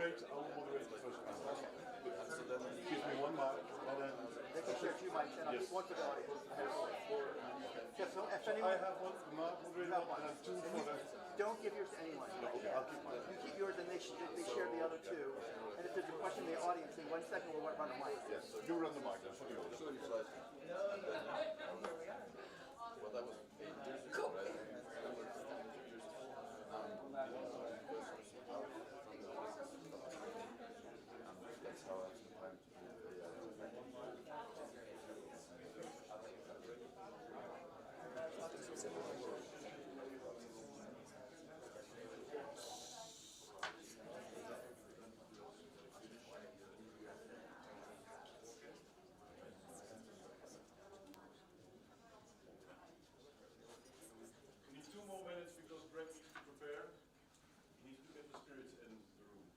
moderate the first round. So then give me one mic, and then they can share 2 mics, and I'll keep one for the audience. Yeah, so if anyone, I have one moderator and 2 for the. Don't give yours to anyone. Okay, I'll keep mine. You keep yours, and they share the other 2. And if there's a question in the audience, in 1 second we'll run the mic. Yes, so you run the mic then for the audience. Well, that was 8 years ago, right? That's how I sometimes We need 2 more minutes because Greg needs to prepare. He needs to get the spirits in the room.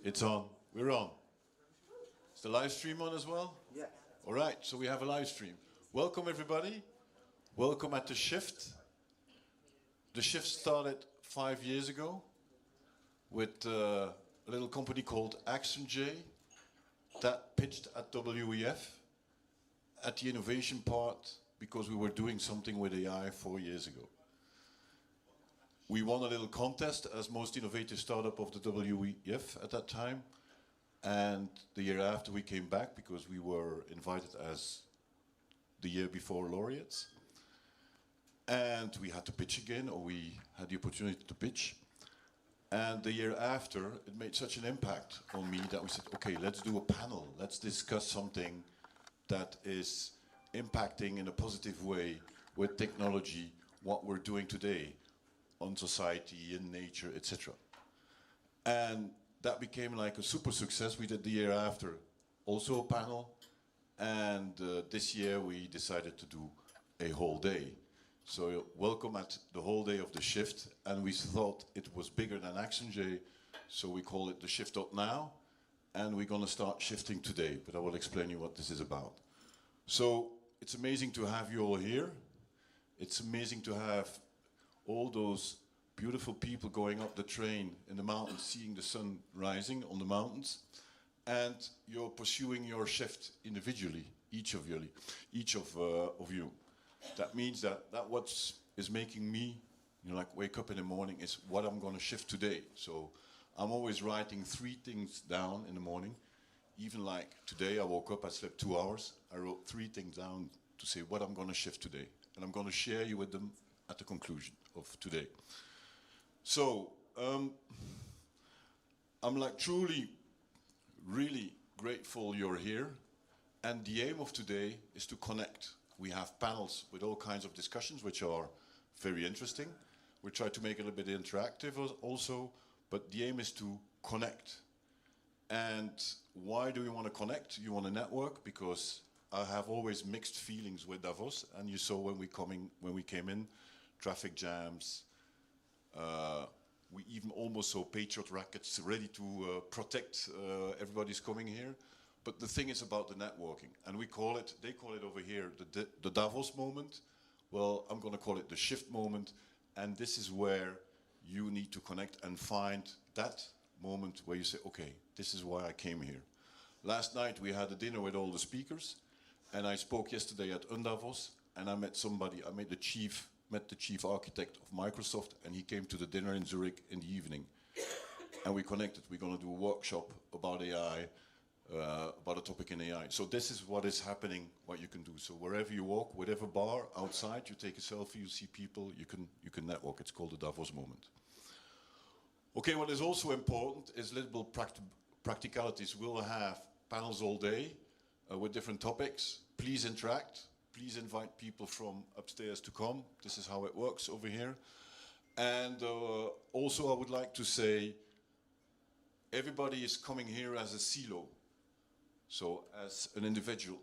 It's on. We're on. Is the live stream on as well? Yes. All right, so we have a live stream. Welcome, everybody. Welcome at the Shift. The Shift started 5 years ago with a little company called ActionJ that pitched at WEF at the innovation part because we were doing something with AI 4 years ago. We won a little contest as most innovative startup of the WEF at that time. And the year after we came back because we were invited as the year before laureates. And we had to pitch again, or we had the opportunity to pitch. And the year after, it made such an impact on me that we said, okay, let's do a panel. Let's discuss something that is impacting in a positive way with technology, what we're doing today on society, in nature, etc. And that became like a super success. We did the year after also a panel. And this year we decided to do a whole day. So welcome at the whole day of the Shift. And we thought it was bigger than ActionJ, so we call it the Shift Up Now. And we're gonna start shifting today, but I will explain you what this is about. So it's amazing to have you all here. It's amazing to have all those beautiful people going up the train in the mountains, seeing the sun rising on the mountains, and you're pursuing your shift individually, each of you. That means that what is making me, like wake up in the morning is what I'm going to shift today. So I'm always writing 3 things down in the morning. Even like today, I woke up, I slept 2 hours. I wrote 3 things down to say what I'm going to shift today, and I'm going to share you with them at the conclusion of today. So, I'm like truly, really grateful you're here. And the aim of today is to connect. We have panels with all kinds of discussions, which are very interesting. We try to make it a bit interactive also, but the aim is to connect. And why do we want to connect? You want to network, because I have always mixed feelings with Davos. And you saw when we came in, traffic jams, we even almost saw Patriot rockets ready to protect everybody's coming here. But the thing is about the networking, and they call it over here the Davos moment. Well, I'm going to call it the Shift moment, and this is where you need to connect and find that moment where you say, okay, this is why I came here. Last night we had a dinner with all the speakers, and I spoke yesterday at Davos, and I met somebody. I met the chief architect of Microsoft, and he came to the dinner in Zurich in the evening. And we connected. We're going to do a workshop about AI, about a topic in AI. So this is what is happening, what you can do. So wherever you walk, whatever bar, outside, you take a selfie, you see people, you can network. It's called the Davos moment. Okay, what is also important is little practicalities. We'll have panels all day with different topics. Please interact. Please invite people from upstairs to come. This is how it works over here. And also I would like to say, everybody is coming here as a silo, so as an individual.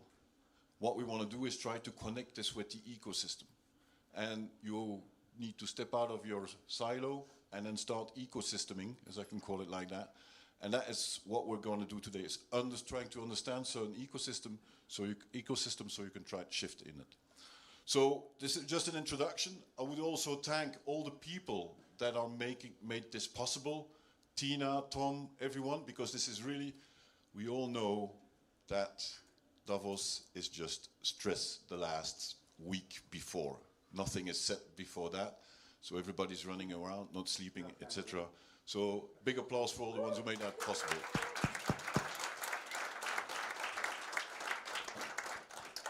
What we want to do is try to connect this with the ecosystem. And you need to step out of your silo and then start ecosysteming, as I can call it like that. And that is what we're going to do today, is trying to understand certain ecosystem so you can try to shift in it. So this is just an introduction. I would also thank all the people that are made this possible. Tina, Tom, everyone, because this is really, we all know that Davos is just stress the last week before. Nothing is set before that. So everybody's running around, not sleeping, etc. So big applause for all the ones who made that possible.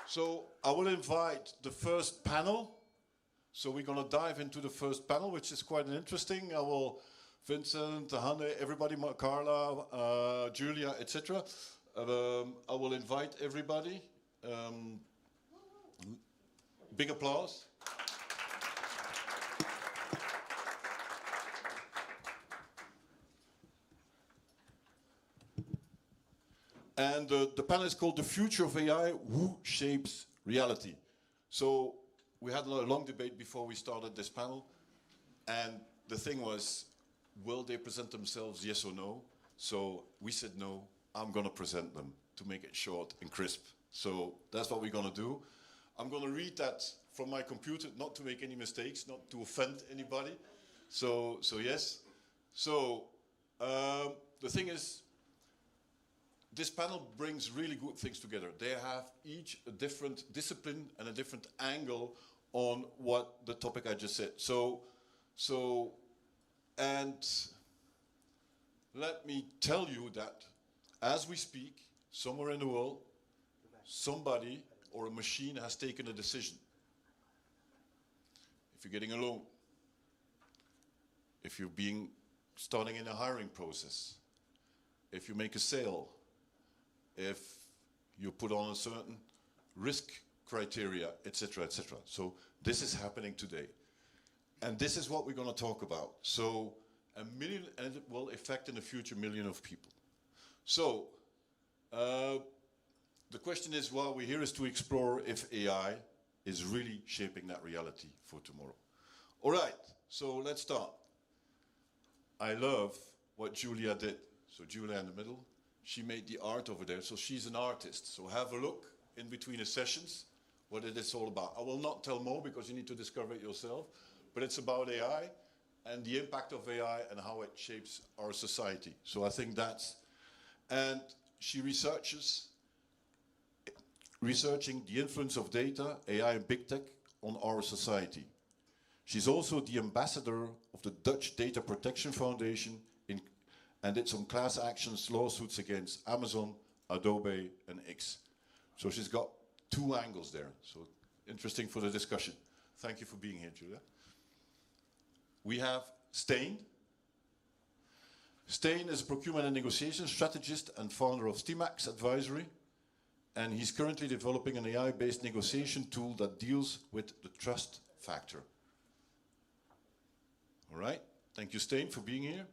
So I will invite the first panel. So we're going to dive into the first panel, which is quite interesting. Vincent, Hanne, everybody, Carla, Julia, etc. I will invite everybody. Big applause. And the panel is called The Future of AI, Who Shapes Reality? So we had a long debate before we started this panel. And the thing was, will they present themselves, yes or no? So we said, no, I'm going to present them to make it short and crisp. So that's what we're going to do. I'm going to read that from my computer, not to make any mistakes, not to offend anybody. So yes. So the thing is, this panel brings really good things together. They have each a different discipline and a different angle on what the topic I just said. And let me tell you that as we speak, somewhere in the world, somebody or a machine has taken a decision. If you're getting a loan, if you're starting in a hiring process, if you make a sale, if you put on a certain risk criteria, etc., etc. So this is happening today. And this is what we're going to talk about. So a million, and it will affect in the future 1 million of people. So the question is, why we're here is to explore if AI is really shaping that reality for tomorrow. All right, so let's start. I love what Julia did. So Julia in the middle, she made the art over there. So she's an artist. So have a look in between the sessions what it is all about. I will not tell more because you need to discover it yourself. But it's about AI and the impact of AI and how it shapes our society. So I think that's, and she researching the influence of data, AI and big tech on our society. She's also the ambassador of the Dutch Data Protection Foundation and did some class actions lawsuits against Amazon, Adobe, and X. So she's got 2 angles there. So interesting for the discussion. Thank you for being here, Julia. We have Stijn. Stijn is a procurement and negotiation strategist and founder of Stimax Advisory. And he's currently developing an AI-based negotiation tool that deals with the trust factor. All right, thank you, Stijn, for being here.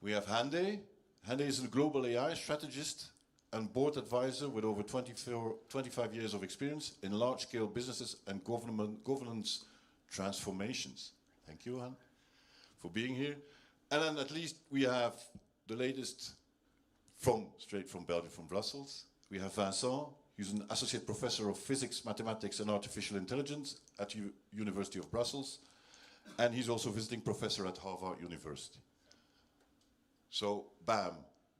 We have Hande. Hande is a global AI strategist and board advisor with over 25 years of experience in large-scale businesses and governance transformations. Thank you, Han, for being here. And then at least we have the latest straight from Belgium, from Brussels. We have Vincent, who's an associate professor of physics, mathematics, and artificial intelligence at University of Brussels. And he's also visiting professor at Harvard University. So, bam,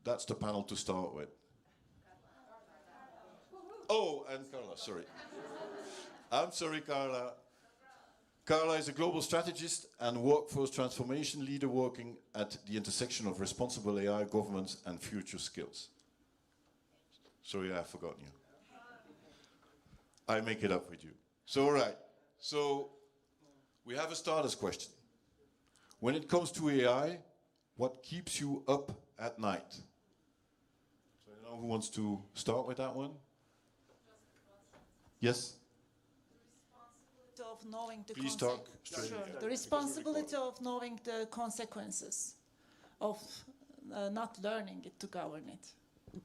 that's the panel to start with. Oh, and Carla, sorry. I'm sorry, Carla. Carla is a global strategist and workforce transformation leader working at the intersection of responsible AI, governance, and future skills. Sorry, I've forgotten you. I make it up with you. So, all right. So, we have a starter's question. When it comes to AI, what keeps you up at night? So, I don't know who wants to start with that one? Yes? Of knowing the Please talk straight. Sure. The responsibility of knowing the consequences of not learning it to govern it.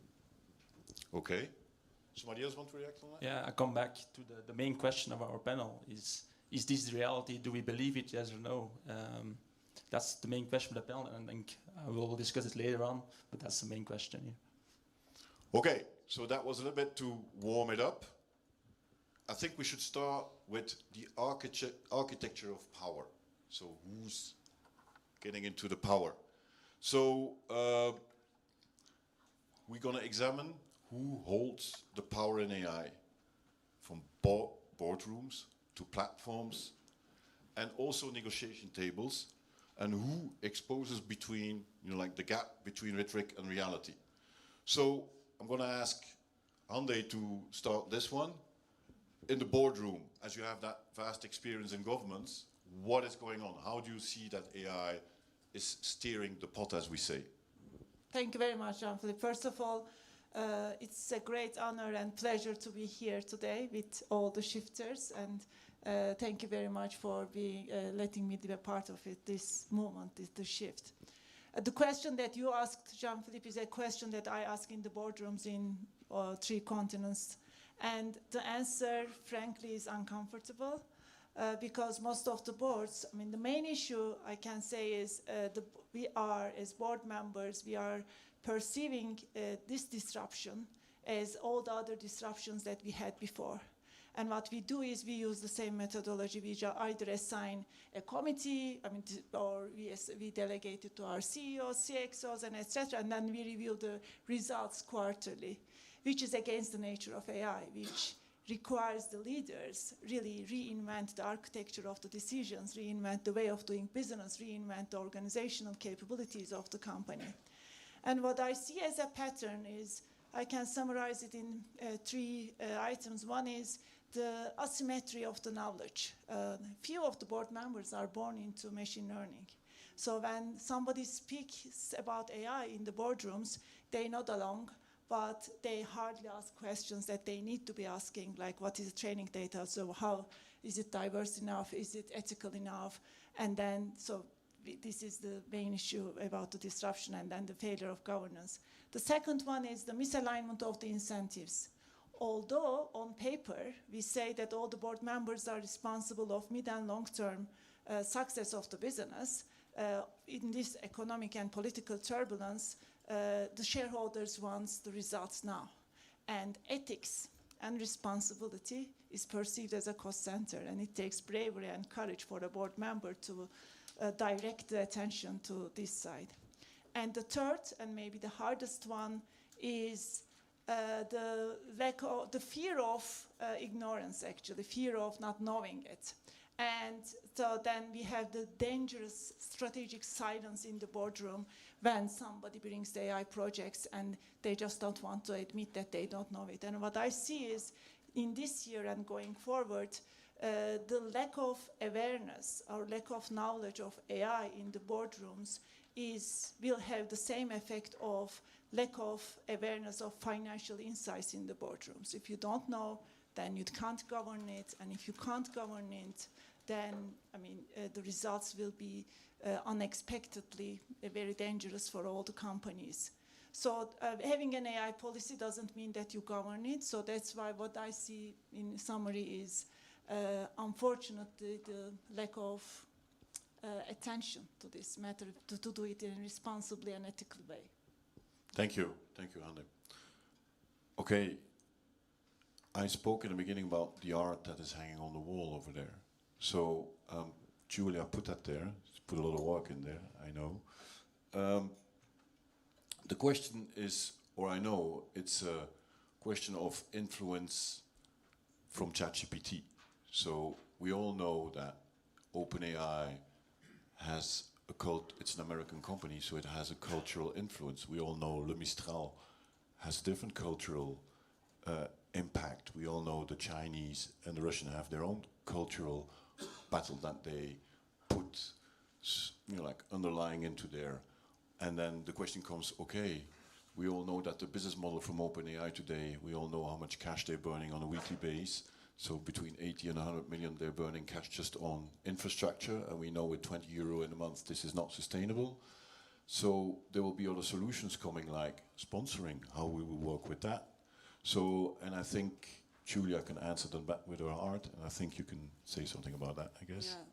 Okay. Somebody else want to react on that? Yeah, I come back to the main question of our panel. Is this the reality? Do we believe it, yes or no? That's the main question of the panel, and I think we'll discuss it later on, but that's the main question here. Okay, so that was a little bit to warm it up. I think we should start with the architecture of power. So who's getting into the power? So we're going to examine who holds the power in AI, from boardrooms to platforms, and also negotiation tables, and who exposes between, like the gap between rhetoric and reality. So I'm going to ask Hande to start this one. In the boardroom, as you have that vast experience in governments, what is going on? How do you see that AI is steering the pot, as we say? Thank you very much, Jean-Philippe. First of all, it's a great honor and pleasure to be here today with all the shifters, and thank you very much for letting me be a part of it, this movement, the shift. The question that you asked, Jean-Philippe, is a question that I ask in the boardrooms in 3 continents. And the answer, frankly, is uncomfortable. because most of the boards, I mean, the main issue I can say is we are, as board members, we are perceiving this disruption as all the other disruptions that we had before. And what we do is we use the same methodology. We either assign a committee, or we delegate it to our CEOs, CXOs, and etc. And then we review the results quarterly, which is against the nature of AI, which requires the leaders really reinvent the architecture of the decisions, reinvent the way of doing business, reinvent the organizational capabilities of the company. And what I see as a pattern is, I can summarize it in 3 items. One is the asymmetry of the knowledge. Few of the board members are born into machine learning. So when somebody speaks about AI in the boardrooms, they nod along, but they hardly ask questions that they need to be asking, like what is the training data, so how is it diverse enough, is it ethical enough, and then, so this is the main issue about the disruption and then the failure of governance. The second one is the misalignment of the incentives. Although on paper, we say that all the board members are responsible of mid and long-term success of the business, in this economic and political turbulence, the shareholders want the results now. And ethics and responsibility is perceived as a cost center, and it takes bravery and courage for a board member to direct the attention to this side. And the third, and maybe the hardest one, is the fear of ignorance, actually, fear of not knowing it. And so then we have the dangerous strategic silence in the boardroom when somebody brings the AI projects and they just don't want to admit that they don't know it. And what I see is, in this year and going forward, the lack of awareness or lack of knowledge of AI in the boardrooms will have the same effect of lack of awareness of financial insights in the boardrooms. If you don't know, then you can't govern it, and if you can't govern it, then the results will be unexpectedly very dangerous for all the companies. So having an AI policy doesn't mean that you govern it. So that's why what I see in summary is, unfortunately, the lack of attention to this matter, to do it in a responsibly and ethical way. Thank you, Hande. Okay, I spoke in the beginning about the art that is hanging on the wall over there. So Julia put that there, put a lot of work in there, I know. The question is, or I know, it's a question of influence from ChatGPT. So we all know that OpenAI has a it's an American company, so it has a cultural influence. We all know Le Mistral has different cultural impact. We all know the Chinese and the Russian have their own cultural battle that they put, like underlying into there. And then the question comes, okay, we all know that the business model from OpenAI today, we all know how much cash they're burning on a weekly basis. So between 80 and 100 million, they're burning cash just on infrastructure. And we know with 20 euro in a month, this is not sustainable. So there will be other solutions coming, like sponsoring, how we will work with that. So, and I think Julia can answer them back with her art. And I think you can say something about that, I guess. Yeah.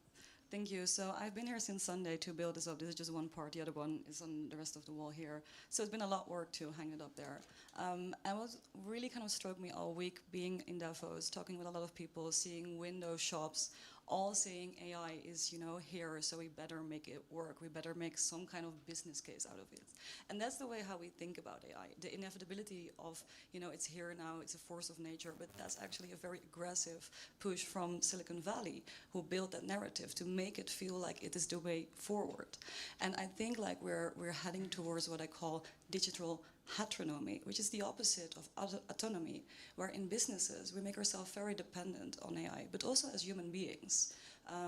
Thank you. So I've been here since Sunday to build this up. This is just one part. The other one is on the rest of the wall here. So it's been a lot of work to hang it up there. And what really kind of struck me all week being in Davos, talking with a lot of people, seeing window shops, all saying AI is, here, so we better make it work. We better make some kind of business case out of it. And that's the way how we think about AI. The inevitability of, it's here now, it's a force of nature, but that's actually a very aggressive push from Silicon Valley, who built that narrative to make it feel like it is the way forward. And I think like we're heading towards what I call digital heteronomy, which is the opposite of autonomy, where in businesses we make ourselves very dependent on AI, but also as human beings.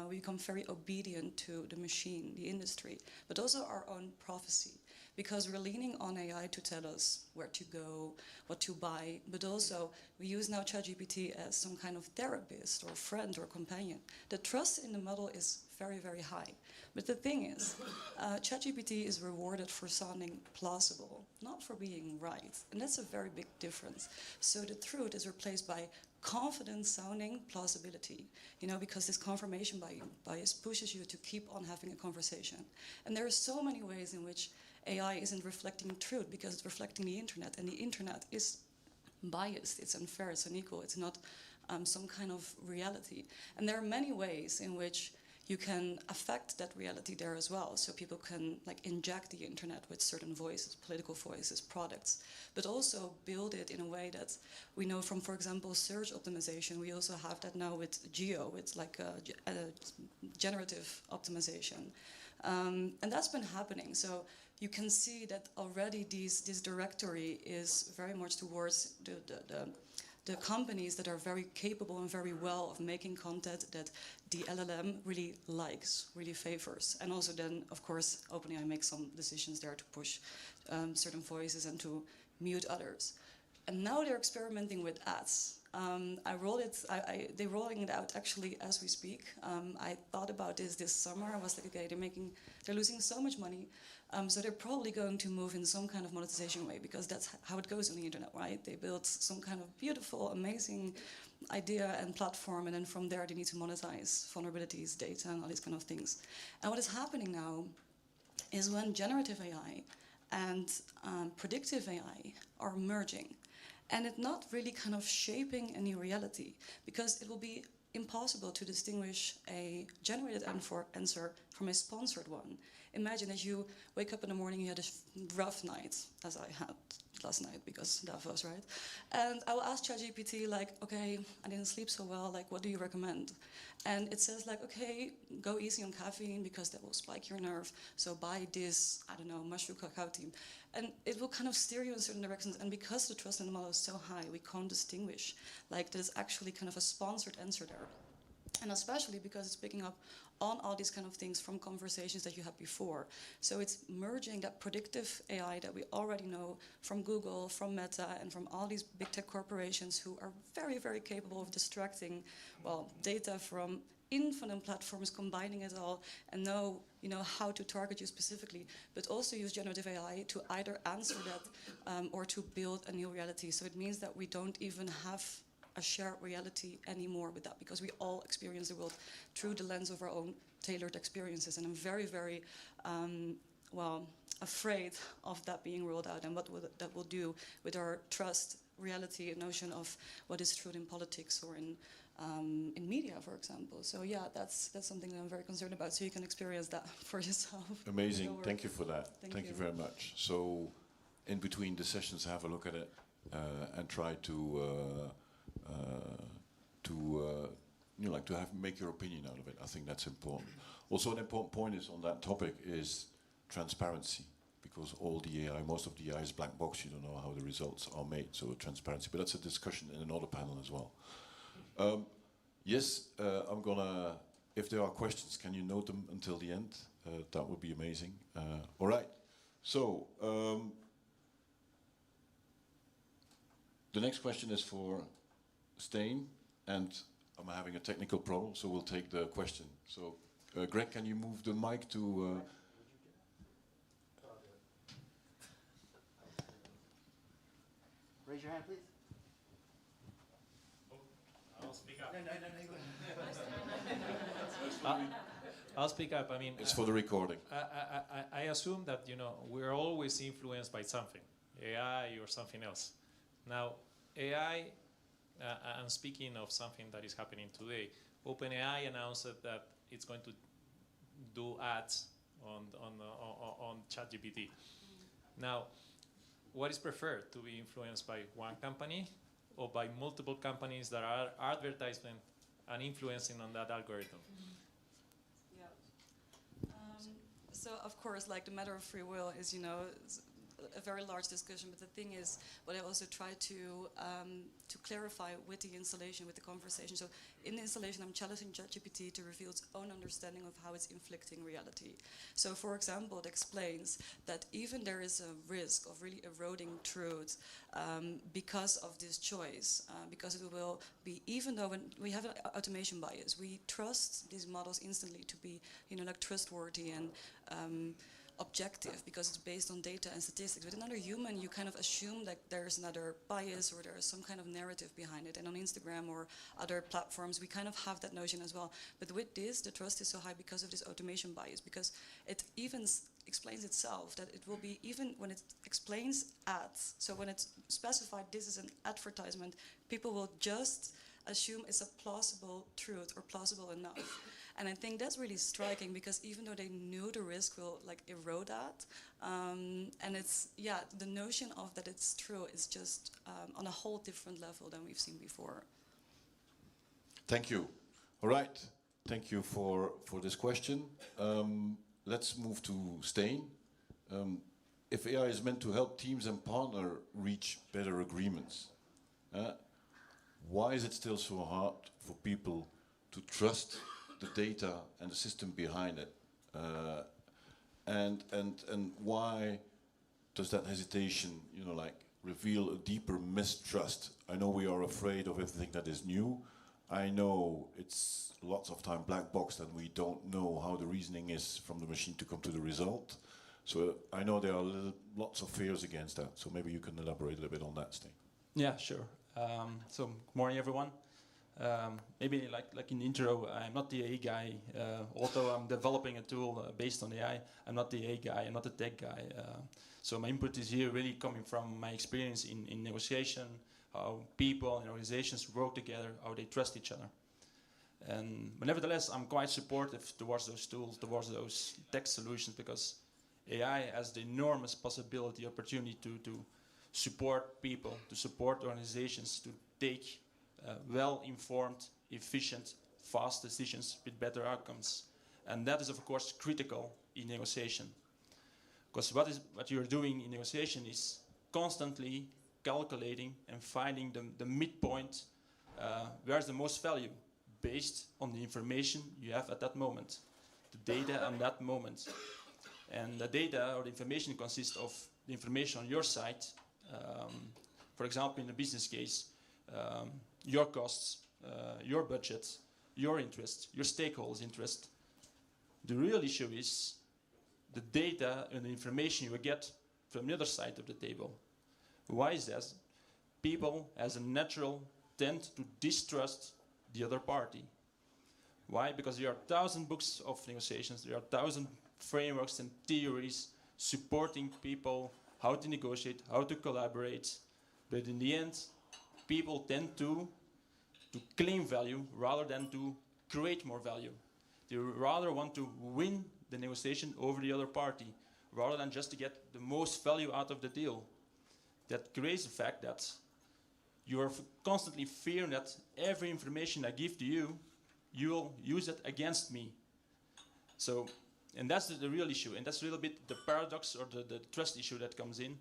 We become very obedient to the machine, the industry, but also our own prophecy. because we're leaning on AI to tell us where to go, what to buy, but also we use now ChatGPT as some kind of therapist or friend or companion. The trust in the model is very, very high. But the thing is, ChatGPT is rewarded for sounding plausible, not for being right. And that's a very big difference. So the truth is replaced by confident sounding plausibility, because this confirmation bias pushes you to keep on having a conversation. And there are so many ways in which AI isn't reflecting truth because it's reflecting the internet, and the internet is biased, it's unfair, it's unequal, it's not some kind of reality. And there are many ways in which you can affect that reality there as well. So people can inject the internet with certain voices, political voices, products, but also build it in a way that we know from, for example, search optimization. We also have that now with geo, with generative optimization. And that's been happening. So you can see that already this directory is very much towards the companies that are very capable and very well of making content that the LLM really likes, really favors. And also then, of course, OpenAI makes some decisions there to push certain voices and to mute others. And now they're experimenting with ads. They're rolling it out actually as we speak. I thought about this summer. I was like, okay, they're losing so much money. So they're probably going to move in some kind of monetization way, because that's how it goes on the internet, right? They build some kind of beautiful, amazing idea and platform, and then from there they need to monetize vulnerabilities, data, and all these kind of things. And what is happening now is when generative AI and predictive AI are merging, and it's not really kind of shaping any reality, because it will be impossible to distinguish a generated answer from a sponsored one. Imagine that you wake up in the morning, you had a rough night, as I had last night, because Davos, right? And I will ask ChatGPT, okay, I didn't sleep so well, what do you recommend? And it says, okay, go easy on caffeine because that will spike your nerve. So buy this, I don't know, mushroom cacao tea. And it will kind of steer you in certain directions. And because the trust in the model is so high, we can't distinguish. There's actually kind of a sponsored answer there. And especially because it's picking up on all these kind of things from conversations that you had before. So it's merging that predictive AI that we already know from Google, from Meta, and from all these big tech corporations who are very, very capable of extracting, data from infinite platforms, combining it all, and know how to target you specifically, but also use generative AI to either answer that or to build a new reality. So it means that we don't even have a shared reality anymore with that, because we all experience the world through the lens of our own tailored experiences. And I'm very, very afraid of that being rolled out and what that will do with our trust, reality, notion of what is truth in politics or in media, for example. So yeah, that's something that I'm very concerned about. So you can experience that for yourself. Amazing. Thank you for that. Thank you very much. So in between the sessions, have a look at it and try to make your opinion out of it. I think that's important. Also, an important point is on that topic is transparency, because all the AI, most of the AI is black box. You don't know how the results are made. So transparency, but that's a discussion in another panel as well. Yes, I'm gonna. If there are questions, can you note them until the end? That would be amazing. All right. So the next question is for Stijn, and I'm having a technical problem, so we'll take the question. So, Greg, can you move the mic to... Raise your hand, please. I'll speak up. No. I'll speak up. I mean, It's for the recording. I assume that we're always influenced by something, AI or something else. Now, AI, I'm speaking of something that is happening today. OpenAI announced that it's going to do ads on ChatGPT. Now, what is preferred, to be influenced by one company or by multiple companies that are advertising and influencing on that algorithm? Yeah. So of course, the matter of free will is, a very large discussion, but the thing is, what I also try to clarify with the installation, with the conversation. So in the installation, I'm challenging ChatGPT to reveal its own understanding of how it's inflicting reality. So for example, it explains that even there is a risk of really eroding truth because of this choice, because it will be, even though when we have an automation bias, we trust these models instantly to be, like trustworthy and objective because it's based on data and statistics. With another human, you kind of assume that there's another bias or there is some kind of narrative behind it. And on Instagram or other platforms, we kind of have that notion as well. But with this, the trust is so high because of this automation bias, because it even explains itself that it will be, even when it explains ads, so when it's specified this is an advertisement, people will just assume it's a plausible truth or plausible enough. And I think that's really striking because even though they knew the risk will like erode that, and it's, the notion of that it's true is just on a whole different level than we've seen before. Thank you. All right. Thank you for this question. Let's move to Steen. If AI is meant to help teams and partners reach better agreements, why is it still so hard for people to trust the data and the system behind it? And why does that hesitation, reveal a deeper mistrust? I know we are afraid of everything that is new. I know it's lots of time black boxed and we don't know how the reasoning is from the machine to come to the result. So I know there are lots of fears against that. So maybe you can elaborate a little bit on that, Steen. Yeah, sure. So good morning, everyone. Maybe like in the intro, I'm not the AI guy. Although I'm developing a tool based on AI, I'm not the AI guy, I'm not the tech guy. So my input is here really coming from my experience in negotiation, how people and organizations work together, how they trust each other. But nevertheless, I'm quite supportive towards those tools, towards those tech solutions, because AI has the enormous possibility, opportunity to support people, to support organizations, to take well-informed, efficient, fast decisions with better outcomes. And that is, of course, critical in negotiation. Because what you're doing in negotiation is constantly calculating and finding the midpoint, where's the most value, based on the information you have at that moment, the data on that moment. And the data or the information consists of the information on your side. For example, in a business case, your costs, your budget, your interest, your stakeholders' interest. The real issue is the data and the information you get from the other side of the table. Why is that? People, as a natural, tend to distrust the other party. Why? Because there are 1,000 books of negotiations, there are 1,000 frameworks and theories supporting people how to negotiate, how to collaborate. But in the end, people tend to claim value rather than to create more value. They rather want to win the negotiation over the other party, rather than just to get the most value out of the deal. That creates the fact that you are constantly fearing that every information I give to you, you will use it against me. So, and that's the real issue, and that's a little bit the paradox or the trust issue that comes in.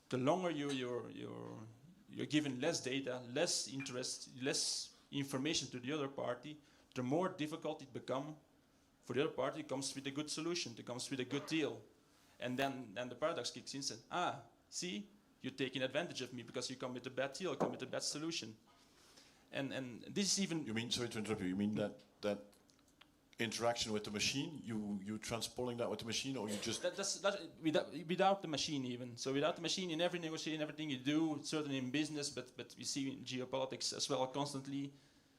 The longer you're given less data, less interest, less information to the other party, the more difficult it becomes for the other party. It comes with a good solution, it comes with a good deal. And then the paradox kicks in and says, see, you're taking advantage of me because you come with a bad deal, come with a bad solution. And this is even... You mean, sorry to interrupt you, you mean that interaction with the machine, you transporting that with the machine, or you just... That's without the machine even. So without the machine, in every negotiation, everything you do, certainly in business, but we see in geopolitics as well, constantly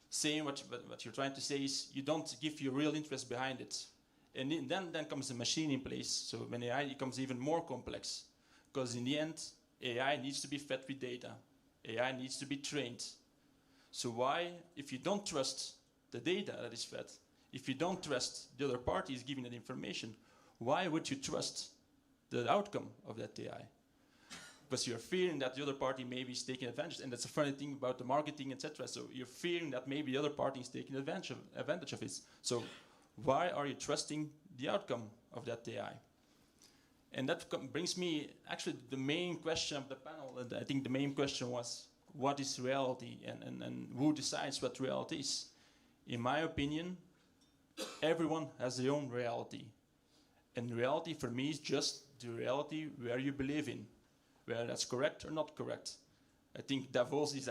saying what you're trying to say is you don't give your real interest behind it. And then comes the machine in place. So when AI becomes even more complex, because in the end, AI needs to be fed with data. AI needs to be trained. So why, if you don't trust the data that is fed, if you don't trust the other party is giving that information, why would you trust the outcome of that AI? Because you're fearing that the other party maybe is taking advantage, and that's a funny thing about the marketing, etc. So you're fearing that maybe the other party is taking advantage of it. So why are you trusting the outcome of that AI? And that brings me actually the main question of the panel. And I think the main question was, what is reality, and who decides what reality is? In my opinion, everyone has their own reality. And reality for me is just the reality where you believe in, whether that's correct or not correct. I think Davos is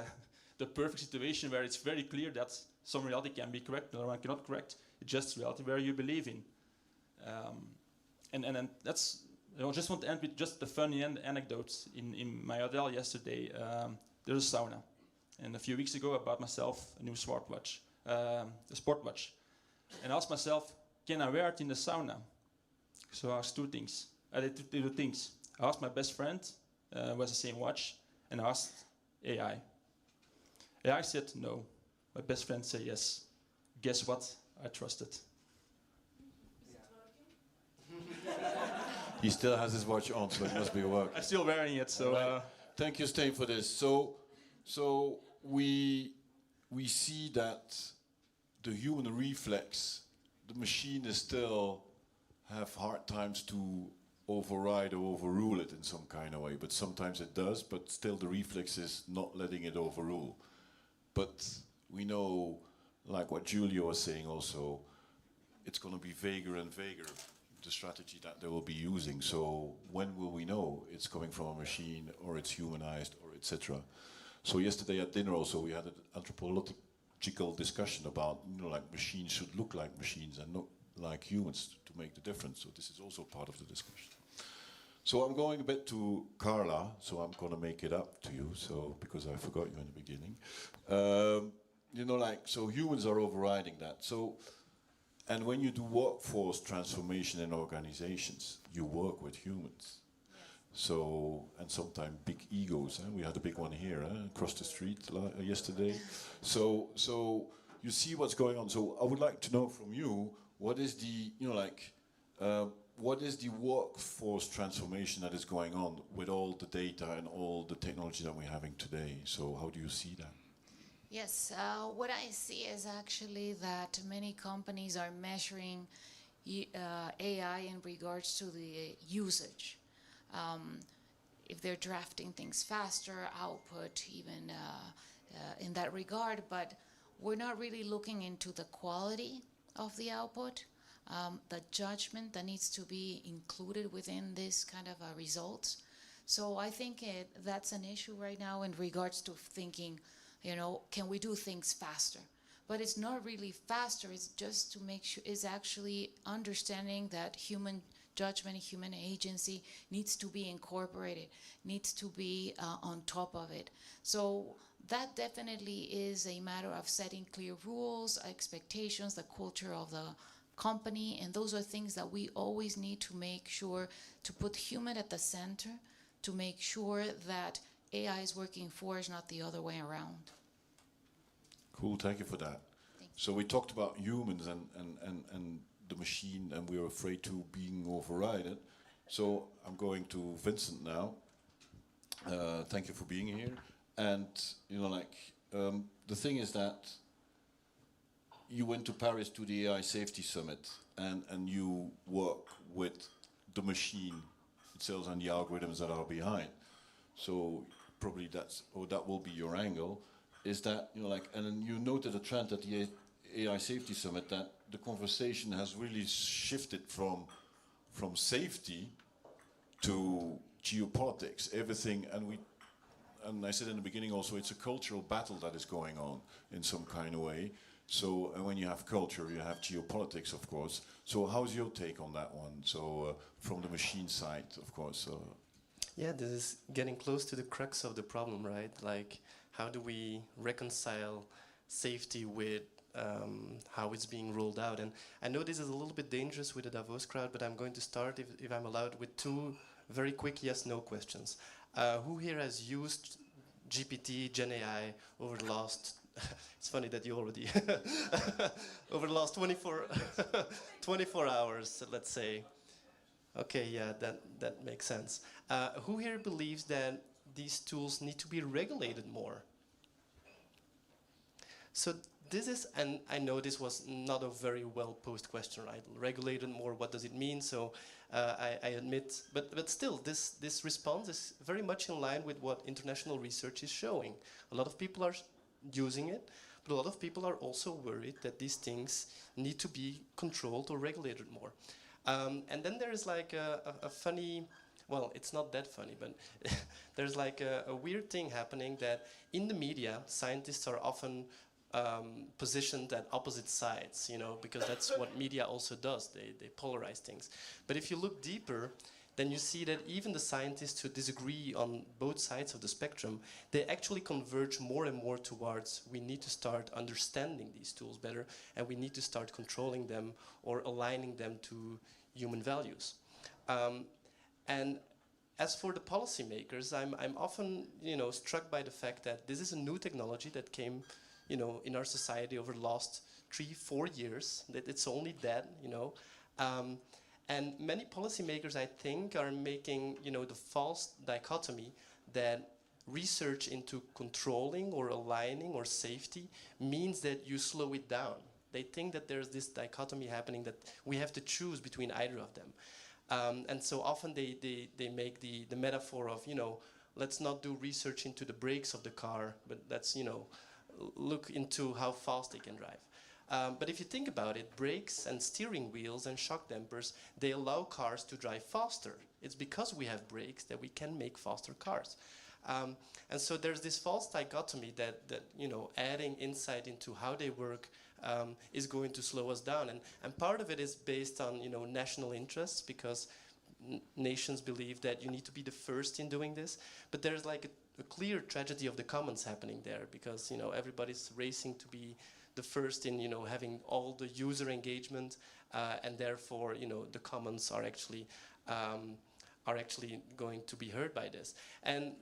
the perfect situation where it's very clear that some reality can be correct, another one cannot correct. It's just reality where you believe in. And that's, I just want to end with just the funny anecdotes. In my hotel yesterday, there's a sauna. And a few weeks ago, I bought myself a new smartwatch, a sport watch. And I asked myself, can I wear it in the sauna? So I asked two things. I did two things. I asked my best friend, who has the same watch, and I asked AI. AI said no. My best friend said yes. Guess what? I trusted. He still has his watch on, so it must be working. I'm still wearing it, so... Right. Thank you, Steen, for this. So we see that the human reflex, the machine is still have hard times to override or overrule it in some kind of way, but sometimes it does, but still the reflex is not letting it overrule. But we know, like what Julia was saying also, it's going to be vaguer and vaguer, the strategy that they will be using. So when will we know it's coming from a machine or it's humanized or etc.? So yesterday at dinner also we had an anthropological discussion about, like machines should look like machines and not like humans to make the difference. So this is also part of the discussion. So I'm going a bit to Carla, so I'm going to make it up to you, so because I forgot you in the beginning. So humans are overriding that. So, and when you do workforce transformation in organizations, you work with humans. So, and sometimes big egos. We had a big one here across the street yesterday. So you see what's going on. So I would like to know from you, what is the, what is the workforce transformation that is going on with all the data and all the technology that we're having today? So how do you see that? Yes, what I see is actually that many companies are measuring AI in regards to the usage. If they're drafting things faster, output even in that regard, but we're not really looking into the quality of the output, the judgment that needs to be included within this kind of results. So I think that's an issue right now in regards to thinking, can we do things faster? But it's not really faster, it's just to make sure, it's actually understanding that human judgment, human agency needs to be incorporated, needs to be on top of it. So that definitely is a matter of setting clear rules, expectations, the culture of the company, and those are things that we always need to make sure to put human at the center, to make sure that AI is working for us, not the other way around. Cool, thank you for that. So we talked about humans and the machine, and we are afraid to being overridden. So I'm going to Vincent now. Thank you for being here. And the thing is that you went to Paris to the AI Safety Summit, and you work with the machine itself and the algorithms that are behind. So probably that will be your angle. Is that and then you noted a trend at the AI Safety Summit that the conversation has really shifted from safety to geopolitics, everything, and I said in the beginning also, it's a cultural battle that is going on in some kind of way. So, and when you have culture, you have geopolitics, of course. So how's your take on that one? So from the machine side, of course. Yeah, this is getting close to the crux of the problem, right? Like, how do we reconcile safety with how it's being rolled out? And I know this is a little bit dangerous with the Davos crowd, but I'm going to start, if I'm allowed, with two very quick yes-no questions. Who here has used GPT, Gen AI, over the last, it's funny that you already, over the last 24 hours, let's say. Okay, yeah, that makes sense. Who here believes that these tools need to be regulated more? So this is, and I know this was not a very well posed question, right? Regulated more, what does it mean? So I admit, but still, this response is very much in line with what international research is showing. A lot of people are using it, but a lot of people are also worried that these things need to be controlled or regulated more. And then there is like a funny, well, it's not that funny, but there's like a weird thing happening that in the media, scientists are often positioned at opposite sides, you know, because that's what media also does. They polarize things. But if you look deeper, then you see that even the scientists who disagree on both sides of the spectrum, they actually converge more and more towards we need to start understanding these tools better, and we need to start controlling them or aligning them to human values. And as for the policymakers, I'm often, you know, struck by the fact that this is a new technology that came, you know, in our society over the last 3-4 years. That it's only that, you know. And many policymakers, I think, are making, you know, the false dichotomy that research into controlling or aligning or safety means that you slow it down. They think that there's this dichotomy happening that we have to choose between either of them. And so often they make the metaphor of, you know, let's not do research into the brakes of the car, but let's, you know, look into how fast they can drive. But if you think about it, brakes and steering wheels and shock dampers, they allow cars to drive faster. It's because we have brakes that we can make faster cars. And so there's this false dichotomy that you know, adding insight into how they work is going to slow us down. And part of it is based on, you know, national interests, because nations believe that you need to be the first in doing this. But there's like a clear tragedy of the commons happening there, because, you know, everybody's racing to be the first in, you know, having all the user engagement, and therefore, you know, the commons are actually going to be hurt by this. And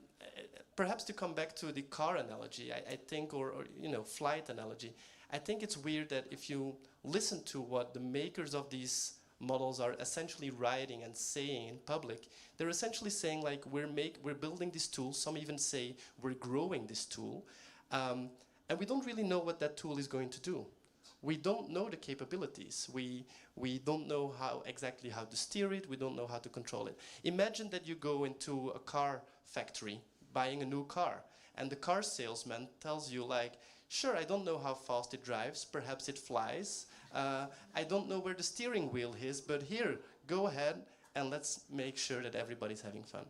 perhaps to come back to the car analogy, I think, or you know, flight analogy, I think it's weird that if you listen to what the makers of these models are essentially writing and saying in public, they're essentially saying like we're building this tool. Some even say we're growing this tool. And we don't really know what that tool is going to do. We don't know the capabilities. We don't know exactly how to steer it. We don't know how to control it. Imagine that you go into a car factory buying a new car, and the car salesman tells you like, sure, I don't know how fast it drives, perhaps it flies. I don't know where the steering wheel is, but here, go ahead and let's make sure that everybody's having fun.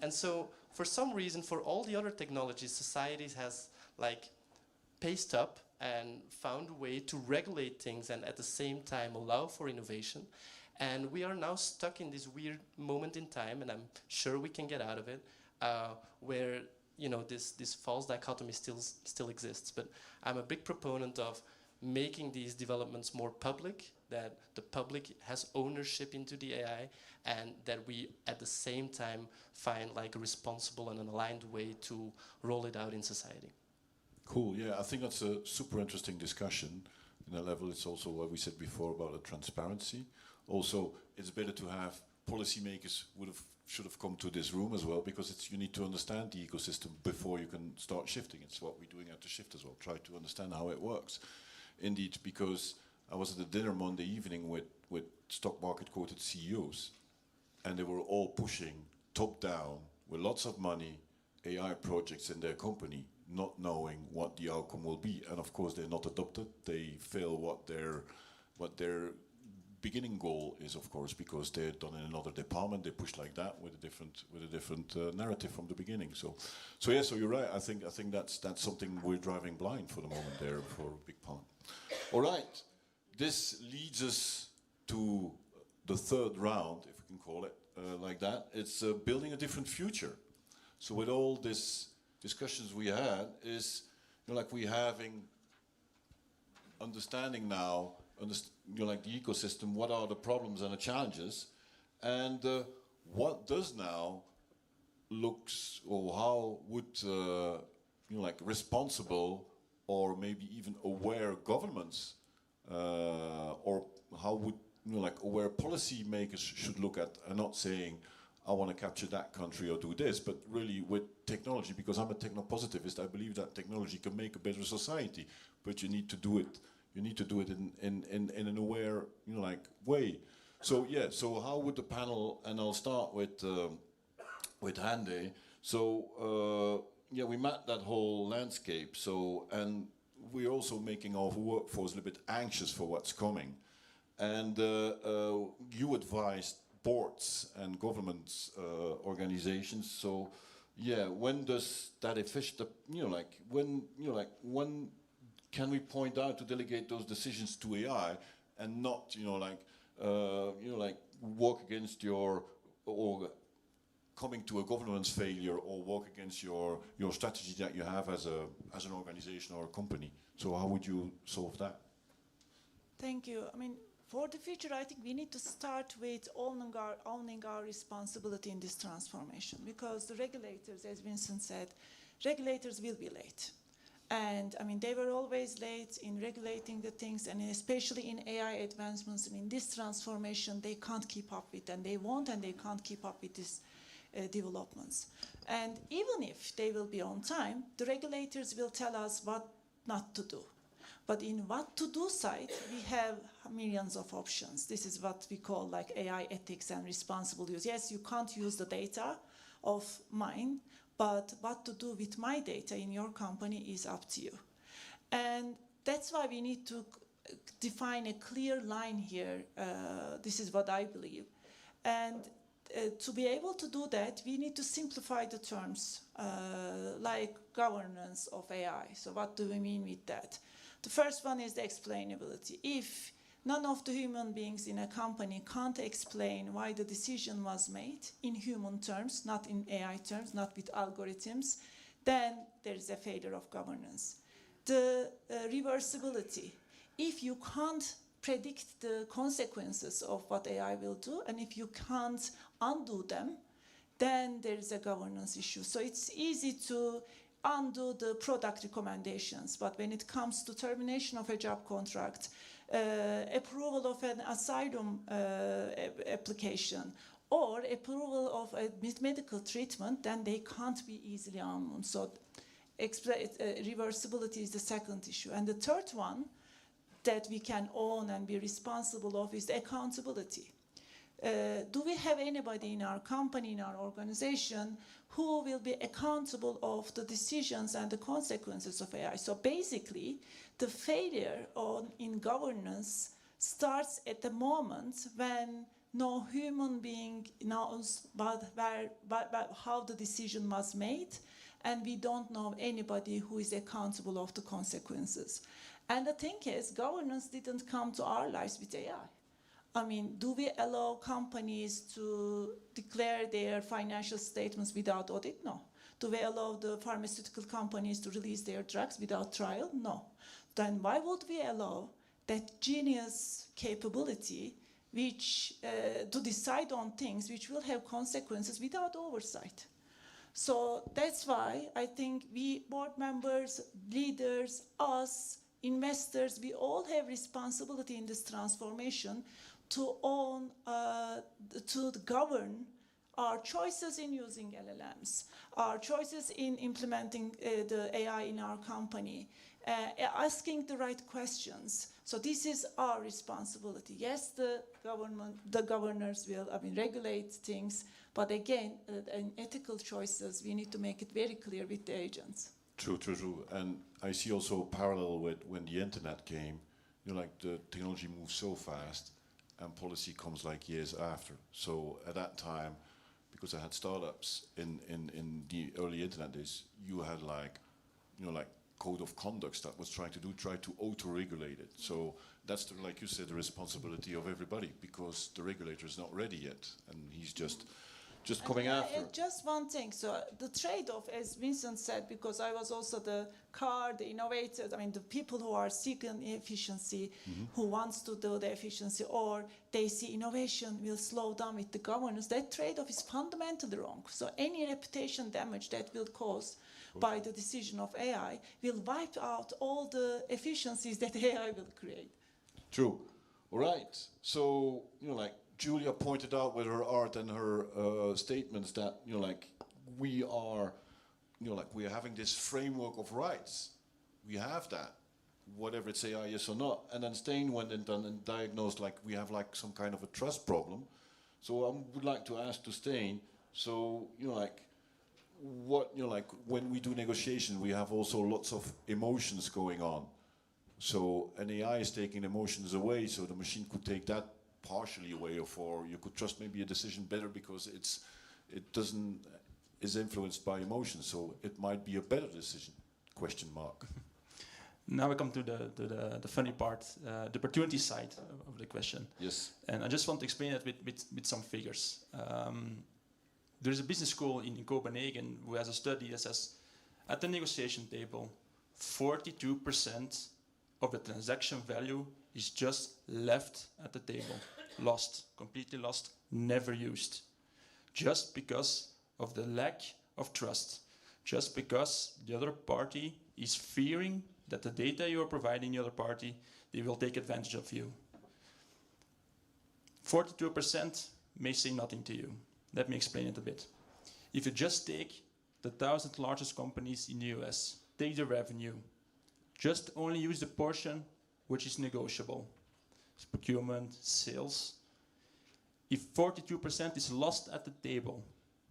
And so for some reason, for all the other technologies, society has like paced up and found a way to regulate things and at the same time allow for innovation. And we are now stuck in this weird moment in time, and I'm sure we can get out of it, where, you know, this false dichotomy still exists. But I'm a big proponent of making these developments more public, that the public has ownership into the AI, and that we at the same time find like a responsible and an aligned way to roll it out in society. Cool, yeah, I think that's a super interesting discussion. In that level, it's also what we said before about the transparency. Also, it's better to have policymakers should have come to this room as well, because you need to understand the ecosystem before you can start shifting. It's what we're doing at the Shift as well, try to understand how it works. Indeed, because I was at a dinner Monday evening with stock market quoted CEOs, and they were all pushing top down with lots of money AI projects in their company, not knowing what the outcome will be. And of course they're not adopted. They fail what their beginning goal is, of course, because they're done in another department. They push like that with a different narrative from the beginning. So yeah. So you're right. I think that's something we're driving blind for the moment there for a big part. All right. This leads us to the third round, if we can call it like that. It's building a different future. So with all this discussions we had, is, you know, like we're having understanding now, you know, like the ecosystem, what are the problems and the challenges, and what does now looks, or how would you know, like responsible or maybe even aware governments, or how would, you know, like aware policymakers should look at. I'm not saying I want to capture that country or do this, but really with technology, because I'm a techno-positivist, I believe that technology can make a better society, but you need to do it. You need to do it in an aware, way. So yeah. So how would the panel? And I'll start with Hande. So yeah, we mapped that whole landscape. So and we're also making our workforce a little bit anxious for what's coming. And you advised boards and government organizations. So, yeah, when does that when can we point out to delegate those decisions to AI and not, work against your or coming to a governance failure or work against your strategy that you have as an organization or a company? So, how would you solve that? Thank you. I mean, for the future, I think we need to start with owning our responsibility in this transformation, because the regulators, as Vincent said, regulators will be late. And I mean, they were always late in regulating the things, and especially in AI advancements and in this transformation, they can't keep up with, and they won't, and they can't keep up with these developments. And even if they will be on time, the regulators will tell us what not to do. But in what to do side, we have millions of options. This is what we call like AI ethics and responsible use. Yes, you can't use the data of mine, but what to do with my data in your company is up to you. And that's why we need to define a clear line here. This is what I believe. And to be able to do that, we need to simplify the terms like governance of AI. So what do we mean with that? The first one is the explainability. If none of the human beings in a company can't explain why the decision was made in human terms, not in AI terms, not with algorithms, then there is a failure of governance. The reversibility. If you can't predict the consequences of what AI will do, and if you can't undo them, then there is a governance issue. So it's easy to undo the product recommendations, but when it comes to termination of a job contract, approval of an asylum application, or approval of a medical treatment, then they can't be easily undone. So reversibility is the second issue. And the third one that we can own and be responsible of is the accountability. Do we have anybody in our company, in our organization, who will be accountable of the decisions and the consequences of AI? So basically, the failure in governance starts at the moment when no human being knows how the decision was made, and we don't know anybody who is accountable of the consequences. And the thing is, governance didn't come to our lives with AI. I mean, do we allow companies to declare their financial statements without audit? No. Do we allow the pharmaceutical companies to release their drugs without trial? No. Then why would we allow that genius capability which to decide on things which will have consequences without oversight? So that's why I think we, board members, leaders, us, investors, we all have responsibility in this transformation to own, to govern our choices in using LLMs, our choices in implementing the AI in our company, asking the right questions. So this is our responsibility. Yes, the governors will, regulate things, but again, in ethical choices, we need to make it very clear with the agents. True. And I see also a parallel with when the internet came. The technology moves so fast, and policy comes like years after. So at that time, because I had startups in the early internet days, you had code of conducts that was try to auto-regulate it. So that's like you said, the responsibility of everybody, because the regulator is not ready yet, and he's just coming after. Just one thing. So the trade-off, as Vincent said, because I was also the innovators, the people who are seeking efficiency, who wants to do the efficiency, or they see innovation will slow down with the governance, that trade-off is fundamentally wrong. So any reputation damage that will cause by the decision of AI will wipe out all the efficiencies that AI will create. True. All right. So, Julia pointed out with her art and her statements that, you know, like we are, you know, like we are having this framework of rights. We have that, whatever it's AI, yes or not. And then Steen went in and diagnosed like we have like some kind of a trust problem. So I would like to ask to Steen, so, you know, like what, you know, like when we do negotiation, we have also lots of emotions going on. So an AI is taking emotions away, so the machine could take that partially away, or you could trust maybe a decision better because is influenced by emotions, so it might be a better decision, question mark. Now we come to the funny part, the opportunity side of the question. Yes. And I just want to explain it with some figures. There's a business school in Copenhagen who has a study that says at the negotiation table, 42% of the transaction value is just left at the table. Lost, completely lost, never used. Just because of the lack of trust. Just because the other party is fearing that the data you are providing the other party, they will take advantage of you. 42% may say nothing to you. Let me explain it a bit. If you just take the 1,000 largest companies in the US, take the revenue, just only use the portion which is negotiable. It's procurement, sales. If 42% is lost at the table,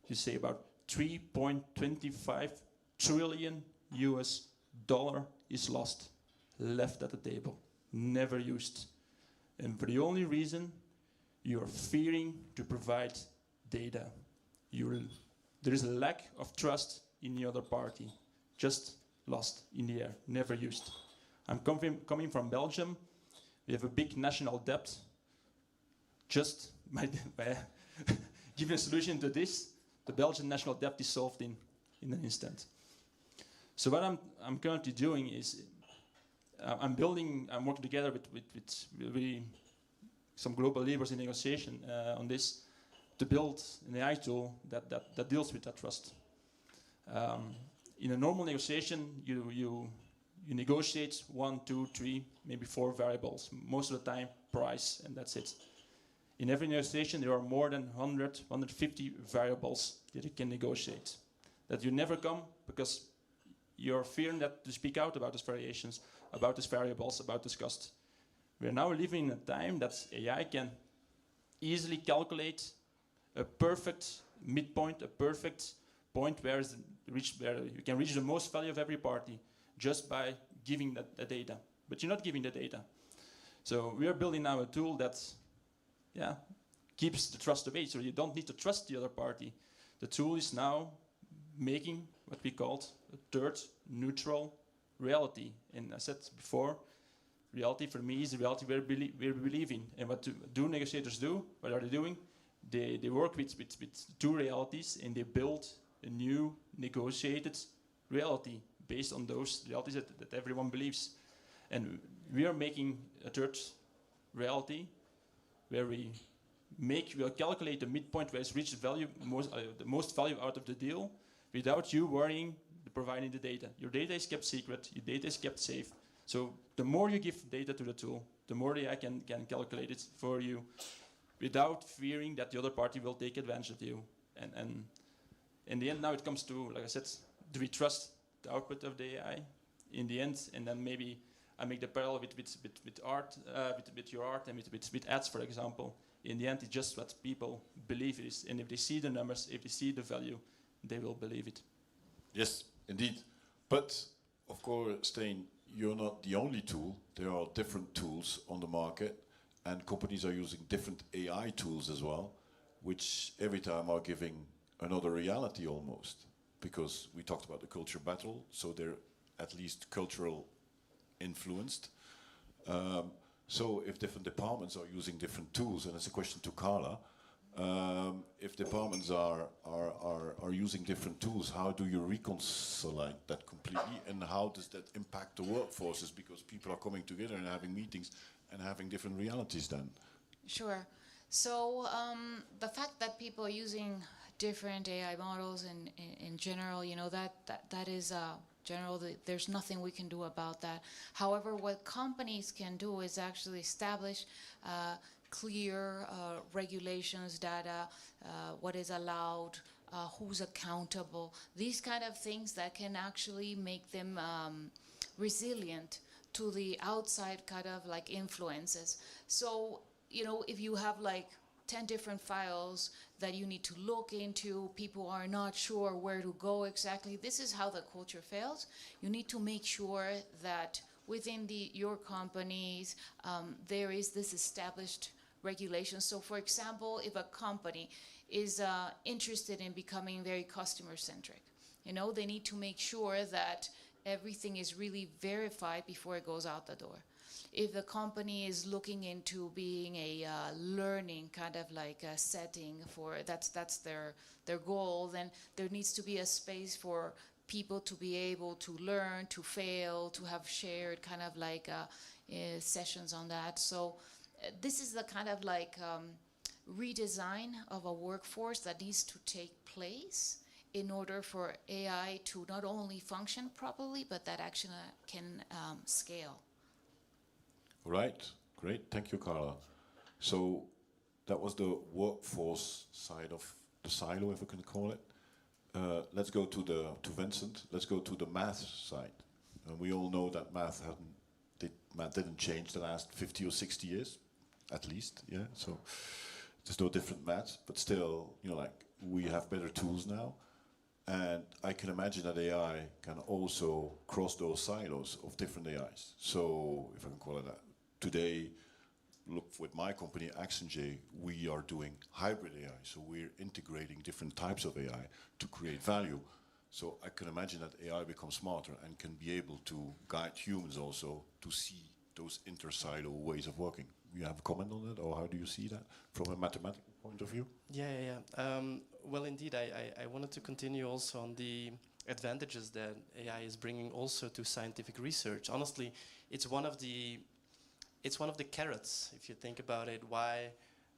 you say about 3.25 trillion US dollar is lost, left at the table, never used. And for the only reason you are fearing to provide data. There is a lack of trust in the other party, just lost in the air, never used. I'm coming from Belgium. We have a big national debt. Just by giving a solution to this, the Belgian national debt is solved in an instant. So what I'm currently doing is I'm working together with really some global leaders in negotiation on this to build an AI tool that deals with that trust. In a normal negotiation, you negotiate 1, 2, 3, maybe 4 variables. Most of the time, price, and that's it. In every negotiation, there are more than 100, 150 variables that you can negotiate. That you never come because you're fearing that to speak out about these variations, about these variables, about this cost. We're now living in a time that AI can easily calculate a perfect midpoint, a perfect point where you can reach the most value of every party just by giving the data. But you're not giving the data. So we are building now a tool that keeps the trust away, so you don't need to trust the other party. The tool is now making what we called a third neutral reality. And I said before, reality for me is the reality where we believe in. And what do negotiators do? What are they doing? They work with 2 realities and they build a new negotiated reality based on those realities that everyone believes. And we are making a third reality where we'll calculate the midpoint where it's reached the most value out of the deal without you worrying providing the data. Your data is kept secret, your data is kept safe. So the more you give data to the tool, the more the AI can calculate it for you without fearing that the other party will take advantage of you. And in the end, now it comes to, like I said, do we trust the output of the AI in the end? And then maybe I make the parallel with art, with your art and with ads, for example. In the end, it's just what people believe it is. And if they see the numbers, if they see the value, they will believe it. Yes, indeed. But, of course, Steen, you're not the only tool. There are different tools on the market, and companies are using different AI tools as well, which every time are giving another reality almost. Because we talked about the culture battle, so they're at least cultural influenced. So if different departments are using different tools, and it's a question to Carla, if departments are using different tools, how do you reconcile that completely, and how does that impact the workforces? Because people are coming together and having meetings and having different realities then. Sure. So the fact that people are using different AI models in general, you know, that is general. There's nothing we can do about that. However, what companies can do is actually establish clear regulations, data, what is allowed, who's accountable, these kind of things that can actually make them resilient to the outside kind of like influences. So, you know, if you have like 10 different files that you need to look into, people are not sure where to go exactly, this is how the culture fails. You need to make sure that within your companies, there is this established regulation. So for example, if a company is interested in becoming very customer-centric, you know, they need to make sure that everything is really verified before it goes out the door. If the company is looking into being a learning kind of like a setting for, that's their goal, then there needs to be a space for people to be able to learn, to fail, to have shared kind of like sessions on that. So this is the kind of like redesign of a workforce that needs to take place in order for AI to not only function properly, but that actually can scale. Right, great, thank you, Carla. So that was the workforce side of the silo, if we can call it. Let's go to Vincent. Let's go to the math side. We all know that math didn't change the last 50 or 60 years, at least. Yeah. So there's no different math, but still, you know, like we have better tools now, and I can imagine that AI can also cross those silos of different AIs. So if I can call it that, today, look, with my company, ActionJ, we are doing hybrid AI. So we're integrating different types of AI to create value. So I can imagine that AI becomes smarter and can be able to guide humans also to see those inter-silo ways of working. You have a comment on that, or how do you see that from a mathematical point of view? Yeah. Well, indeed, I wanted to continue also on the advantages that AI is bringing also to scientific research. Honestly, it's one of the carrots, if you think about it, why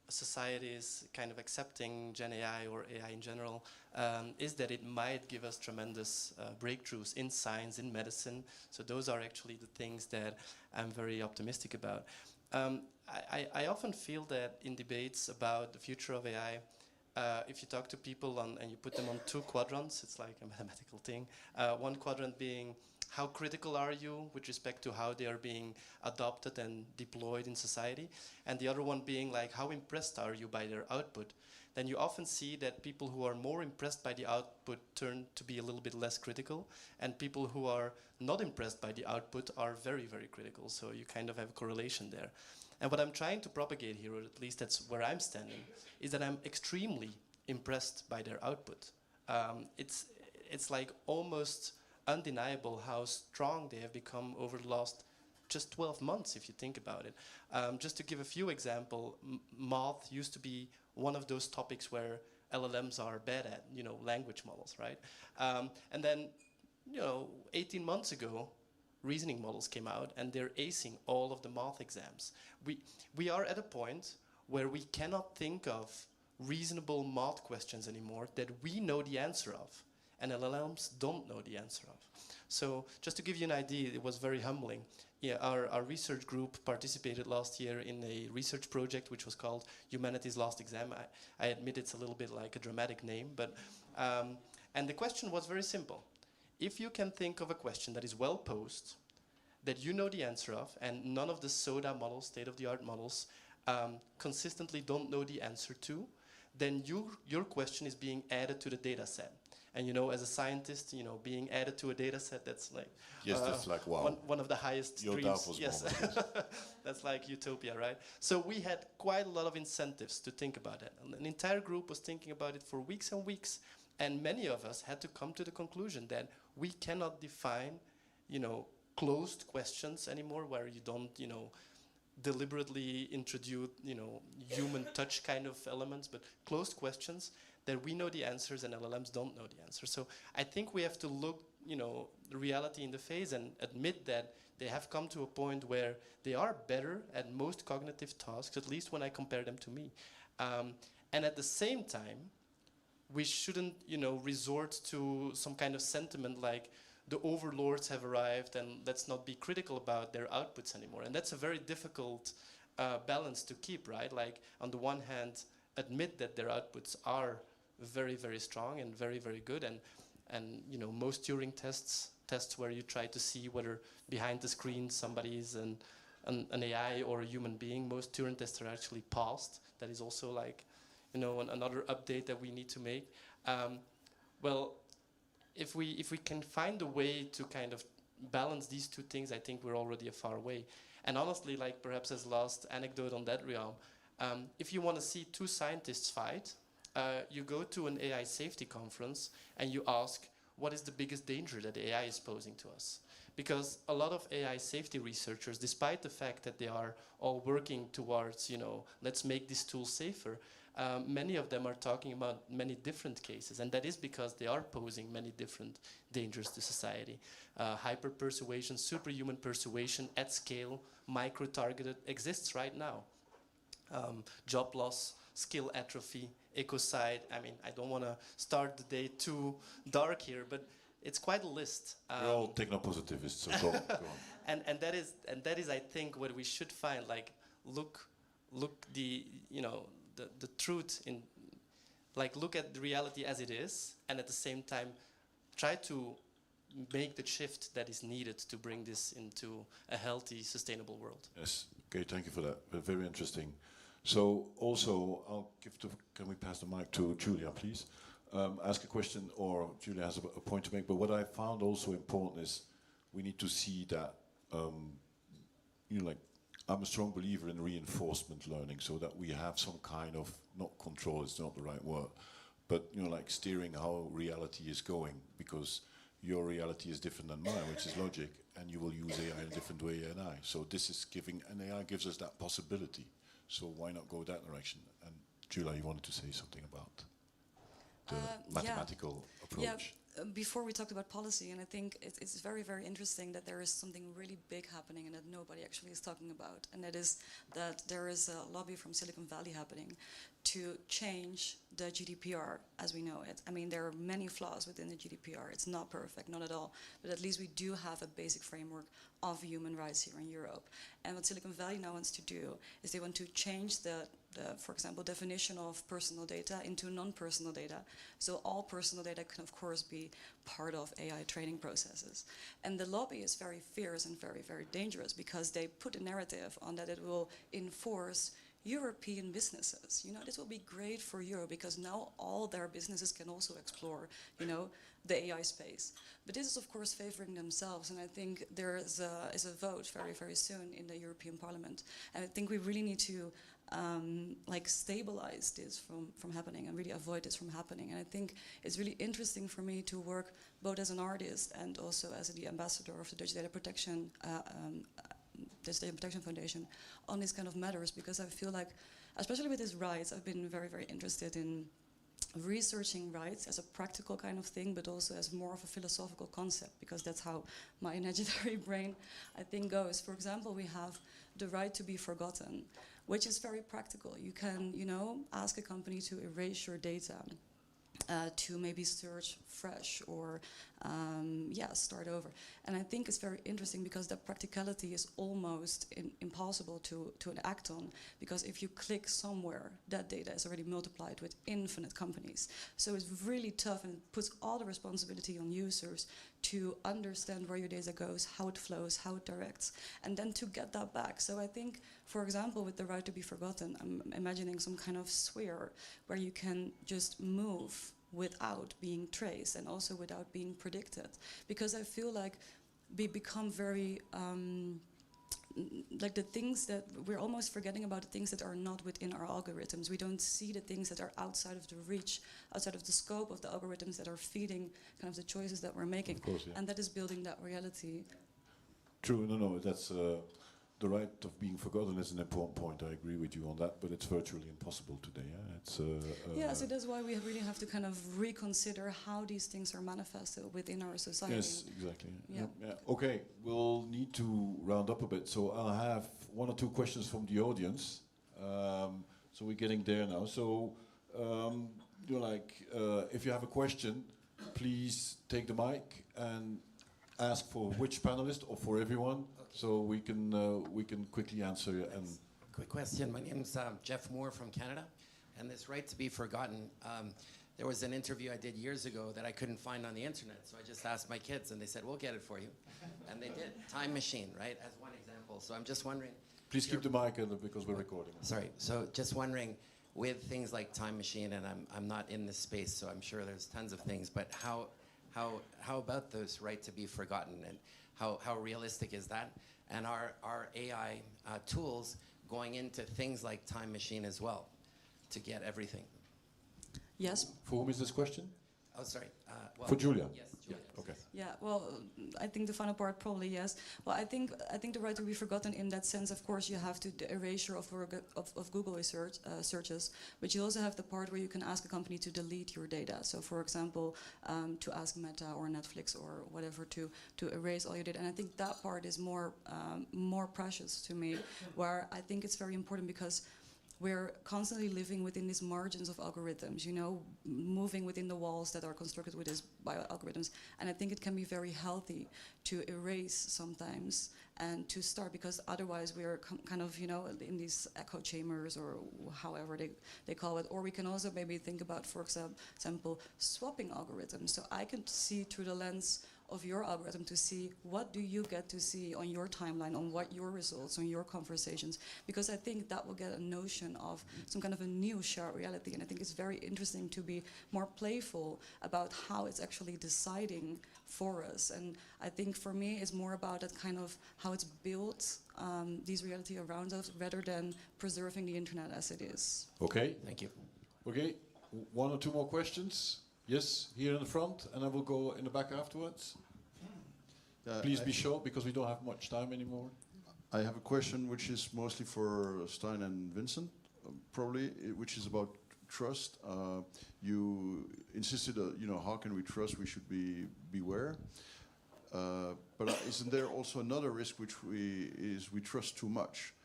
society is kind of accepting Gen AI or AI in general, is that it might give us tremendous breakthroughs in science, in medicine. So those are actually the things that I'm very optimistic about. I often feel that in debates about the future of AI, if you talk to people and you put them on two quadrants, it's like a mathematical thing. One quadrant being, how critical are you with respect to how they are being adopted and deployed in society? And the other one being like, how impressed are you by their output? Then you often see that people who are more impressed by the output turn to be a little bit less critical, and people who are not impressed by the output are very, very critical. So you kind of have a correlation there. And what I'm trying to propagate here, or at least that's where I'm standing, is that I'm extremely impressed by their output. It's like almost undeniable how strong they have become over the last just 12 months, if you think about it. Just to give a few examples, math used to be one of those topics where LLMs are bad at, you know, language models, right? And then, you know, 18 months ago, reasoning models came out and they're acing all of the math exams. We are at a point where we cannot think of reasonable math questions anymore that we know the answer of, and LLMs don't know the answer of. So just to give you an idea, it was very humbling. Yeah, our research group participated last year in a research project which was called Humanity's Last Exam. I admit it's a little bit like a dramatic name, but and the question was very simple. If you can think of a question that is well posed, that you know the answer of, and none of the SODA models, state-of-the-art models, consistently don't know the answer to, then your question is being added to the data set. And you know, as a scientist, you know, being added to a data set, that's like, yes, that's like, wow. One of the highest Your dreams. Davos Yes, moment, yes. That's like utopia, right? So we had quite a lot of incentives to think about it. And an entire group was thinking about it for weeks and weeks. And many of us had to come to the conclusion that we cannot define, you know, closed questions anymore, where you don't, you know, deliberately introduce, you know, human touch kind of elements, but closed questions that we know the answers and LLMs don't know the answers. So I think we have to look, you know, the reality in the face and admit that they have come to a point where they are better at most cognitive tasks, at least when I compare them to me. And at the same time, we shouldn't, you know, resort to some kind of sentiment like the overlords have arrived and let's not be critical about their outputs anymore. And that's a very difficult balance to keep, right? Like, on the one hand, admit that their outputs are very, very strong and very, very good, and you know, most Turing tests where you try to see whether behind the screen somebody is an AI or a human being, most Turing tests are actually passed. That is also, like, you know, another update that we need to make. Well, if we can find a way to kind of balance these two things, I think we're already a far way. And honestly, like, perhaps as last anecdote on that realm, if you want to see two scientists fight, you go to an AI safety conference and you ask, what is the biggest danger that AI is posing to us? Because a lot of AI safety researchers, despite the fact that they are all working towards, you know, let's make this tool safer, many of them are talking about many different cases, and that is because they are posing many different dangers to society. Hyper-persuasion, superhuman persuasion at scale, micro-targeted, exists right now. Job loss, skill atrophy, ecocide. I mean, I don't want to start the day too dark here, but it's quite a list. We're all techno-positivists, so go on. And that is, I think, what we should find. Like, look the, you know, the truth in, like, look at the reality as it is, and at the same time, try to make the shift that is needed to bring this into a healthy, sustainable world. Yes. Okay. Thank you for that. Very interesting. So also, I'll give to. Can we pass the mic to Julia, please? Ask a question, or Julia has a point to make. But what I found also important is we need to see that, you know, like, I'm a strong believer in reinforcement learning, so that we have some kind of, not control, it's not the right word, but, you know, like, steering how reality is going, because your reality is different than mine, which is logic, and you will use AI in a different way than I. So this is giving, and AI gives us that possibility. So why not go that direction? And Julia, you wanted to say something about the mathematical approach. Yeah, before we talked about policy, and I think it's very, very interesting that there is something really big happening and that nobody actually is talking about, and that is that there is a lobby from Silicon Valley happening to change the GDPR as we know it. I mean, there are many flaws within the GDPR. It's not perfect, not at all, but at least we do have a basic framework of human rights here in Europe. And what Silicon Valley now wants to do is they want to change the for example, definition of personal data into non-personal data. So all personal data can, of course, be part of AI training processes. And the lobby is very fierce and very, very dangerous because they put a narrative on that it will enforce European businesses. You know, this will be great for Europe because now all their businesses can also explore, you know, the AI space. But this is, of course, favoring themselves. And I think there is a vote very, very soon in the European Parliament. And I think we really need to like stabilize this from happening and really avoid this from happening. And I think it's really interesting for me to work both as an artist and also as the ambassador of the Dutch Data Protection Foundation on these kind of matters, because I feel like, especially with these rights, I've been very, very interested in researching rights as a practical kind of thing, but also as more of a philosophical concept, because that's how my imaginary brain, I think, goes. For example, we have the right to be forgotten, which is very practical. You can, you know, ask a company to erase your data, to maybe search fresh or start over. And I think it's very interesting because that practicality is almost impossible to act on, because if you click somewhere, that data is already multiplied with infinite companies. So it's really tough, and it puts all the responsibility on users to understand where your data goes, how it flows, how it directs, and then to get that back. So I think, for example, with the right to be forgotten, I'm imagining some kind of sphere where you can just move without being traced and also without being predicted. Because I feel like we become very, like the things that, we're almost forgetting about the things that are not within our algorithms. We don't see the things that are outside of the reach, outside of the scope of the algorithms that are feeding kind of the choices that we're making. Of course, yeah. And that is building that reality. True, no, that's the right of being forgotten is an important point. I agree with you on that, but it's virtually impossible today. Yeah? It's yeah, so that's why we really have to kind of reconsider how these things are manifested within our society. Yes, exactly. Yeah. Yeah. Okay, we'll need to round up a bit. So I'll have one or two questions from the audience. So we're getting there now. So if you have a question, please take the mic and ask for which panelist or for everyone, so we can quickly answer and Quick question. My name's Jeff Moore from Canada, and this right to be forgotten. There was an interview I did years ago that I couldn't find on the internet, so I just asked my kids, and they said, "We'll get it for you," and they did. Time machine, right, as one example. So I'm just wondering. Please keep the mic in because we're recording. Sorry. So just wondering, with things like Time Machine, and I'm not in this space, so I'm sure there's tons of things, but how about those right to be forgotten, and how realistic is that? And are AI tools going into things like Time Machine as well to get everything? Yes. For whom is this question? Oh, sorry. Well, for Julia. Yes, Julia. Okay. Yeah, well, I think the final part probably yes. Well, I think the right to be forgotten in that sense, of course, you have the erasure of Google searches, but you also have the part where you can ask a company to delete your data. So, for example, to ask Meta or Netflix or whatever to erase all your data. And I think that part is more precious to me, where I think it's very important because we're constantly living within these margins of algorithms, you know, moving within the walls that are constructed with these bio-algorithms. And I think it can be very healthy to erase sometimes and to start, because otherwise we are kind of, you know, in these echo chambers or however they call it. Or we can also maybe think about, for example, swapping algorithms. So I can see through the lens of your algorithm to see what do you get to see on your timeline, on what your results, on your conversations, because I think that will get a notion of some kind of a new shared reality. And I think it's very interesting to be more playful about how it's actually deciding for us. And I think for me it's more about that kind of how it's built, these reality around us, rather than preserving the internet as it is. Okay. Thank you. Okay, one or two more questions. Yes, here in the front, and I will go in the back afterwards. Please be short, because we don't have much time anymore. I have a question which is mostly for Stein and Vincent, probably, which is about trust. You insisted, you know, how can we trust? We should beware. But isn't there also another risk, which we trust too much?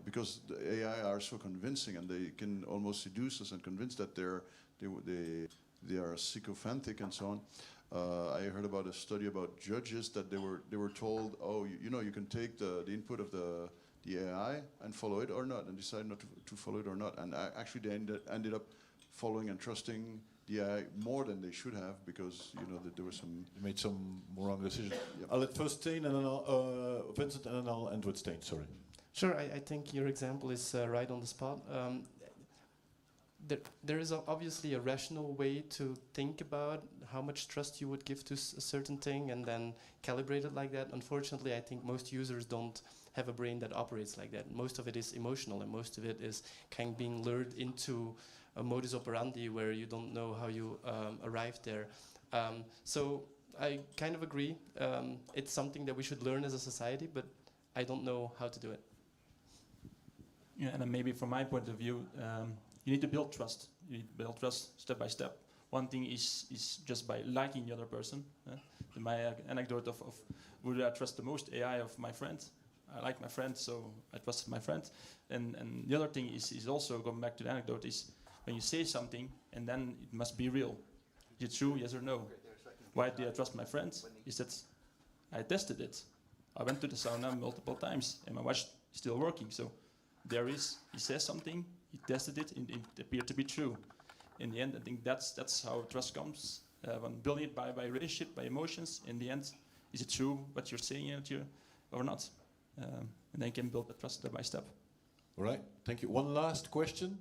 Because the AI are so convincing, and they can almost seduce us and convince that they are sycophantic and so on. I heard about a study about judges that they were told, oh, you know, you can take the input of the AI and follow it or not, and decide not to follow it or not. And actually, they ended up following and trusting the AI more than they should have, because you know that there was some. You made some wrong decisions. Yep. I'll let first Stein, and then I'll Vincent, and then I'll end with Stein. Sorry. Sure, I think your example is right on the spot. There is obviously a rational way to think about how much trust you would give to a certain thing and then calibrate it like that. Unfortunately, I think most users don't have a brain that operates like that. Most of it is emotional, and most of it is kind of being lured into a modus operandi where you don't know how you arrived there. So I kind of agree. It's something that we should learn as a society, but I don't know how to do it. Yeah, and then maybe from my point of view, you need to build trust. You need to build trust step by step. One thing is just by liking the other person. My anecdote of would I trust the most AI of my friend? I like my friend, so I trusted my friend. And the other thing is also, going back to the anecdote, is when you say something and then it must be real. Is it true, yes or no? Why do I trust my friends? Is that I tested it. I went to the sauna multiple times and my watch is still working. So there is, he says something, he tested it, and it appeared to be true. In the end, I think that's how trust comes. When building it by relationship, by emotions, in the end, is it true what you're saying or not? And then you can build the trust step by step. All right, thank you. One last question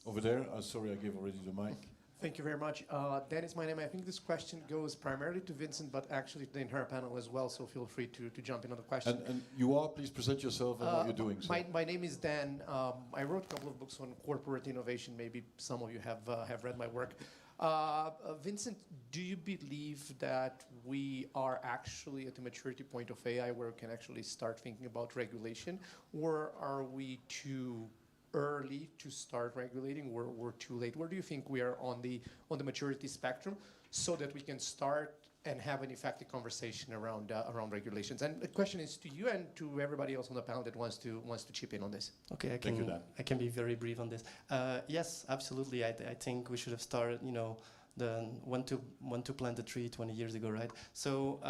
over there. Sorry, I gave already the mic. Thank you very much. Dan is my name. I think this question goes primarily to Vincent, but actually to the entire panel as well, so feel free to jump in on the question. And you are, please present yourself and what you're doing. So. My name is Dan. I wrote a couple of books on corporate innovation. Maybe some of you have read my work. Vincent, do you believe that we are actually at the maturity point of AI where we can actually start thinking about regulation, or are we too early to start regulating? We're too late? Where do you think we are on the maturity spectrum, so that we can start and have an effective conversation around regulations? And the question is to you and to everybody else on the panel that wants to chip in on this. Okay, I can be very brief on this. Yes, absolutely. I think we should have started, you know, when to plant a tree 20 years ago, right? So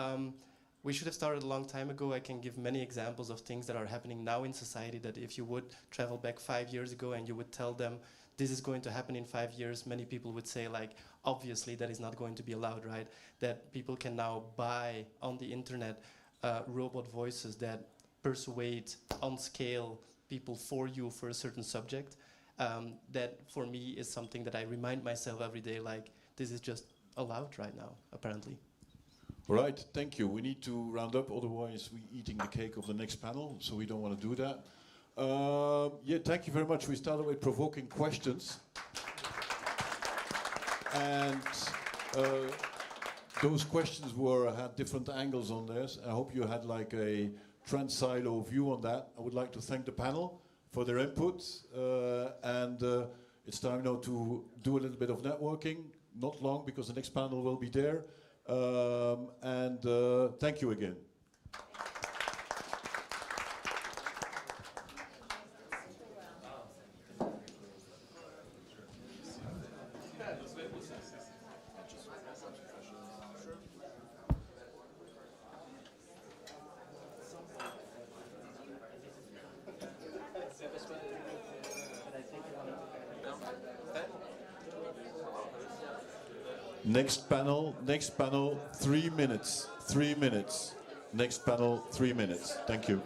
we should have started a long time ago. I can give many examples of things that are happening now in society that if you would travel back 5 years ago and you would tell them this is going to happen in 5 years, many people would say like, obviously that is not going to be allowed, right? That people can now buy on the internet robot voices that persuade on scale people for you for a certain subject. That for me is something that I remind myself every day, like this is just allowed right now, apparently. All right, thank you. We need to round up, otherwise we're eating the cake of the next panel, so we don't want to do that. Yeah, thank you very much. We started with provoking questions. And those questions had different angles on this. I hope you had like a trans-silo view on that. I would like to thank the panel for their input. And it's time now to do a little bit of networking. Not long, because the next panel will be there. And thank you again. Next panel, 3 minutes. 3 minutes. Next panel, 3 minutes. Thank you.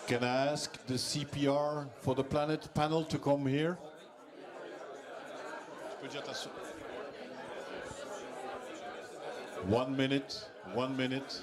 Can I ask the CPR for the Planet panel to come here? One minute, 1 minute.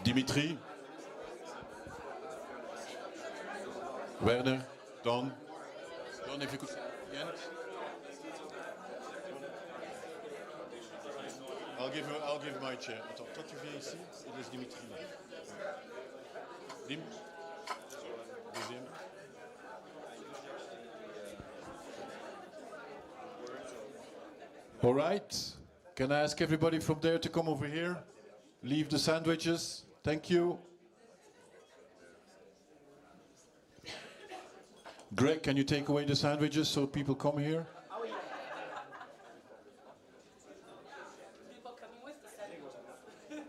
Dimitri, Werner, Don, if you could. I'll give my chair. Attends, toi tu viens ici et laisse Dimitri là. Dim. Deuxième. All right. Can I ask everybody from there to come over here? Leave the sandwiches. Thank you. Greg, can you take away the sandwiches so people come here? People coming with the sandwiches.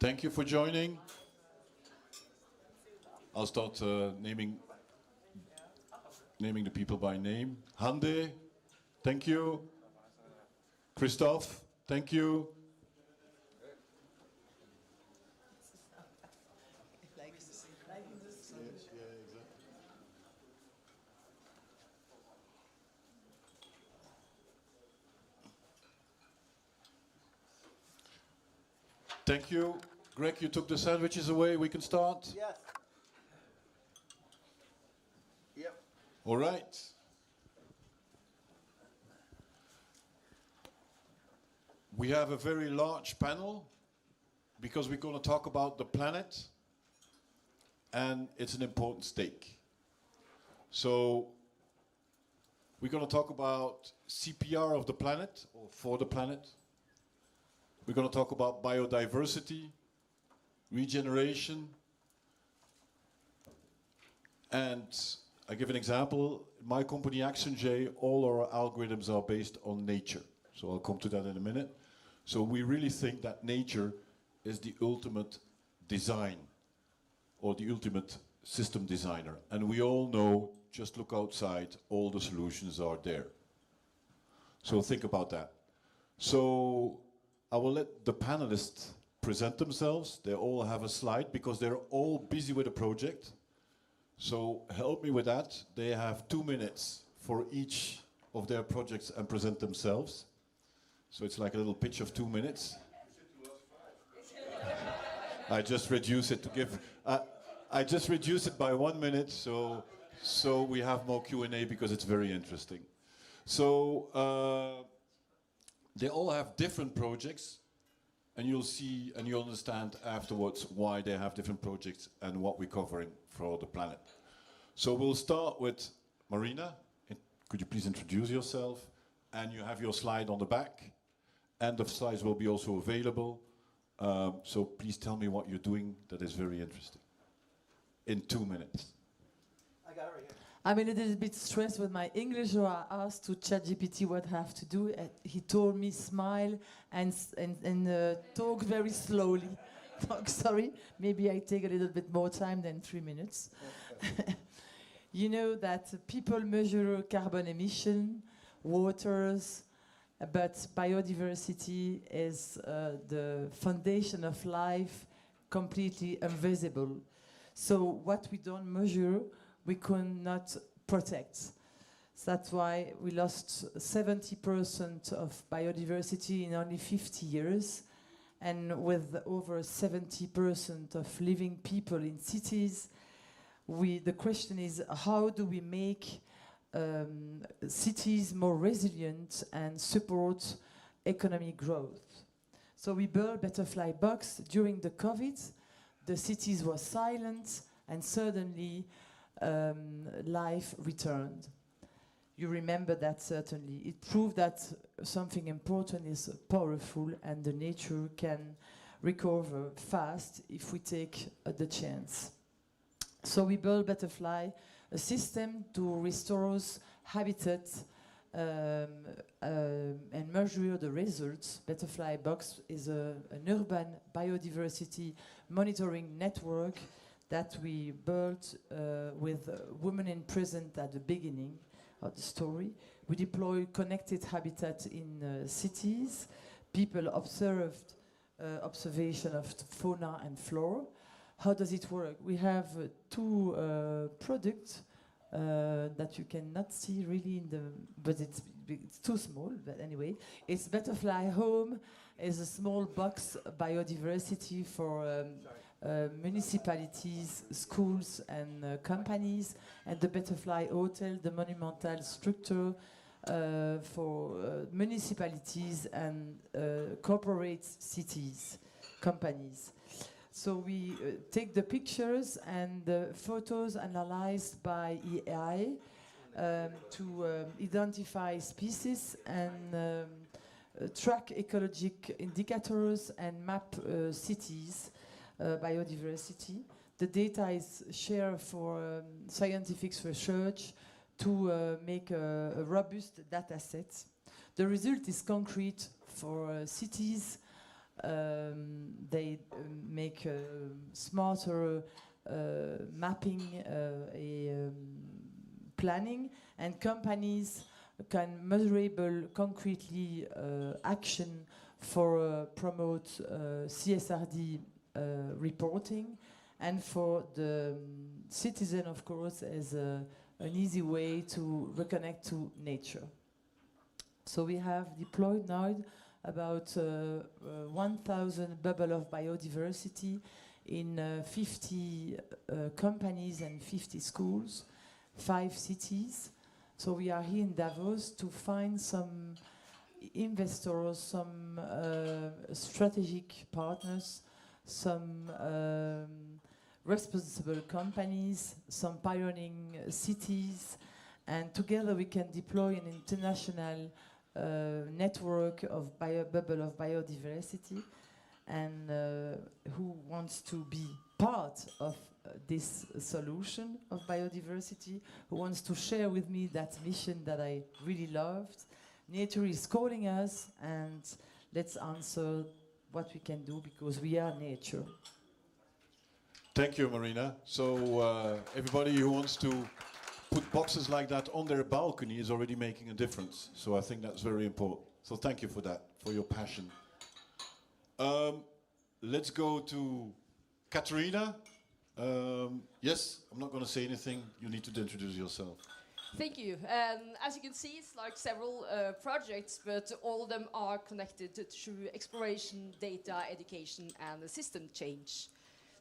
Thank you for joining. I'll start naming the people by name. Hande, thank you. Christophe, thank you. Thank you. Greg, you took the sandwiches away. We can start? Yes. Yep. All right. We have a very large panel because we're going to talk about the planet, and it's an important stake. So we're going to talk about CPR of the planet, or for the planet. We're going to talk about biodiversity, regeneration, and I give an example. My company, ActionJ, all our algorithms are based on nature. So I'll come to that in a minute. So we really think that nature is the ultimate design, or the ultimate system designer. And we all know, just look outside, all the solutions are there. So think about that. So I will let the panelists present themselves. They all have a slide because they're all busy with a project. So help me with that. They have 2 minutes for each of their projects and present themselves. So it's like a little pitch of 2 minutes. I just reduce it to give. I just reduce it by 1 minute, so we have more Q&A because it's very interesting. So they all have different projects, and you'll see and you'll understand afterwards why they have different projects and what we're covering for the planet. So we'll start with Marina. Could you please introduce yourself? And you have your slide on the back, and the slides will be also available. So please tell me what you're doing that is very interesting. In 2 minutes. I got it right here. I'm a little bit stressed with my English, so I asked to ChatGPT what I have to do. He told me smile and talk very slowly. Sorry, maybe I take a little bit more time than 3 minutes. You know that people measure carbon emission, waters, but biodiversity is the foundation of life, completely invisible. So what we don't measure, we cannot protect. That's why we lost 70% of biodiversity in only 50 years. And with over 70% of living people in cities, the question is, how do we make cities more resilient and support economic growth? So we built Butterfly Box during the COVID. The cities were silent, and suddenly life returned. You remember that certainly. It proved that something important is powerful, and the nature can recover fast if we take the chance. So we built Butterfly, a system to restore habitat and measure the results. Butterfly Box is an urban biodiversity monitoring network that we built with women in prison at the beginning of the story. We deploy connected habitat in cities. People observed observation of fauna and flora. How does it work? We have two products that you cannot see really in the, but it's too small. But anyway, it's Butterfly Home. Is a small box biodiversity for municipalities, schools, and companies, and the Butterfly Hotel, the monumental structure for municipalities and corporate cities, companies. So we take the pictures and the photos analyzed by AI to identify species and track ecologic indicators and map cities biodiversity. The data is shared for scientific research to make a robust data set. The result is concrete for cities. They make smarter mapping, planning, and companies can measurable concretely action for promote CSRD reporting, and for the citizen, of course, as an easy way to reconnect to nature. So we have deployed now about 1,000 bubble of biodiversity in 50 companies and 50 schools, 5 cities. So we are here in Davos to find some investors, some strategic partners, some responsible companies, some pioneering cities, and together we can deploy an international network of bubble of biodiversity. And who wants to be part of this solution of biodiversity, who wants to share with me that mission that I really loved. Nature is calling us, and let's answer what we can do, because we are nature. Thank you, Marina. So everybody who wants to put boxes like that on their balcony is already making a difference. So I think that's very important. So thank you for that, for your passion. Let's go to Katerina. Yes, I'm not going to say anything. You need to introduce yourself. Thank you. As you can see, it's like several projects, but all of them are connected to exploration, data, education, and system change.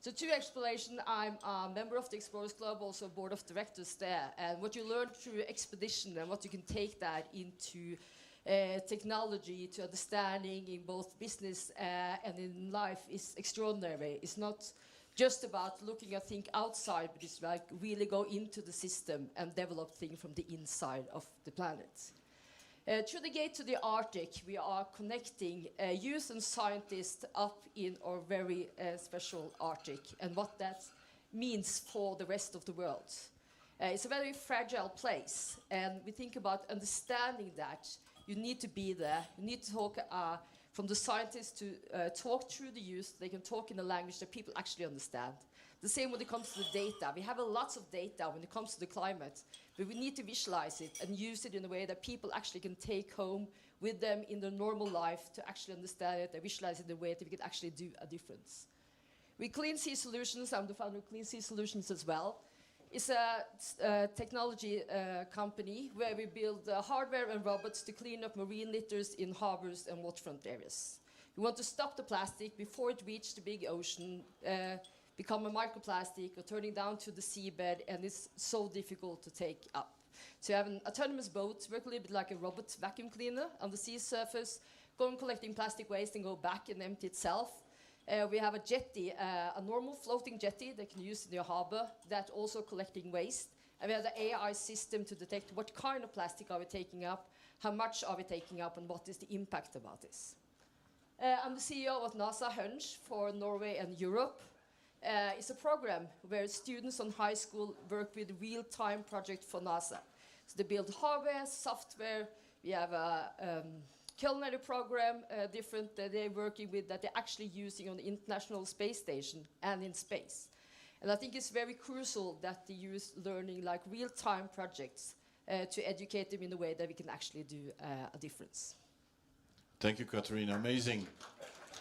So to exploration, I'm a member of the Explorers Club, also board of directors there. And what you learn through expedition and what you can take that into technology, to understanding in both business and in life is extraordinary. It's not just about looking at things outside, but it's like really go into the system and develop things from the inside of the planet. Through the gate to the Arctic, we are connecting youth and scientists up in our very special Arctic, and what that means for the rest of the world. It's a very fragile place, and we think about understanding that. You need to be there. You need to talk from the scientists to talk through the youth. They can talk in a language that people actually understand. The same when it comes to the data. We have lots of data when it comes to the climate, but we need to visualize it and use it in a way that people actually can take home with them in their normal life to actually understand it and visualize it in a way that we can actually do a difference. With Clean Sea Solutions, I'm the founder of Clean Sea Solutions as well. It's a technology company where we build hardware and robots to clean up marine litters in harbors and waterfront areas. We want to stop the plastic before it reaches the big ocean, become a microplastic or turning down to the seabed, and it's so difficult to take up. So you have an autonomous boat, work a little bit like a robot vacuum cleaner on the sea surface, go and collecting plastic waste and go back and empty itself. We have a jetty, a normal floating jetty that can use in your harbor that also collecting waste. And we have the AI system to detect what kind of plastic are we taking up, how much are we taking up, and what is the impact about this. I'm the CEO of NASA Hunch for Norway and Europe. It's a program where students on high school work with real-time project for NASA. So they build hardware, software. We have a culinary program, different that they're working with that they're actually using on the International Space Station and in space. And I think it's very crucial that they use learning like real-time projects to educate them in a way that we can actually do a difference. Thank you, Katarina. Amazing.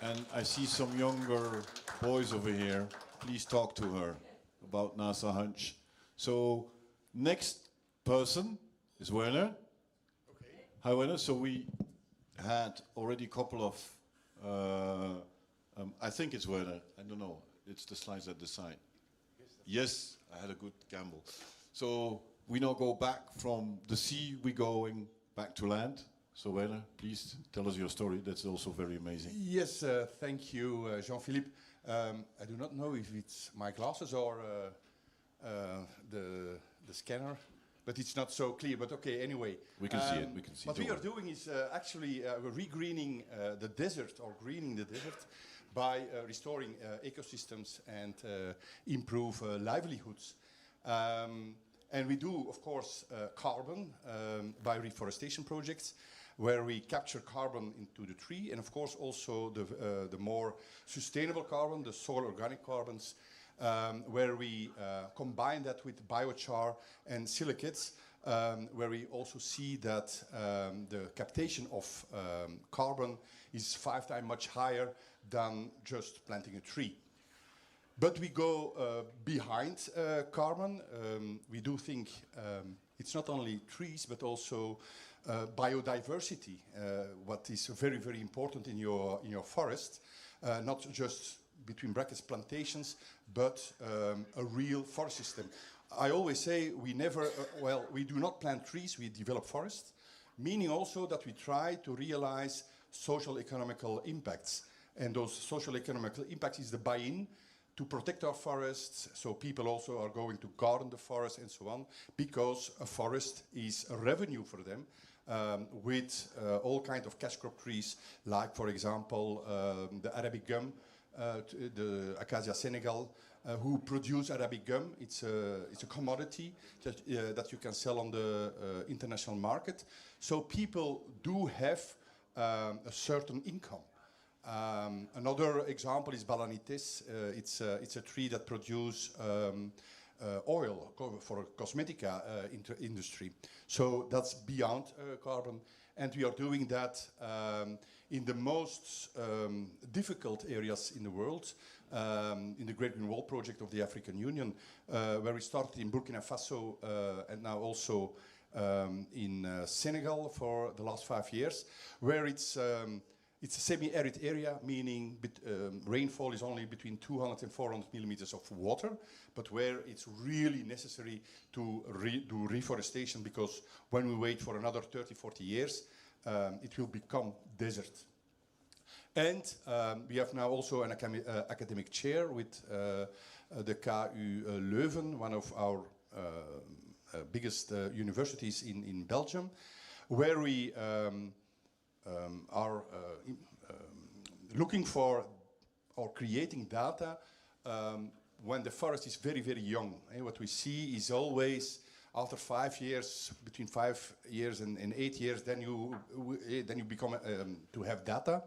And I see some younger boys over here. Please talk to her about NASA Hunch. So next person is Werner. Okay. Hi, Werner. So we had already a couple of, I think it's Werner. I don't know. It's the slides at the side. Yes, I had a good gamble. So we now go back from the sea, we're going back to land. So Werner, please tell us your story. That's also very amazing. Yes, thank you, Jean-Philippe. I do not know if it's my glasses or the scanner, but it's not so clear. But okay, anyway. We can see it. We can see it. What we are doing is actually re-greening the desert, or greening the desert, by restoring ecosystems and improve livelihoods. And we do, of course, carbon by reforestation projects, where we capture carbon into the tree, and of course also the more sustainable carbon, the soil organic carbons, where we combine that with biochar and silicates, where we also see that the captation of carbon is 5 times much higher than just planting a tree. But we go behind carbon. We do think it's not only trees, but also biodiversity, what is very, very important in your forest, not just between brackets plantations, but a real forest system. I always say we never, we do not plant trees, we develop forests, meaning also that we try to realize social economical impacts. And those social economical impacts is the buy-in to protect our forests, so people also are going to garden the forest and so on, because a forest is a revenue for them, with all kinds of cash crop trees, like for example the Arabic gum, the Acacia Senegal, who produce Arabic gum. It's a commodity that you can sell on the international market. So people do have a certain income. Another example is Balanites. It's a tree that produces oil for cosmetica industry. So that's beyond carbon. And we are doing that in the most difficult areas in the world, in the Great Green Wall project of the African Union, where we started in Burkina Faso and now also in Senegal for the last 5 years, where it's a semi-arid area, meaning rainfall is only between 200 and 400 millimeters of water, but where it's really necessary to do reforestation, because when we wait for another 30, 40 years, it will become desert. And we have now also an academic chair with the KU Leuven, one of our biggest universities in Belgium, where we are looking for or creating data when the forest is very, very young. What we see is always after 5 years, between 5 years and 8 years, then you become to have data.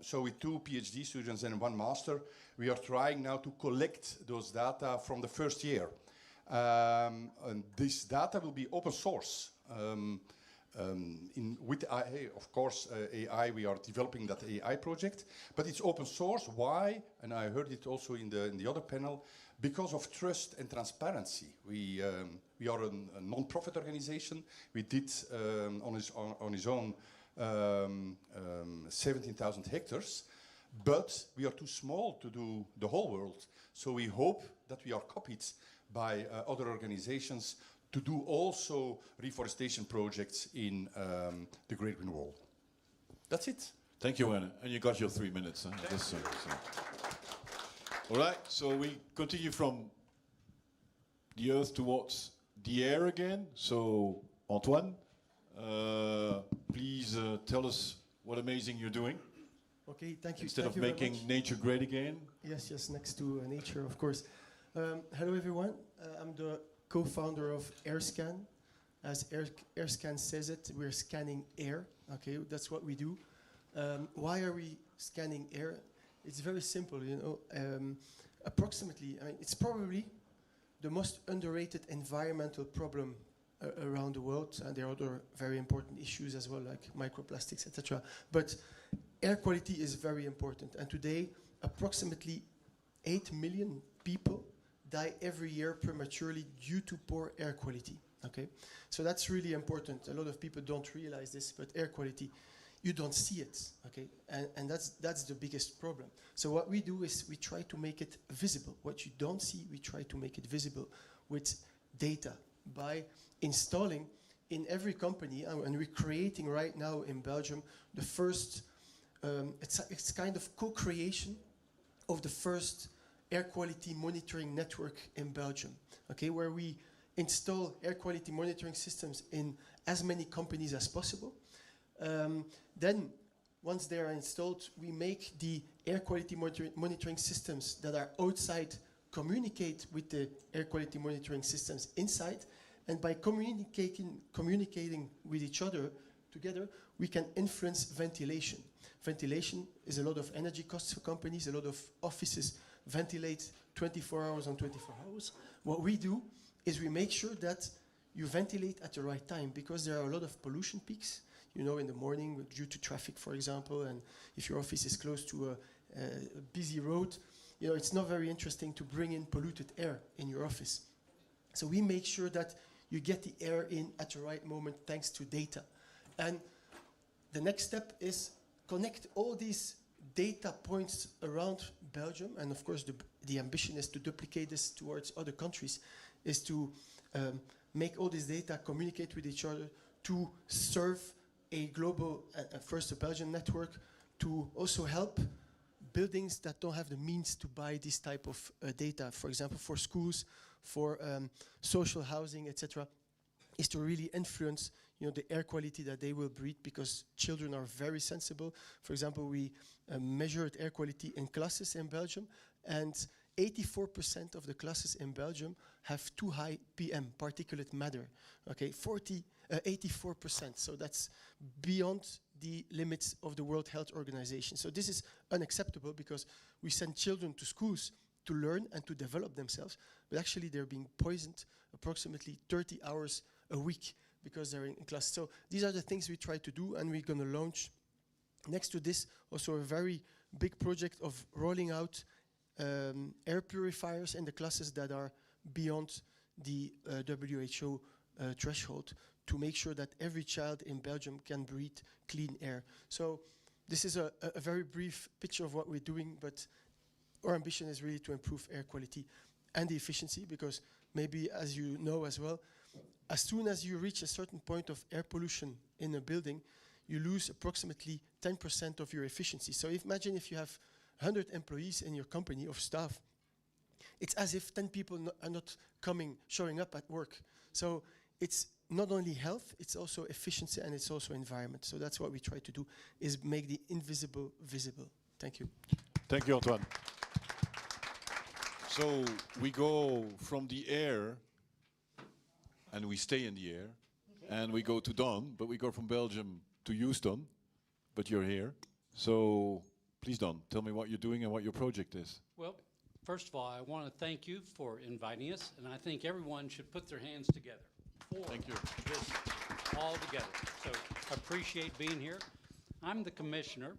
So with 2 PhD students and 1 master, we are trying now to collect those data from the first year. And this data will be open source. With AI, of course, AI, we are developing that AI project, but it's open source. Why? And I heard it also in the other panel, because of trust and transparency. We are a non-profit organization. We did on his own 17,000 hectares, but we are too small to do the whole world. So we hope that we are copied by other organizations to do also reforestation projects in the Great Green Wall. That's it. Thank you, Anna. And you got your 3 minutes. Huh? All right, so we continue from the earth towards the air again. So, Antoine, please tell us what amazing you're doing. Okay, thank you. Instead Thank of you very making much. nature great again. Yes, yes, next to nature, of course. Hello, everyone. I'm the co-founder of AirScan. As AirScan says it, we're scanning air. Okay, that's what we do. Why are we scanning air? It's very simple, you know. Approximately, I mean, it's probably the most underrated environmental problem around the world, and there are other very important issues as well, like microplastics, etc. But air quality is very important, and today, approximately 8 million people die every year prematurely due to poor air quality. Okay, so that's really important. A lot of people don't realize this, but air quality, you don't see it. Okay, and that's the biggest problem. So what we do is we try to make it visible. What you don't see, we try to make it visible with data by installing in every company, and we're creating right now in Belgium the first. It's kind of co-creation of the first air quality monitoring network in Belgium. Okay, where we install air quality monitoring systems in as many companies as possible. Then, once they are installed, we make the air quality monitoring systems that are outside communicate with the air quality monitoring systems inside. And by communicating with each other together, we can influence ventilation. Ventilation is a lot of energy costs for companies. A lot of offices ventilate 24 hours on 24 hours. What we do is we make sure that you ventilate at the right time, because there are a lot of pollution peaks, you know, in the morning due to traffic, for example, and if your office is close to a busy road, you know, it's not very interesting to bring in polluted air in your office. So we make sure that you get the air in at the right moment thanks to data. And the next step is connect all these data points around Belgium, and of course the ambition is to duplicate this towards other countries, is to make all this data communicate with each other to serve a global, first a Belgian network, to also help buildings that don't have the means to buy this type of data, for example, for schools, for social housing, etc., is to really influence, you know, the air quality that they will breathe, because children are very sensible. For example, we measured air quality in classes in Belgium, and 84% of the classes in Belgium have too high PM, particulate matter. Okay, 84%. So that's beyond the limits of the World Health Organization. So this is unacceptable, because we send children to schools to learn and to develop themselves, but actually they're being poisoned approximately 30 hours a week because they're in class. So these are the things we try to do, and we're going to launch next to this also a very big project of rolling out air purifiers in the classes that are beyond the WHO threshold, to make sure that every child in Belgium can breathe clean air. So this is a very brief picture of what we're doing, but our ambition is really to improve air quality and the efficiency, because maybe, as you know as well, as soon as you reach a certain point of air pollution in a building, you lose approximately 10% of your efficiency. So imagine if you have 100 employees in your company of staff, it's as if 10 people are not showing up at work. So it's not only health, it's also efficiency, and it's also environment. So that's what we try to do, is make the invisible visible. Thank you. Thank you, Antoine. So we go from the air, and we stay in the air, and we go to Don, but we go from Belgium to Houston, but you're here. So please, Don, tell me what you're doing and what your project is. Well, first of all, I want to thank you for inviting us, and I think everyone should put their hands together for Thank you. this all together. So I appreciate being here. I'm the commissioner.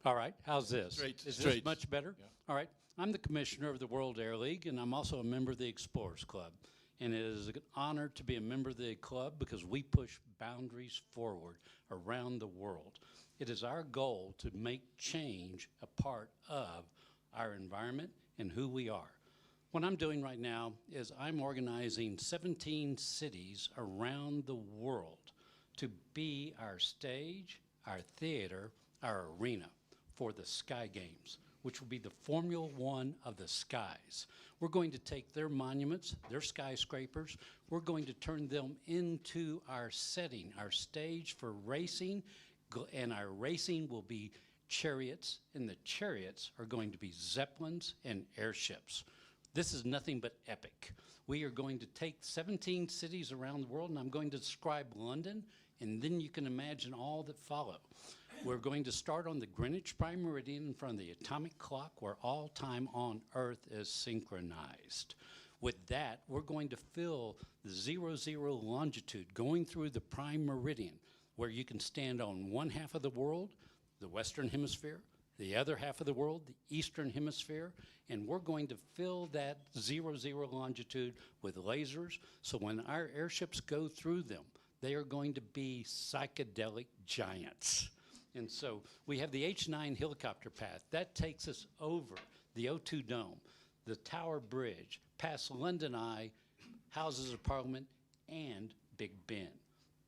All right, how's this? Is this much better? Yeah. All right, I'm the commissioner of the World Air League, and I'm also a member of the Explorers Club. And it is an honor to be a member of the club, because we push boundaries forward around the world. It is our goal to make change a part of our environment and who we are. What I'm doing right now is I'm organizing 17 cities around the world to be our stage, our theater, our arena for the Sky Games, which will be the Formula One of the skies. We're going to take their monuments, their skyscrapers, we're going to turn them into our setting, our stage for racing, and our racing will be chariots, and the chariots are going to be zeppelins and airships. This is nothing but epic. We are going to take 17 cities around the world, and I'm going to describe London, and then you can imagine all that follow. We're going to start on the Greenwich Prime Meridian in front of the atomic clock where all time on Earth is synchronized. With that, we're going to fill the 00 longitude going through the Prime Meridian where you can stand on one half of the world, the Western Hemisphere, the other half of the world, the Eastern Hemisphere, and we're going to fill that 00 longitude with lasers, so when our airships go through them, they are going to be psychedelic giants. And so we have the H9 helicopter path. That takes us over the O2 Dome, the Tower Bridge, past London Eye, Houses of Parliament, and Big Ben.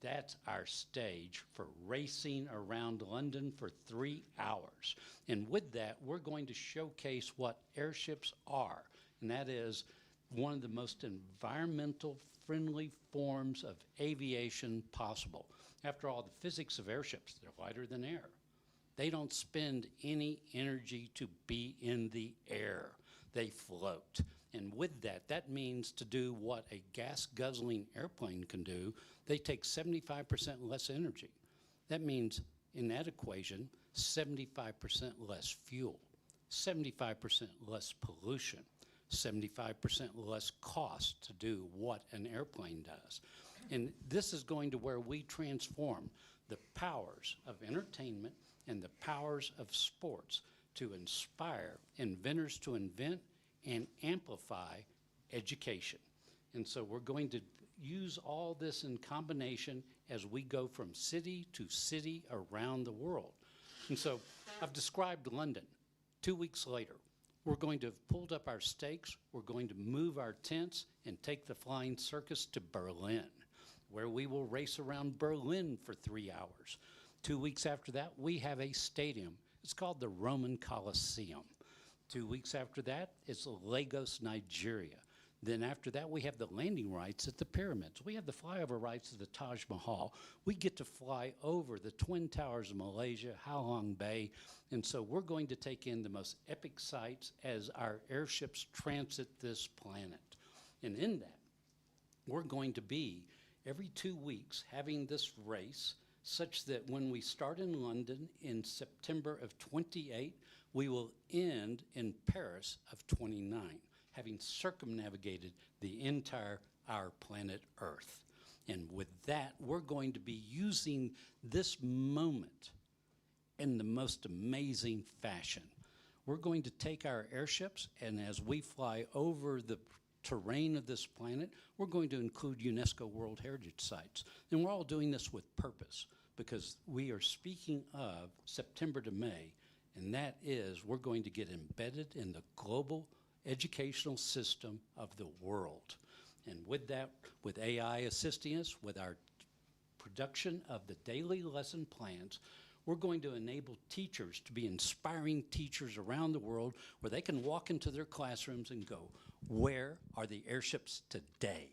That's our stage for racing around London for 3 hours. And with that, we're going to showcase what airships are, and that is one of the most environmental friendly forms of aviation possible. After all, the physics of airships, they're lighter than air. They don't spend any energy to be in the air. They float. And with that, that means to do what a gas-guzzling airplane can do, they take 75% less energy. That means, in that equation, 75% less fuel, 75% less pollution, 75% less cost to do what an airplane does. And this is going to where we transform the powers of entertainment and the powers of sports to inspire inventors to invent and amplify education. And so we're going to use all this in combination as we go from city to city around the world. And so I've described London. 2 weeks later, we're going to have pulled up our stakes, we're going to move our tents and take the flying circus to Berlin, where we will race around Berlin for 3 hours. 2 weeks after that, we have a stadium. It's called the Roman Colosseum. 2 weeks after that, it's Lagos, Nigeria. Then after that, we have the landing rights at the pyramids. We have the flyover rights to the Taj Mahal. We get to fly over the Twin Towers of Malaysia, Halong Bay. And so we're going to take in the most epic sights as our airships transit this planet. And in that, we're going to be, every 2 weeks, having this race such that when we start in London in September of 28, we will end in Paris of 29. Having circumnavigated the entire our planet Earth. And with that, we're going to be using this moment in the most amazing fashion. We're going to take our airships, and as we fly over the terrain of this planet, we're going to include UNESCO World Heritage Sites. And we're all doing this with purpose, because we are speaking of September to May, and that is we're going to get embedded in the global educational system of the world. And with that, with AI assisting us, with our production of the daily lesson plans, we're going to enable teachers to be inspiring teachers around the world where they can walk into their classrooms and go, where are the airships today?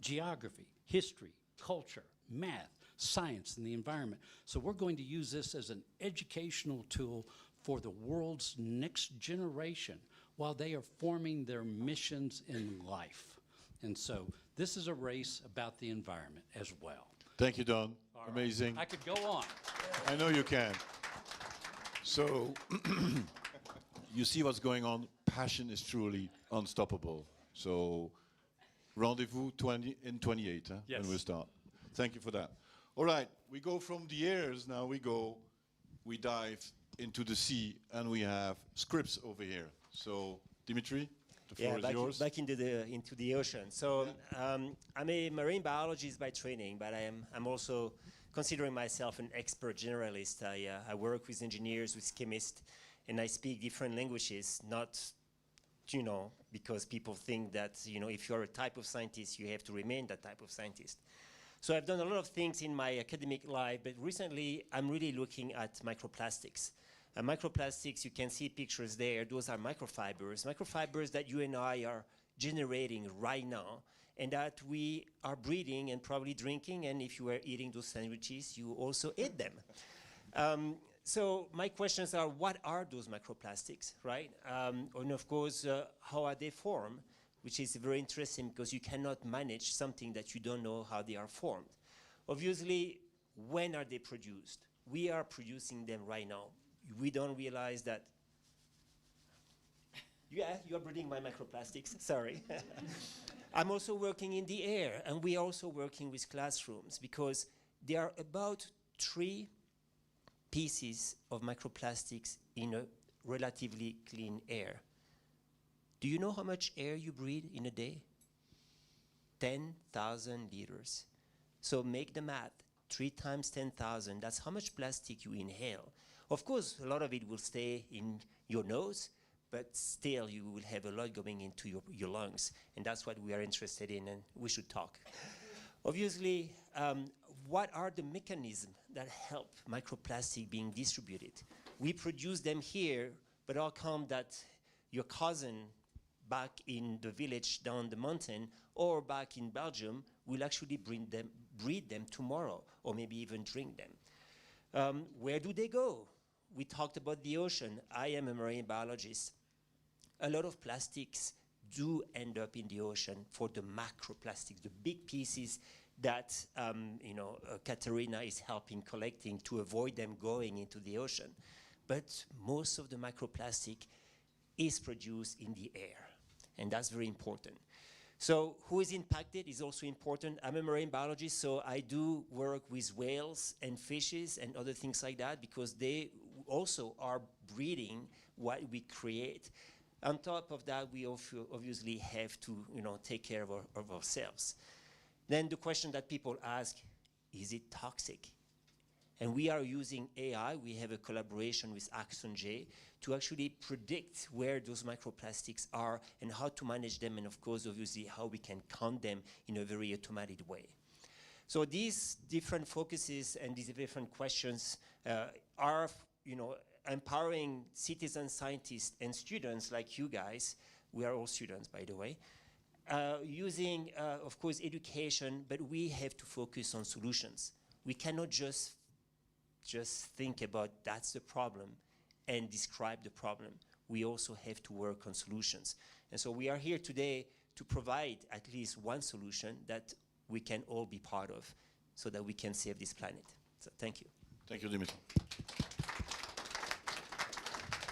Geography, history, culture, math, science, and the environment. So we're going to use this as an educational tool for the world's next generation while they are forming their missions in life. And so this is a race about the environment as well. Thank you, Don. All Amazing. right. I could go on. I know you can. So you see what's going on. Passion is truly unstoppable. So rendezvous in 28 Yes. when we start. Thank you for that. All right, we go from the airs now. We dive into the sea, and we have scripts over here. So, Dimitri, the floor is yours. Back into the ocean. So I'm a marine biologist by training, but I'm also considering myself an expert generalist. I work with engineers, with chemists, and I speak different languages, not, because people think that, if you're a type of scientist, you have to remain that type of scientist. So I've done a lot of things in my academic life, but recently I'm really looking at microplastics. Microplastics, you can see pictures there. Those are microfibers that you and I are generating right now, and that we are breathing and probably drinking, and if you were eating those sandwiches, you also ate them. So my questions are, what are those microplastics, right? And of course, how are they formed? Which is very interesting because you cannot manage something that you don't know how they are formed. Obviously, when are they produced? We are producing them right now. We don't realize that. Yeah, you're breathing my microplastics, sorry. I'm also working in the air, and we are also working with classrooms because there are about 3 pieces of microplastics in a relatively clean air. Do you know how much air you breathe in a day? 10,000 liters. So make the math, 3 times 10,000, that's how much plastic you inhale. Of course, a lot of it will stay in your nose, but still you will have a lot going into your lungs, and that's what we are interested in, and we should talk. Obviously, what are the mechanisms that help microplastic being distributed? We produce them here, but how come that your cousin back in the village down the mountain or back in Belgium will actually breed them tomorrow, or maybe even drink them? Where do they go? We talked about the ocean. I am a marine biologist. A lot of plastics do end up in the ocean for the macroplastics, the big pieces that Katerina is helping collecting to avoid them going into the ocean. But most of the microplastic is produced in the air, and that's very important. So who is impacted is also important. I'm a marine biologist, so I do work with whales and fishes and other things like that because they also are breeding what we create. On top of that, we obviously have to take care of ourselves. Then the question that people ask, is it toxic? And we are using AI. We have a collaboration with AxonJ to actually predict where those microplastics are and how to manage them, and of course, obviously, how we can count them in a very automated way. So these different focuses and these different questions are, empowering citizen scientists and students like you guys. We are all students, by the way. Using, of course, education, but we have to focus on solutions. We cannot just think about that's the problem and describe the problem. We also have to work on solutions. And so we are here today to provide at least one solution that we can all be part of so that we can save this planet. So thank you. Thank you, Dimitri.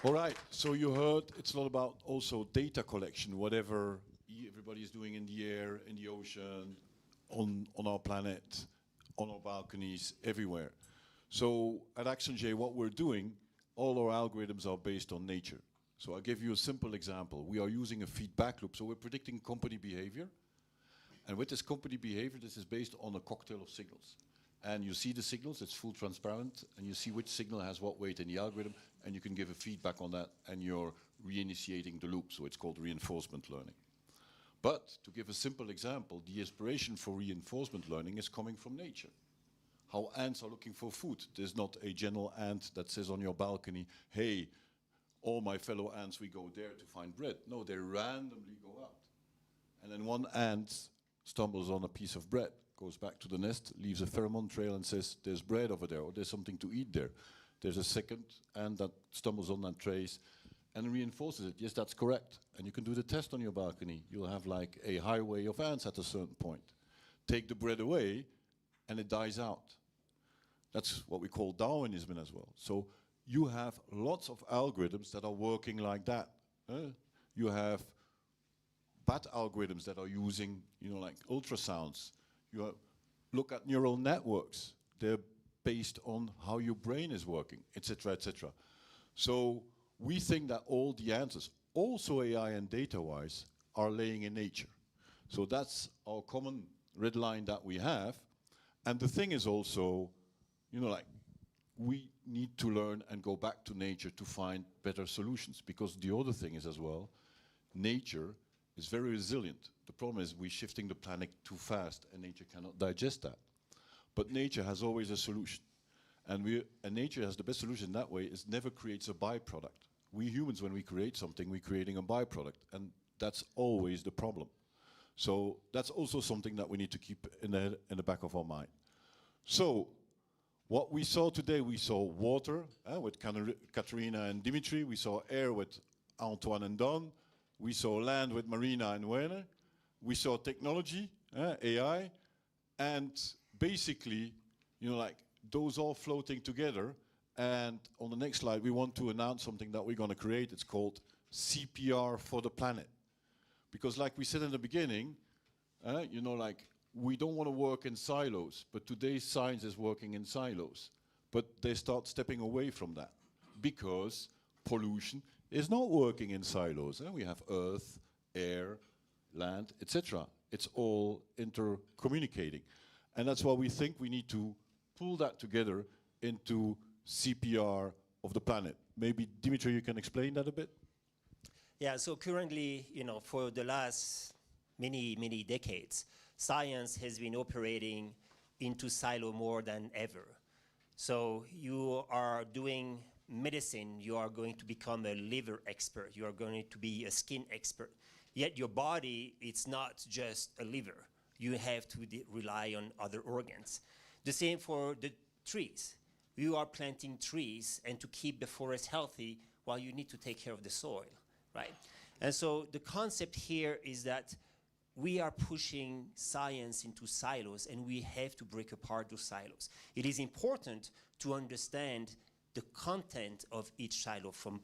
All right, so you heard it's a lot about also data collection, whatever everybody is doing in the air, in the ocean, on our planet, on our balconies, everywhere. So at ActionJ, what we're doing, all our algorithms are based on nature. So I'll give you a simple example. We are using a feedback loop, so we're predicting company behavior. And with this company behavior, this is based on a cocktail of signals. And you see the signals, it's full transparent, and you see which signal has what weight in the algorithm, and you can give a feedback on that, and you're reinitiating the loop, so it's called reinforcement learning. But to give a simple example, the inspiration for reinforcement learning is coming from nature. How ants are looking for food. There's not a general ant that says on your balcony, hey, all my fellow ants, we go there to find bread. No, they randomly go out. And then one ant stumbles on a piece of bread, goes back to the nest, leaves a pheromone trail and says, there's bread over there, or there's something to eat there. There's a second ant that stumbles on that trace and reinforces it. Yes, that's correct. And you can do the test on your balcony. You'll have like a highway of ants at a certain point. Take the bread away and it dies out. That's what we call Darwinism as well. So you have lots of algorithms that are working like that. You have bad algorithms that are using, like ultrasounds. Look at neural networks. They're based on how your brain is working, etc., etc. So we think that all the answers, also AI and data-wise, are laying in nature. So that's our common red line that we have. And the thing is also, we need to learn and go back to nature to find better solutions, because the other thing is as well, nature is very resilient. The problem is we're shifting the planet too fast and nature cannot digest that. But nature has always a solution. And nature has the best solution that way, is never creates a byproduct. We humans, when we create something, we're creating a byproduct. And that's always the problem. So that's also something that we need to keep in the back of our mind. So what we saw today, we saw water with Katerina and Dimitri. We saw air with Antoine and Don. We saw land with Marina and Werner. We saw technology, AI, and basically, you know, like those all floating together. And on the next slide, we want to announce something that we're going to create. It's called CPR for the planet. Because like we said in the beginning, you know, like we don't want to work in silos, but today's science is working in silos. But they start stepping away from that because pollution is not working in silos. We have earth, air, land, etc. It's all intercommunicating. And that's why we think we need to pull that together into CPR of the planet. Maybe, Dimitri, you can explain that a bit? Yeah, so currently, you know, for the last many decades, science has been operating into silo more than ever. So you are doing medicine, you are going to become a liver expert, you are going to be a skin expert. Yet your body, it's not just a liver. You have to rely on other organs. The same for the trees. You are planting trees, and to keep the forest healthy, well, you need to take care of the soil, right? And so the concept here is that we are pushing science into silos, and we have to break apart those silos. It is important to understand the content of each silo from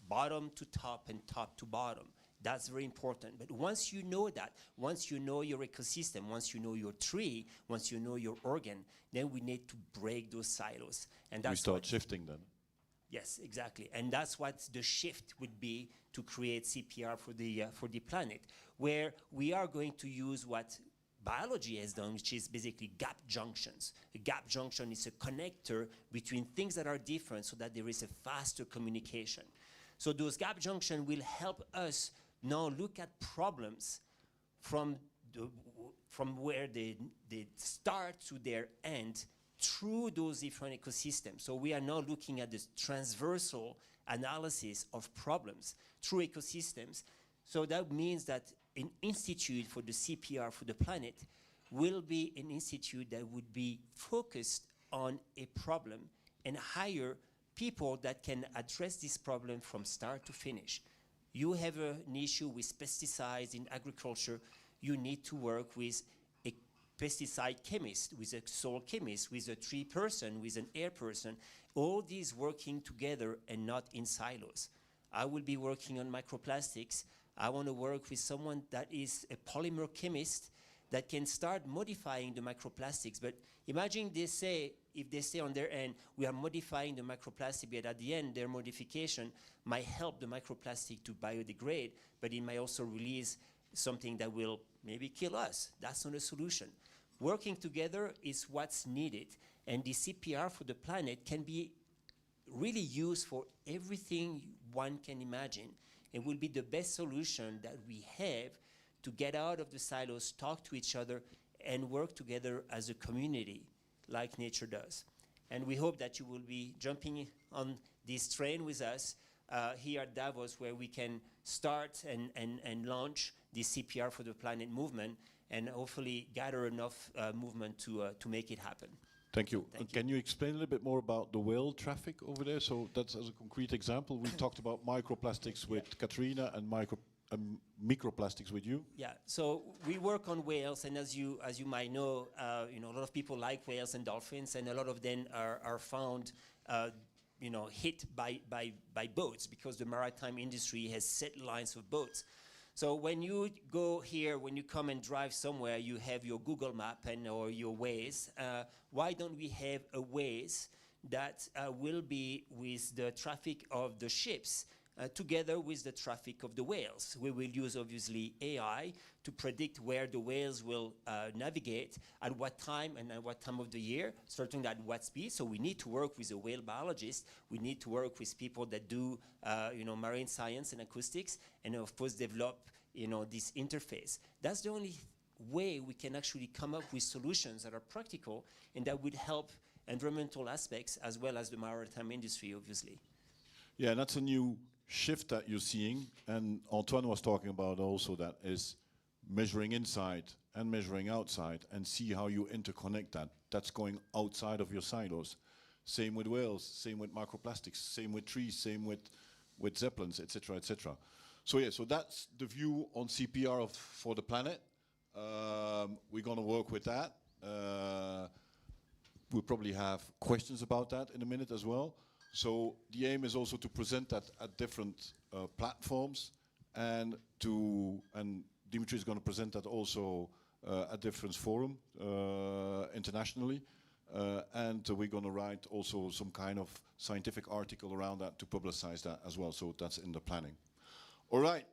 bottom to top and top to bottom. That's very important. But once you know that, once you know your ecosystem, once you know your tree, once you know your organ, then we need to break those silos. And that's we start shifting then. Yes, exactly. And that's what the shift would be, to create CPR for the planet, where we are going to use what biology has done, which is basically gap junctions. A gap junction is a connector between things that are different so that there is a faster communication. So those gap junctions will help us now look at problems from where they start to their end through those different ecosystems. So we are now looking at this transversal analysis of problems through ecosystems. So that means that an institute for the CPR for the planet will be an institute that would be focused on a problem and hire people that can address this problem from start to finish. You have an issue with pesticides in agriculture, you need to work with a pesticide chemist, with a soil chemist, with a tree person, with an air person, all these working together and not in silos. I will be working on microplastics. I want to work with someone that is a polymer chemist that can start modifying the microplastics. But imagine they say, if they say on their end, we are modifying the microplastic, but at the end, their modification might help the microplastic to biodegrade, but it might also release something that will maybe kill us. That's not a solution. Working together is what's needed. And the CPR for the planet can be really used for everything one can imagine. It will be the best solution that we have to get out of the silos, talk to each other, and work together as a community like nature does. And we hope that you will be jumping on this train with us here at Davos, where we can start and launch the CPR for the Planet movement, and hopefully gather enough movement to make it happen. Thank you. Can you explain a little bit more about the whale traffic over there? So that's as a concrete example. We talked about microplastics with Katrina and microplastics with you. Yeah. So we work on whales, and as you might know, a lot of people like whales and dolphins, and a lot of them are found, hit by boats, because the maritime industry has set lines of boats. So when you go here, when you come and drive somewhere, you have your Google map or your Waze. Why don't we have a Waze that will be with the traffic of the ships together with the traffic of the whales? We will use, obviously, AI to predict where the whales will navigate, at what time and at what time of the year, certainly at what speed. So we need to work with a whale biologist. We need to work with people that do, marine science and acoustics, and of course develop, this interface. That's the only way we can actually come up with solutions that are practical and that would help environmental aspects as well as the maritime industry, obviously. Yeah, and that's a new shift that you're seeing, and Antoine was talking about also that is measuring inside and measuring outside and see how you interconnect that. That's going outside of your silos. Same with whales, same with microplastics, same with trees, same with zeppelins, etc., etc. So yeah, so that's the view on CPR for the planet. We're going to work with that. We'll probably have questions about that in a minute as well. So the aim is also to present that at different platforms, and Dimitri is going to present that also at different forum internationally. And we're going to write also some kind of scientific article around that to publicize that as well. So that's in the planning. All right.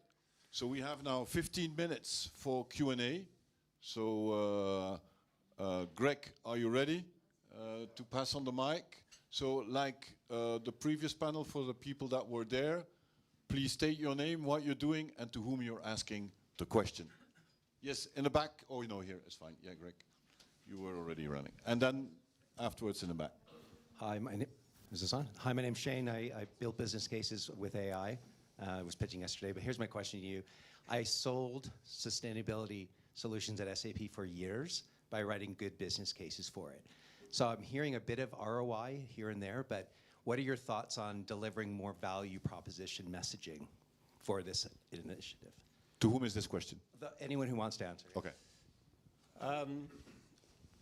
So we have now 15 minutes for Q&A. So Greg, are you ready to pass on the mic? So like the previous panel, for the people that were there, please state your name, what you're doing, and to whom you're asking the question. Yes, in the back. Oh, no, here, it's fine. Yeah, Greg, you were already running. And then afterwards in the back. Hi, is this on? Hi, my name's Shane. I build business cases with AI. I was pitching yesterday, but here's my question to you. I sold sustainability solutions at SAP for years by writing good business cases for it. So I'm hearing a bit of ROI here and there, but what are your thoughts on delivering more value proposition messaging for this initiative? To whom is this question? Anyone who wants to answer. Okay.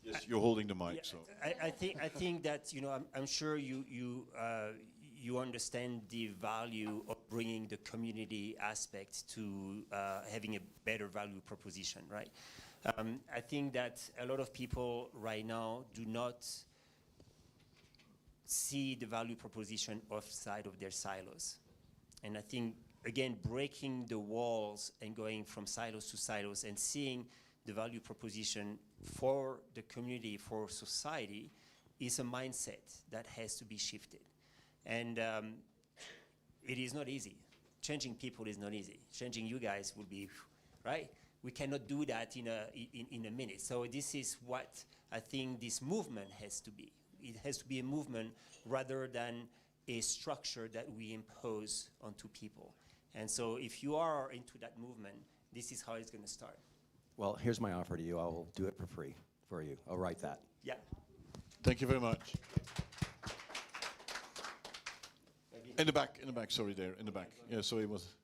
Yes, you're holding the mic. Yeah, so I think that, you know, I'm sure you understand the value of bringing the community aspect to having a better value proposition, right? I think that a lot of people right now do not see the value proposition outside of their silos. And I think, again, breaking the walls and going from silos to silos and seeing the value proposition for the community, for society, is a mindset that has to be shifted. And it is not easy. Changing people is not easy. Changing you guys will be, right? We cannot do that in a minute. So this is what I think this movement has to be. It has to be a movement rather than a structure that we impose onto people. And so if you are into that movement, this is how it's going to start. Well, here's my offer to you. I will do it for free for you. I'll write that. Yeah. Thank you very much. In the back, sorry, there, in the back. Yeah, so it was,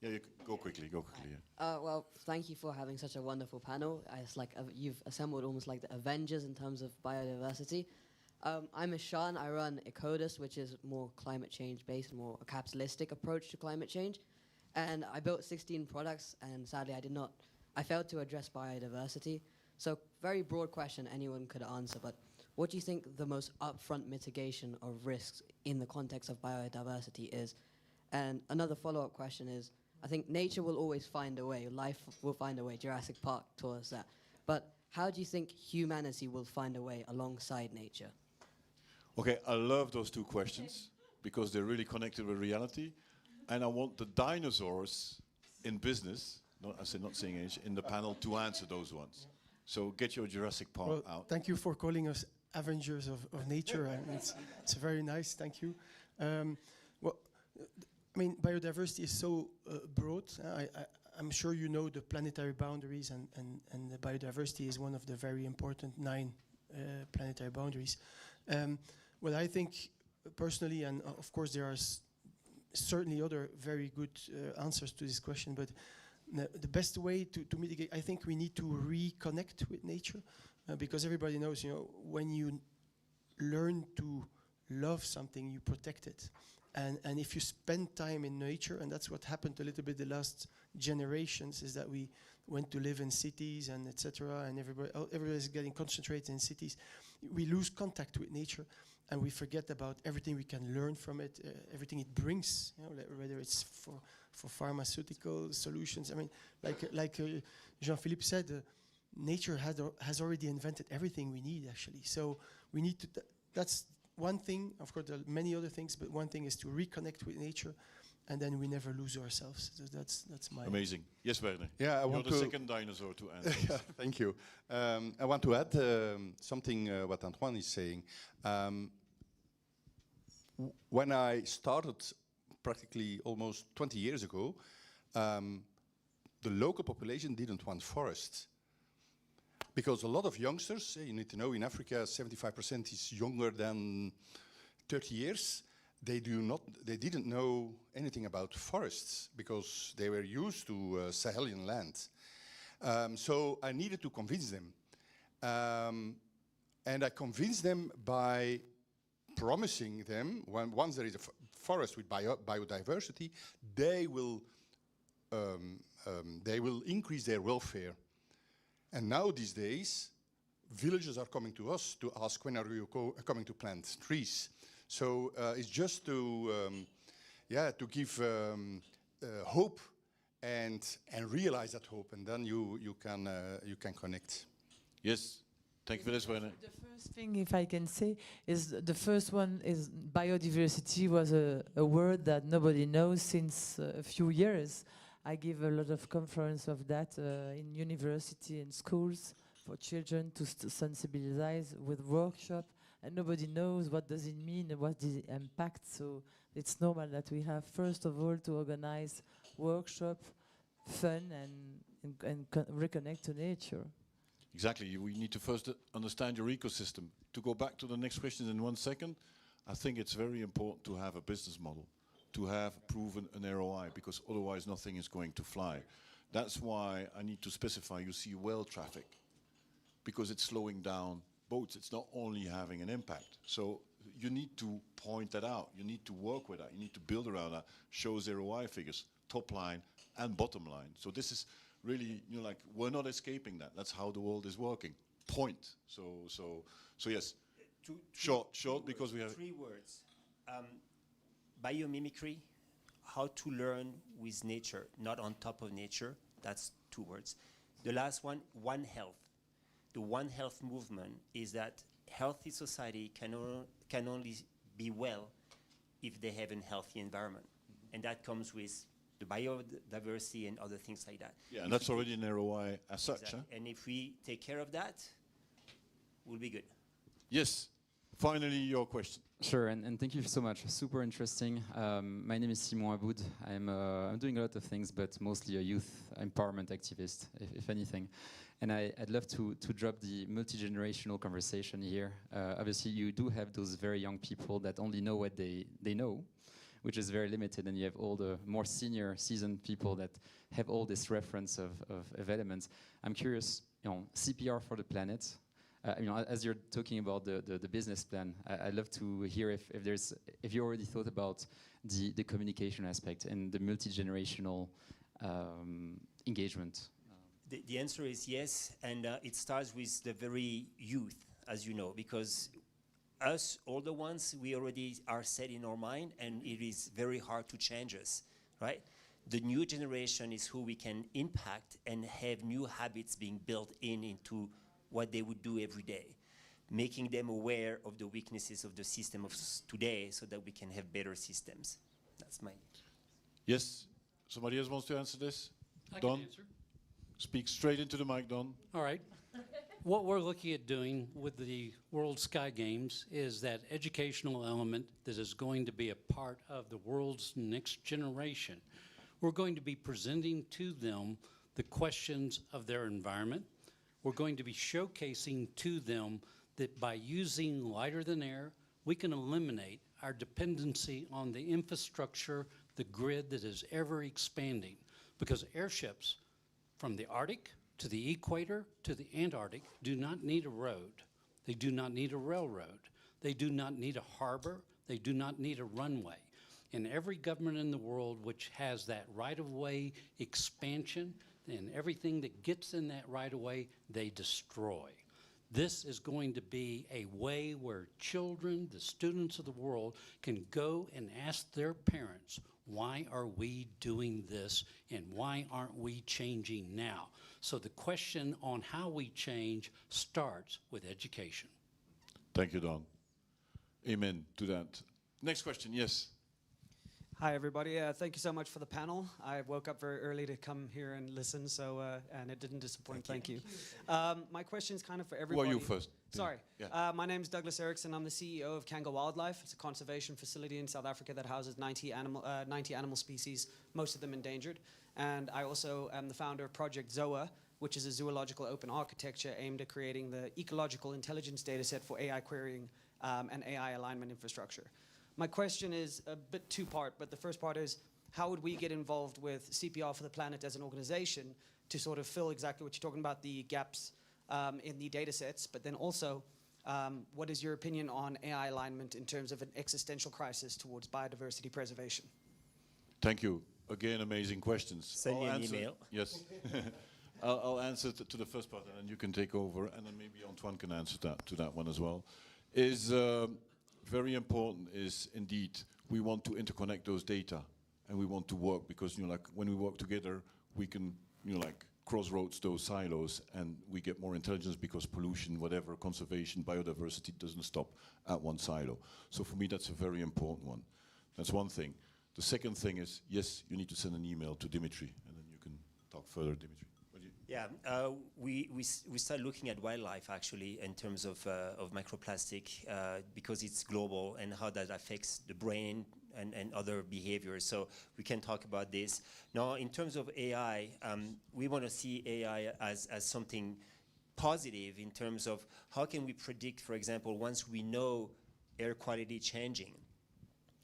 yeah, you go quickly, yeah. Well, thank you for having such a wonderful panel. It's like you've assembled almost like the Avengers in terms of biodiversity. I'm Ishan. I run Ecodus, which is more climate change based, more a capitalistic approach to climate change. And I built 16 products, and sadly I failed to address biodiversity. So very broad question anyone could answer, but what do you think the most upfront mitigation of risks in the context of biodiversity is? And another follow-up question is, I think nature will always find a way, life will find a way, Jurassic Park taught us that. But how do you think humanity will find a way alongside nature? Okay, I love those two questions because they're really connected with reality. And I want the dinosaurs in business, not saying age, in the panel to answer those ones. So get your Jurassic Park out. Thank you for calling us Avengers of nature. And it's very nice, thank you. Well, I mean, biodiversity is so broad. I'm sure you know the planetary boundaries, and the biodiversity is one of the very important 9 planetary boundaries. What I think personally, and of course there are certainly other very good answers to this question, but the best way to mitigate, I think we need to reconnect with nature, because everybody knows, you know, when you learn to love something, you protect it. And if you spend time in nature, and that's what happened a little bit the last generations, is that we went to live in cities and etc. and everybody's getting concentrated in cities. We lose contact with nature, and we forget about everything we can learn from it, everything it brings, you know, whether it's for pharmaceutical solutions. I mean, like Jean-Philippe said, nature has already invented everything we need, actually. So we need to, that's one thing. Of course, there are many other things, but one thing is to reconnect with nature and then we never lose ourselves. So that's my Amazing. Yes, Werner. Yeah, I You're want the to second dinosaur to answer. Yeah, thank you. I want to add something what Antoine is saying. When I started practically almost 20 years ago, the local population didn't want forests. Because a lot of youngsters, you need to know in Africa 75% is younger than 30 years. They didn't know anything about forests because they were used to Sahelian land. So I needed to convince them. And I convinced them by promising them, once there is a forest with biodiversity, they will increase their welfare. And now these days, villagers are coming to us to ask, when are you coming to plant trees? So it's just to give hope and realize that hope, and then you can connect. Yes, thank you for this, Werner. The first thing, if I can say, is the first one is biodiversity was a word that nobody knows since a few years. I give a lot of conference of that in university and schools for children to sensibilize with workshop, and nobody knows what does it mean and what the impact. So it's normal that we have first of all to organize workshop, fun, and reconnect to nature. Exactly. We need to first understand your ecosystem. To go back to the next question in 1 second, I think it's very important to have a business model, to have proven an ROI, because otherwise nothing is going to fly. That's why I need to specify, you see whale traffic, because it's slowing down boats. It's not only having an impact. So you need to point that out. You need to work with that. You need to build around that, shows ROI figures, top line and bottom line. So this is really, like, we're not escaping that. That's how the world is working. Point. So yes. Short, because we have 3 words. Biomimicry, how to learn with nature, not on top of nature. That's 2 words. The last one, One Health. The One Health movement is that healthy society can only be well if they have a healthy environment. And that comes with the biodiversity and other things like that. Yeah, and that's already an ROI as such. Exactly. Huh? And if we take care of that, we'll be good. Yes. Finally, your question. Sure, and thank you so much. Super interesting. My name is Simon Aboud. I'm doing a lot of things, but mostly a youth empowerment activist, if anything. And I'd love to drop the multi-generational conversation here. Obviously, you do have those very young people that only know what they know, which is very limited, and you have all the more senior, seasoned people that have all this reference of elements. I'm curious, CPR for the planet. As you're talking about the business plan, I'd love to hear if you already thought about the communication aspect and the multi-generational engagement. The answer is yes, and it starts with the very youth, as you know, because us older ones, we already are set in our mind, and it is very hard to change us, right? The new generation is who we can impact and have new habits being built into what they would do every day, making them aware of the weaknesses of the system of today so that we can have better systems. That's mine. Yes. Somebody else wants to answer this? I Don? can answer. Speak straight into the mic, Don. All right. What we're looking at doing with the World Sky Games is that educational element that is going to be a part of the world's next generation. We're going to be presenting to them the questions of their environment. We're going to be showcasing to them that by using lighter than air, we can eliminate our dependency on the infrastructure, the grid that is ever expanding. Because airships from the Arctic to the equator to the Antarctic do not need a road. They do not need a railroad. They do not need a harbor. They do not need a runway. And every government in the world which has that right-of-way expansion and everything that gets in that right-of-way, they destroy. This is going to be a way where children, the students of the world, can go and ask their parents, why are we doing this and why aren't we changing now? So the question on how we change starts with education. Thank you, Don. Amen to that. Next question, yes. Hi, everybody. Thank you so much for the panel. I woke up very early to come here and listen, so and it didn't disappoint. Thank you. My question is kind of for everybody. Who are you first? Sorry. Yeah. My name is Douglas Erickson. I'm the CEO of Kanga Wildlife. It's a conservation facility in South Africa that houses 90 animal species, most of them endangered. And I also am the founder of Project ZOA, which is a zoological open architecture aimed at creating the ecological intelligence data set for AI querying and AI alignment infrastructure. My question is a bit two-part, but the first part is, how would we get involved with CPR for the Planet as an organization to sort of fill exactly what you're talking about, the gaps in the data sets, but then also, what is your opinion on AI alignment in terms of an existential crisis towards biodiversity preservation? Thank you. Again, amazing questions. Send me an email. Yes. I'll answer to the first part, and then you can take over, and then maybe Antoine can answer to that one as well. Is very important is indeed we want to interconnect those data, and we want to work because like when we work together, we can like crossroads those silos, and we get more intelligence because pollution, whatever, conservation, biodiversity doesn't stop at one silo. So for me, that's a very important one. That's one thing. The second thing is, yes, you need to send an email to Dimitri, and then you can talk further, Dimitri. Yeah, we start looking at wildlife actually in terms of microplastic because it's global and how that affects the brain and other behaviors. So we can talk about this. Now, in terms of AI, we want to see AI as something positive in terms of how can we predict, for example, once we know air quality changing.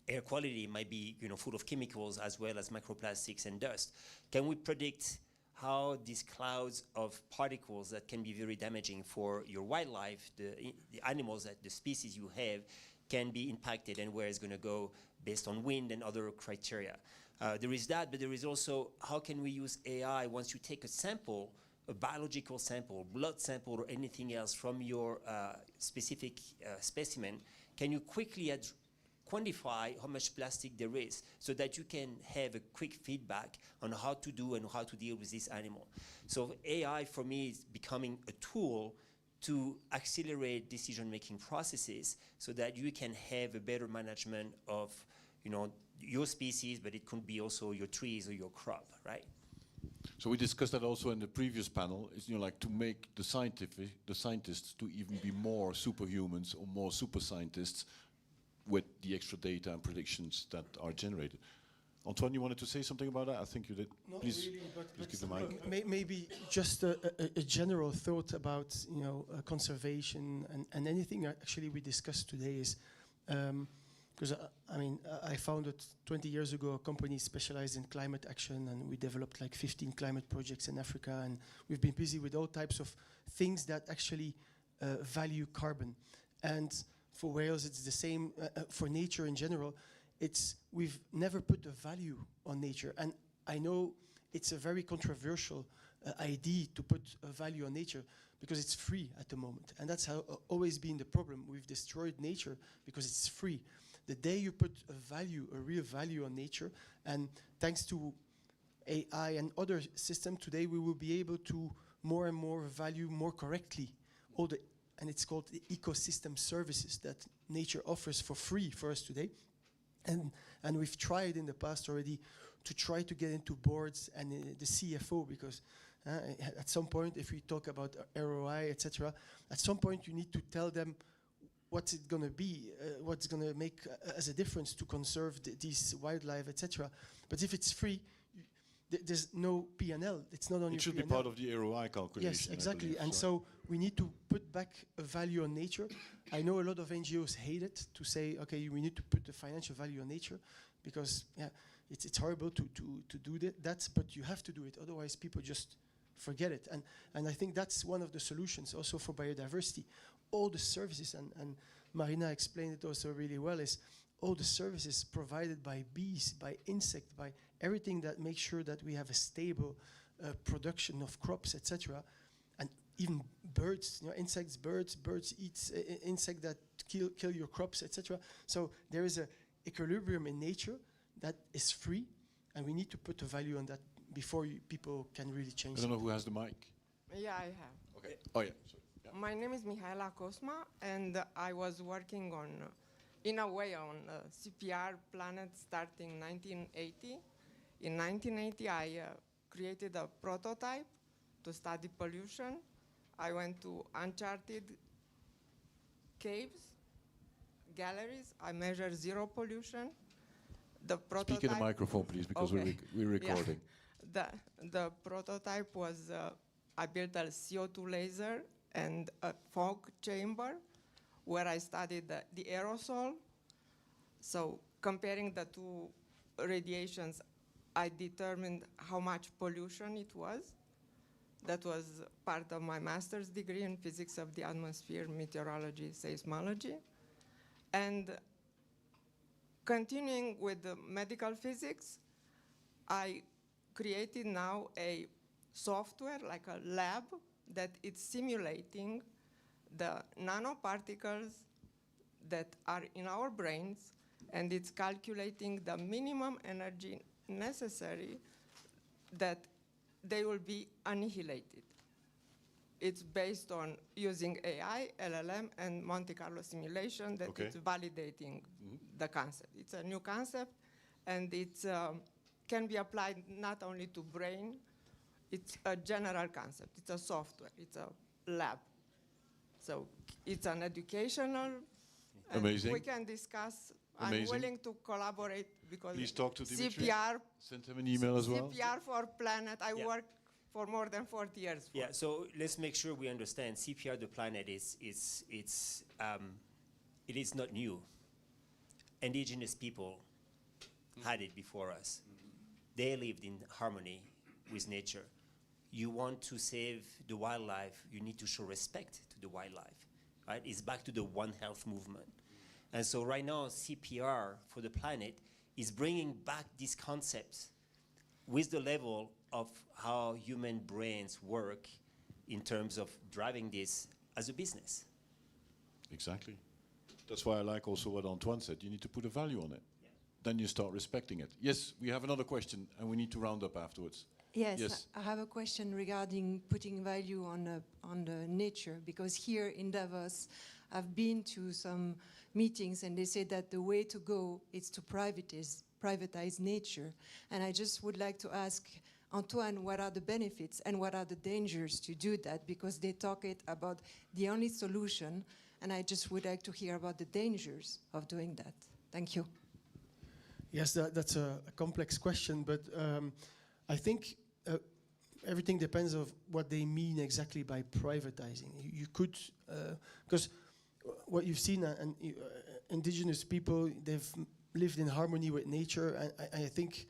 Air quality might be full of chemicals as well as microplastics and dust. Can we predict how these clouds of particles that can be very damaging for your wildlife, the animals, the species you have, can be impacted and where it's going to go based on wind and other criteria. There is that, but there is also how can we use AI once you take a sample, a biological sample, blood sample, or anything else from your specific specimen, can you quickly quantify how much plastic there is so that you can have a quick feedback on how to do and how to deal with this animal. So AI for me is becoming a tool to accelerate decision-making processes so that you can have a better management of your species, but it could be also your trees or your crop, right? So we discussed that also in the previous panel, is like to make the scientists to even be more superhumans or more super scientists with the extra data and predictions that are generated. Antoine, you wanted to say something about that? I think you did. Not please, really, but please give the mic. Maybe just a general thought about conservation and anything actually we discussed today is because I founded 20 years ago a company specialized in climate action, and we developed like 15 climate projects in Africa, and we've been busy with all types of things that actually value carbon. And for whales, it's the same. For nature in general, we've never put a value on nature. And I know it's a very controversial idea to put a value on nature because it's free at the moment. And that's always been the problem. We've destroyed nature because it's free. The day you put a real value on nature, and thanks to AI and other systems today, we will be able to more and more value more correctly and it's called the ecosystem services that nature offers for free for us today. And we've tried in the past already to try to get into boards and the CFO, because at some point, if we talk about ROI, etc., at some point you need to tell them what's it going to be, what's going to make as a difference to conserve these wildlife, etc. But if it's free, there's no P&L. It's not on your P&L. It should be part of the ROI calculation. Yes, exactly. Believe, and so we need to put back a value on nature. I know a lot of NGOs hate it, to say, okay, we need to put the financial value on nature, because it's horrible to do that, but you have to do it. Otherwise, people just forget it. And I think that's one of the solutions also for biodiversity. All the services, and Marina explained it also really well, is all the services provided by bees, by insects, by everything that makes sure that we have a stable production of crops, etc. And even birds, insects, birds eat insects that kill your crops, etc. So there is an equilibrium in nature that is free, and we need to put a value on that before people can really change. I don't know who has the mic. Yeah, I have. Okay. Oh yeah. Sorry. Yeah. My name is Mihaela Cosma, and I was working on in a way on CPR planet starting 1980. In 1980, I created a prototype to study pollution. I went to uncharted caves, galleries. I measured zero pollution. The prototype. Speak in the microphone, please, because Okay. we're recording. Yeah. The prototype was, I built a CO2 laser and a fog chamber where I studied the aerosol. So comparing the two radiations, I determined how much pollution it was. That was part of my master's degree in physics of the atmosphere, meteorology, seismology. And continuing with the medical physics, I created now a software, like a lab, that is simulating the nanoparticles that are in our brains, and it's calculating the minimum energy necessary that they will be annihilated. It's based on using AI, LLM, and Monte Carlo simulation that Okay. it's validating the concept. It's a new concept, and it can be applied not only to brain, it's a general concept. It's a software, it's a lab. So it's an educational, and Amazing. we can discuss. I'm Amazing. willing to collaborate because Please talk to Dimitri. CPR. Send him an email as well. CPR for planet. I Yeah. worked for more than 40 years. For. Yeah, so let's make sure we understand. CPR the planet it is not new. Indigenous people had it before us. They lived in harmony with nature. You want to save the wildlife, you need to show respect to the wildlife, right? It's back to the One Health movement. And so right now, CPR for the planet is bringing back these concepts with the level of how human brains work in terms of driving this as a business. Exactly. That's why I like also what Antoine said. You need to put a value on it. Then you start respecting it. Yes, we have another question, and we need to round up afterwards. Yes, I have a question regarding putting value on the nature, because here in Davos, I've been to some meetings and they say that the way to go is to privatize nature. And I just would like to ask Antoine, what are the benefits and what are the dangers to do that? Because they talk about the only solution, and I just would like to hear about the dangers of doing that. Thank you. Yes, that's a complex question, but I think everything depends on what they mean exactly by privatizing. You could, because what you've seen, indigenous people, they've lived in harmony with nature, and I think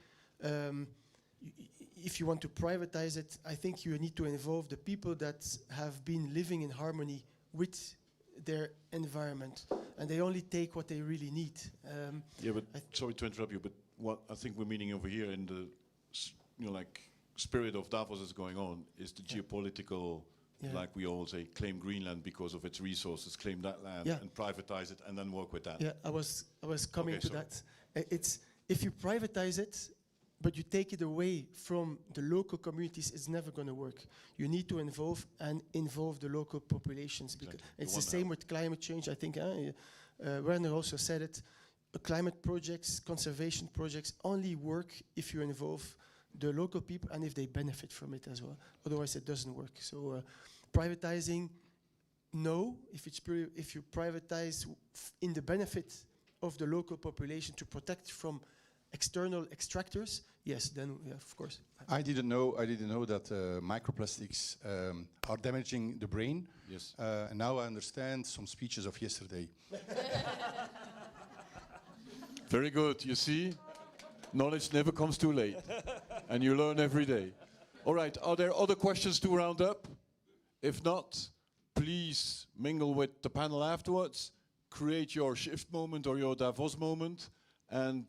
if you want to privatize it, I think you need to involve the people that have been living in harmony with their environment, and they only take what they really need. Yeah, but sorry to interrupt you, but what I think we're meaning over here in the, spirit of Davos is going on is the geopolitical, like we all say, claim Greenland because of its resources, claim that land and privatize it, and then work with that. Yeah, I was coming to that. It's if you privatize it, but you take it away from the local communities, it's never going to work. You need to involve the local populations. Because it's the same with climate change. I think Werner also said it. Climate projects, conservation projects only work if you involve the local people and if they benefit from it as well. Otherwise, it doesn't work. So privatizing, no. If you privatize in the benefit of the local population to protect from external extractors, yes, then of course. I didn't know that microplastics are damaging the brain. Yes. And now I understand some speeches of yesterday. Very good. You see, knowledge never comes too late, and you learn every day. All right. Are there other questions to round up? If not, please mingle with the panel afterwards. Create your shift moment or your Davos moment. And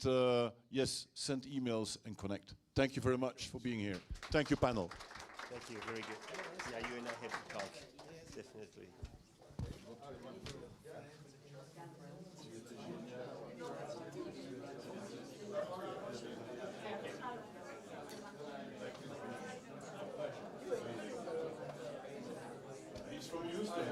yes, send emails and connect. Thank you very much for being here. Thank you, panel. Thank you, very good. Yeah, you and I have to talk, definitely. He's from Houston.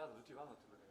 dat doet hij wel natuurlijk.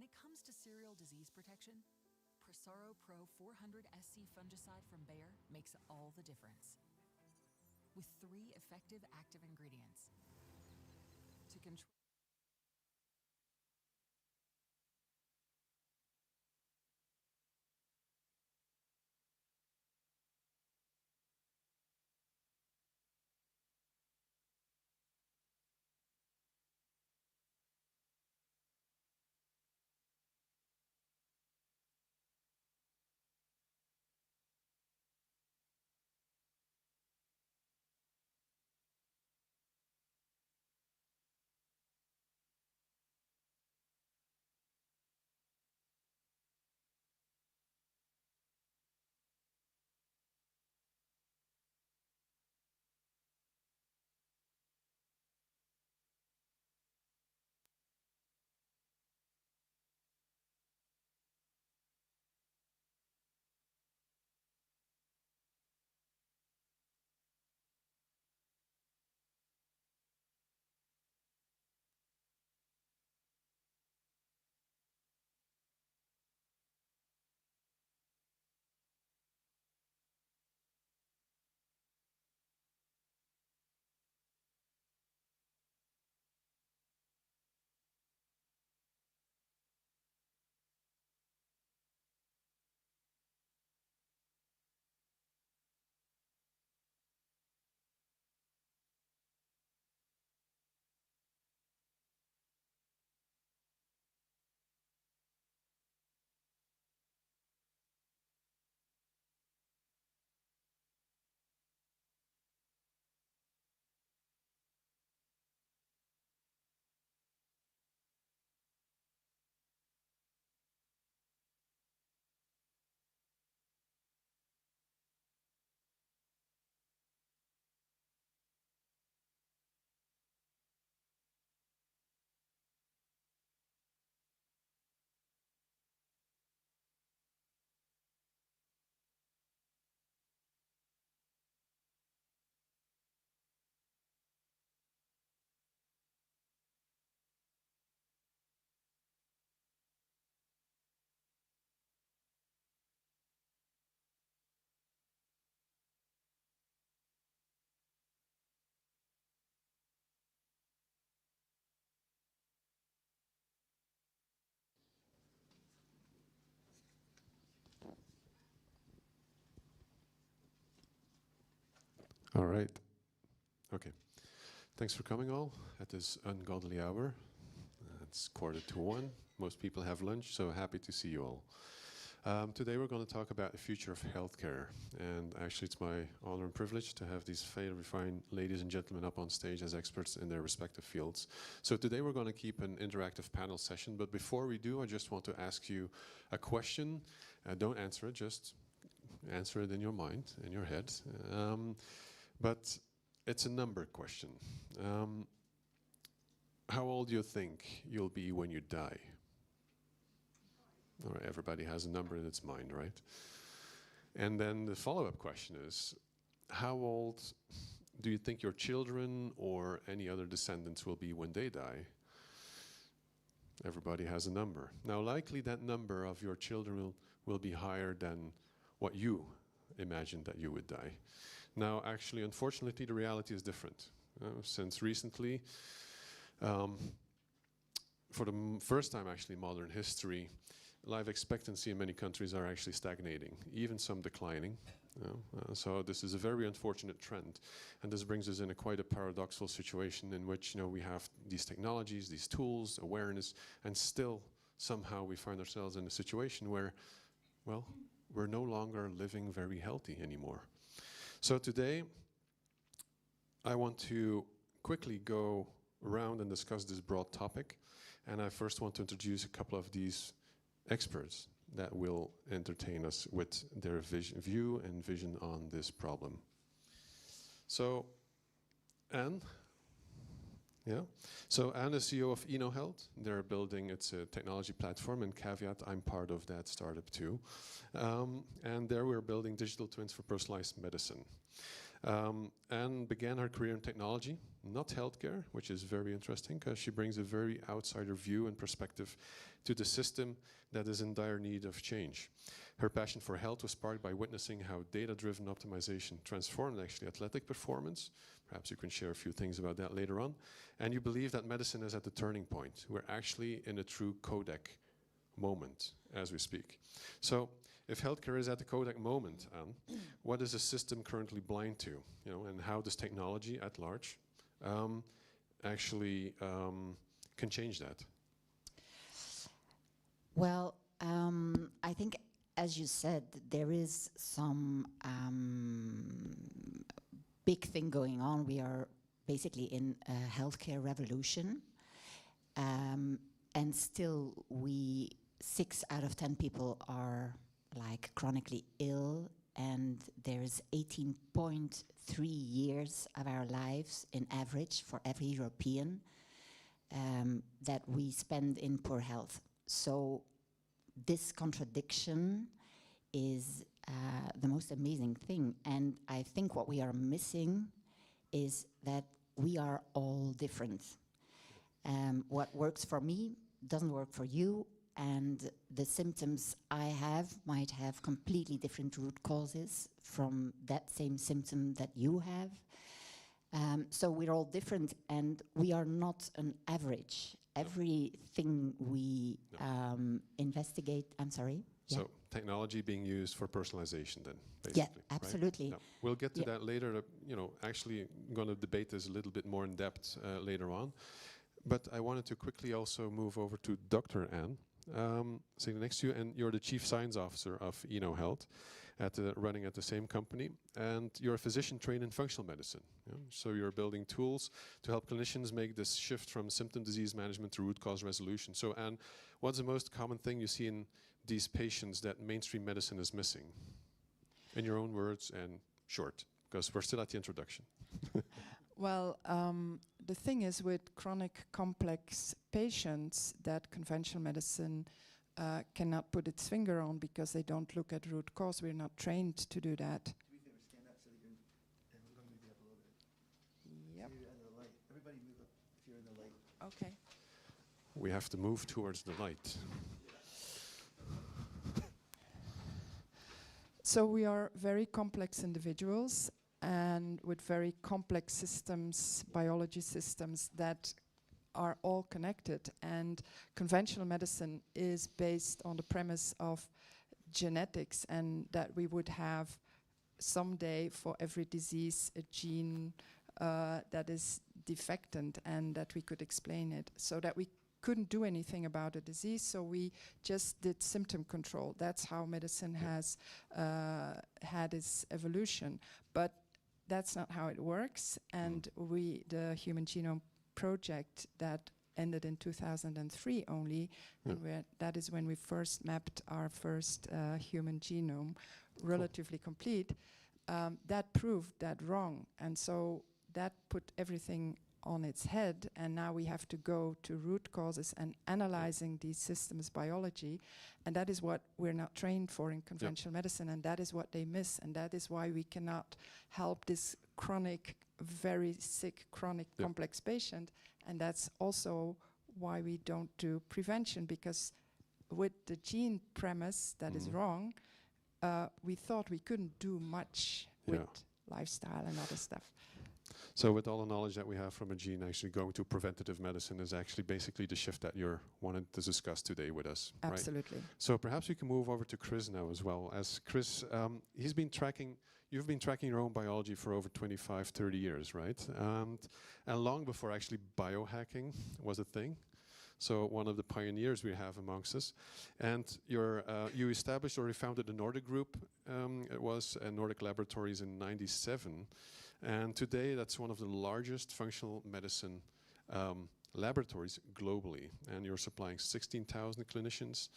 When it comes to cereal disease protection, Prosaro Pro 400 SC fungicide from Bayer makes all the difference. With 3 effective active ingredients to control. All right. Okay. Thanks for coming all at this ungodly hour. It's 1:45. Most people have lunch, so happy to see you all. Today we're going to talk about the future of healthcare. And actually it's my honor and privilege to have these very fine ladies and gentlemen up on stage as experts in their respective fields. So today we're going to keep an interactive panel session. But before we do, I just want to ask you a question. Don't answer it, just answer it in your mind, in your head. But it's a number question. How old do you think you'll be when you die? All right, everybody has a number in its mind, right? And then the follow-up question is, how old do you think your children or any other descendants will be when they die? Everybody has a number. Now, likely that number of your children will be higher than what you imagined that you would die. Now, actually, unfortunately, the reality is different. Since recently, for the first time actually in modern history, life expectancy in many countries are actually stagnating, even some declining. So this is a very unfortunate trend. And this brings us in quite a paradoxical situation in which we have these technologies, these tools, awareness, and still somehow we find ourselves in a situation where, well, we're no longer living very healthy anymore. So today, I want to quickly go around and discuss this broad topic. And I first want to introduce a couple of these experts that will entertain us with their view and vision on this problem. So, Anne. Yeah. So Anne is CEO of InnoHealth. They're building its technology platform, and caveat, I'm part of that startup too. And there we're building digital twins for personalized medicine. Anne began her career in technology, not healthcare, which is very interesting because she brings a very outsider view and perspective to the system that is in dire need of change. Her passion for health was sparked by witnessing how data-driven optimization transformed actually athletic performance. Perhaps you can share a few things about that later on. And you believe that medicine is at the turning point. We're actually in a true Kodak moment as we speak. So if healthcare is at the Kodak moment, Anne, what is the system currently blind to? You know, and how does technology at large actually can change that? Well, I think, as you said, there is some big thing going on. We are basically in a healthcare revolution, and still 6 out of 10 people are like chronically ill, and there's 18.3 years of our lives in average for every European that we spend in poor health. So this contradiction is the most amazing thing. And I think what we are missing is that we are all different. What works for me doesn't work for you, and the symptoms I have might have completely different root causes from that same symptom that you have. So we're all different, and we are not an average. Everything we investigate, I'm sorry? So technology being used for personalization then, basically. Yeah, absolutely. Right? Yeah. We'll get to that later. You know, actually I'm going to debate this a little bit more in depth later on. But I wanted to quickly also move over to Dr. Anne, sitting next to you, and you're the Chief Science Officer of EnoHealth, running at the same company, and you're a physician trained in functional medicine. Yeah? So you're building tools to help clinicians make this shift from symptom disease management to root cause resolution. So Anne, what's the most common thing you see in these patients that mainstream medicine is missing? In your own words and short, because we're still at the introduction. Well, the thing is with chronic complex patients that conventional medicine cannot put its finger on because they don't look at root cause. We're not trained to do that. Do me a favor, stand up so that you're, and we're going to move you up a little bit. Yep. So you're under the light. Everybody move up if you're in the light. Okay. We have to move towards the light. So we are very complex individuals and with very complex systems, biology systems that are all connected. And conventional medicine is based on the premise of genetics, and that we would have someday for every disease a gene that is defectant and that we could explain it, so that we couldn't do anything about a disease, so we just did symptom control. That's how medicine has had its evolution. But that's not how it works, and the Human Genome Project that ended in 2003 only, and that is when we first mapped our first human genome, relatively complete, that proved that wrong. And so that put everything on its head, and now we have to go to root causes and analyzing these systems biology, and that is what we're not trained for in conventional medicine, and that is what they miss, and that is why we cannot help this chronic, very sick, chronic complex patient, and that's also why we don't do prevention, because with the gene premise that is wrong, we thought we couldn't do much with lifestyle and other stuff. So with all the knowledge that we have from a gene, actually going to preventative medicine is actually basically the shift that you're wanted to discuss today with us. Absolutely. Right? So perhaps we can move over to Chris now as well. As Chris, you've been tracking your own biology for over 25, 30 years, right? And long before actually biohacking was a thing. So one of the pioneers we have amongst us. And you established or you founded the Nordic Group. It was Nordic Laboratories in '97. And today, that's one of the largest functional medicine laboratories globally. And you're supplying 16,000 clinicians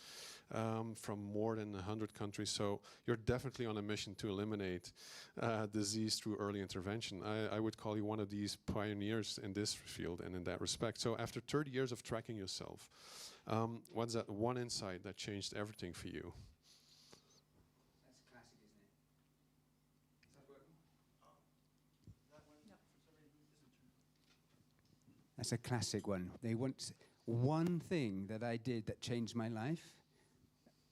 from more than 100 countries. So you're definitely on a mission to eliminate disease through early intervention. I would call you one of these pioneers in this field and in that respect. So after 30 years of tracking yourself, what's that one insight that changed everything for you? That's classic, isn't it? Is that working? That's a classic one. They want one thing that I did that changed my life.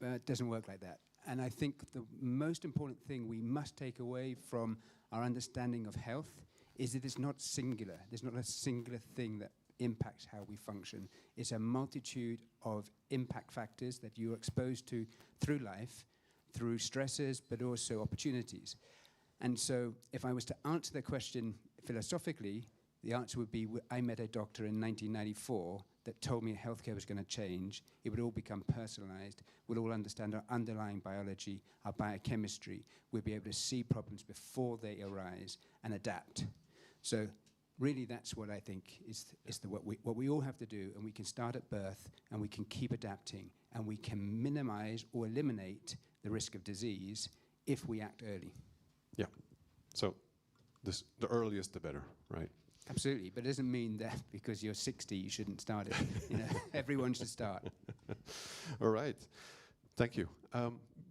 It doesn't work like that. And I think the most important thing we must take away from our understanding of health is that it's not singular. There's not a singular thing that impacts how we function. It's a multitude of impact factors that you're exposed to through life, through stresses, but also opportunities. And so if I was to answer the question philosophically, the answer would be, I met a doctor in 1994 that told me healthcare was going to change. It would all become personalized. We'll all understand our underlying biology, our biochemistry. We'll be able to see problems before they arise and adapt. So really that's what I think is what we all have to do, and we can start at birth and we can keep adapting and we can minimize or eliminate the risk of disease if we act early. Yeah. So the earliest the better, right? Absolutely, but it doesn't mean that because you're 60 you shouldn't start it. You know, everyone should start. All right, thank you.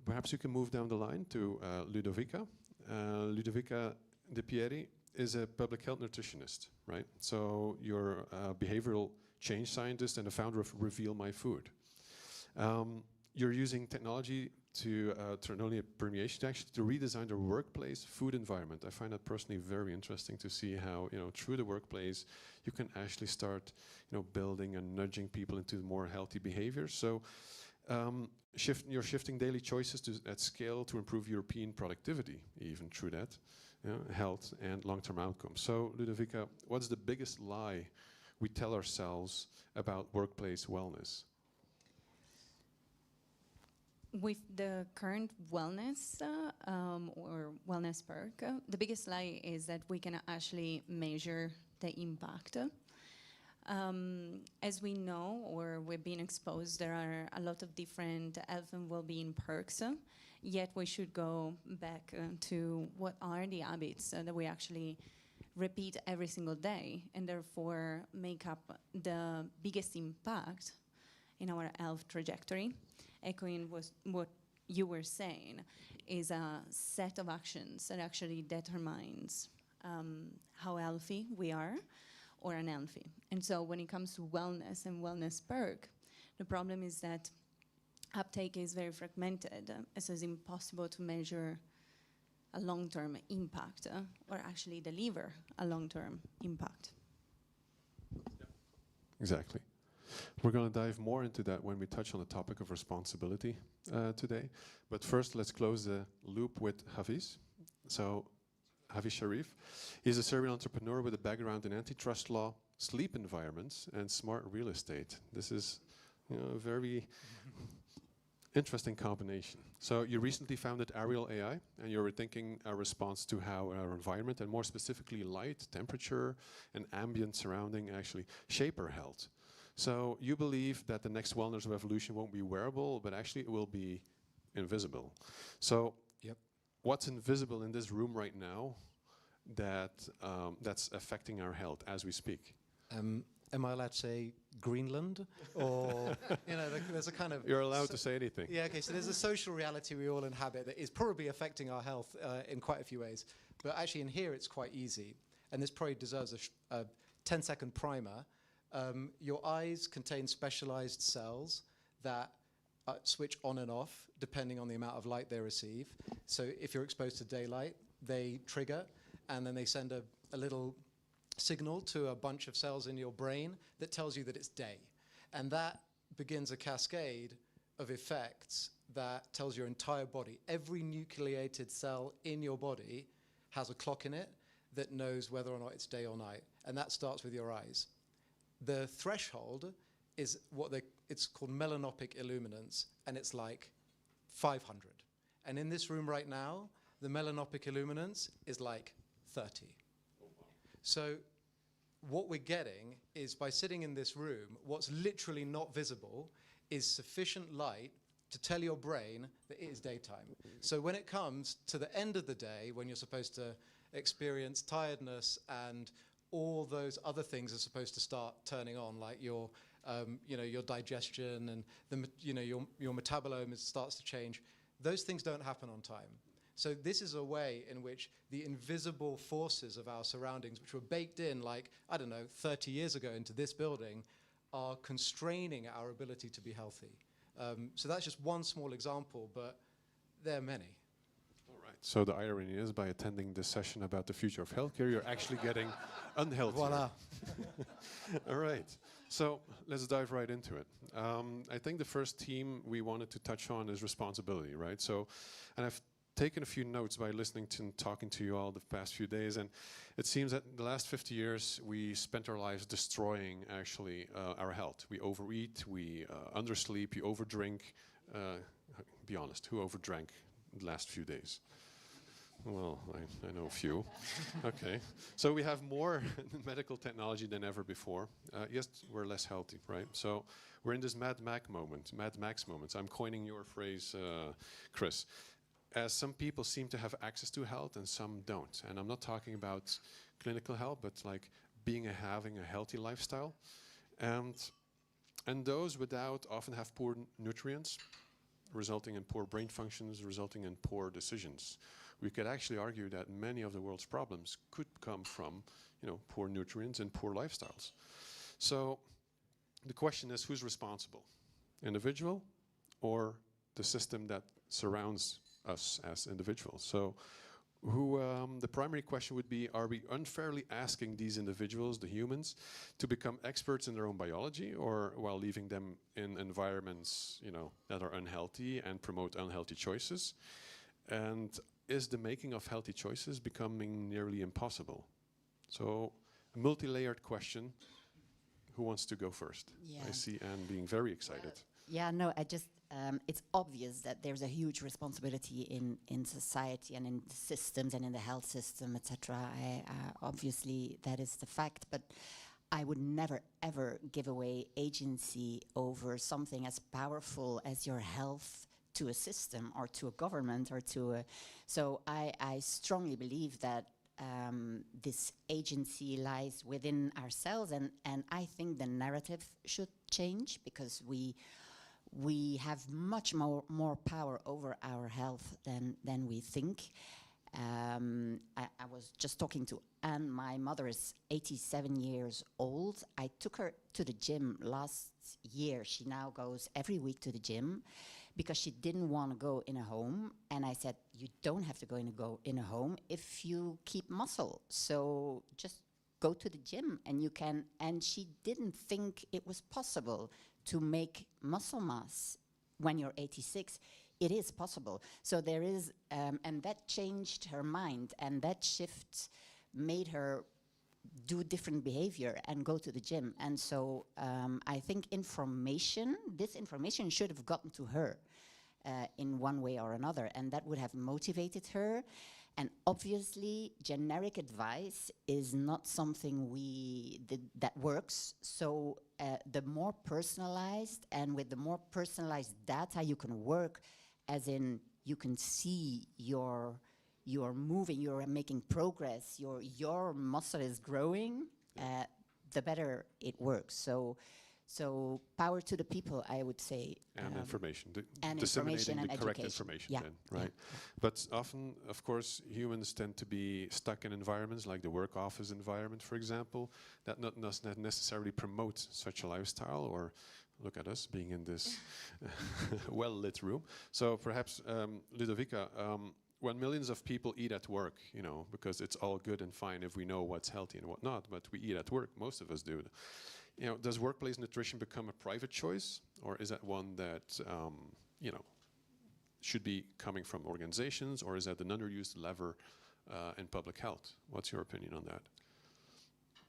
Perhaps you can move down the line to Ludovica. Ludovica De Pieri is a public health nutritionist, right? So you're a behavioral change scientist and the founder of Reveal My Food. You're using technology to not only a permeation, actually to redesign the workplace food environment. I find that personally very interesting to see how, through the workplace, you can actually start, building and nudging people into more healthy behaviors. So you're shifting daily choices at scale to improve European productivity, even through that, health and long-term outcomes. So Ludovica, what's the biggest lie we tell ourselves about workplace wellness? With the current wellness or wellness perk, the biggest lie is that we can actually measure the impact. As we know, or we've been exposed, there are a lot of different health and well-being perks, yet we should go back to what are the habits that we actually repeat every single day and therefore make up the biggest impact in our health trajectory. Echoing what you were saying, is a set of actions that actually determines how healthy we are or unhealthy. And so when it comes to wellness and wellness perk, the problem is that uptake is very fragmented, so it's impossible to measure a long-term impact or actually deliver a long-term impact. Exactly. We're going to dive more into that when we touch on the topic of responsibility today. But first, let's close the loop with Hafiz. So, Hafiz Sharif is a serial entrepreneur with a background in antitrust law, sleep environments, and smart real estate. This is a very interesting combination. So, you recently founded Ariel AI, and you're rethinking a response to how our environment, and more specifically light, temperature, and ambient surrounding actually shape our health. So you believe that the next wellness revolution won't be wearable, but actually it will be invisible. So what's invisible in this room right now that's affecting our health as we speak? Am I allowed to say Greenland? Or, there's a kind of... You're allowed to say anything. Yeah, okay, so there's a social reality we all inhabit that is probably affecting our health in quite a few ways. But actually in here it's quite easy. And this probably deserves a 10-second primer. Your eyes contain specialized cells that switch on and off depending on the amount of light they receive. So if you're exposed to daylight, they trigger, and then they send a little signal to a bunch of cells in your brain that tells you that it's day. And that begins a cascade of effects that tells your entire body. Every nucleated cell in your body has a clock in it that knows whether or not it's day or night. And that starts with your eyes. The threshold is it's called melanopic illuminance, and it's like 500. And in this room right now, the melanopic illuminance is like 30. So what we're getting is, by sitting in this room, what's literally not visible is sufficient light to tell your brain that it is daytime. So when it comes to the end of the day, when you're supposed to experience tiredness and all those other things are supposed to start turning on, like your digestion and your metabolome starts to change. Those things don't happen on time. So this is a way in which the invisible forces of our surroundings, which were baked in like, I don't know, 30 years ago into this building, are constraining our ability to be healthy. So that's just one small example, but there are many. All right. So the irony is, by attending this session about the future of healthcare, you're actually getting unhealthy. Voila. All right. So let's dive right into it. I think the first theme we wanted to touch on is responsibility, right? So, and I've taken a few notes by listening to and talking to you all the past few days, and it seems that the last 50 years we spent our lives destroying actually our health. We overeat, we undersleep, you overdrink. Be honest, who overdrank the last few days? Well, I know a few. Okay, so we have more medical technology than ever before. Yes, we're less healthy, right? So we're in this Mad Max moment. I'm coining your phrase, Chris. As some people seem to have access to health and some don't. And I'm not talking about clinical health, but like having a healthy lifestyle. And those without often have poor nutrients, resulting in poor brain functions, resulting in poor decisions. We could actually argue that many of the world's problems could come from, poor nutrients and poor lifestyles. So the question is, who's responsible? Individual or the system that surrounds us as individuals? So the primary question would be, are we unfairly asking these individuals, the humans, to become experts in their own biology, or while leaving them in environments, that are unhealthy and promote unhealthy choices? And is the making of healthy choices becoming nearly impossible? So a multi-layered question. Who wants to go first? Yeah. I see Anne being very excited. Yeah, no, it's obvious that there's a huge responsibility in society and in the systems and in the health system, etc. Obviously, that is the fact, but I would never, ever give away agency over something as powerful as your health to a system or to a government or to a... So I strongly believe that this agency lies within ourselves, and I think the narrative should change, because we have much more power over our health than we think. I was just talking to Anne. My mother is 87 years old. I took her to the gym last year. She now goes every week to the gym because she didn't want to go in a home. And I said, you don't have to go in a home if you keep muscle. So just go to the gym and you can. And she didn't think it was possible to make muscle mass when you're 86. It is possible. So there is, and that changed her mind, and that shift made her do different behavior and go to the gym. And so I think this information should have gotten to her in one way or another, and that would have motivated her. And obviously, generic advice is not something that works. So the more personalized, and with the more personalized data you can work, as in you can see you're moving, you're making progress, your muscle is growing, the better it works. So power to the people, I would say. And information, and disseminating information the and correct education. information, Yeah. then, right? Yeah. But often, of course, humans tend to be stuck in environments like the work office environment, for example, that not necessarily promote such a lifestyle. Or look at us being in this well-lit room. So perhaps, Ludovica, when millions of people eat at work, because it's all good and fine if we know what's healthy and what not, but we eat at work, most of us do. Does workplace nutrition become a private choice, or is that one that, should be coming from organizations, or is that an underused lever in public health? What's your opinion on that?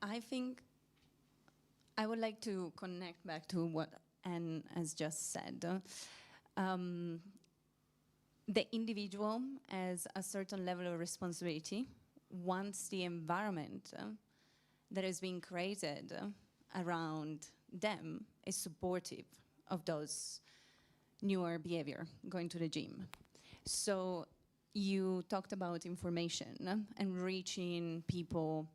I think I would like to connect back to what Anne has just said. The individual has a certain level of responsibility once the environment that is being created around them is supportive of those newer behavior, going to the gym. So you talked about information and reaching people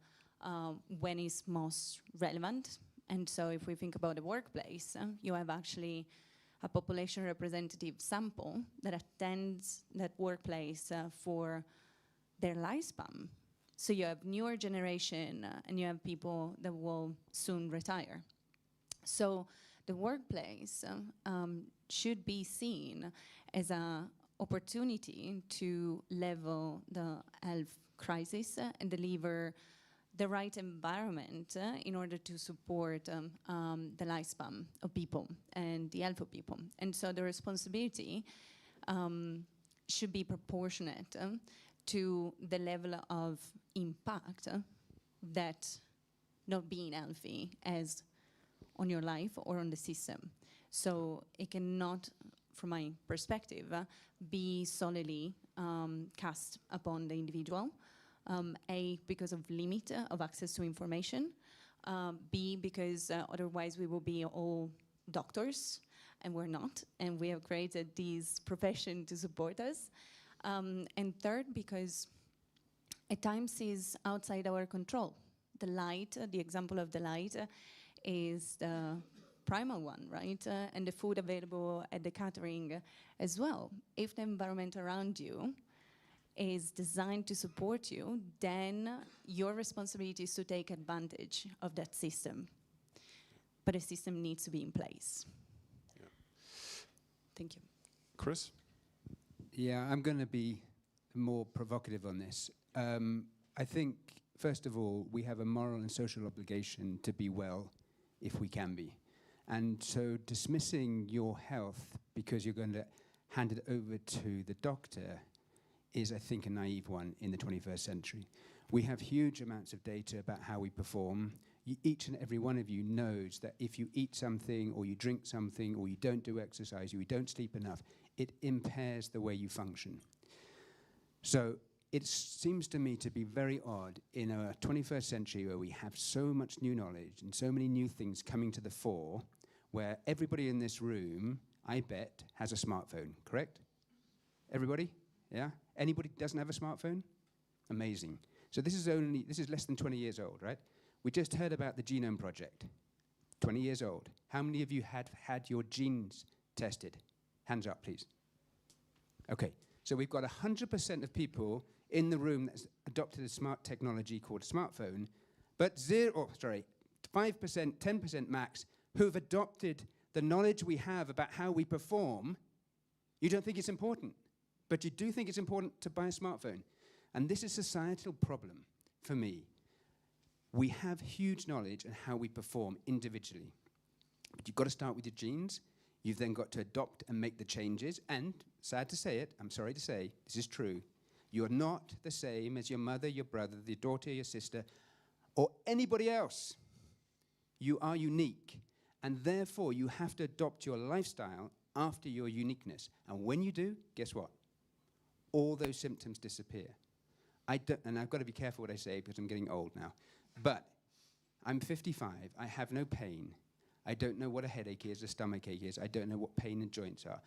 when it's most relevant. And so if we think about the workplace, you have actually a population representative sample that attends that workplace for their lifespan. So you have newer generation and you have people that will soon retire. So the workplace should be seen as an opportunity to level the health crisis and deliver the right environment in order to support the lifespan of people and the health of people. And so the responsibility should be proportionate to the level of impact that not being healthy has on your life or on the system. So it cannot, from my perspective, be solely cast upon the individual. A, because of limit of access to information. B, because otherwise we will be all doctors, and we're not, and we have created this profession to support us. And third, because at times is outside our control. The light, the example of the light, is the primal one, right? And the food available at the catering as well. If the environment around you is designed to support you, then your responsibility is to take advantage of that system. But a system needs to be in place. Yeah. Thank you. Chris? Yeah, I'm going to be more provocative on this. I think, first of all, we have a moral and social obligation to be well if we can be. And so dismissing your health because you're going to hand it over to the doctor is, I think, a naive one in the 21st century. We have huge amounts of data about how we perform. Each and every one of you knows that if you eat something or you drink something or you don't do exercise or you don't sleep enough, it impairs the way you function. So it seems to me to be very odd in a 21st century where we have so much new knowledge and so many new things coming to the fore, where everybody in this room, I bet, has a smartphone, correct? Everybody? Yeah? Anybody doesn't have a smartphone? Amazing. So this is less than 20 years old, right? We just heard about the Genome Project. 20 years old. How many of you had your genes tested? Hands up, please. Okay, so we've got 100% of people in the room that's adopted a smart technology called a smartphone, but 5%, 10% max, who've adopted the knowledge we have about how we perform. You don't think it's important, but you do think it's important to buy a smartphone. And this is a societal problem for me. We have huge knowledge on how we perform individually. But you've got to start with your genes. You've then got to adopt and make the changes. And, sad to say it, I'm sorry to say, this is true. You're not the same as your mother, your brother, your daughter, your sister, or anybody else. You are unique. And therefore, you have to adopt your lifestyle after your uniqueness. And when you do, guess what? All those symptoms disappear. And I've got to be careful what I say because I'm getting old now. But I'm 55. I have no pain. I don't know what a headache is, a stomach ache is. I don't know what pain in joints are.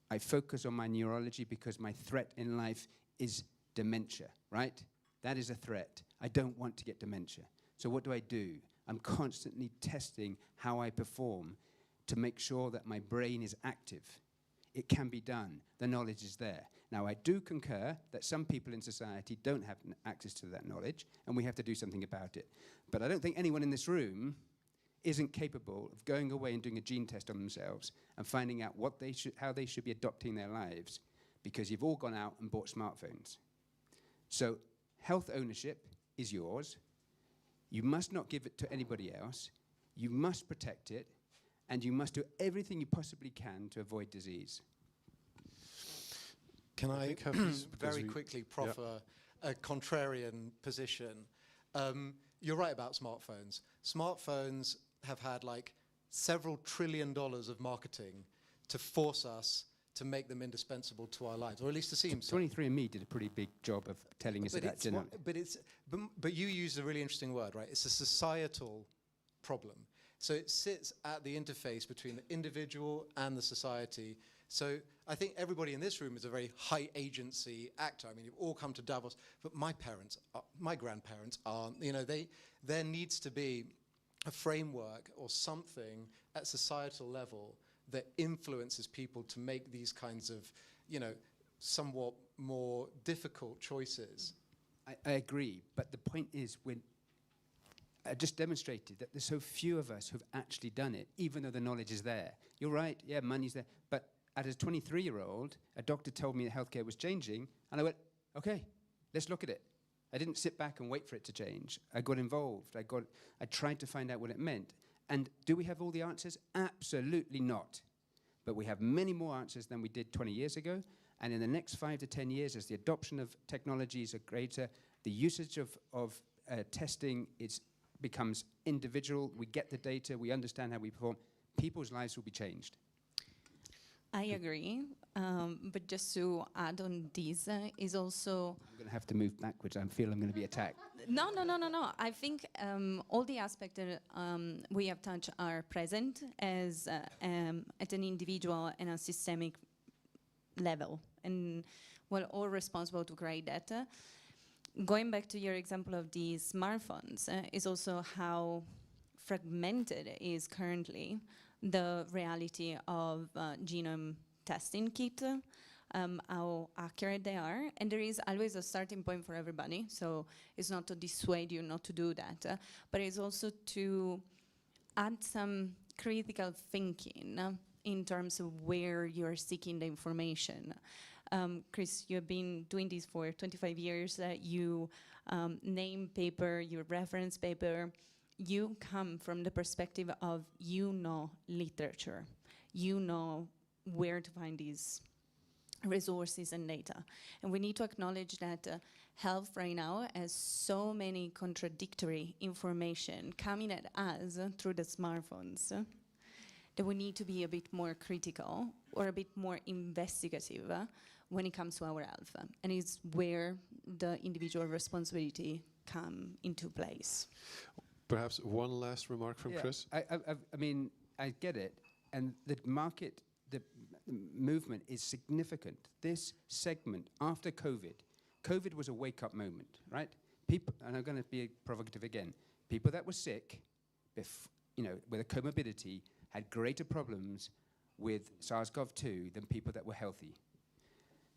I focus on my neurology because my threat in life is dementia, right? That is a threat. I don't want to get dementia. So what do? I'm constantly testing how I perform to make sure that my brain is active. It can be done. The knowledge is there. Now, I do concur that some people in society don't have access to that knowledge, and we have to do something about it. But I don't think anyone in this room isn't capable of going away and doing a gene test on themselves and finding out how they should be adopting their lives, because you've all gone out and bought smartphones. So health ownership is yours. You must not give it to anybody else. You must protect it, and you must do everything you possibly can to avoid disease. Can I very quickly proffer Yeah. a contrarian position? You're right about smartphones. Smartphones have had like several $1 trillion of marketing to force us to make them indispensable to our lives, or at least to seem so. 23andMe did a pretty big job of telling us that. But you used a really interesting word, right? It's a societal problem. So it sits at the interface between the individual and the society. So I think everybody in this room is a very high agency actor. I mean, you've all come to Davos, but my grandparents aren't. You know, there needs to be a framework or something at societal level that influences people to make these kinds of, somewhat more difficult choices. I agree, but the point is, I just demonstrated that there's so few of us who've actually done it, even though the knowledge is there. You're right, yeah, money's there. But as a 23-year-old, a doctor told me that healthcare was changing, and I went, okay, let's look at it. I didn't sit back and wait for it to change. I got involved. I tried to find out what it meant. And do we have all the answers? Absolutely not. But we have many more answers than we did 20 years ago. And in the next 5 to 10 years, as the adoption of technologies are greater, the usage of testing becomes individual. We get the data. We understand how we perform. People's lives will be changed. I agree, but just to add on this is also... I'm going to have to move backwards. I feel I'm going to be attacked. No. I think all the aspects that we have touched are present as at an individual and a systemic level, and we're all responsible to create data. Going back to your example of the smartphones is also how fragmented it is currently the reality of genome testing kit, how accurate they are, and there is always a starting point for everybody, so it's not to dissuade you not to do that, but it's also to add some critical thinking in terms of where you're seeking the information. Chris, you've been doing this for 25 years, you name paper, your reference paper. You come from the perspective of literature. You know where to find these resources and data. And we need to acknowledge that health right now has so many contradictory information coming at us through the smartphones that we need to be a bit more critical or a bit more investigative when it comes to our health. And it's where the individual responsibility come into place. Perhaps one last remark from Chris? I mean, I get it. And the market, the movement is significant. This segment, after COVID was a wake-up moment, right? People, and I'm going to be provocative again, people that were sick, with a comorbidity, had greater problems with SARS-CoV-2 than people that were healthy.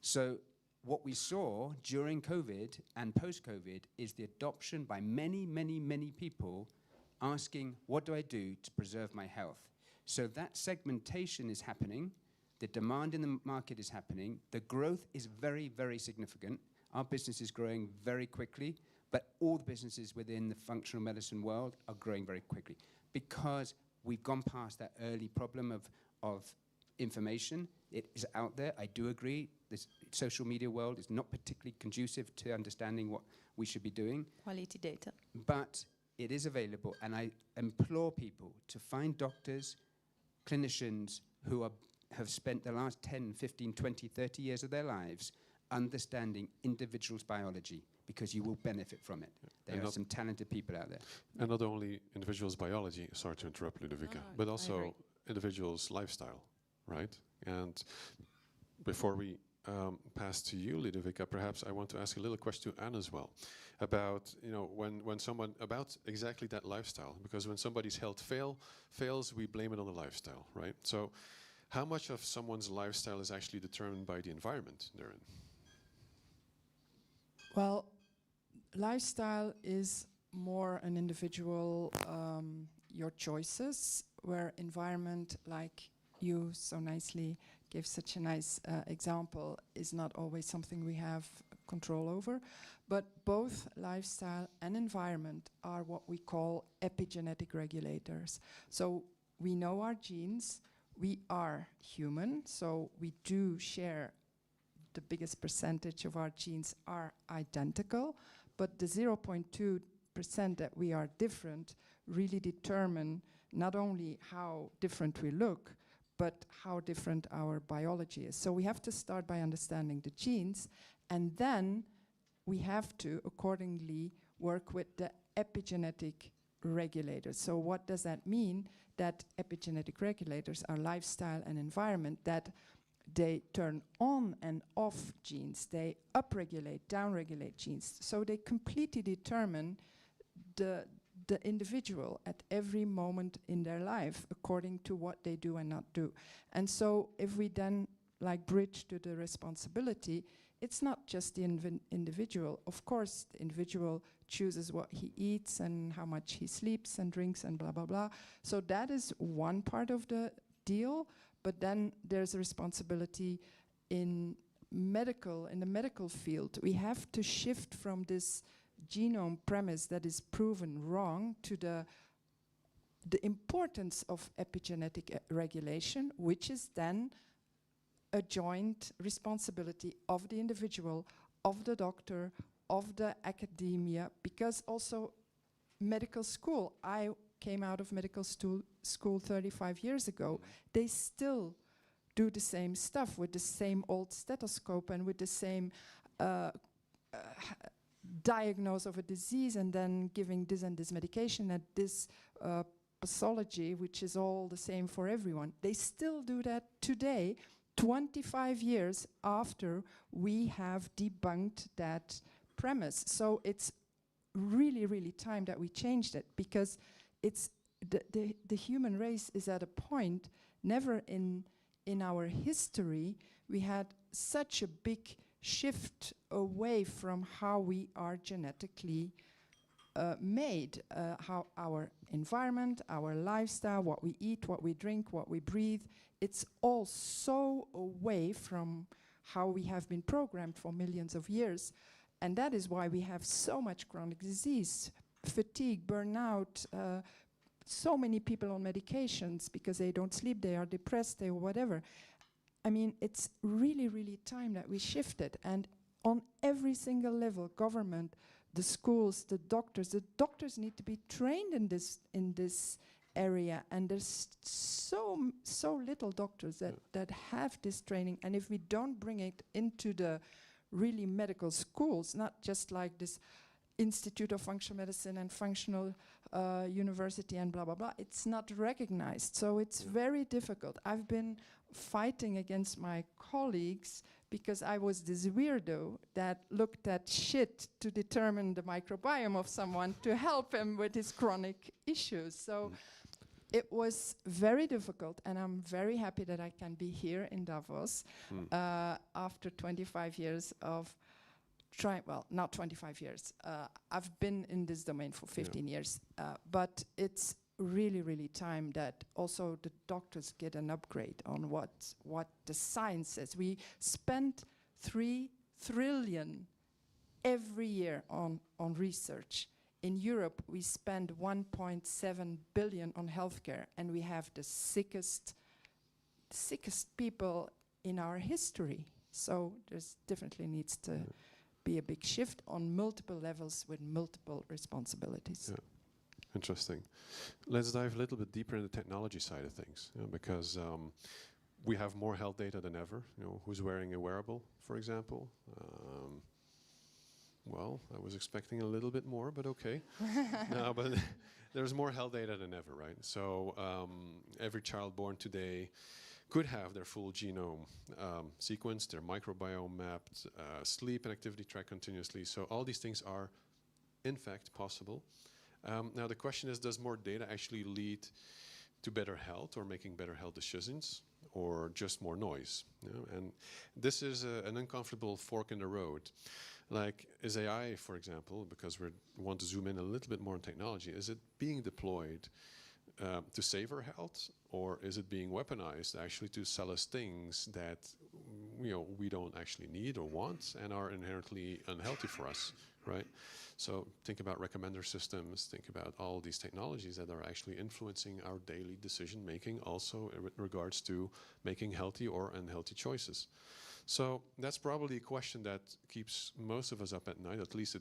So what we saw during COVID and post-COVID is the adoption by many, many, many people asking, what do I do to preserve my health? So that segmentation is happening. The demand in the market is happening. The growth is very, very significant. Our business is growing very quickly, but all the businesses within the functional medicine world are growing very quickly because we've gone past that early problem of information. It is out there. I do agree. This social media world is not particularly conducive to understanding what we should be doing. Quality data. But it is available, and I implore people to find doctors, clinicians who have spent the last 10, 15, 20, 30 years of their lives understanding individuals' biology, because you will benefit from it. There are some talented people out there. And not only individuals' biology, sorry to interrupt, Ludovica, but also individuals' lifestyle, right? And before we pass to you, Ludovica, perhaps I want to ask a little question to Anne as well about, when someone, about exactly that lifestyle, because when somebody's health fails, we blame it on the lifestyle, right? So how much of someone's lifestyle is actually determined by the environment they're in? Well, lifestyle is more an individual, your choices, where environment, like you so nicely gave such a nice example, is not always something we have control over. But both lifestyle and environment are what we call epigenetic regulators. So we know our genes, we are human, so we do share the biggest percentage of our genes are identical, but the 0.2% that we are different really determine not only how different we look, but how different our biology is. So we have to start by understanding the genes, and then we have to accordingly work with the epigenetic regulators. So what does that mean? That epigenetic regulators are lifestyle and environment, that they turn on and off genes, they upregulate, downregulate genes. So they completely determine the the individual at every moment in their life according to what they do and not do. And so if we then like bridge to the responsibility, it's not just the individual. Of course, the individual chooses what he eats and how much he sleeps and drinks and blah, blah, blah. So that is one part of the deal, but then there's a responsibility in the medical field. We have to shift from this genome premise that is proven wrong to the importance of epigenetic regulation, which is then a joint responsibility of the individual, of the doctor, of the academia, because also medical school, I came out of medical school 35 years ago, they still do the same stuff with the same old stethoscope and with the same diagnose of a disease and then giving this and this medication and this pathology, which is all the same for everyone. They still do that today, 25 years after we have debunked that premise. So it's really, really time that we changed it, because it's the human race is at a point, never in our history, we had such a big shift away from how we are genetically made, how our environment, our lifestyle, what we eat, what we drink, what we breathe, it's all so away from how we have been programmed for millions of years. And that is why we have so much chronic disease, fatigue, burnout, so many people on medications because they don't sleep, they are depressed, they whatever. I mean, it's really, really time that we shifted. And on every single level, government, the schools, the doctors need to be trained in this area. And there's so little doctors that have this training. And if we don't bring it into the really medical schools, not just like this Institute of Functional Medicine and Functional University and blah, blah, blah, it's not recognized. So it's very difficult. I've been fighting against my colleagues because I was this weirdo that looked at shit to determine the microbiome of someone to help him with his chronic issues. So it was very difficult, and I'm very happy that I can be here in Davos after 25 years of trying, well, not 25 years. I've been in this domain for 15 years, but it's really, really time that also the doctors get an upgrade on what the science says. We spend 3 trillion every year on research. In Europe, we spend 1.7 billion on healthcare, and we have the sickest people in our history. So there's definitely needs to be a big shift on multiple levels with multiple responsibilities. Yeah. Interesting. Let's dive a little bit deeper in the technology side of things, because we have more health data than ever. Who's wearing a wearable, for example? Well, I was expecting a little bit more, but okay. No, but there's more health data than ever, right? So every child born today could have their full genome sequenced, their microbiome mapped, sleep and activity tracked continuously. So all these things are, in fact, possible. Now the question is, does more data actually lead to better health or making better health decisions, or just more noise? And this is an uncomfortable fork in the road. Like, is AI, for example, because we want to zoom in a little bit more on technology, is it being deployed to save our health, or is it being weaponized actually to sell us things that we don't actually need or want and are inherently unhealthy for us, right? So think about recommender systems, think about all these technologies that are actually influencing our daily decision making, also with regards to making healthy or unhealthy choices. So that's probably a question that keeps most of us up at night, at least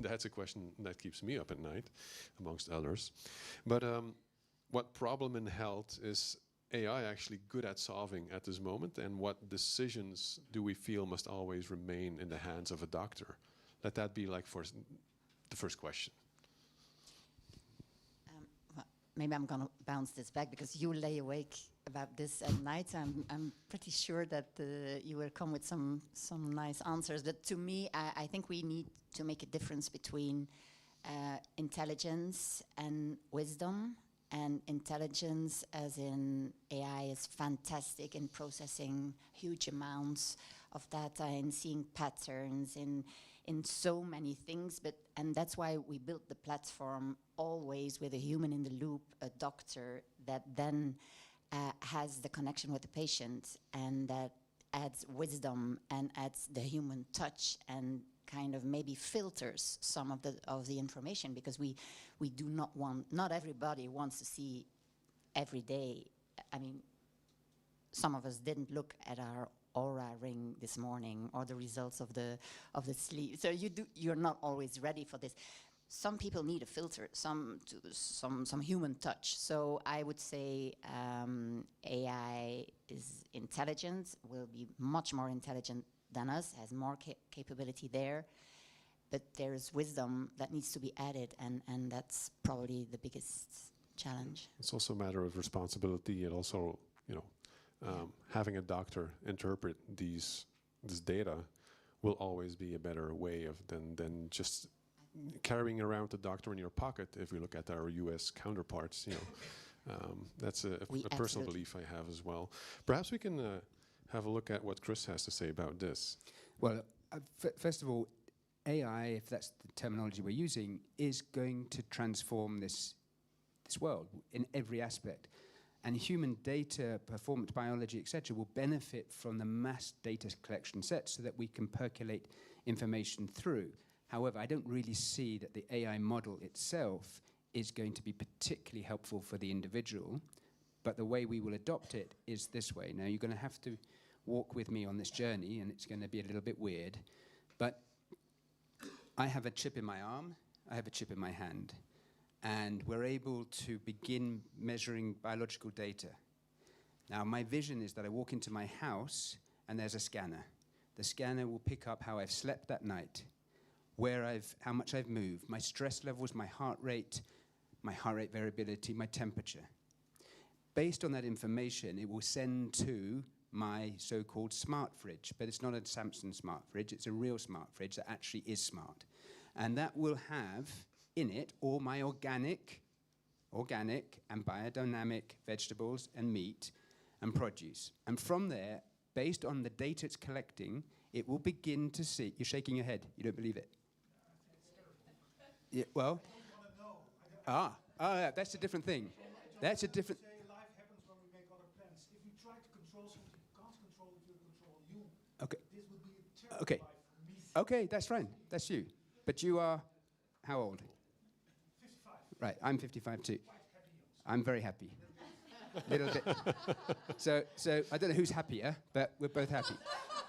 that's a question that keeps me up at night, amongst others. But what problem in health is AI actually good at solving at this moment, and what decisions do we feel must always remain in the hands of a doctor? Let that be like for the first question. Well, maybe I'm going to bounce this back because you lay awake about this at night. I'm pretty sure that you will come with some nice answers. But to me, I think we need to make a difference between intelligence and wisdom. And intelligence, as in AI, is fantastic in processing huge amounts of data and seeing patterns in so many things. And that's why we built the platform always with a human in the loop, a doctor that then has the connection with the patient, and that adds wisdom and adds the human touch and kind of maybe filters some of the information, because we do not want, not everybody wants to see every day. I mean, some of us didn't look at our Aura ring this morning or the results of the sleep. So you're not always ready for this. Some people need a filter, some human touch. So I would say AI is intelligent, will be much more intelligent than us, has more capability there, but there's wisdom that needs to be added, and that's probably the biggest challenge. It's also a matter of responsibility, and also, having a doctor interpret this data will always be a better way of than just carrying around the doctor in your pocket. If we look at our U.S. counterparts, that's a personal belief I have as well. Perhaps we can have a look at what Chris has to say about this. Well, first of all, AI, if that's the terminology we're using, is going to transform this world in every aspect. And human data, performance biology, etc., will benefit from the mass data collection sets so that we can percolate information through. However, I don't really see that the AI model itself is going to be particularly helpful for the individual, but the way we will adopt it is this way. Now, you're going to have to walk with me on this journey, and it's going to be a little bit weird, but I have a chip in my arm, I have a chip in my hand, and we're able to begin measuring biological data. Now, my vision is that I walk into my house and there's a scanner. The scanner will pick up how I've slept that night, how much I've moved, my stress levels, my heart rate variability, my temperature. Based on that information, it will send to my so-called smart fridge, but it's not a Samsung smart fridge, it's a real smart fridge that actually is smart. And that will have in it all my organic and biodynamic vegetables and meat and produce. And from there, based on the data it's collecting, it will begin to see, you're shaking your head, you don't believe it. Yeah, well, yeah, that's a different thing. That's a different. Life happens when we make other plans. If we try to control something you can't control, it will control you. Okay. This would be a terrible Okay. life for me. Okay, that's fine. That's you. But you are how old? 55. Right, I'm 55 too. I'm very happy. Little bit. So I don't know who's happier, but we're both happy.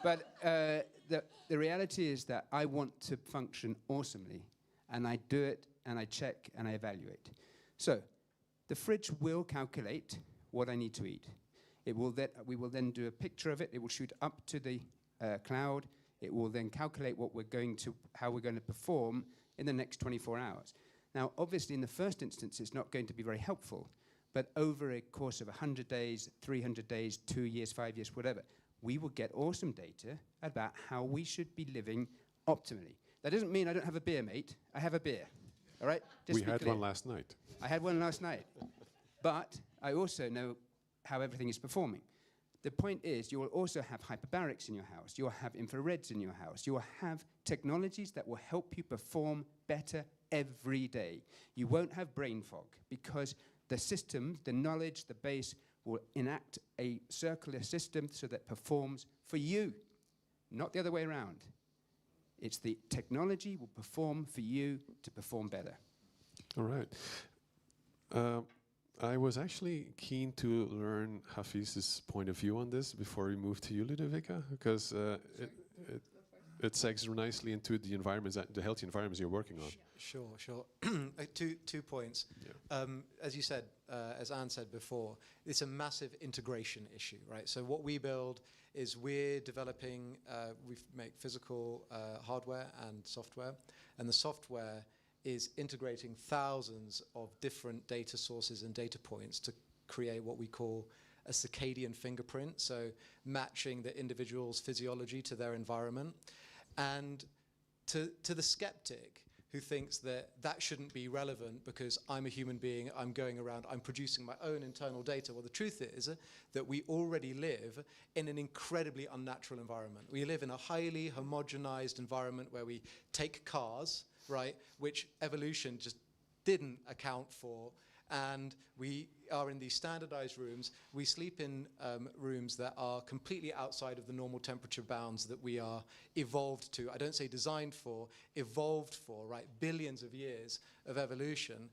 But the reality is that I want to function awesomely, and I do it, and I check, and I evaluate. So the fridge will calculate what I need to eat. We will then do a picture of it. It will shoot up to the cloud. It will then calculate how we're going to perform in the next 24 hours. Now, obviously, in the first instance, it's not going to be very helpful. But over a course of 100 days, 300 days, 2 years, 5 years, whatever, we will get awesome data about how we should be living optimally. That doesn't mean I don't have a beer, mate. I have a beer. All right? We had one last night. I had one last night. But I also know how everything is performing. The point is, you will also have hyperbarics in your house. You will have infrareds in your house. You will have technologies that will help you perform better every day. You won't have brain fog because the system, the knowledge, the base will enact a circular system so that performs for you, not the other way around. It's the technology will perform for you to perform better. All right. I was actually keen to learn Hafiz's point of view on this before we move to you, Ludovica, because it segues nicely into the environments, the healthy environments you're working on. Sure. Two points. Yeah. As you said, as Anne said before, it's a massive integration issue, right? So what we build is we're developing, we make physical hardware and software, and the software is integrating thousands of different data sources and data points to create what we call a circadian fingerprint, so matching the individual's physiology to their environment. And to the skeptic, who thinks that that shouldn't be relevant because I'm a human being, I'm going around, I'm producing my own internal data. Well, the truth is that we already live in an incredibly unnatural environment. We live in a highly homogenized environment where we take cars, right, which evolution just didn't account for, and we are in these standardized rooms. We sleep in rooms that are completely outside of the normal temperature bounds that we are evolved to. I don't say designed for, evolved for, right? Billions of years of evolution.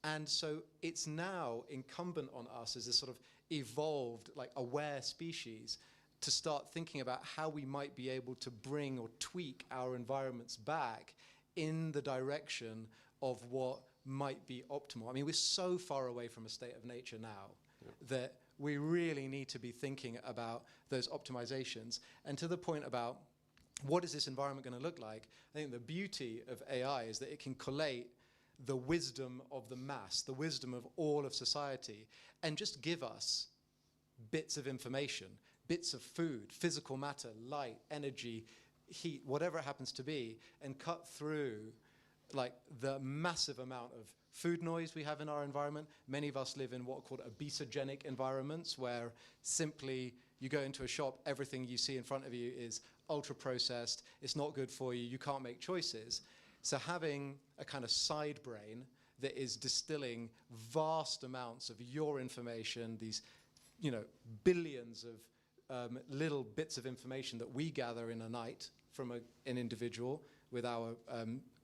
And so it's now incumbent on us as this sort of evolved, like aware species to start thinking about how we might be able to bring or tweak our environments back in the direction of what might be optimal. I mean, we're so far away from a state of nature now that we really need to be thinking about those optimizations. And to the point about what is this environment going to look like, I think the beauty of AI is that it can collate the wisdom of the mass, the wisdom of all of society, and just give us bits of information, bits of food, physical matter, light, energy, heat, whatever it happens to be, and cut through like the massive amount of food noise we have in our environment. Many of us live in what are called obesogenic environments, where simply you go into a shop, everything you see in front of you is ultra processed, it's not good for you, you can't make choices. So having a kind of side brain that is distilling vast amounts of your information, these, you know, billions of little bits of information that we gather in a night from an individual with our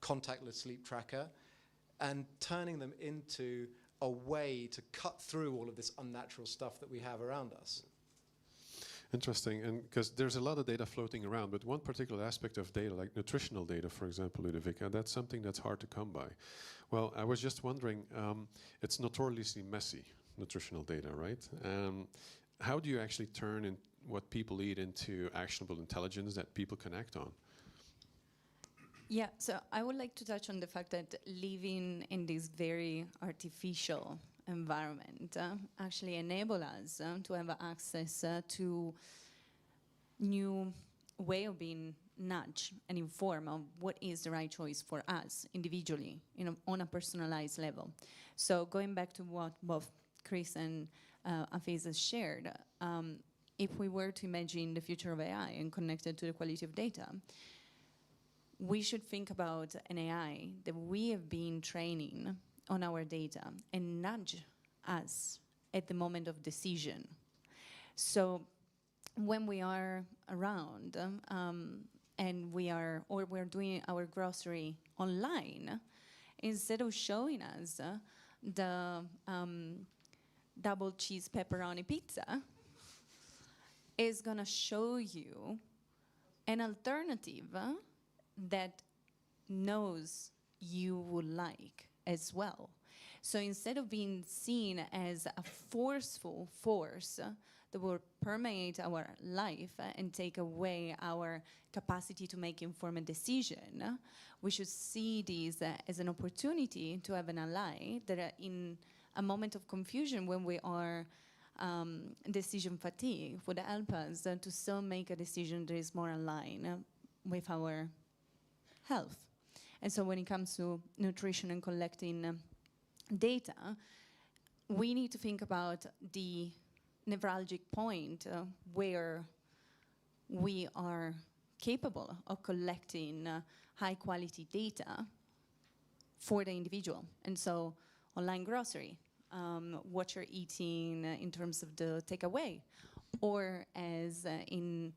contactless sleep tracker, and turning them into a way to cut through all of this unnatural stuff that we have around us. Interesting, and because there's a lot of data floating around, but one particular aspect of data, like nutritional data, for example, Ludovica, that's something that's hard to come by. Well, I was just wondering, it's notoriously messy, nutritional data, right? How do you actually turn in what people eat into actionable intelligence that people can act on? Yeah, so I would like to touch on the fact that living in this very artificial environment actually enable us to have access to new way of being nudged and informed of what is the right choice for us individually, you know, on a personalized level. So going back to what both Chris and Afiz has shared, if we were to imagine the future of AI and connected to the quality of data, we should think about an AI that we have been training on our data and nudge us at the moment of decision. So when we are around and we're doing our grocery online, instead of showing us the double cheese pepperoni pizza, is gonna show you an alternative that knows you would like as well. So instead of being seen as a forceful force that will permeate our life and take away our capacity to make informed decision, we should see this as an opportunity to have an ally that in a moment of confusion when we are decision fatigue would help us to still make a decision that is more aligned with our health. And so when it comes to nutrition and collecting data, we need to think about the nevralgic point where we are capable of collecting high quality data for the individual. And so online grocery, what you're eating in terms of the takeaway, or as in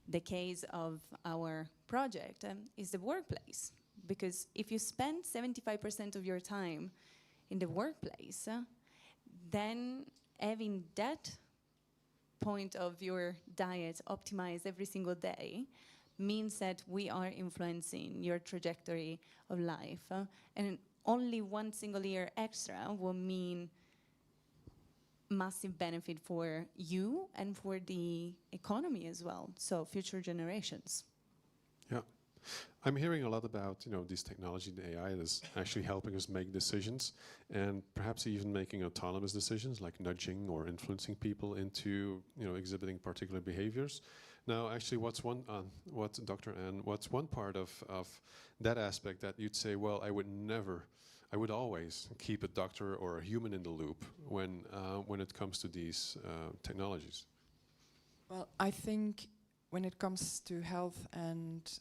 the case of our project, is the workplace. Because if you spend 75% of your time in the workplace, then having that point of your diet optimized every single day means that we are influencing your trajectory of life. And only one single year extra will mean massive benefit for you and for the economy as well, so future generations. Yeah. I'm hearing a lot about, you know, this technology, the AI, that's actually helping us make decisions, and perhaps even making autonomous decisions, like nudging or influencing people into, you know, exhibiting particular behaviors. Now, actually, what's one part of that aspect that you'd say, well, I would always keep a doctor or a human in the loop when it comes to these technologies? Well, I think when it comes to health and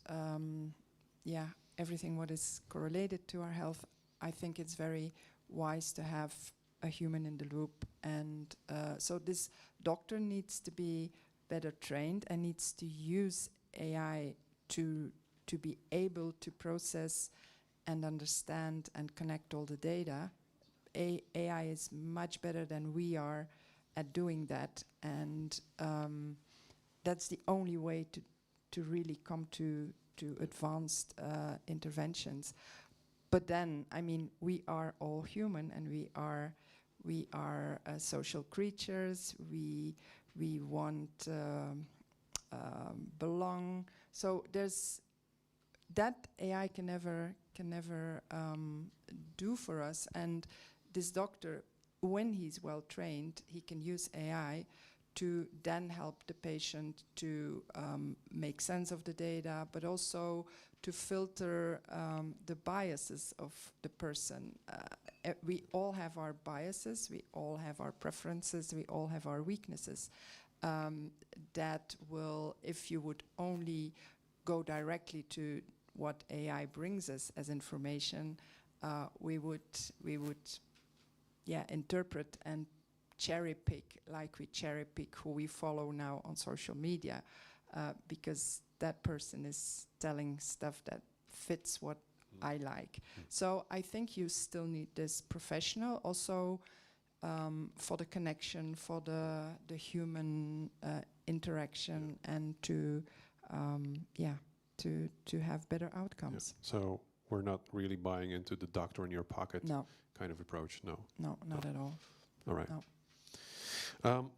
everything what is correlated to our health, I think it's very wise to have a human in the loop, and so this doctor needs to be better trained and needs to use AI to be able to process and understand and connect all the data. AI is much better than we are at doing that, and that's the only way to really come to advanced interventions. But then, I mean, we are all human, and we are social creatures. We want belong. So there's that AI can never do for us. And this doctor, when he's well trained, he can use AI to then help the patient to make sense of the data, but also to filter the biases of the person. We all have our biases, we all have our preferences, we all have our weaknesses. That will, if you would only go directly to what AI brings us as information, we would interpret and cherry pick, like we cherry pick who we follow now on social media, because that person is telling stuff that fits what I like. So I think you still need this professional also for the connection, for the human interaction, and to have better outcomes. Yeah. So we're not really buying into the doctor in your pocket kind of approach. No. No, not at all. All right. No.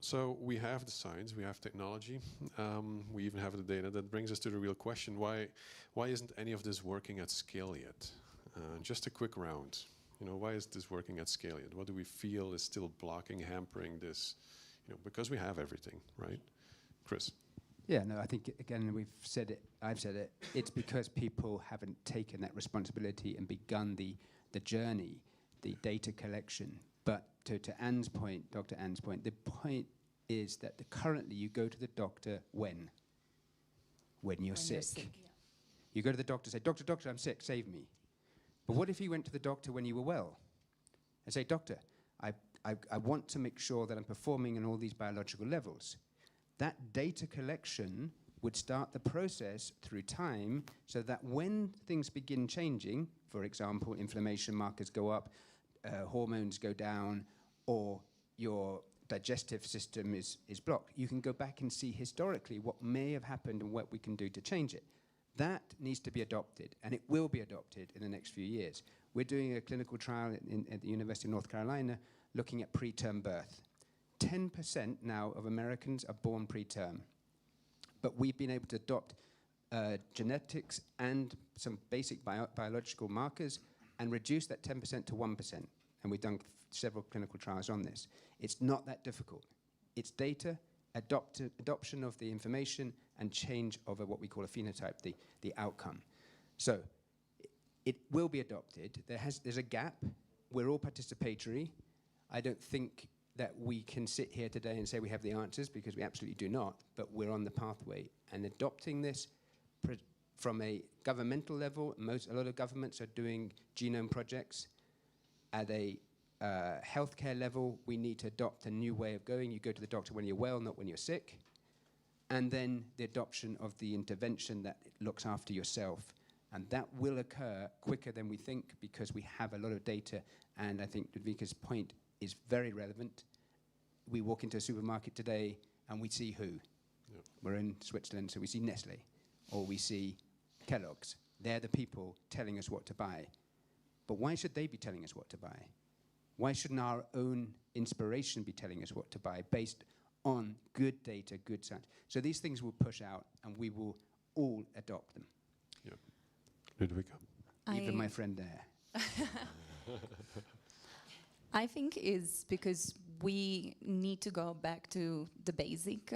So we have the science, we have technology, we even have the data. That brings us to the real question: why isn't any of this working at scale yet? Just a quick round. Why is this working at scale yet? What do we feel is still blocking, hampering this? Because we have everything, right? Chris? Yeah, no, I think, again, I've said it, it's because people haven't taken that responsibility and begun the journey, the data collection. But to Anne's point, Dr. Anne's point, the point is that currently you go to the doctor when you're sick. You go to the doctor and say, doctor, I'm sick, save me. But what if you went to the doctor when you were well and say, doctor, I want to make sure that I'm performing on all these biological levels? That data collection would start the process through time, so that when things begin changing, for example, inflammation markers go up, hormones go down, or your digestive system is blocked, you can go back and see historically what may have happened and what we can do to change it. That needs to be adopted, and it will be adopted in the next few years. We're doing a clinical trial at the University of North Carolina looking at preterm birth. 10% now of Americans are born preterm. But we've been able to adopt genetics and some basic biological markers and reduce that 10% to 1%. And we've done several clinical trials on this. It's not that difficult. It's data, adoption of the information, and change of what we call a phenotype, the outcome. So it will be adopted. There's a gap. We're all participatory. I don't think that we can sit here today and say we have the answers, because we absolutely do not, but we're on the pathway. And adopting this from a governmental level, a lot of governments are doing genome projects. At a healthcare level, we need to adopt a new way of going. You go to the doctor when you're well, not when you're sick. And then the adoption of the intervention that looks after yourself. And that will occur quicker than we think, because we have a lot of data. And I think Ludwika's point is very relevant. We walk into a supermarket today and we see who? Yep. We're in Switzerland, so we see Nestle, or we see Kellogg's. They're the people telling us what to buy. But why should they be telling us what to buy? Why shouldn't our own inspiration be telling us what to buy based on good data, good science? So these things will push out, and we will all adopt them. Yeah. Ludwika? Even my friend there. I think is because we need to go back to the basic.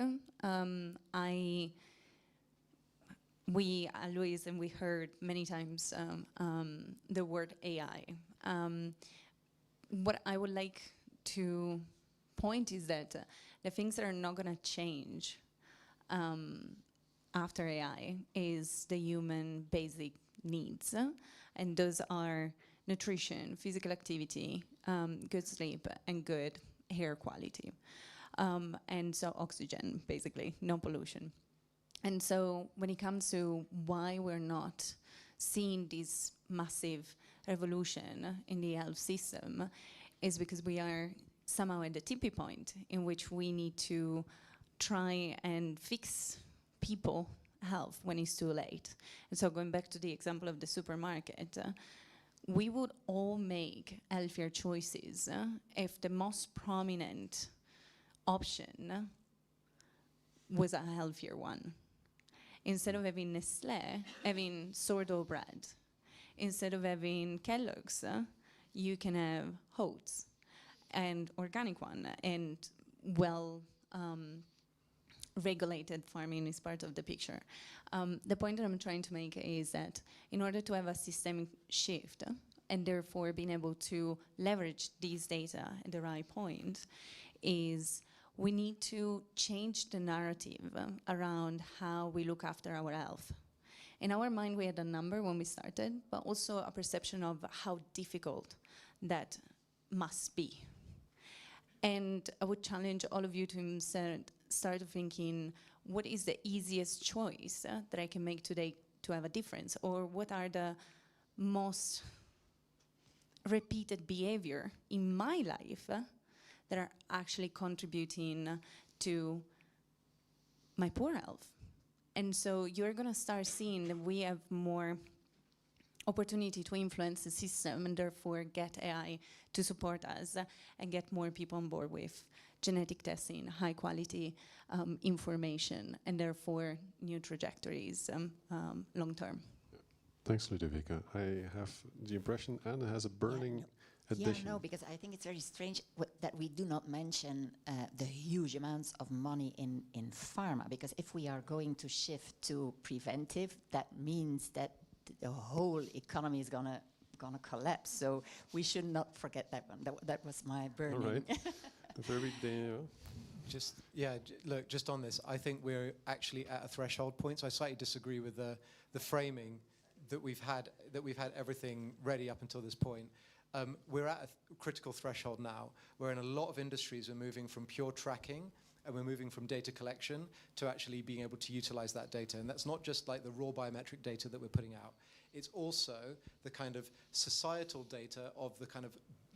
We always, and we heard many times, the word AI. What I would like to point is that the things that are not going to change after AI is the human basic needs. And those are nutrition, physical activity, good sleep, and good air quality. And so oxygen, basically, no pollution. And so when it comes to why we're not seeing this massive revolution in the health system, is because we are somehow at the tipping point in which we need to try and fix people health when it's too late. And so going back to the example of the supermarket, we would all make healthier choices if the most prominent option was a healthier one. Instead of having Nestlé, having sourdough bread. Instead of having Kellogg's, you can have oats, and organic one, and regulated farming is part of the picture. The point that I'm trying to make is that in order to have a systemic shift, and therefore being able to leverage these data at the right point, is we need to change the narrative around how we look after our health. In our mind, we had a number when we started, but also a perception of how difficult that must be. And I would challenge all of you to start thinking, what is the easiest choice that I can make today to have a difference? Or what are the most repeated behavior in my life that are actually contributing to my poor health? And so you're gonna start seeing that we have more opportunity to influence the system and therefore get AI to support us and get more people on board with genetic testing, high quality information, and therefore new trajectories long term. Thanks, Ludovica. I have the impression Anna has a burning addition. Yeah, no, because I think it's very strange that we do not mention the huge amounts of money in pharma, because if we are going to shift to preventive, that means that the whole economy is gonna collapse. So we should not forget that one. That was my burning. All right. Very Look, just on this, I think we're actually at a threshold point. So I slightly disagree with the framing that we've had everything ready up until this point. We're at a critical threshold now, where in a lot of industries we're moving from pure tracking and we're moving from data collection to actually being able to utilize that data. And that's not just like the raw biometric data that we're putting out. It's also the kind of societal data of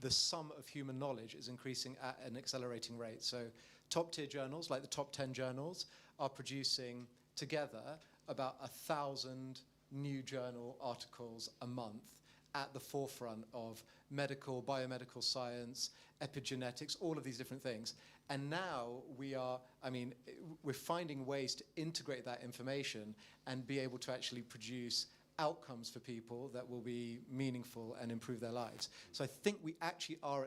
the sum of human knowledge is increasing at an accelerating rate. So top tier journals, like the top 10 journals, are producing together about 1,000 new journal articles a month at the forefront of medical, biomedical science, epigenetics, all of these different things. And now we're finding ways to integrate that information and be able to actually produce outcomes for people that will be meaningful and improve their lives. So I think we actually are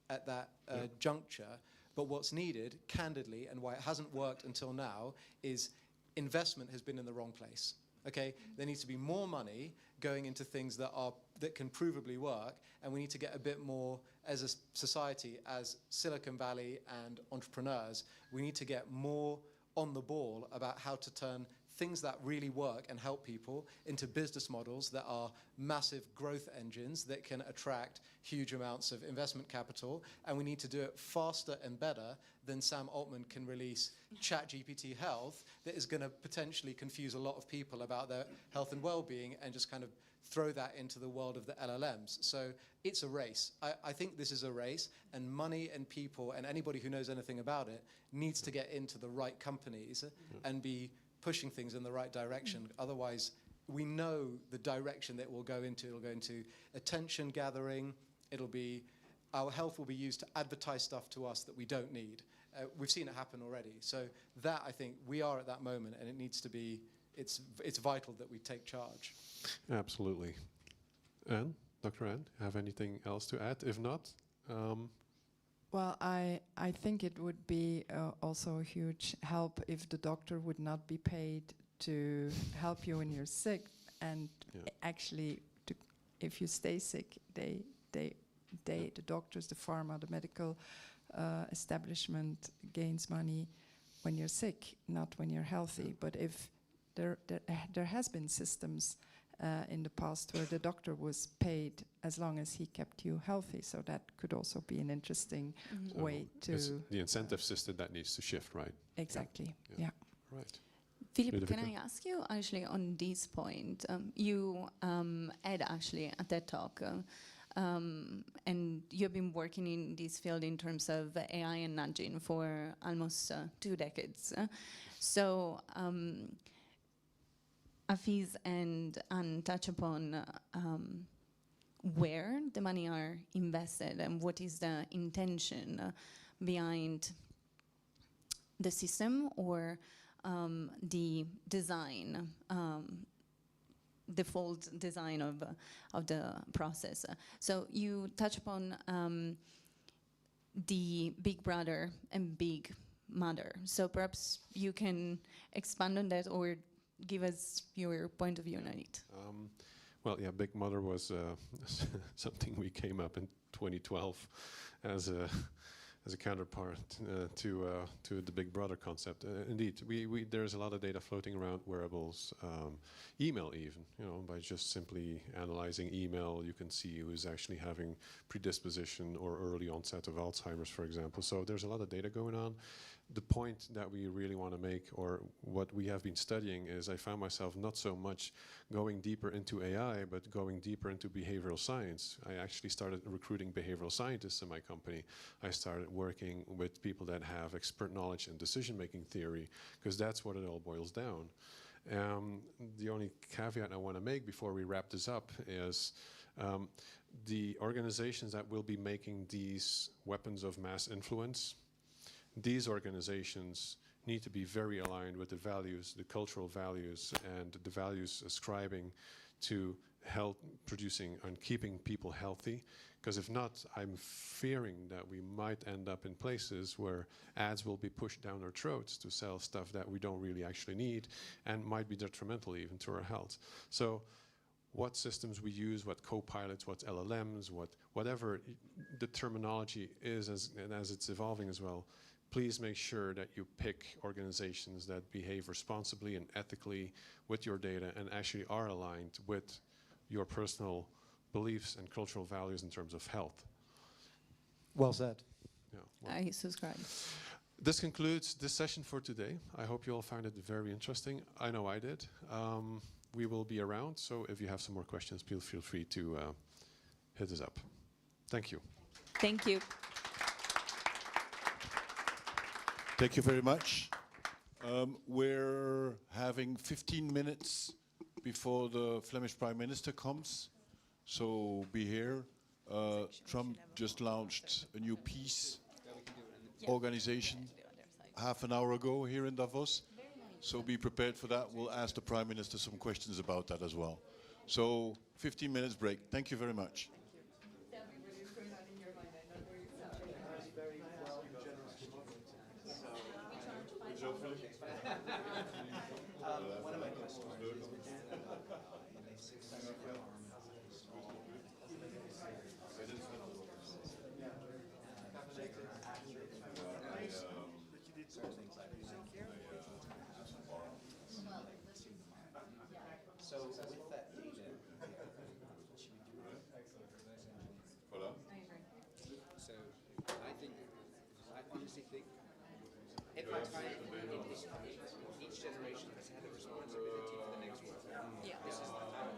at that juncture. But what's needed, candidly, and why it hasn't worked until now, is investment has been in the wrong place. Okay, there needs to be more money going into things that can provably work, and we need to get a bit more as a society, as Silicon Valley and entrepreneurs. We need to get more on the ball about how to turn things that really work and help people into business models that are massive growth engines that can attract huge amounts of investment capital. And we need to do it faster and better than Sam Altman can release ChatGPT Health, that is going to potentially confuse a lot of people about their health and well-being and just kind of throw that into the world of the LLMs. So it's a race. I think this is a race, and money and people and anybody who knows anything about it needs to get into the right companies and be pushing things in the right direction. Otherwise, we know the direction that we'll go into. It'll go into attention gathering. Our health will be used to advertise stuff to us that we don't need. We've seen it happen already. So that, I think, we are at that moment, and it needs to be, it's vital that we take charge. Absolutely. Anne, Dr. Anne, have anything else to add? If not, Well, I think it would be also a huge help if the doctor would not be paid to help you when you're sick, and actually, if you stay sick, the doctors, the pharma, the medical establishment gains money when you're sick, not when you're healthy. But if there has been systems in the past where the doctor was paid as long as he kept you healthy, so that could also be an interesting way to... It's the incentive system that needs to shift, right? Exactly, yeah. Right. Philip, can I ask you actually on this point? You had actually a TED Talk, and you've been working in this field in terms of AI and nudging for almost 2 decades. So Afiz and touch upon where the money are invested and what is the intention behind the system or the design, default design of the process. So you touch upon the big brother and big mother. So perhaps you can expand on that or give us your point of view on it. Well, yeah, Big Mother was something we came up in 2012 as a counterpart to the Big Brother concept. Indeed, there's a lot of data floating around wearables, email even. You know, by just simply analyzing email, you can see who's actually having predisposition or early onset of Alzheimer's, for example. So there's a lot of data going on. The point that we really want to make, or what we have been studying, is I found myself not so much going deeper into AI, but going deeper into behavioral science. I actually started recruiting behavioral scientists in my company. I started working with people that have expert knowledge in decision-making theory, because that's what it all boils down. The only caveat I want to make before we wrap this up is the organizations that will be making these weapons of mass influence, these organizations need to be very aligned with the values, the cultural values, and the values ascribing to health, producing and keeping people healthy. Because if not, I'm fearing that we might end up in places where ads will be pushed down our throats to sell stuff that we don't really actually need and might be detrimental even to our health. So what systems we use, what co-pilots, what LLMs, whatever the terminology is as it's evolving as well, please make sure that you pick organizations that behave responsibly and ethically with your data and actually are aligned with your personal beliefs and cultural values in terms of health. Well said. Yeah, well. I subscribe. This concludes this session for today. I hope you all found it very interesting. I know I did. We will be around, so if you have some more questions, please feel free to hit us up. Thank you. Thank you. Thank you very much. We're having 15 minutes before the Flemish Prime Minister comes, so be here. Trump just launched a new peace organization half an hour ago here in Davos, so be prepared for that. We'll ask the Prime Minister some questions about that as well. So 15 minutes break. Thank you very much. One of my questions is so with that data, should we do it? Voilà. So I think, I honestly think, every time each generation has had a responsibility for the next one. Yeah. This is the time.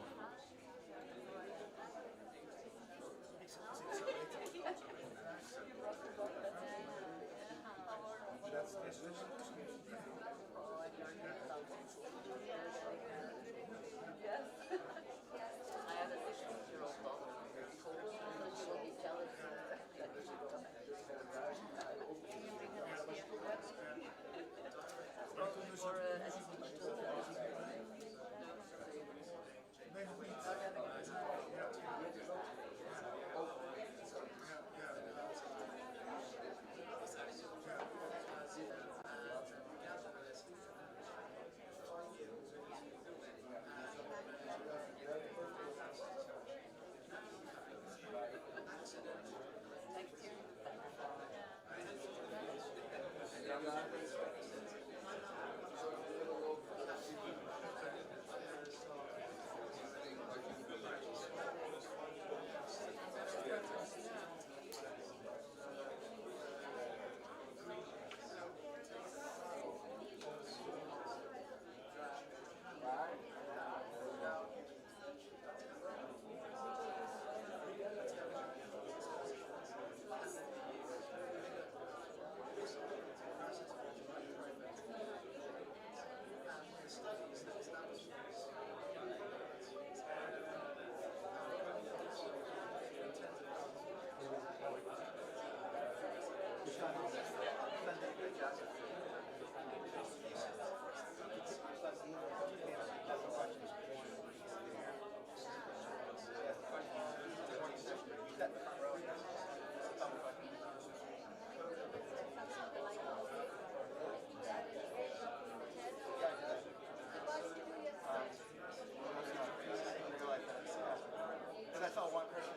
That's all one person.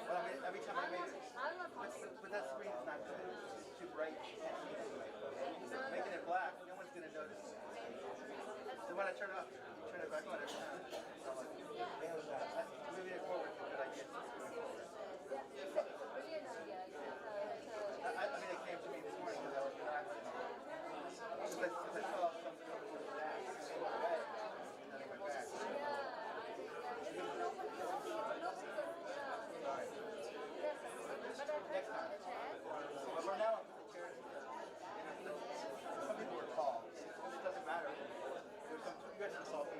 Well, I mean, every time I make it, but that screen is not good. It's too bright. Making it black, no one's going to notice. So when I turn it off, turn it back on every time. So I'm like, moving it forward is a good idea. I mean, it came to me this morning because I was relaxing. Because I saw something over the back, so I went away, and then I went back. Next time. But for now, some people were tall. It doesn't matter. You guys can solve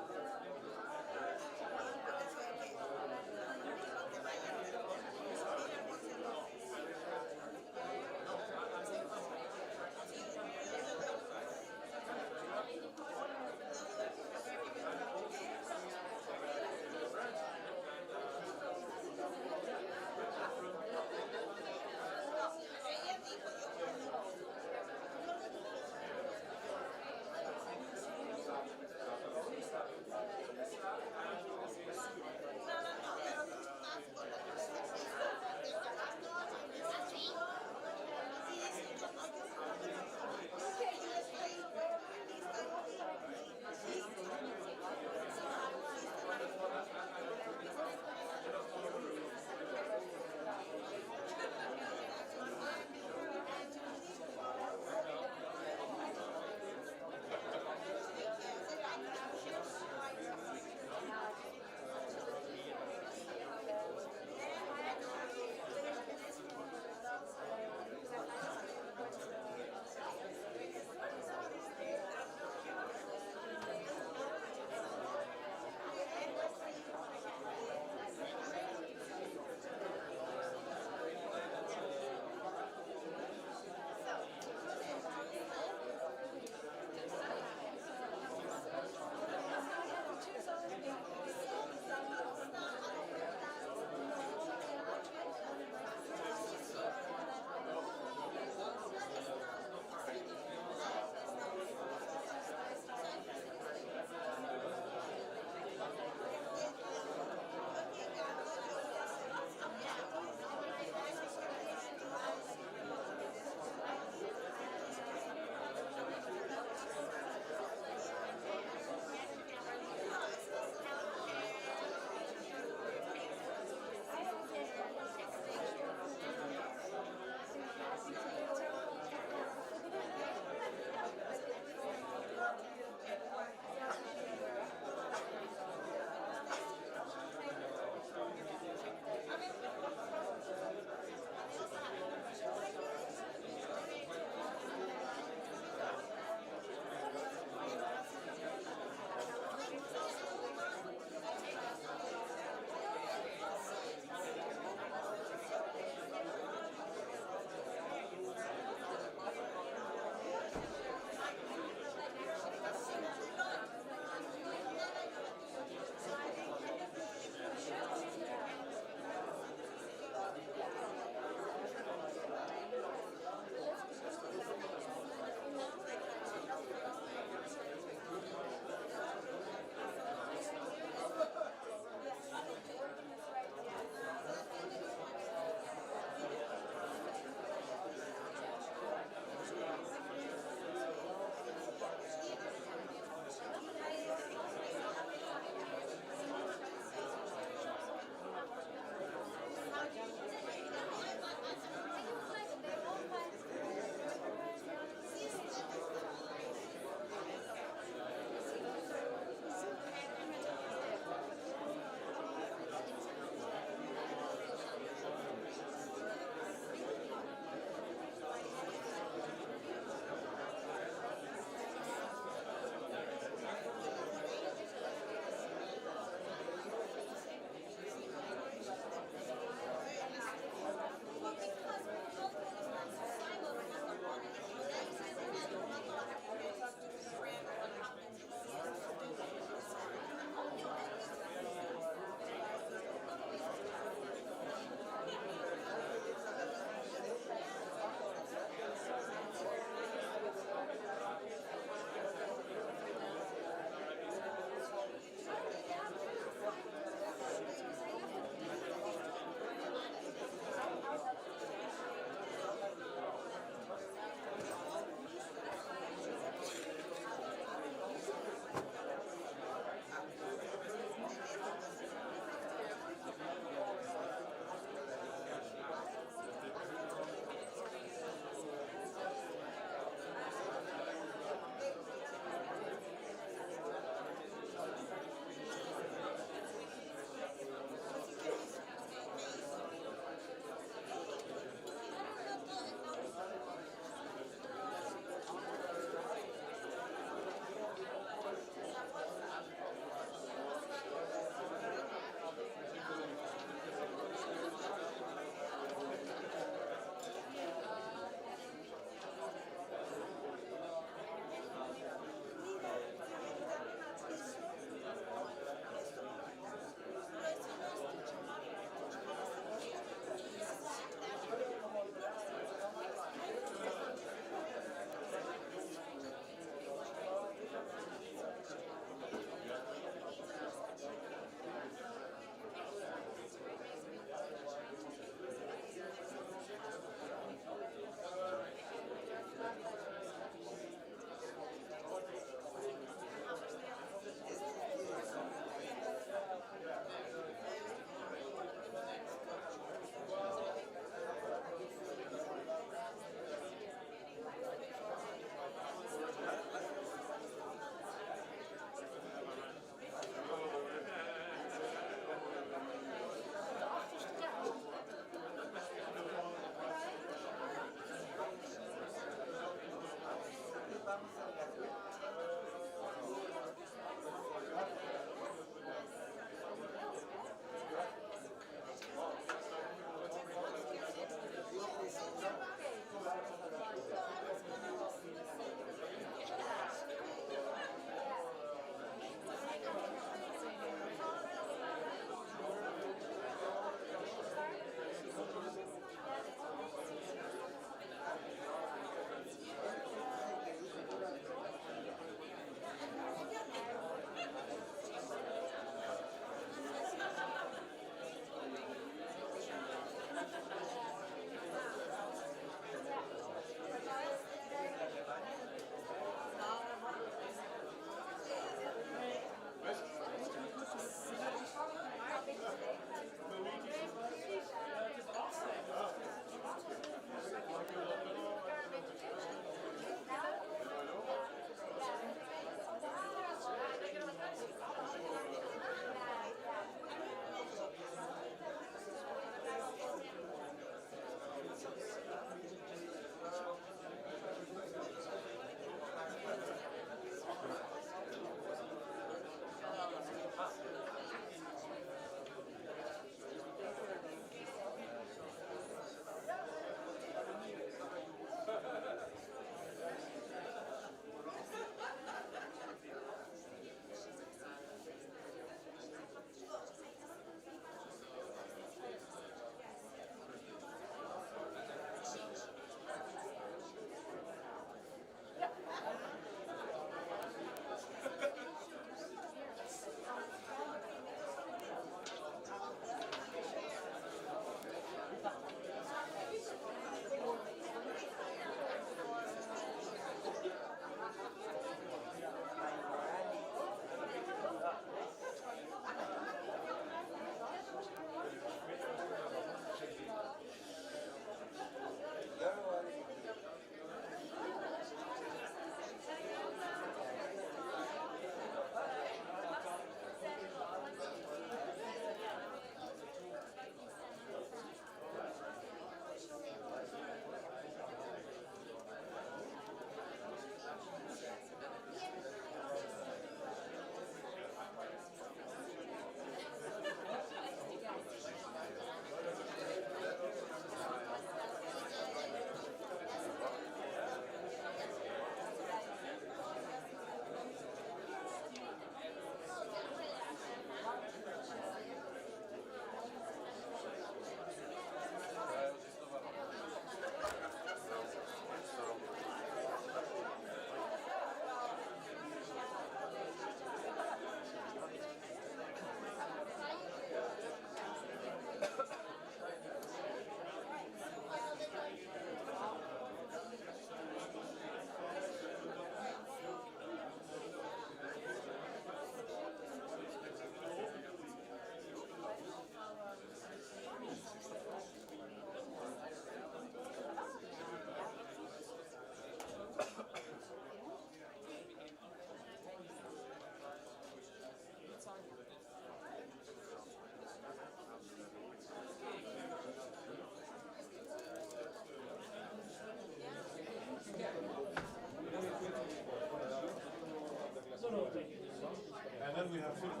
And then we have Philip.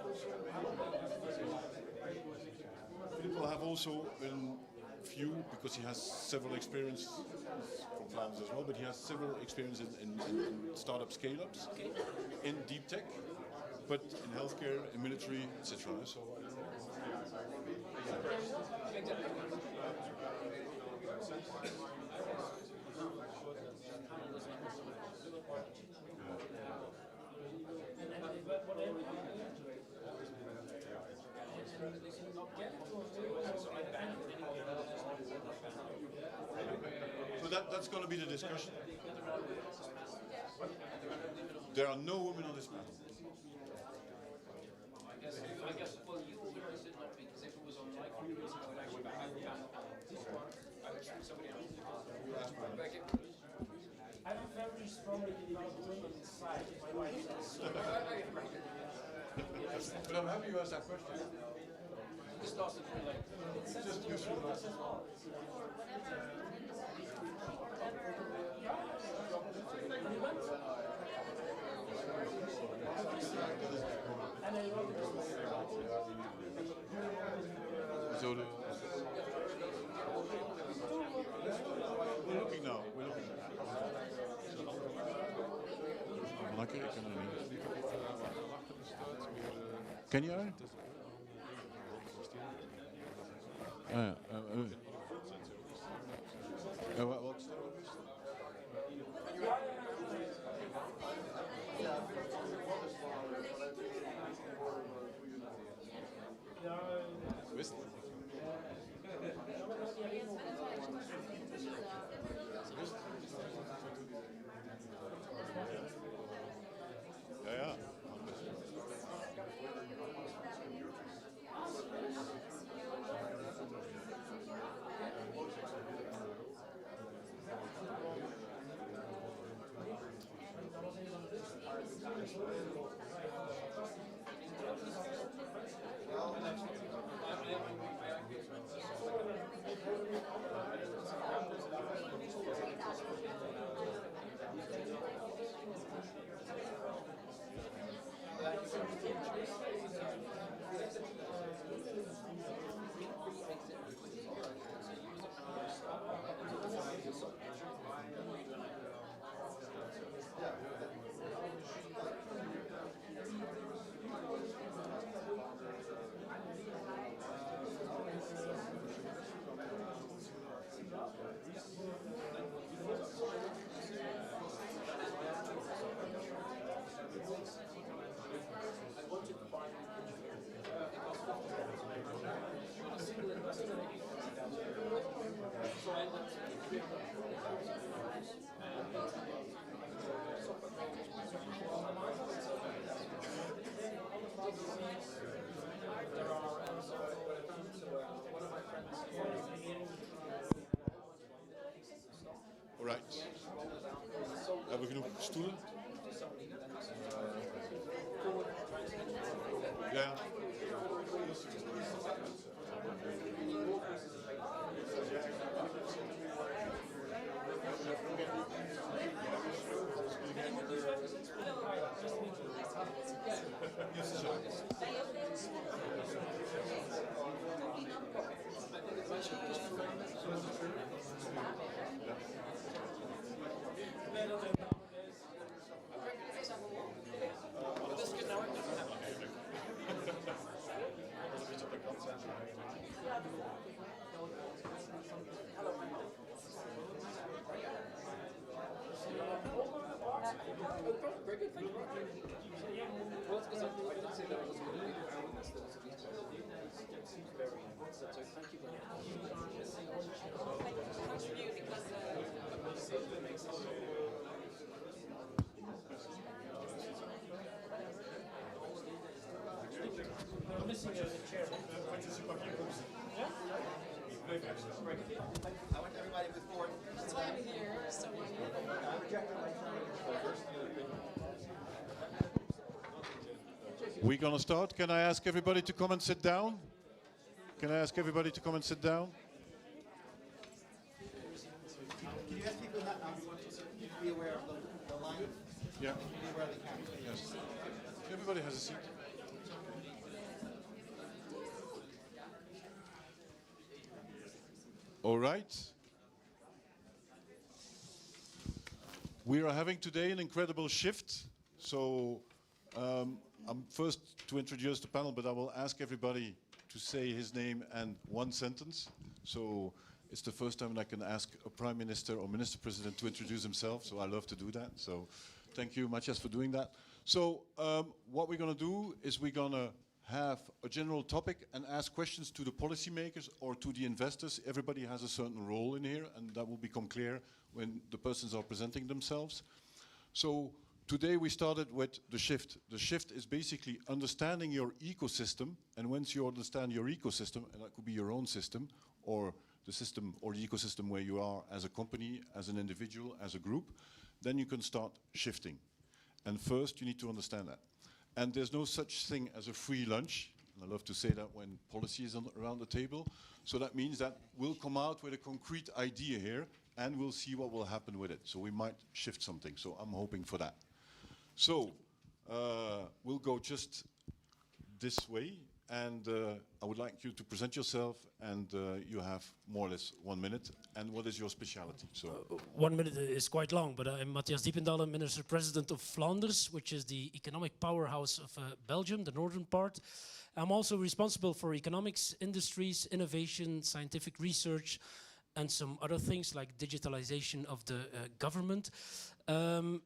Philip will have also a few, because he has several experience from Flanders as well, but he has several experience in startup scale-ups, in deep tech, but in healthcare, in military, etc. So. So that's going to be the discussion. There are no women on this panel. I guess well, you said not because if it was on my computer, I would actually I would choose somebody else. I have a very strongly developed women side. My wife does. But I'm happy you asked that question. Just ask it for like. Just use your life. So we're looking now. We're looking. Lekker, ik kan er niet. Ken je haar? Wat? Wist het? Ja, ja. Alright. Hebben we genoeg stoelen? Ja. Missing a chair. I want everybody with four. That's why I'm here. So We're gonna start. Can I ask everybody to come and sit down? Can I ask everybody to come and sit down? Can you ask people not to be aware of the line? Yeah. Yes. Everybody has a seat. All right. We are having today an incredible shift. So I'm first to introduce the panel, but I will ask everybody to say his name and one sentence. So it's the first time that I can ask a prime minister or minister president to introduce himself. So I love to do that. So thank you, Matthias, for doing that. So what we're going to do is we're going to have a general topic and ask questions to the policymakers or to the investors. Everybody has a certain role in here, and that will become clear when the persons are presenting themselves. So today we started with the shift. The shift is basically understanding your ecosystem, and once you understand your ecosystem, and that could be your own system, or the system or the ecosystem where you are as a company, as an individual, as a group, then you can start shifting. And first you need to understand that. And there's no such thing as a free lunch. And I love to say that when policy is around the table. So that means that we'll come out with a concrete idea here, and we'll see what will happen with it. So we might shift something. So I'm hoping for that. So we'll go just this way. And I would like you to present yourself, and you have more or less 1 minute. And what is your specialty? So 1 minute is quite long, but I'm Matthias Diependalen, Minister President of Flanders, which is the economic powerhouse of Belgium, the northern part. I'm also responsible for economics, industries, innovation, scientific research, and some other things like digitalization of the government. I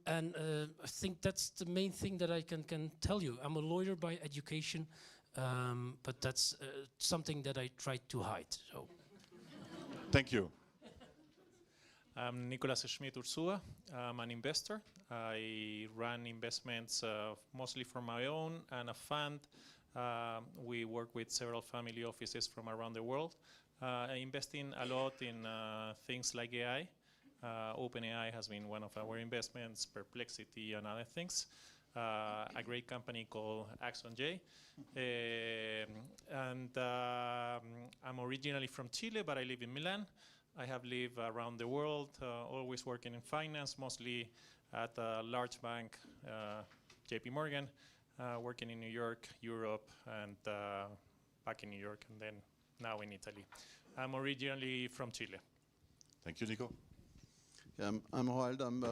think that's the main thing that I can tell you. I'm a lawyer by education, but that's something that I try to hide. So. Thank you. I'm Nicolas Schmidt Ursula. I'm an investor. I run investments mostly for my own and a fund. We work with several family offices from around the world, investing a lot in things like AI. OpenAI has been one of our investments, Perplexity and other things. A great company called Axon J. I'm originally from Chile, but I live in Milan. I have lived around the world, always working in finance, mostly at a large bank, JP Morgan, working in New York, Europe, and back in New York, and then now in Italy. I'm originally from Chile. Thank you, Nico. Yeah, I'm Roald. I'm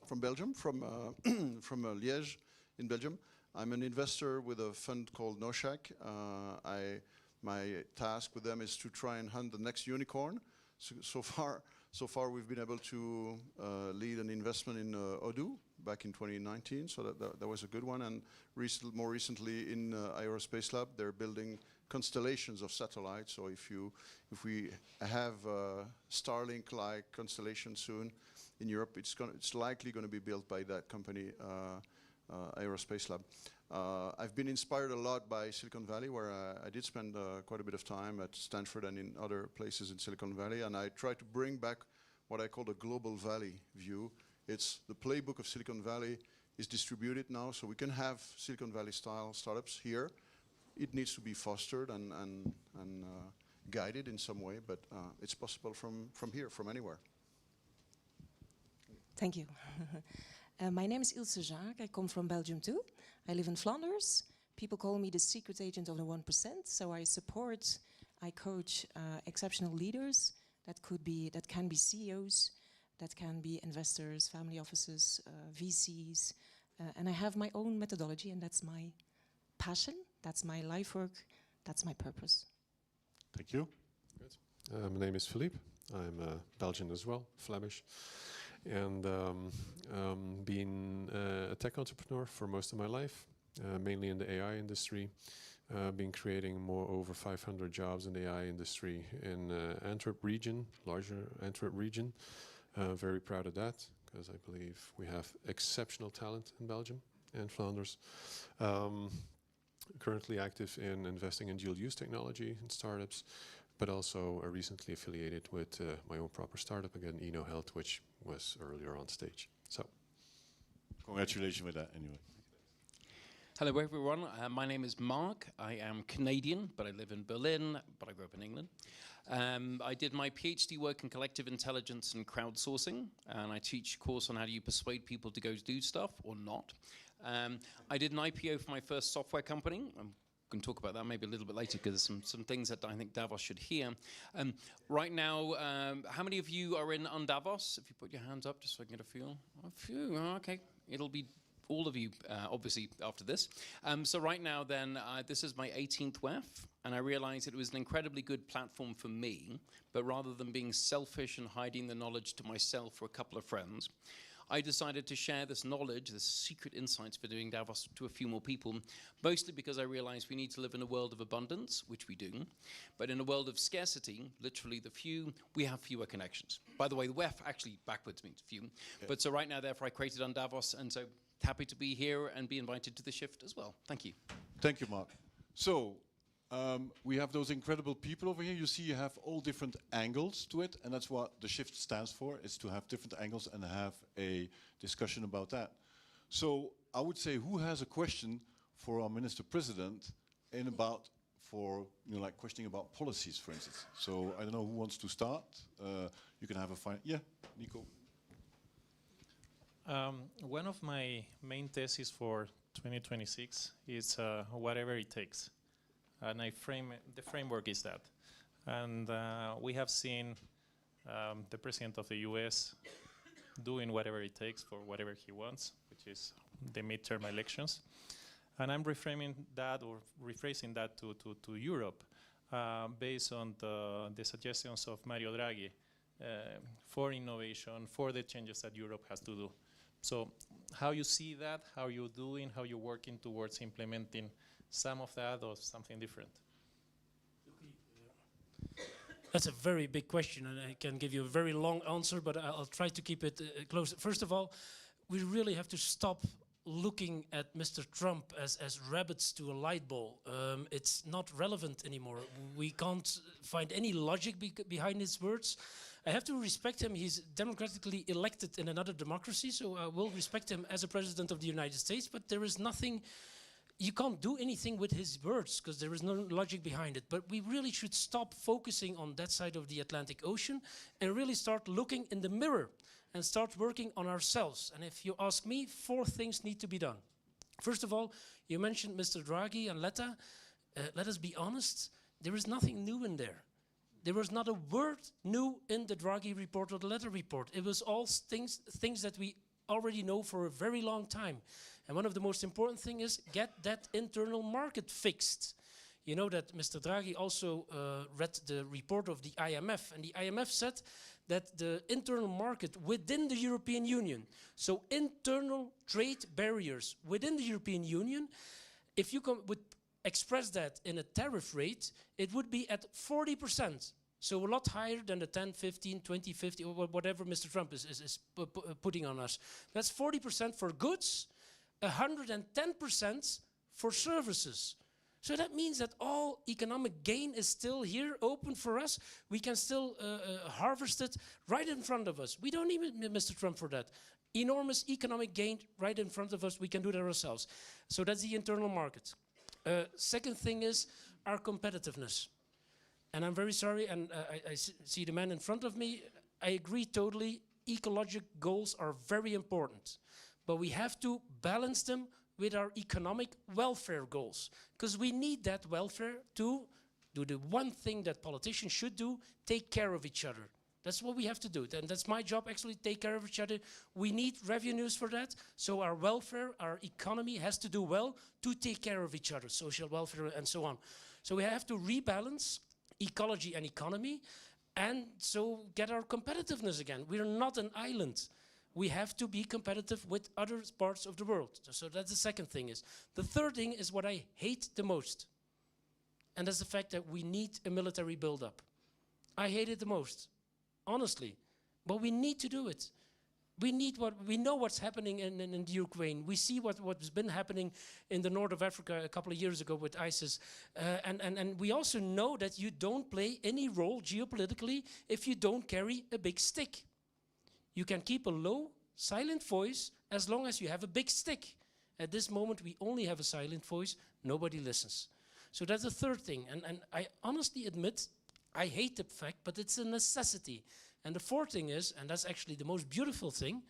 from Belgium, from Liège in Belgium. I'm an investor with a fund called Noshak. My task with them is to try and hunt the next unicorn. So far we've been able to lead an investment in Odoo back in 2019, so that was a good one. And more recently in Aerospace Lab, they're building constellations of satellites. So if we have Starlink-like constellation soon in Europe, it's likely going to be built by that company, Aerospace Lab. I've been inspired a lot by Silicon Valley, where I did spend quite a bit of time at Stanford and in other places in Silicon Valley, and I try to bring back what I call the global valley view. It's the playbook of Silicon Valley is distributed now, so we can have Silicon Valley style startups here. It needs to be fostered and guided in some way, but it's possible from here, from anywhere. Thank you. My name is Ilse Jacques. I come from Belgium too. I live in Flanders. People call me the secret agent of the 1%. So I support, I coach exceptional leaders. That can be CEOs, that can be investors, family offices, VCs, and I have my own methodology, and that's my passion, that's my life work, that's my purpose. Thank you. Good. My name is Philippe. I'm Belgian as well, Flemish. And been a tech entrepreneur for most of my life, mainly in the AI industry. Been creating over 500 jobs in the AI industry in Antwerp region, larger Antwerp region. Very proud of that, because I believe we have exceptional talent in Belgium and Flanders. Currently active in investing in dual use technology and startups, but also recently affiliated with my own proper startup, again, EnoHealth, which was earlier on stage. So, congratulations with that anyway. Hello everyone, my name is Mark. I am Canadian, but I live in Berlin, but I grew up in England. I did my PhD work in collective intelligence and crowdsourcing, and I teach a course on how do you persuade people to go do stuff or not. I did an IPO for my first software company. I'm going to talk about that maybe a little bit later because there's some things that I think Davos should hear. Right now, how many of you are in on Davos? If you put your hands up just so I can get a feel. A few, okay. It'll be all of you, obviously, after this. So right now, then, this is my 18th WEF, and I realized it was an incredibly good platform for me, but rather than being selfish and hiding the knowledge to myself or a couple of friends, I decided to share this knowledge, this secret insights for doing Davos to a few more people, mostly because I realized we need to live in a world of abundance, which we do, but in a world of scarcity, literally the few, we have fewer connections. By the way, the WEF actually backwards means few. Yeah. But so right now, therefore, I created on Davos, and so happy to be here and be invited to the shift as well. Thank you. Thank you, Mark. So, we have those incredible people over here. You see you have all different angles to it, and that's what the shift stands for, is to have different angles and have a discussion about that. So I would say, who has a question for our Minister President in about, for, you know, like questioning about policies, for instance. So I don't know who wants to start. You can have a final, yeah, Nico. One of my main theses for 2026 is whatever it takes. And the framework is that. And we have seen the President of the US doing whatever it takes for whatever he wants, which is the midterm elections. And I'm rephrasing that to Europe based on the suggestions of Mario Draghi for innovation, for the changes that Europe has to do. So how you see that, how you're doing, how you're working towards implementing some of that or something different? That's a very big question, and I can give you a very long answer, but I'll try to keep it close. First of all, we really have to stop looking at Mr. Trump as rabbits to a light bulb. It's not relevant anymore. We can't find any logic behind his words. I have to respect him. He's democratically elected in another democracy, so I will respect him as a president of the United States, but there is nothing, you can't do anything with his words because there is no logic behind it. But we really should stop focusing on that side of the Atlantic Ocean and really start looking in the mirror and start working on ourselves. And if you ask me, 4 things need to be done. First of all, you mentioned Mr. Draghi and Letta. Let us be honest, there is nothing new in there. There was not a word new in the Draghi report or the Letta report. It was all things that we already know for a very long time. And one of the most important things is get that internal market fixed. You know that Mr. Draghi also read the report of the IMF, and the IMF said that the internal market within the European Union, so internal trade barriers within the European Union, if you would express that in a tariff rate, it would be at 40%. So a lot higher than the 10, 15, 20, 50, or whatever Mr. Trump is putting on us. That's 40% for goods, 110% for services. So that means that all economic gain is still here, open for us. We can still harvest it right in front of us. We don't need Mr. Trump for that. Enormous economic gain right in front of us. We can do that ourselves. So that's the internal market. Second thing is our competitiveness. And I'm very sorry, and I see the man in front of me. I agree totally. Ecological goals are very important. But we have to balance them with our economic welfare goals. Because we need that welfare to do the one thing that politicians should do, take care of each other. That's what we have to do. And that's my job, actually, take care of each other. We need revenues for that. So our welfare, our economy has to do well to take care of each other, social welfare and so on. So we have to rebalance ecology and economy and so get our competitiveness again. We're not an island. We have to be competitive with other parts of the world. So that's the second thing is. The third thing is what I hate the most. And that's the fact that we need a military buildup. I hate it the most, honestly. But we need to do it. We know what's happening in the Ukraine. We see what's been happening in the north of Africa a couple of years ago with ISIS. And we also know that you don't play any role geopolitically if you don't carry a big stick. You can keep a low, silent voice as long as you have a big stick. At this moment, we only have a silent voice. Nobody listens. So that's the third thing. And I honestly admit, I hate the fact, but it's a necessity. And the fourth thing is, and that's actually the most beautiful thing,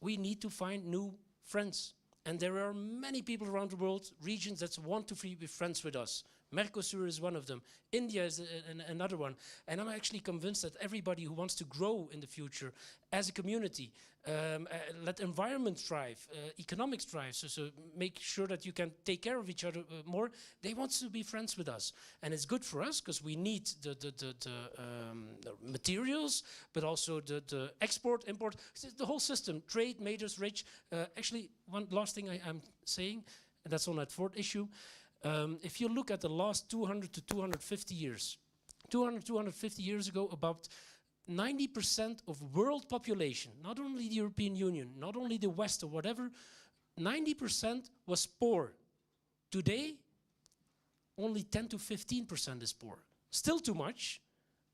we need to find new friends. And there are many people around the world, regions that want to be friends with us. Mercosur is one of them. India is another one. And I'm actually convinced that everybody who wants to grow in the future as a community, let environment thrive, economics thrive, so make sure that you can take care of each other more, they want to be friends with us. And it's good for us because we need the materials, but also the export, import, the whole system. Trade made us rich. Actually, one last thing I'm saying, and that's on that fourth issue. If you look at the last 200 to 250 years, 250 years ago, about 90% of world population, not only the European Union, not only the West or whatever, 90% was poor. Today, only 10 to 15% is poor. Still too much,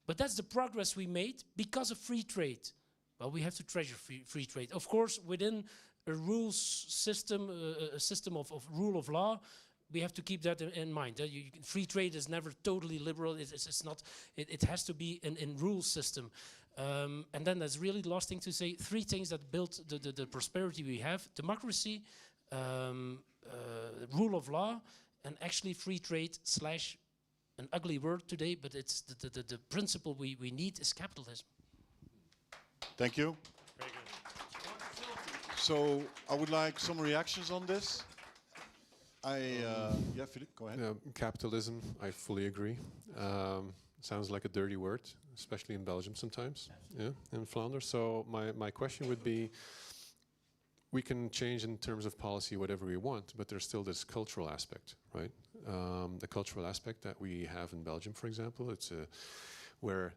but that's the progress we made because of free trade. Well, we have to treasure free trade. Of course, within a rules system, a system of rule of law, we have to keep that in mind. Free trade is never totally liberal. It's not. It has to be in rules system. And then there's really the last thing to say. 3 things that built the prosperity we have: democracy, rule of law, and actually free trade / an ugly word today, but it's the principle we need is capitalism. Thank you. Very good. So I would like some reactions on this. Yeah, Philippe, go ahead. Capitalism, I fully agree. Sounds like a dirty word, especially in Belgium sometimes, yeah, in Flanders. So my question would be, we can change in terms of policy whatever we want, but there's still this cultural aspect, right? The cultural aspect that we have in Belgium, for example, it's where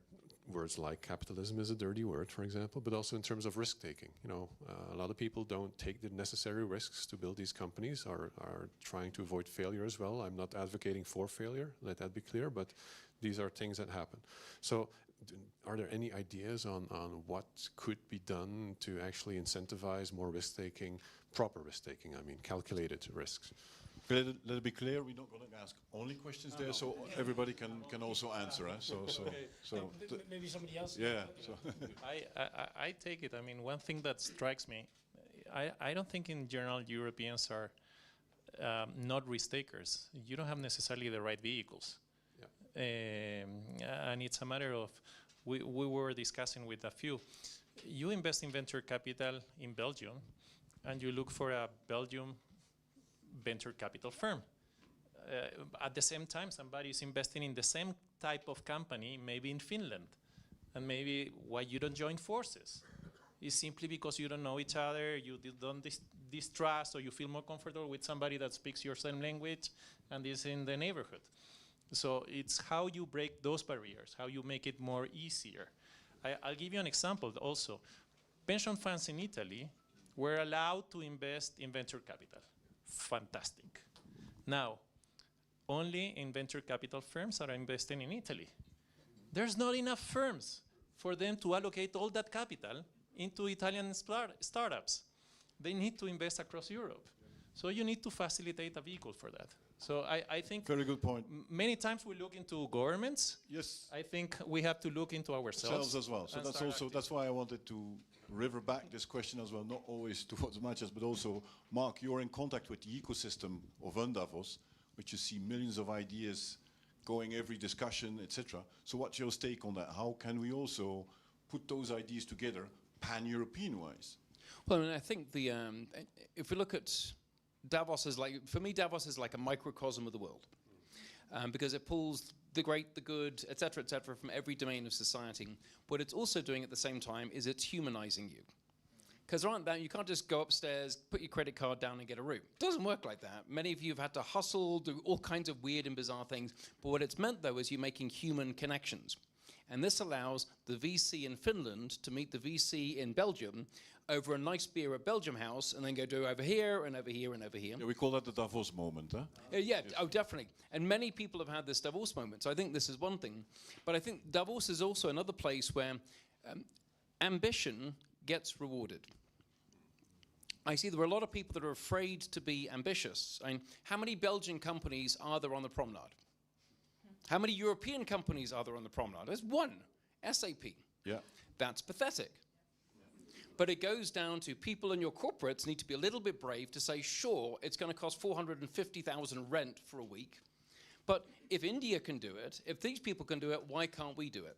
words like capitalism is a dirty word, for example, but also in terms of risk-taking. You know, a lot of people don't take the necessary risks to build these companies, are trying to avoid failure as well. I'm not advocating for failure, let that be clear, but these are things that happen. So are there any ideas on what could be done to actually incentivize more risk-taking, proper risk-taking, I mean, calculated risks? Let it be clear, we're not going to ask only questions there, so everybody can also answer. Maybe somebody else. Yeah. So. I take it. I mean, one thing that strikes me, I don't think in general Europeans are not risk takers. You don't have necessarily the right vehicles. And it's a matter of, we were discussing with a few, you invest in venture capital in Belgium, and you look for a Belgium venture capital firm. At the same time, somebody is investing in the same type of company, maybe in Finland. And maybe why you don't join forces is simply because you don't know each other, you don't distrust, or you feel more comfortable with somebody that speaks your same language and is in the neighborhood. So it's how you break those barriers, how you make it more easier. I'll give you an example also. Pension funds in Italy were allowed to invest in venture capital. Fantastic. Now, only in venture capital firms are investing in Italy. There's not enough firms for them to allocate all that capital into Italian startups. They need to invest across Europe. So you need to facilitate a vehicle for that. So I think very good point. Many times we look into governments. Yes. I think we have to look into ourselves as well. So that's why I wanted to river back this question as well, not always towards matches, but also, Mark, you're in contact with the ecosystem of Davos, which you see millions of ideas going every discussion, etc. So what's your take on that? How can we also put those ideas together pan-European wise? Well, I mean, I think if we look at Davos is for me, Davos is like a microcosm of the world, because it pulls the great, the good, etc., from every domain of society. What it's also doing at the same time is it's humanizing you. Because you can't just go upstairs, put your credit card down and get a room. It doesn't work like that. Many of you have had to hustle, do all kinds of weird and bizarre things. But what it's meant, though, is you're making human connections. And this allows the VC in Finland to meet the VC in Belgium over a nice beer at Belgium House, and then go do over here and over here and over here. Yeah, we call that the Davos moment, huh? Yeah, yes. Oh, definitely. And many people have had this Davos moment. So I think this is one thing. But I think Davos is also another place where ambition gets rewarded. I see there are a lot of people that are afraid to be ambitious. I mean, how many Belgian companies are there on the promenade? How many European companies are there on the promenade? There's one, SAP. Yeah. That's pathetic. But it goes down to people in your corporates need to be a little bit brave to say, sure, it's going to cost 450,000 rent for a week. But if India can do it, if these people can do it, why can't we do it?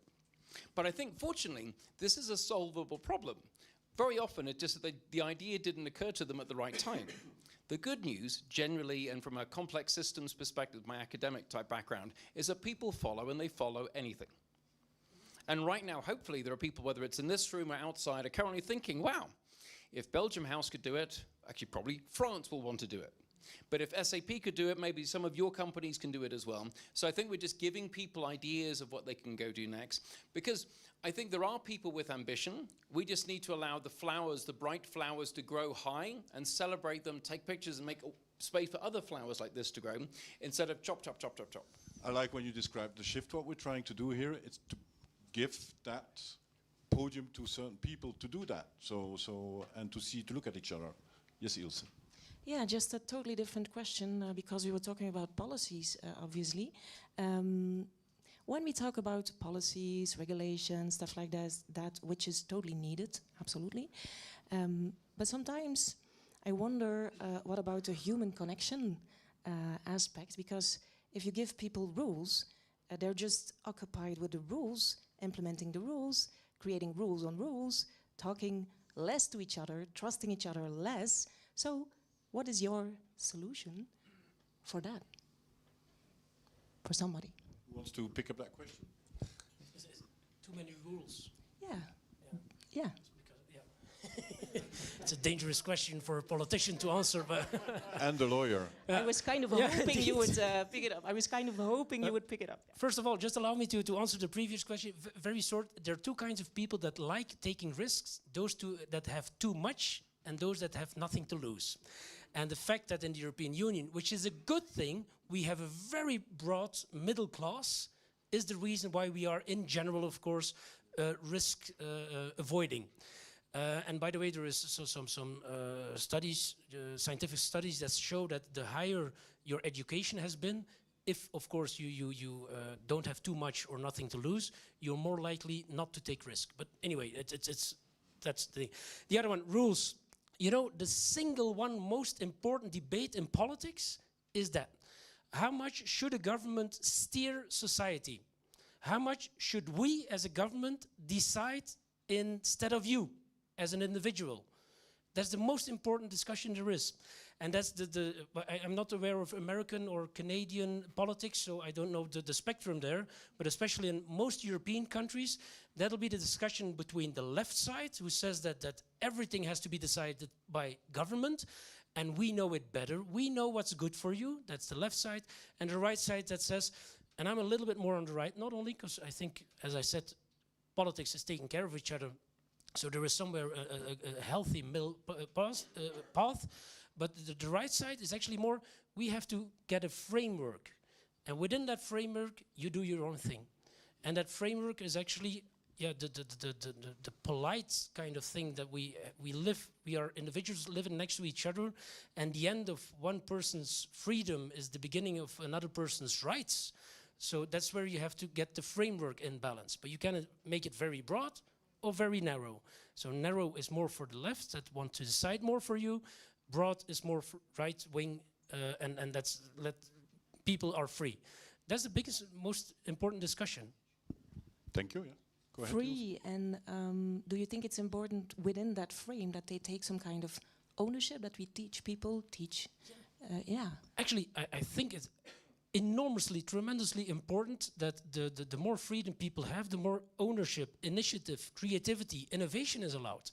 But I think, fortunately, this is a solvable problem. Very often, it just the idea didn't occur to them at the right time. The good news, generally, and from a complex systems perspective, my academic type background, is that people follow, and they follow anything. And right now, hopefully, there are people, whether it's in this room or outside, are currently thinking, wow, if Belgium House could do it, actually probably France will want to do it. But if SAP could do it, maybe some of your companies can do it as well. So I think we're just giving people ideas of what they can go do next. Because I think there are people with ambition. We just need to allow the flowers, the bright flowers, to grow high and celebrate them, take pictures and make space for other flowers like this to grow, instead of chop, chop, chop, chop, chop. I like when you describe the shift. What we're trying to do here is to give that podium to certain people to do that. And to look at each other. Yes, Ilse. Yeah, just a totally different question because we were talking about policies, obviously. When we talk about policies, regulations, stuff like that which is totally needed, absolutely. But sometimes I wonder what about the human connection aspect, because if you give people rules, they're just occupied with the rules, implementing the rules, creating rules on rules, talking less to each other, trusting each other less. So what is your solution for that? For somebody. Who wants to pick up that question? Too many rules. Yeah. Yeah. It's a dangerous question for a politician to answer, but and a lawyer. I was kind of hoping you would pick it up. I was kind of hoping you would pick it up. First of all, just allow me to answer the previous question. Very short. There are two kinds of people that like taking risks. Those two that have too much, and those that have nothing to lose. And the fact that in the European Union, which is a good thing, we have a very broad middle class, is the reason why we are, in general, of course, risk avoiding. And by the way, there is some studies, scientific studies that show that the higher your education has been, if, of course, you don't have too much or nothing to lose, you're more likely not to take risk. But anyway, that's the thing. The other one, rules. You know, the single one most important debate in politics is that. How much should a government steer society? How much should we as a government decide instead of you as an individual? That's the most important discussion there is. And that's I'm not aware of American or Canadian politics, so I don't know the spectrum there, but especially in most European countries, that'll be the discussion between the left side, who says that everything has to be decided by government, and we know it better. We know what's good for you, that's the left side, and the right side that says, and I'm a little bit more on the right, not only because I think, as I said, politics is taking care of each other, so there is somewhere a healthy middle path, but the right side is actually more, we have to get a framework. And within that framework, you do your own thing. And that framework is actually, yeah, the polite kind of thing that we live, we are individuals living next to each other, and the end of one person's freedom is the beginning of another person's rights. So that's where you have to get the framework in balance. But you cannot make it very broad or very narrow. So narrow is more for the left that want to decide more for you. Broad is more for right wing, and that's let people are free. That's the biggest, most important discussion. Thank you. Yeah. Go ahead. Free, and do you think it's important within that frame that they take some kind of ownership, that we teach people, yeah. Actually, I think it's enormously, tremendously important that the more freedom people have, the more ownership, initiative, creativity, innovation is allowed.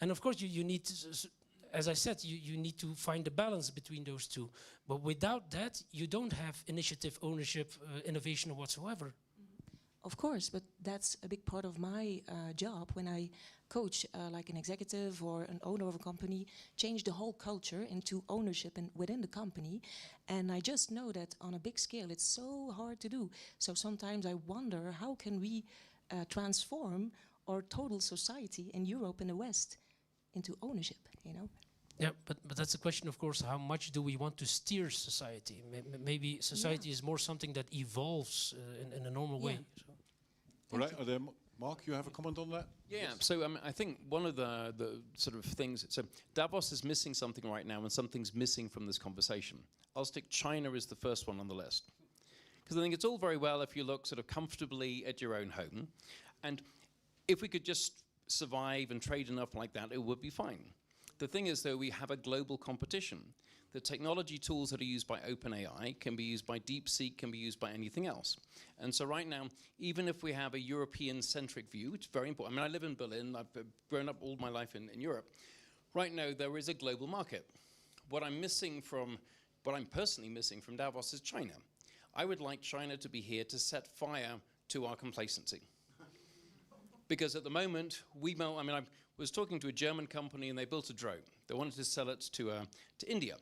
And of course, you need to, as I said, you need to find a balance between those two. But without that, you don't have initiative, ownership, innovation whatsoever. Of course, but that's a big part of my job when I coach like an executive or an owner of a company, change the whole culture into ownership within the company. And I just know that on a big scale, it's so hard to do. So sometimes I wonder, how can we transform our total society in Europe and the West into ownership, you know? Yeah, but that's the question, of course, how much do we want to steer society? Maybe society is more something that evolves in a normal way. So. All right, are there, Mark, you have a comment on that? Yeah, so I think one of the sort of things, so Davos is missing something right now, and something's missing from this conversation. I'll stick China as the first one on the list. Because I think it's all very well if you look sort of comfortably at your own home, and if we could just survive and trade enough like that, it would be fine. The thing is, though, we have a global competition. The technology tools that are used by OpenAI can be used by DeepSeek, can be used by anything else. And so right now, even if we have a European-centric view, it's very important. I mean, I live in Berlin. I've grown up all my life in Europe. Right now, there is a global market. What I'm personally missing from Davos is China. I would like China to be here to set fire to our complacency. Because at the moment, I was talking to a German company and they built a drone. They wanted to sell it to India.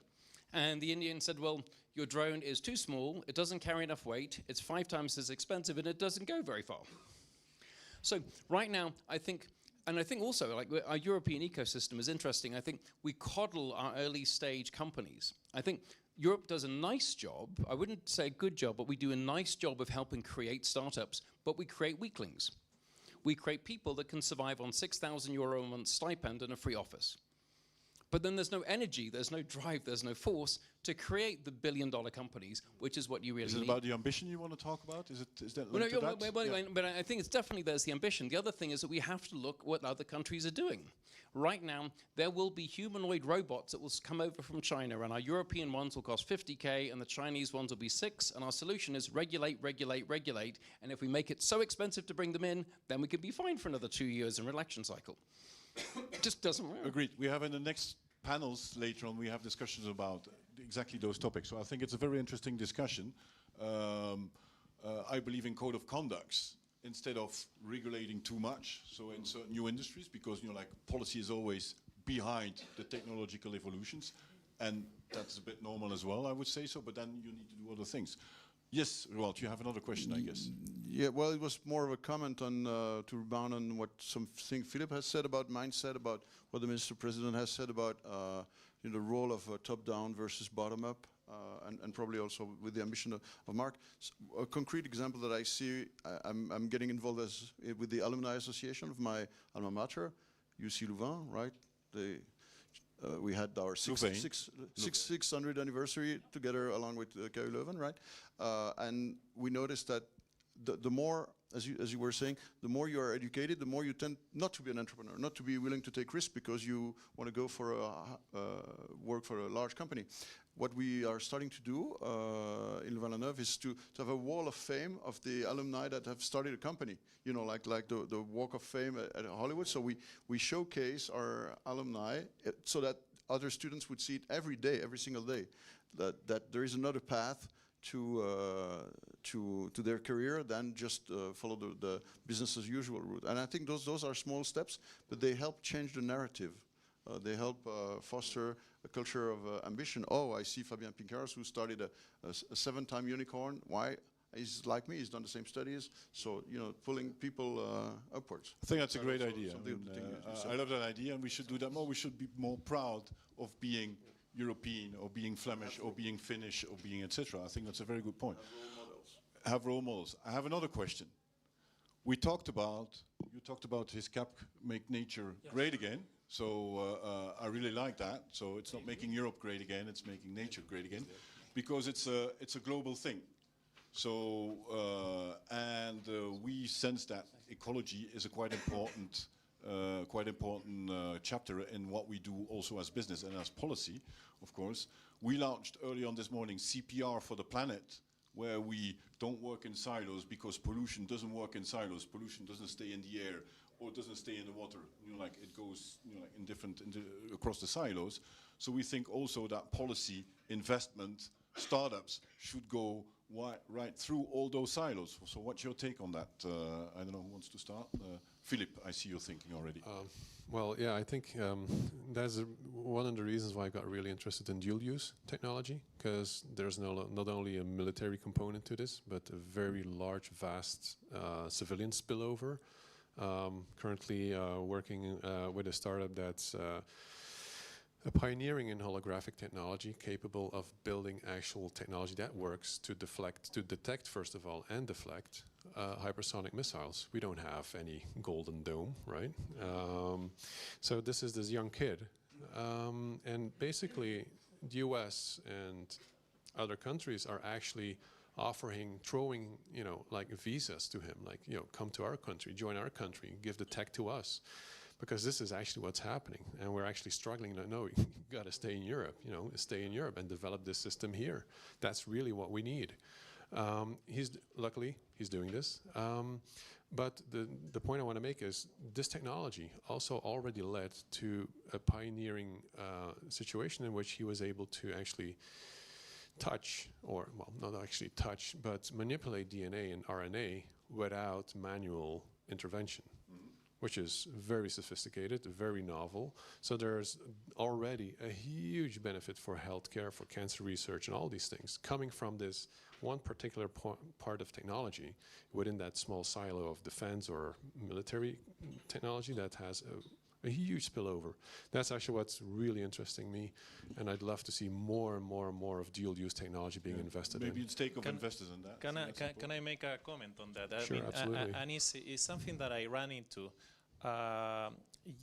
And the Indian said, well, your drone is too small, it doesn't carry enough weight, it's 5 times as expensive, and it doesn't go very far. So right now, I think also, like, our European ecosystem is interesting. I think we coddle our early stage companies. I think Europe does a nice job, I wouldn't say a good job, but we do a nice job of helping create startups, but we create weaklings. We create people that can survive on €6,000 a month stipend and a free office. But then there's no energy, there's no drive, there's no force to create the billion-dollar companies, which is what you really need. Is it about the ambition you want to talk about? Is that Well, linked to that? but I think it's definitely there's the ambition. The other thing is that we have to look what other countries are doing. Right now, there will be humanoid robots that will come over from China, and our European ones will cost 50K, and the Chinese ones will be 6, and our solution is regulate, regulate, regulate, and if we make it so expensive to bring them in, then we could be fine for another 2 years in an election cycle. It just doesn't work. Agreed. We have in the next panels later on, we have discussions about exactly those topics. So I think it's a very interesting discussion. I believe in code of conducts instead of regulating too much. So in certain new industries, because like policy is always behind the technological evolutions, and that's a bit normal as well, I would say so. But then you need to do other things. Yes, Roald, you have another question, I guess. Yeah, well, it was more of a comment on to rebound on what something Philip has said about mindset, about what the Minister President has said about the role of top-down versus bottom-up, and probably also with the ambition of Mark. A concrete example that I see, I'm getting involved with the Alumni Association of my alma mater, UC Louvain, right? We had our 600th anniversary together along with KU Leuven, right? And we noticed that the more, as you were saying, the more you are educated, the more you tend not to be an entrepreneur, not to be willing to take risks because you want to go for work for a large company. What we are starting to do in Louvain-la-Neuve is to have a wall of fame of the alumni that have started a company, like the Walk of Fame at Hollywood. So we showcase our alumni so that other students would see it every day, every single day, that there is another path to their career than just follow the business as usual route. And I think those are small steps, but they help change the narrative. They help foster a culture of ambition. Oh, I see Fabien Pincars, who started a 7-time unicorn. Why? He's like me. He's done the same studies. So, pulling people upwards. I think that's a great idea. I love that idea, and we should do that more. We should be more proud of being European, or being Flemish, or being Finnish, or being etc. I think that's a very good point. Have role models. I have another question. You talked about his cap, make nature great again. So I really like that. So it's not making Europe great again, it's making nature great again, because it's a global thing. So we sense that ecology is a quite important chapter in what we do also as business and as policy, of course. We launched early on this morning CPR for the planet, where we don't work in silos, because pollution doesn't work in silos. Pollution doesn't stay in the air or doesn't stay in the water. It goes across the silos. So we think also that policy, investment, startups should go right through all those silos. So what's your take on that? I don't know who wants to start. Philip, I see you're thinking already. Well, yeah, I think that's one of the reasons why I got really interested in dual-use technology, because there's not only a military component to this, but a very large, vast civilian spillover. Currently working with a startup that's pioneering in holographic technology, capable of building actual technology that works to detect first of all, and deflect hypersonic missiles. We don't have any golden dome, right? So this is this young kid, and basically the US and other countries are actually throwing, like visas to him, like, come to our country, join our country, give the tech to us. Because this is actually what's happening, and we're actually struggling to know, you gotta stay in Europe, stay in Europe and develop this system here. That's really what we need. Luckily, he's doing this. But the point I want to make is this technology also already led to a pioneering situation in which he was able to actually touch, or, well, not actually touch, but manipulate DNA and RNA without manual intervention, which is very sophisticated, very novel. So there's already a huge benefit for healthcare, for cancer research, and all these things coming from this one particular part of technology within that small silo of defense or military technology that has a huge spillover. That's actually what's really interesting me, and I'd love to see more and more and more of dual-use technology being invested in. Maybe it's take of investors in that. Can I make a comment on that? Sure, absolutely. And it's something that I ran into.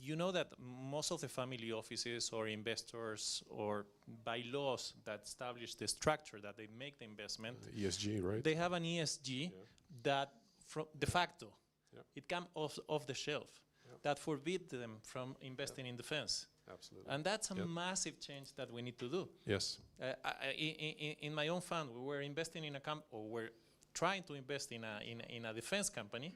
You know that most of the family offices or investors, or by laws that establish the structure that they make the investment, ESG, right? They have an ESG that, from de facto, it comes off the shelf, that forbid them from investing in defense. Absolutely. And that's a massive change that we need to do. Yes. In my own fund, we were investing in we're trying to invest in a defense company,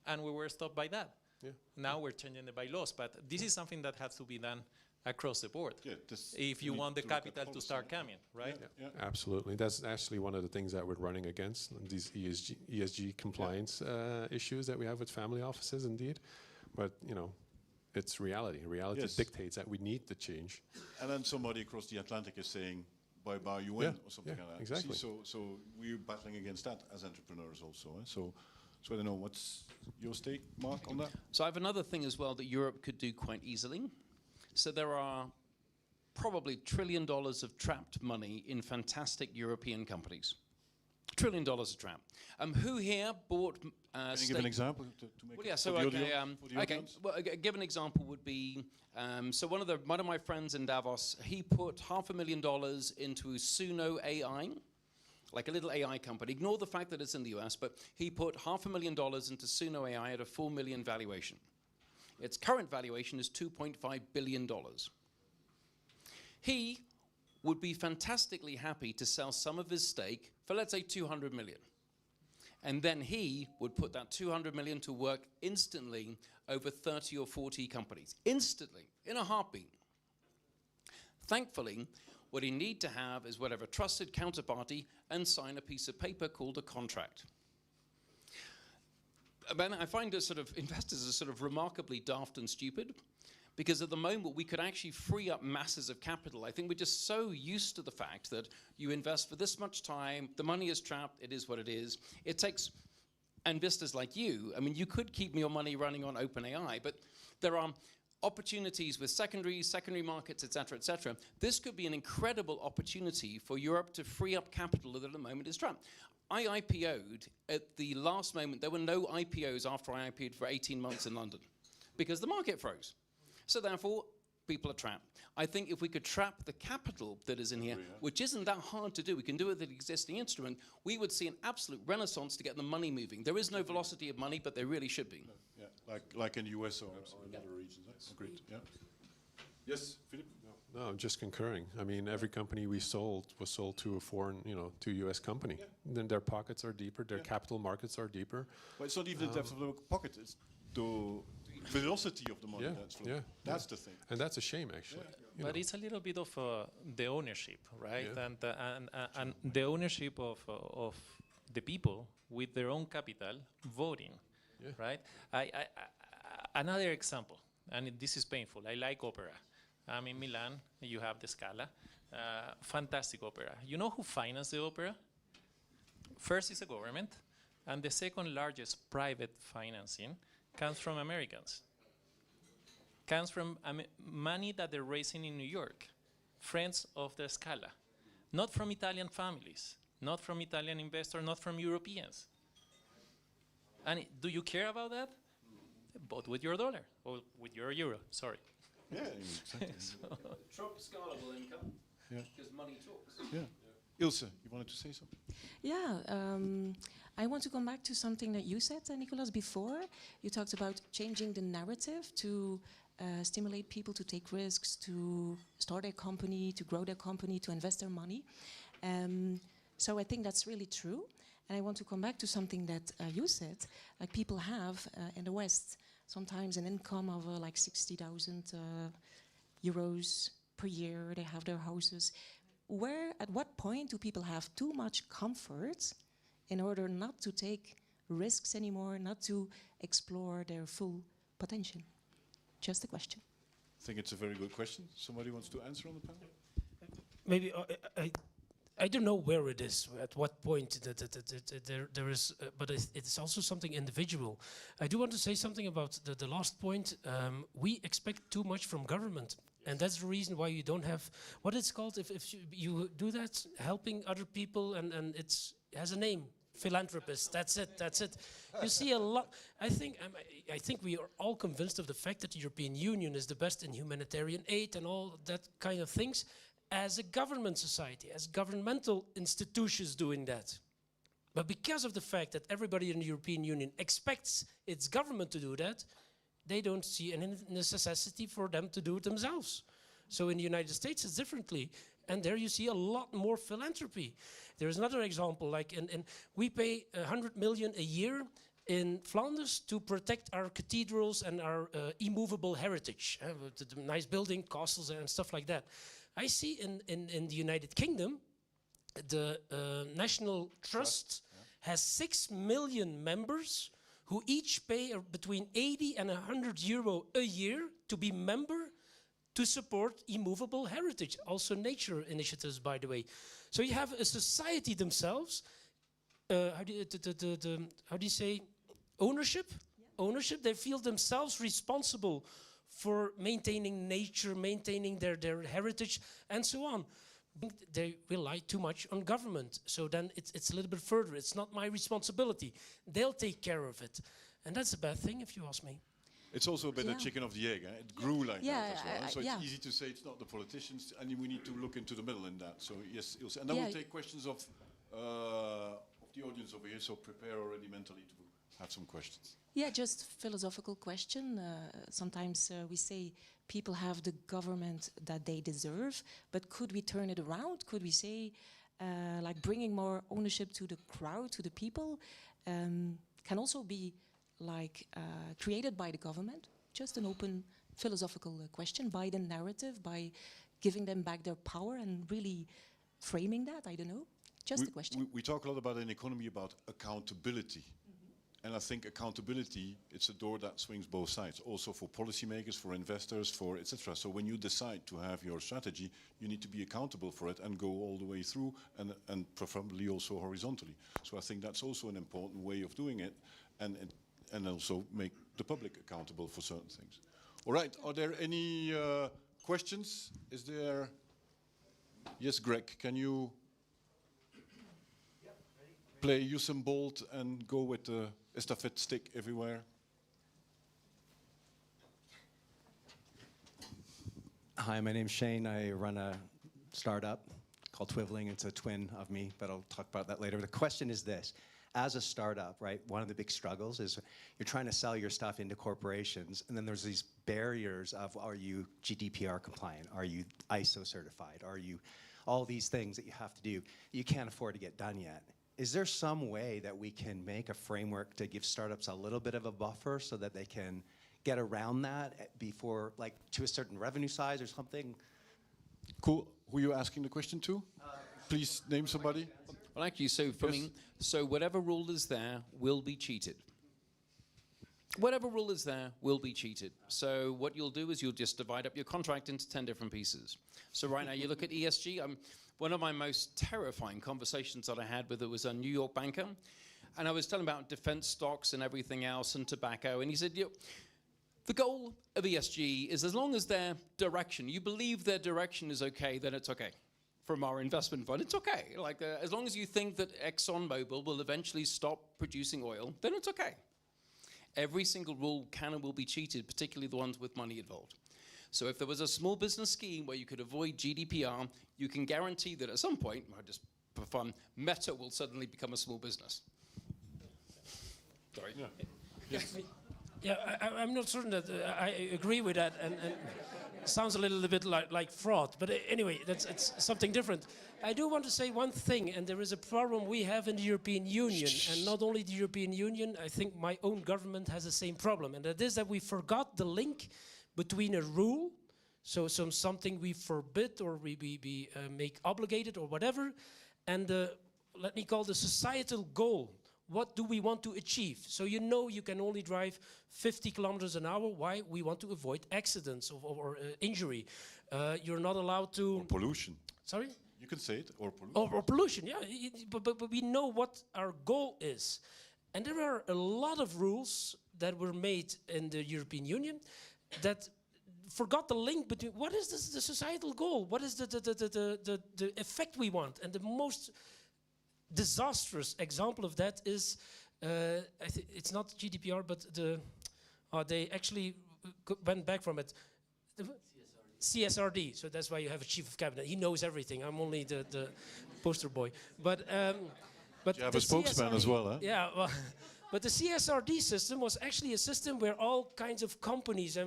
and we were stopped by that. Yeah. Now we're changing the bylaws, but this is something that has to be done across the board. Yeah, if you want the capital to start coming, right? Absolutely. That's actually one of the things that we're running against, these ESG compliance issues that we have with family offices, indeed. But, it's reality. Reality dictates that we need the change. And then somebody across the Atlantic is saying, bye-bye, you win, or something like that. Exactly. See, so we're battling against that as entrepreneurs also. So I don't know, what's your stake, Mark, on that? So I have another thing as well that Europe could do quite easily. So there are probably $1 trillion of trapped money in fantastic European companies. $1 trillion of trap. Who here bought Can you give an example to make well, yeah, it so for the okay, audience? well, a given example would be, so one of my friends in Davos, he put $500,000 into Suno AI, like a little AI company. Ignore the fact that it's in the US, but he put $500,000 into Suno AI at a $4 million valuation. Its current valuation is $2.5 billion. He would be fantastically happy to sell some of his stake for, let's say, 200 million. And then he would put that 200 million to work instantly over 30 or 40 companies. Instantly, in a heartbeat. Thankfully, what he need to have is whatever trusted counterparty and sign a piece of paper called a contract. But I find that investors are sort of remarkably daft and stupid, because at the moment we could actually free up masses of capital. I think we're just so used to the fact that you invest for this much time, the money is trapped, it is what it is. It takes investors like you, I mean, you could keep your money running on OpenAI, but there are opportunities with secondary markets, et cetera, et cetera. This could be an incredible opportunity for Europe to free up capital that at the moment is trapped. I IPO'd at the last moment. There were no IPOs after I IPO'd for 18 months in London because the market froze. So therefore, people are trapped. I think if we could trap the capital that is in here, which isn't that hard to do, we can do it with an existing instrument, we would see an absolute renaissance to get the money moving. There is no velocity of money, but there really should be. Yeah, like in the US or in other regions. Agreed. Yeah. Yes, Philip? No, I'm just concurring. I mean, every company we sold was sold to a foreign, to a US company. Then their pockets are deeper, their capital markets are deeper. But it's not even the depth of the pocket, it's the velocity of the money that's flowing. That's the thing. And that's a shame, actually. But it's a little bit of the ownership, right? And the ownership of the people with their own capital voting, right? Another example, and this is painful. I like opera. I'm in Milan. You have the Scala. Fantastic opera. You know who financed the opera? First is the government, and the second largest private financing comes from Americans. comes from money that they're raising in New York, friends of the Scala, not from Italian families, not from Italian investors, not from Europeans. And do you care about that? Vote with your dollar, or with your euro, sorry. Yeah, exactly. Trump scalable income, Yeah. because money talks. Yeah. Ilse, you wanted to say something? Yeah, I want to come back to something that you said, Nicolas, before. You talked about changing the narrative to stimulate people to take risks, to start a company, to grow their company, to invest their money. So I think that's really true. And I want to come back to something that you said, like people have in the West sometimes an income of like 60,000 euros per year. They have their houses. At what point do people have too much comfort in order not to take risks anymore, not to explore their full potential? Just a question. I think it's a very good question. Somebody wants to answer on the panel? Maybe I don't know where it is, at what point there is, but it's also something individual. I do want to say something about the last point. We expect too much from government. And that's the reason why you don't have, what it's called, if you do that, helping other people, and it has a name, philanthropist, that's it. You see a lot, I think we are all convinced of the fact that the European Union is the best in humanitarian aid and all that kind of things, as a government society, as governmental institutions doing that. But because of the fact that everybody in the European Union expects its government to do that, they don't see any necessity for them to do it themselves. So in the United States, it's differently. And there you see a lot more philanthropy. There's another example, like we pay 100 million a year in Flanders to protect our cathedrals and our immovable heritage, the nice building, castles and stuff like that. I see in the United Kingdom, the National Trust has 6 million members who each pay between 80 and 100 euro a year to be member to support immovable heritage, also nature initiatives, by the way. So you have a society themselves, how do you say, ownership? Yeah. Ownership, they feel themselves responsible for maintaining nature, maintaining their heritage, and so on. They rely too much on government. So then it's a little bit further. It's not my responsibility. They'll take care of it. And that's a bad thing, if you ask me. It's also a bit a chicken of the egg. Eh? It grew like that as well. So it's easy to say it's not the politicians, and we need to look into the middle in that. So yes, Ilse. And then we'll take questions of the audience over here. So prepare already mentally to have some questions. Yeah, just philosophical question. Sometimes we say people have the government that they deserve, but could we turn it around? Could we say, like bringing more ownership to the crowd, to the people, can also be like created by the government? Just an open philosophical question, by the narrative, by giving them back their power and really framing that, I don't know. Just a question. We talk a lot about an economy, about accountability. And I think accountability, it's a door that swings both sides, also for policymakers, for investors, for etc. So when you decide to have your strategy, you need to be accountable for it and go all the way through, and preferably also horizontally. So I think that's also an important way of doing it, and also make the public accountable for certain things. All right, are there any questions? Is there? Yes, Greg, can you play Usain Bolt and go with the estafette stick everywhere? Hi, my name's Shane. I run a startup called Twiveling. It's a twin of me, but I'll talk about that later. The question is this. As a startup, right, one of the big struggles is you're trying to sell your stuff into corporations, and then there's these barriers of, are you GDPR compliant? Are you ISO certified? Are you all these things that you have to do? You can't afford to get done yet. Is there some way that we can make a framework to give startups a little bit of a buffer so that they can get around that before, like, to a certain revenue size or something? Cool. Who are you asking the question to? Please name somebody. Well, actually, so for me, so whatever rule is there will be cheated. Whatever rule is there will be cheated. So what you'll do is you'll just divide up your contract into 10 different pieces. So right now you look at ESG. One of my most terrifying conversations that I had with it was a New York banker. And I was telling about defense stocks and everything else and tobacco. And he said, The goal of ESG is, as long as their direction, you believe their direction is okay, then it's okay. From our investment fund, it's okay. Like, as long as you think that ExxonMobil will eventually stop producing oil, then it's okay. Every single rule can and will be cheated, particularly the ones with money involved. So if there was a small business scheme where you could avoid GDPR, you can guarantee that at some point, just for fun, Meta will suddenly become a small business. Sorry. Yeah. Yeah, I'm not certain that I agree with that, and sounds a little bit like fraud. But anyway, it's something different. I do want to say one thing, and there is a problem we have in the European Union, and not only the European Union. I think my own government has the same problem, and that is that we forgot the link between a rule, so something we forbid or we make obligated or whatever, and let me call the societal goal. What do we want to achieve? So you know you can only drive 50 kilometers an hour. Why? We want to avoid accidents or injury. You're not allowed to... Or pollution. Sorry? You can say it, or pollution. Or pollution, yeah. But we know what our goal is. And there are a lot of rules that were made in the European Union that forgot the link between what is the societal goal? What is the effect we want? And the most disastrous example of that is, it's not GDPR, but they actually went back from it. CSRD, so that's why you have a chief of cabinet. He knows everything. I'm only the poster boy. But you have a spokesman as well, huh? Yeah, well, but the CSRD system was actually a system where all kinds of companies,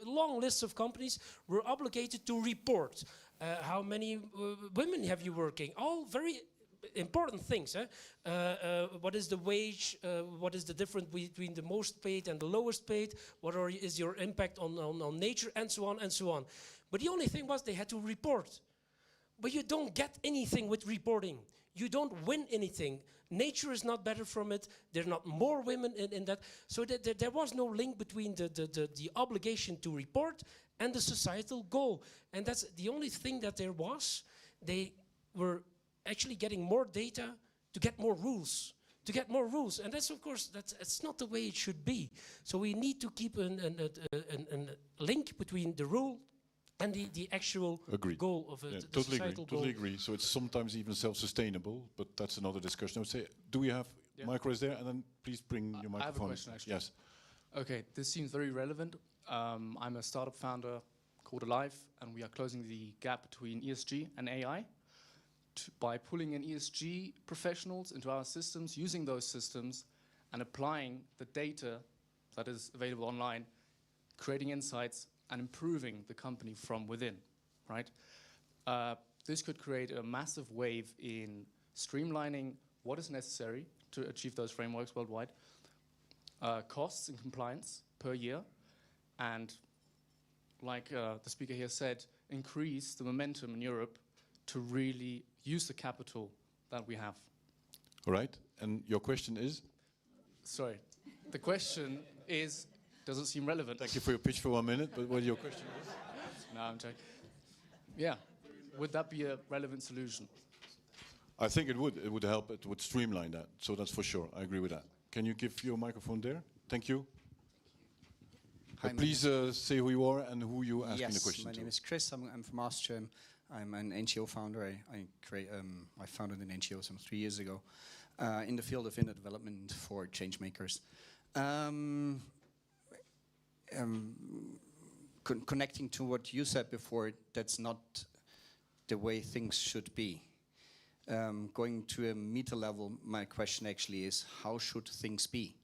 long lists of companies, were obligated to report. How many women have you working? All very important things. What is the wage? What is the difference between the most paid and the lowest paid? What is your impact on nature, and so on and so on. But the only thing was they had to report. But you don't get anything with reporting. You don't win anything. Nature is not better from it. There are not more women in that. So there was no link between the obligation to report and the societal goal. And that's the only thing that there was. They were actually getting more data to get more rules. To get more rules. And that's, of course, it's not the way it should be. So we need to keep a link between the rule and the actual goal of it. Yeah, totally agree. So it's sometimes even self-sustainable, but that's another discussion. I would say, do we have micros there? And then please bring your microphone. I have a question, actually. Yes. Okay, this seems very relevant. I'm a startup founder called Alive, and we are closing the gap between ESG and AI by pulling in ESG professionals into our systems, using those systems, and applying the data that is available online, creating insights, and improving the company from within, right? This could create a massive wave in streamlining what is necessary to achieve those frameworks worldwide, costs and compliance per year, and like the speaker here said, increase the momentum in Europe to really use the capital that we have. All right, and your question is? Sorry, the question is, does it seem relevant? Thank you for your pitch for 1 minute, but what your question is? No, I'm joking. Yeah, would that be a relevant solution? I think it would. It would help. It would streamline that. So that's for sure. I agree with that. Can you give your microphone there? Thank you. Hi, please say who you are and who you asking the question to. Yes, my name is Chris. I'm from Austria. I'm an NGO founder. I founded an NGO some 3 years ago in the field of inner development for changemakers. Connecting to what you said before, that's not the way things should be. Going to a meta level, my question actually is, how should things be?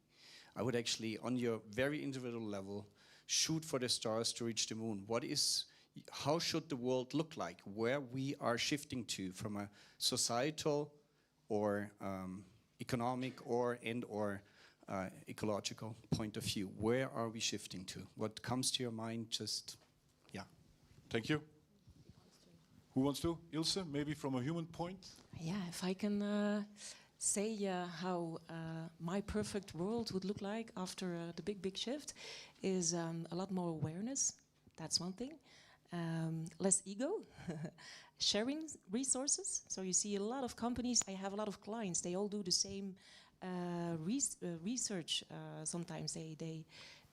I would actually, on your very individual level, shoot for the stars to reach the moon. How should the world look like? Where we are shifting to from a societal or economic or ecological point of view. Where are we shifting to? What comes to your mind? Just, yeah. Thank you. Who wants to? Ilse, maybe from a human point? Yeah, if I can say how my perfect world would look like after the big shift is a lot more awareness. That's one thing. Less ego. Sharing resources. So you see a lot of companies, I have a lot of clients, they all do the same research. Sometimes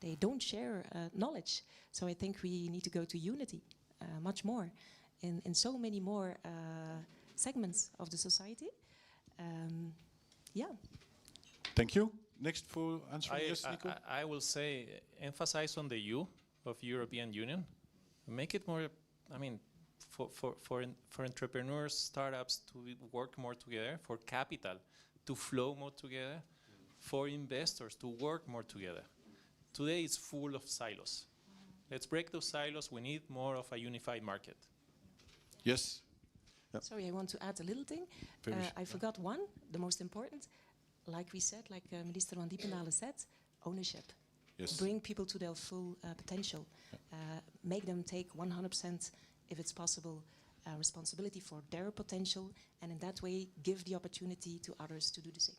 They don't share knowledge. So I think we need to go to unity much more in so many more segments of the society. Yeah. Thank you. Next for answering, yes, Nico? I will say, emphasize on the U of European Union. Make it more, I mean, for entrepreneurs, startups to work more together, for capital to flow more together, for investors to work more together. Today it's full of silos. Let's break those silos. We need more of a unified market. Yes. Yep. Sorry, I want to add a little thing. I forgot one, the most important. Like we said, like Minister van Diependaelen said, ownership. Yes. Bring people to their full potential. Make them take 100%, if it's possible, responsibility for their potential, and in that way give the opportunity to others to do the same.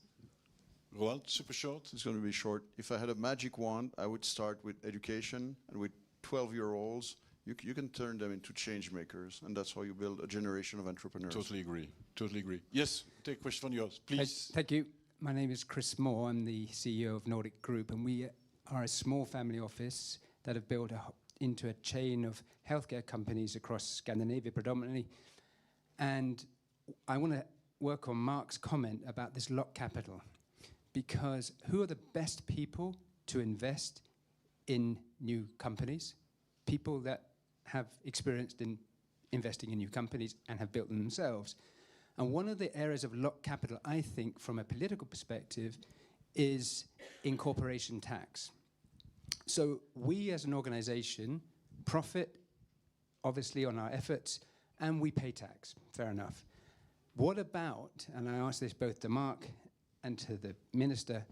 Roald, super short. It's going to be short. If I had a magic wand, I would start with education, and with 12-year-olds, you can turn them into change makers, and that's how you build a generation of entrepreneurs. Totally agree. Totally agree. Yes, take a question from yours, please. Thank you. My name is Chris Moore. I'm the CEO of Nordic Group, and we are a small family office that have built into a chain of healthcare companies across Scandinavia predominantly. And I want to work on Mark's comment about this locked capital, because who are the best people to invest in new companies? People that have experienced in investing in new companies and have built them themselves. And one of the areas of locked capital, I think, from a political perspective, is in corporation tax. So we as an organization profit, obviously, on our efforts, and we pay tax, fair enough. What about, and I ask this both to Mark and to the minister,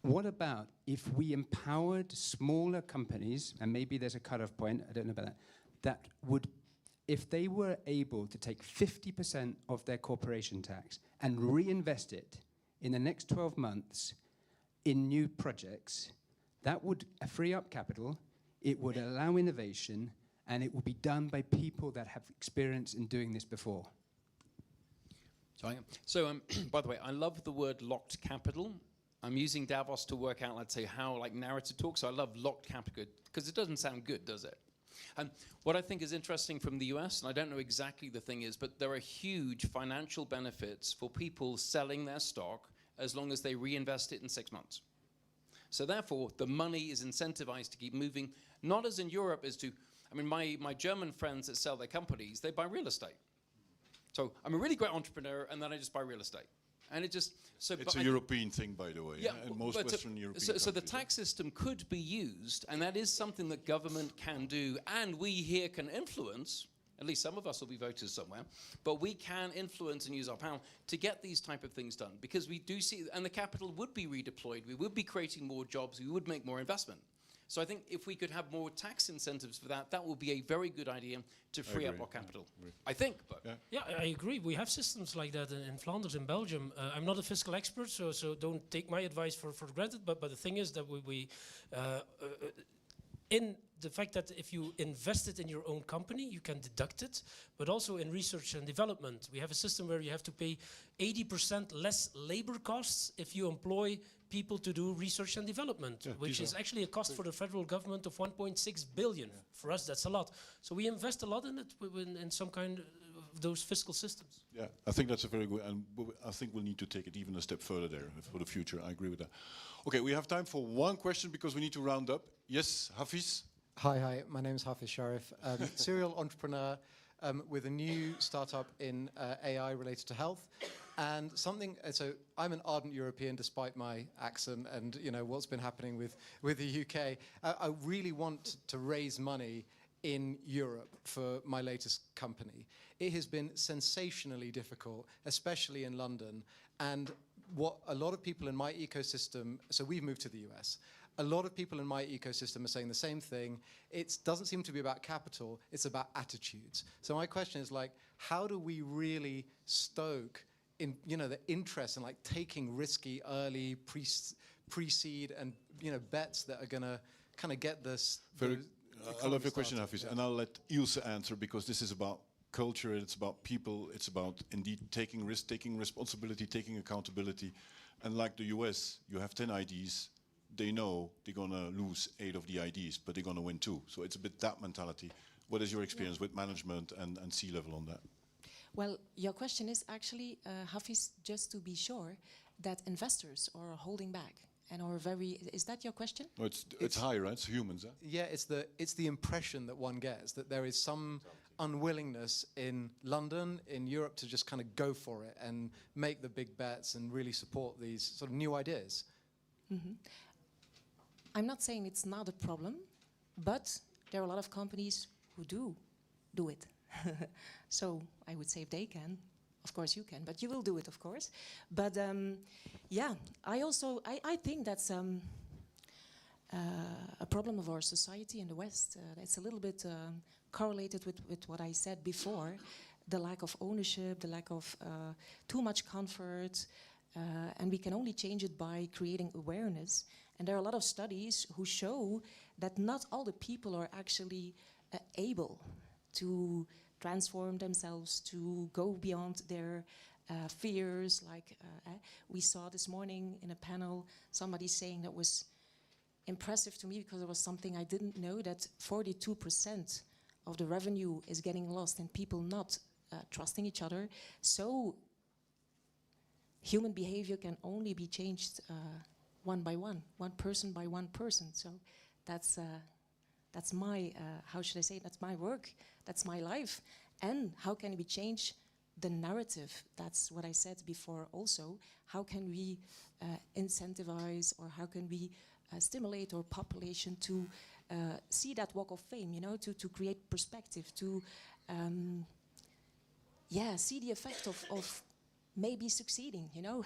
what about if we empowered smaller companies, and maybe there's a cutoff point, I don't know about that, that would, if they were able to take 50% of their corporation tax and reinvest it in the next 12 months in new projects, that would free up capital, it would allow innovation, and it would be done by people that have experience in doing this before. So, by the way, I love the word locked capital. I'm using Davos to work out, let's say, how like narrative talk. So I love locked capital because it doesn't sound good, does it? And what I think is interesting from the US, and I don't know exactly the thing is, but there are huge financial benefits for people selling their stock as long as they reinvest it in 6 months. So therefore, the money is incentivized to keep moving, not as in Europe as to, I mean, my German friends that sell their companies, they buy real estate. So I'm a really great entrepreneur, and then I just buy real estate. And it just... So it's a European thing, by the way, and most Western European countries. So the tax system could be used, and that is something that government can do, and we here can influence. At least some of us will be voters somewhere, but we can influence and use our power to get these type of things done, because we do see, and the capital would be redeployed, we would be creating more jobs, we would make more investment. So I think if we could have more tax incentives for that, that would be a very good idea to free up our capital. I think, but... Yeah, I agree. We have systems like that in Flanders, in Belgium. I'm not a fiscal expert, so don't take my advice for granted, but the thing is that in the fact that if you invest it in your own company, you can deduct it, but also in research and development. We have a system where you have to pay 80% less labor costs if you employ people to do research and development, which is actually a cost for the federal government of 1.6 billion. For us, that's a lot. So we invest a lot in it, in some kind of those fiscal systems. Yeah, I think that's a very good, and I think we'll need to take it even a step further there for the future. I agree with that. Okay, we have time for one question because we need to round up. Yes, Hafiz? Hi, my name is Hafiz Sharif, serial entrepreneur with a new startup in AI related to health. And something, so I'm an ardent European despite my accent and what's been happening with the UK. I really want to raise money in Europe for my latest company. It has been sensationally difficult, especially in London. And what a lot of people in my ecosystem, so we've moved to the US, a lot of people in my ecosystem are saying the same thing. It doesn't seem to be about capital, it's about attitudes. So my question is how do we really stoke the interest in taking risky early pre-seed and bets that are gonna kind of get this. I love your question, Hafiz, and I'll let Ilse answer because this is about culture, it's about people, it's about indeed taking risk, taking responsibility, taking accountability. And like the US, you have 10 IDs, they know they're going to lose 8 of the IDs, but they're going to win 2. So it's a bit that mentality. What is your experience with management and C-level on that? Well, your question is actually, Hafiz, just to be sure that investors are holding back and are very. Is that your question? No, it's high, right? It's humans, huh? Yeah, it's the impression that one gets that there is some unwillingness in London, in Europe, to just kind of go for it and make the big bets and really support these sort of new ideas. Mm-hmm. I'm not saying it's not a problem, but there are a lot of companies who do it. So I would say if they can, of course you can, but you will do it, of course. But yeah, I think that's a problem of our society in the West. It's a little bit correlated with what I said before, the lack of ownership, the lack of too much comfort, and we can only change it by creating awareness. And there are a lot of studies who show that not all the people are actually able to transform themselves, to go beyond their fears. Like we saw this morning in a panel, somebody saying that was impressive to me because it was something I didn't know, that 42% of the revenue is getting lost and people not trusting each other. So human behavior can only be changed one by one person by one person. So that's my, how should I say, that's my work, that's my life. And how can we change the narrative? That's what I said before also. How can we incentivize, or how can we stimulate our population to see that walk of fame, you know, to create perspective, to see the effect of maybe succeeding, you know.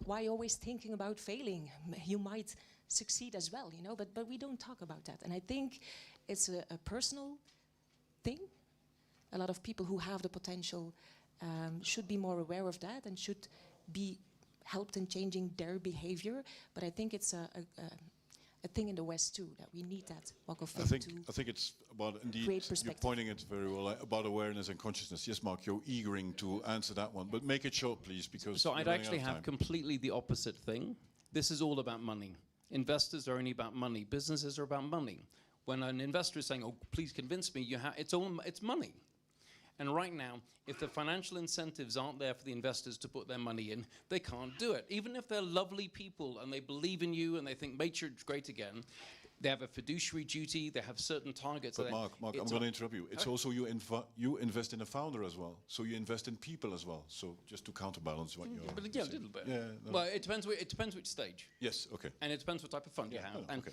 Why always thinking about failing? You might succeed as well, you know, but we don't talk about that. And I think it's a personal thing. A lot of people who have the potential should be more aware of that and should be helped in changing their behavior. But I think it's a thing in the West too, that we need that walk of fame. I think it's about, indeed, create you're perspective. pointing it very well, about awareness and consciousness. Yes, Mark, you're eagering to answer that one, but make it short, please, because So we're I'd running actually out of have time. completely the opposite thing. This is all about money. Investors are only about money. Businesses are about money. When an investor is saying, "Oh, please convince me," it's money. And right now, if the financial incentives aren't there for the investors to put their money in, they can't do it. Even if they're lovely people and they believe in you and they think, make sure it's great again, they have a fiduciary duty, they have certain targets. But Mark, I'm going to interrupt you. It's also you invest in a founder as well. So you invest in people as well. So just to counterbalance what you're But yeah, a saying. little bit. Yeah, no. Well, it depends which stage. Yes, okay. And it depends what type of fund you have. no, And, okay.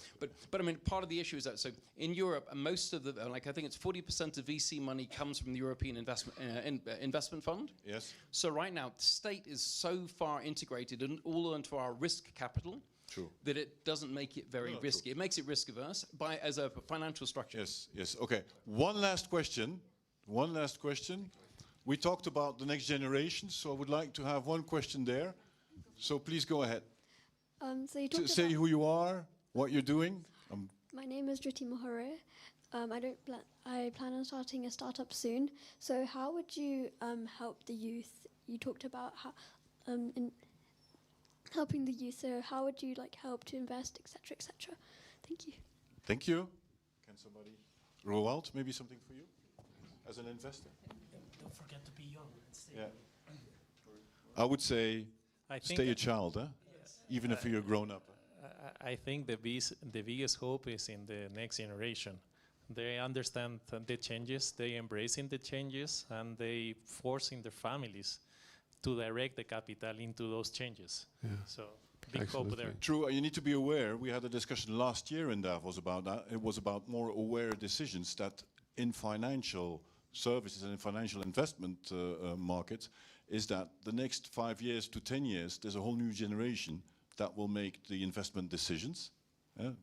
but I mean, part of the issue is that, so in Europe, most of the, like I think it's 40% of VC money comes from the European Investment Fund. Yes. So right now, the state is so far integrated all into our risk capital. True. That it doesn't make it very risky. True. It makes it risk averse as a financial structure. Yes, yes. Okay. One last question. We talked about the next generation, so I would like to have one question there. So please go ahead. So you talked Say about who you are, what you're doing. My name is Driti Mohore. I plan on starting a startup soon. So how would you help the youth? You talked about how in helping the youth. So how would you help to invest, etc., etc.? Thank you. Thank you. Can somebody? Roald, maybe something for you as an investor? Don't forget to be young and stay. Yeah. I would say stay a child, huh? Yes. Even if you're grown up. I think the biggest hope is in the next generation. They understand the changes, they embracing the changes, and they forcing their families to direct the capital into those changes. Yeah. So big hope there. True, you need to be aware. We had a discussion last year in Davos about that. It was about more aware decisions that in financial services and in financial investment markets is that the next 5 years to 10 years, there's a whole new generation that will make the investment decisions. There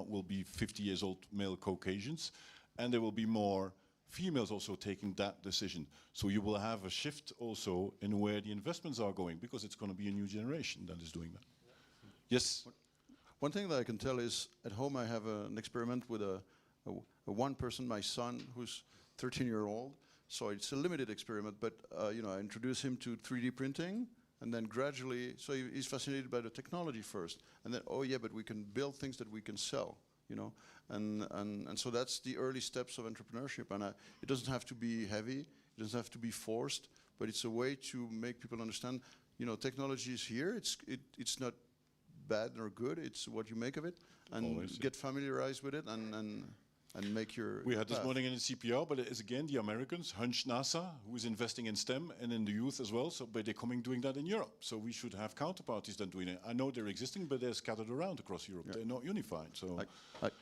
will be 50 years old male Caucasians, and there will be more females also taking that decision. So you will have a shift also in where the investments are going, because it's going to be a new generation that is doing that. Yes? One thing that I can tell is, at home I have an experiment with a one person, my son, who's 13-year-old. So it's a limited experiment, but I introduce him to 3D printing, And then gradually, so he's fascinated by the technology first, and then, oh yeah, but we can build things that we can sell, you know, and so that's the early steps of entrepreneurship. And it doesn't have to be heavy, it doesn't have to be forced, but it's a way to make people understand, you know, technology is here. It's not bad or good. It's what you make of it, and Always, get familiarized with it, and make your. We had this path. morning in the CPR, but it is again the Americans, Hunch NASA, who is investing in STEM and in the youth as well. So, but they're coming doing that in Europe. So we should have counterparties that doing it. I know they're existing, but they're scattered around across Europe. Yeah. They're not unified. So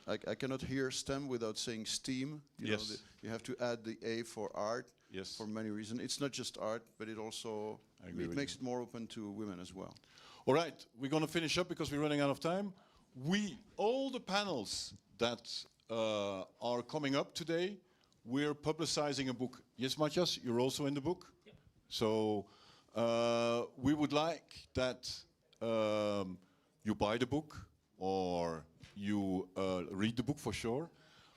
I cannot hear STEM without saying STEAM. You know, you have to add the A for art. Yes. For many reasons. It's not just art, but it also makes it more open to women as well. All right, we're going to finish up because we're running out of time. All the panels that are coming up today, we're publicizing a book. Yes, Matthias, you're also in the book. Yep. So we would like that you buy the book or you read the book for sure.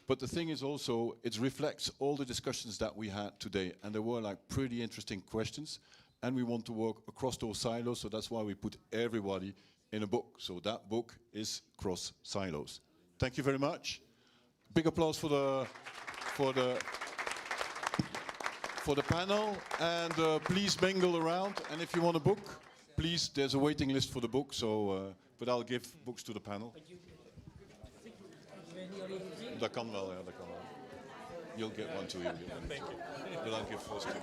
But the thing is also, it reflects all the discussions that we had today, and there were like pretty interesting questions, and we want to work across those silos, so that's why we put everybody in a book. So that book is Cross Silos. Thank you very much. Big applause for the panel, and please mingle around. And if you want a book, please, there's a waiting list for the book. So, but I'll give books to the panel. Dat kan wel, ja, dat kan wel. You'll get one too. Thank you. You'll give first to the.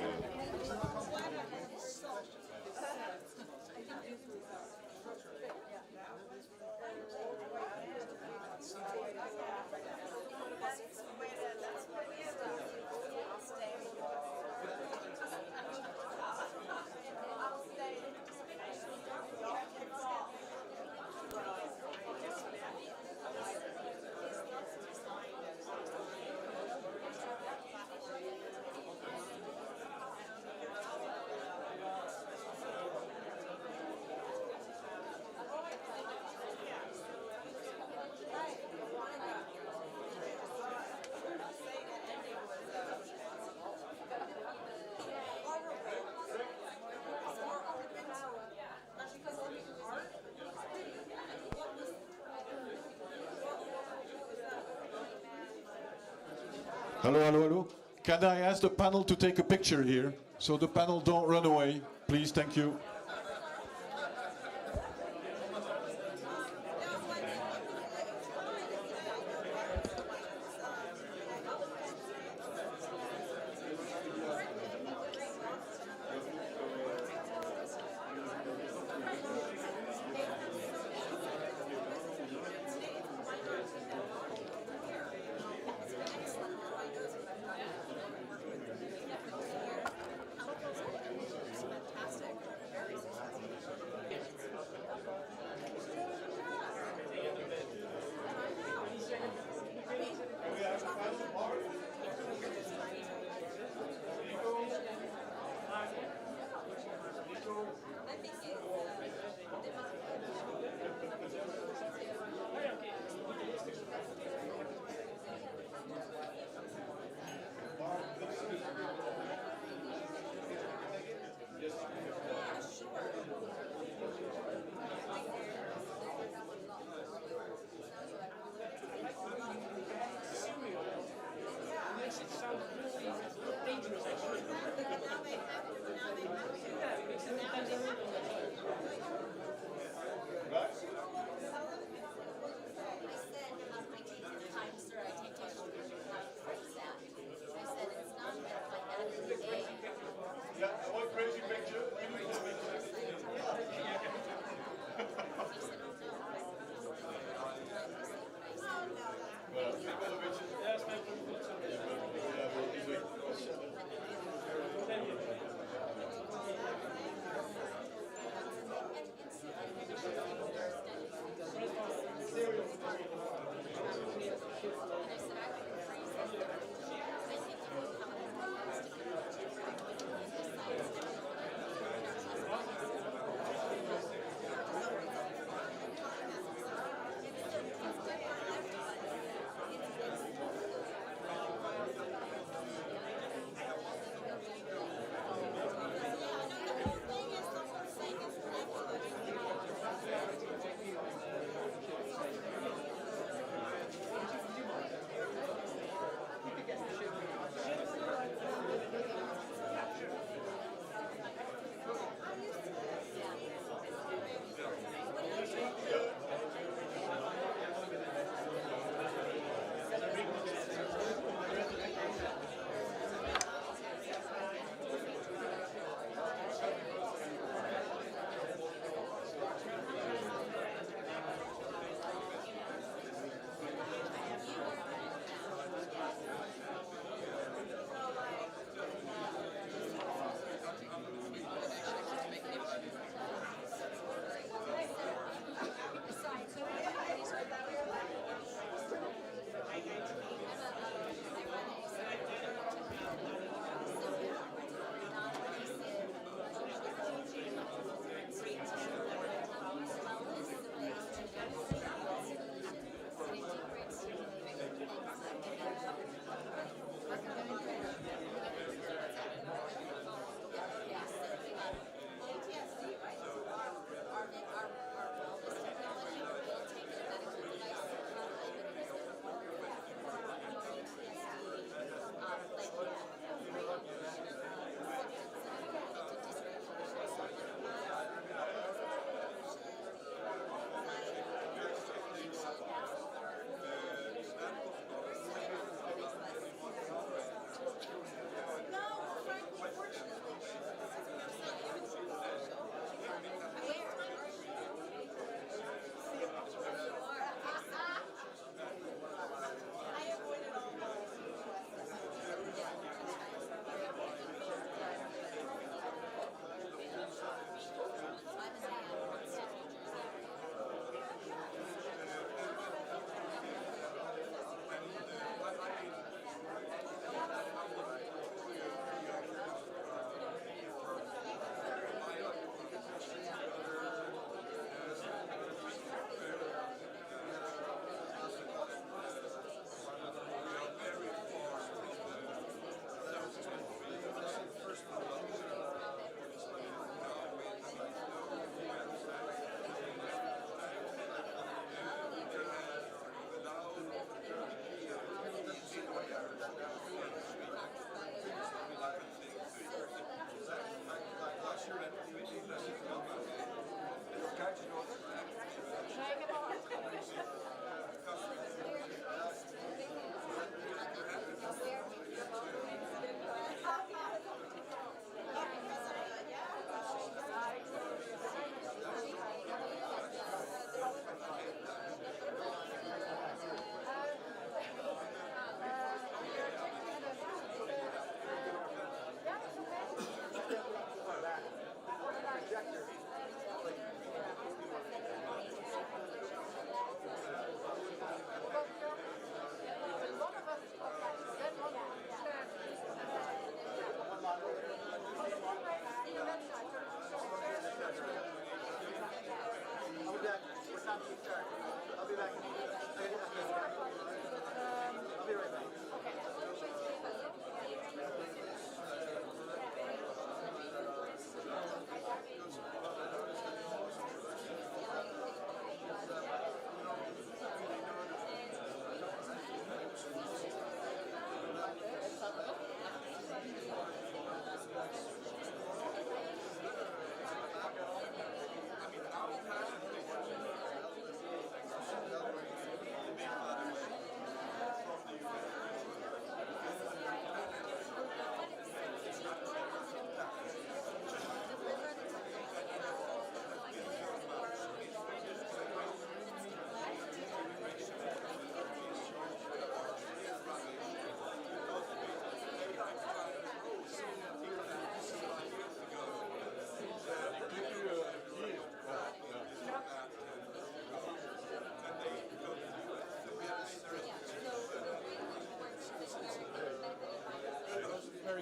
Hello, hello, hello. Can I ask the panel to take a picture here? So the panel don't run away. Please, thank you.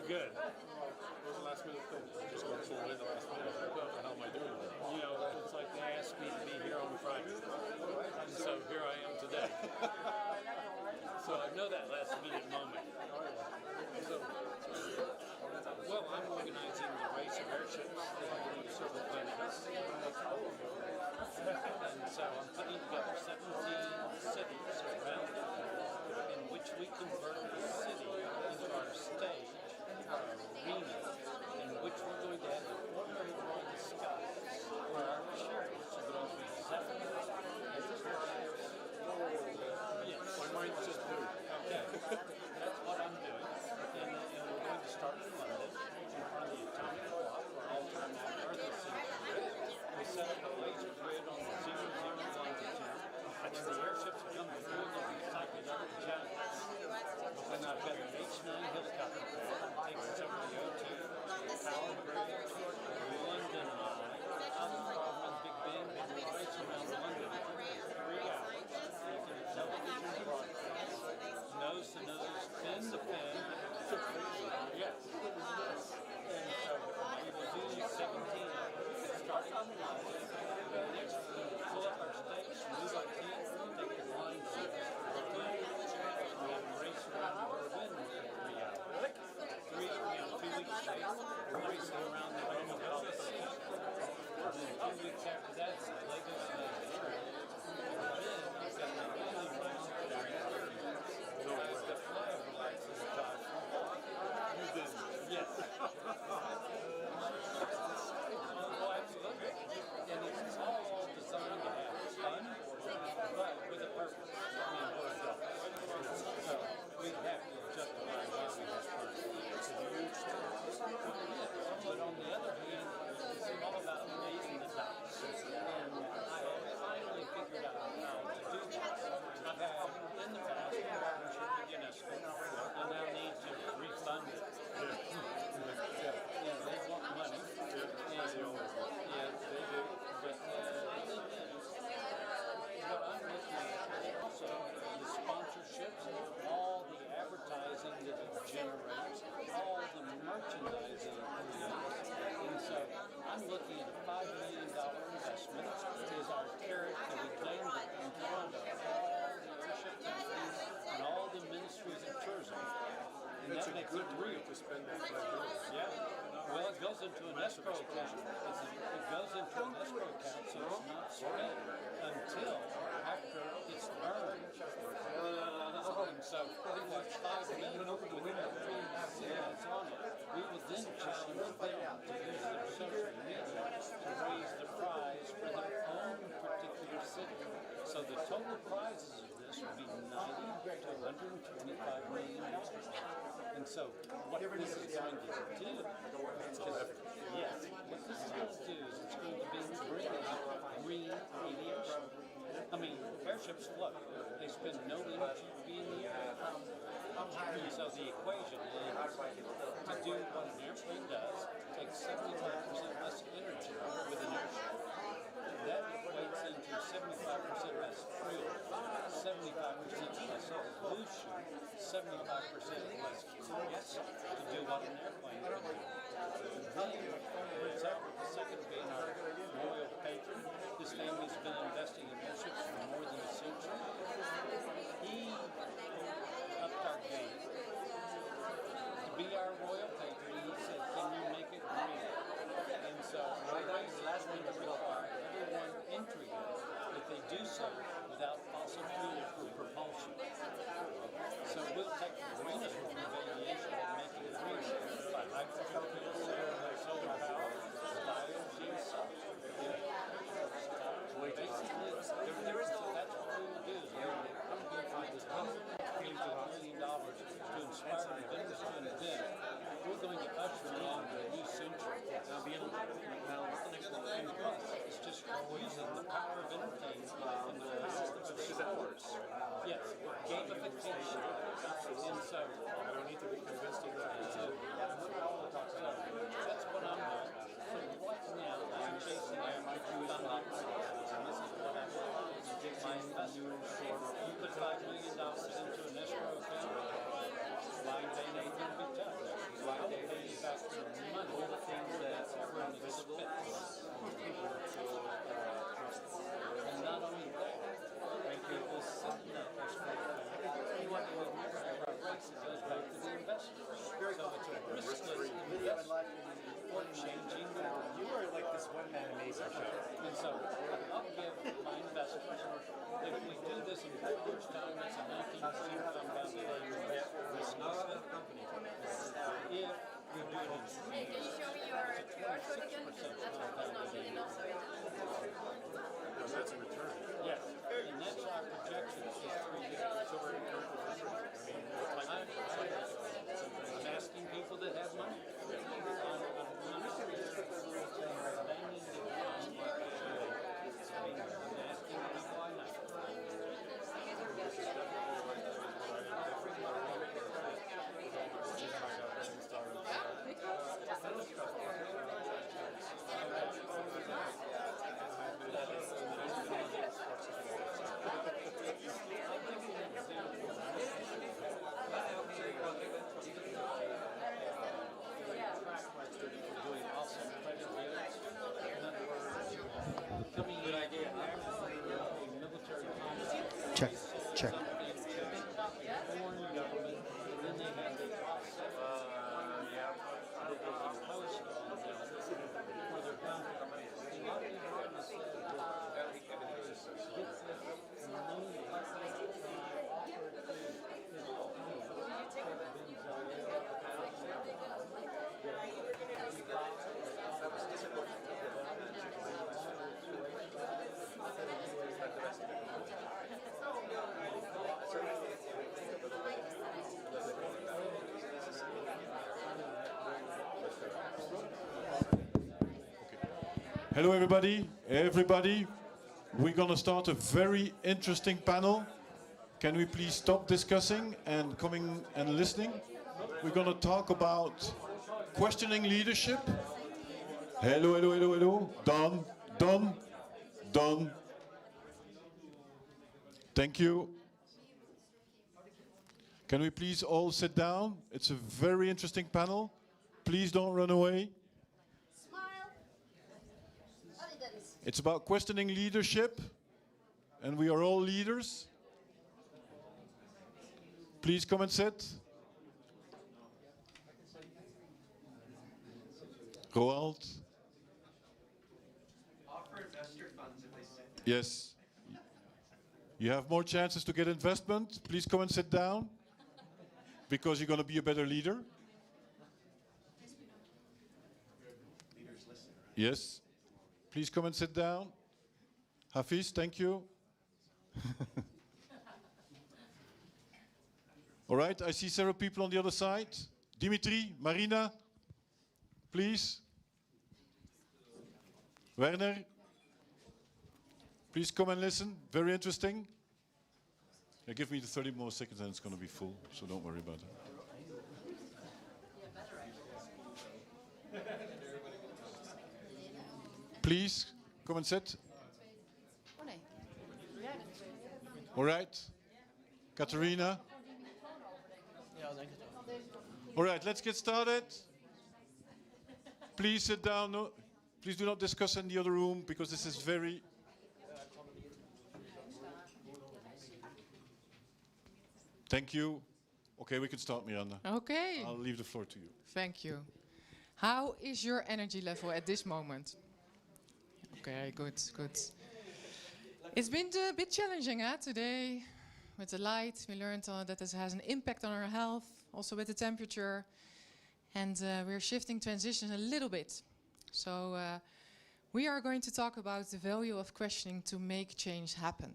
Good. What was the last minute thing? Just got pulled away the last minute. What the hell am I doing? You know, it's like they asked me to be here on Friday. And so here I am today. So I know that last minute moment. So, well, I'm organizing the race of airships in several countries. And so I'm putting together 17 cities around the world in which we convert the city into our stage, our arena, in which we're going to have the formula in the sky, where our chariots are going to be zephyrs and chariots. Yes. My mind's just new. Okay. That's what I'm doing. And we're going to start in London, in front of the atomic clock, where all time on Earth is centered. We set up a laser grid on the 0, 0 longitude, and the airships will come through and they'll be psychedelic giants. And I've got an H-9 helicopter pad that takes us over the O2, Tower Bridge, London Eye, out of Parliament, Big Ben, and we race around London for 3 hours. You can television broadcast, nose to nose, pin to pin. Yes. And so we will do 17 hours, starting on the line. Next, we will pull up our stakes, move our team, take the line surface to Berlin, and then race around Berlin for 3 hours. 2 weeks later, we're racing around the Roman Colosseum. And then 2 weeks after that, it's the Lagos Nature. And then I've got my only race there in Turkey. So I have the flyover license to Taj Mahal. You did? Yes. Oh, absolutely. And it's all designed to have fun, but with a purpose. I mean, we're adults. So we have to justify why we have fun. It's a huge but on the other hand, it's all about raising the dice. And I have finally figured out how to do this. I have, in the past, a partnership with UNESCO. I now need to refund it. Yeah, they want money. And, yeah, they do. But the thing is, what I'm looking at also the sponsorships, all the advertising that it generates, all the merchandising it creates. And so I'm looking at a $5 million investment is our carrot that we claim in front of all the airship companies and all the ministries of tourism. And It's that a makes good it way real. to spend that $5 million. Yeah. Well, it goes into an escrow account. It goes into an escrow account, so it's not spent until after it's earned. And so that's $5 million with every cent on it. We will then challenge them to use their social media to raise the prize for their own particular city. So the total prizes of this will be $90 to $125 million. And so what this is going to do, yes, what this is going to do is it's going to bring green aviation. I mean, airships float. They spend no energy to be in the air. And so the equation is to do what an airplane does, take 75% less energy with an airship. That equates into 75% less fuel, 75% less pollution, 75% less cost to do what an airplane can do. Then, Prince Edward II being our royal patron, his family's been investing in airships for more than a century. He upped our game. To be our royal patron, he said, can you make it green? And so we're going to require everyone entering it if they do so without fossil fuel for propulsion. So we'll take the greenest form of aviation and make it green by hydrogen fuel cell, solar power, biogeosup. Basically, there is that's what we will do. I'm going to this $125 million to inspire inventors to invent. We're going to usher in a new century. Now, what's the next one? And plus, it's just using the power of entertainment and the Hello, everybody. Everybody, we're going to start a very interesting panel. Can we please stop discussing and coming and listening? We're going to talk about questioning leadership. Hello, hello, hello, hello. Done, done, done. Thank you. Can we please all sit down? It's a very interesting panel. Please don't run away. It's about questioning leadership, and we are all leaders. Please come and sit. Roald. Offer investor funds if they sit. Yes. You have more chances to get investment. Please come and sit down, because you're going to be a better leader. Leaders listen, right? Yes. Please come and sit down. Hafiz, thank you. All right, I see several people on the other side. Dimitri, Marina, please. Werner, please come and listen. Very interesting. Yeah, give me the 30 more seconds and it's going to be full, so don't worry about it. Please, come and sit. All right. Katerina. All right, let's get started. Please sit down. No, please do not discuss in the other room, because this is very... Thank you. Okay, we can start, Miranda. Okay. I'll leave the floor to you. Thank you. How is your energy level at this moment? Okay, good, good. It's been a bit challenging today with the light. We learned that this has an impact on our health, also with the temperature. And we're shifting transition a little bit. So we are going to talk about the value of questioning to make change happen.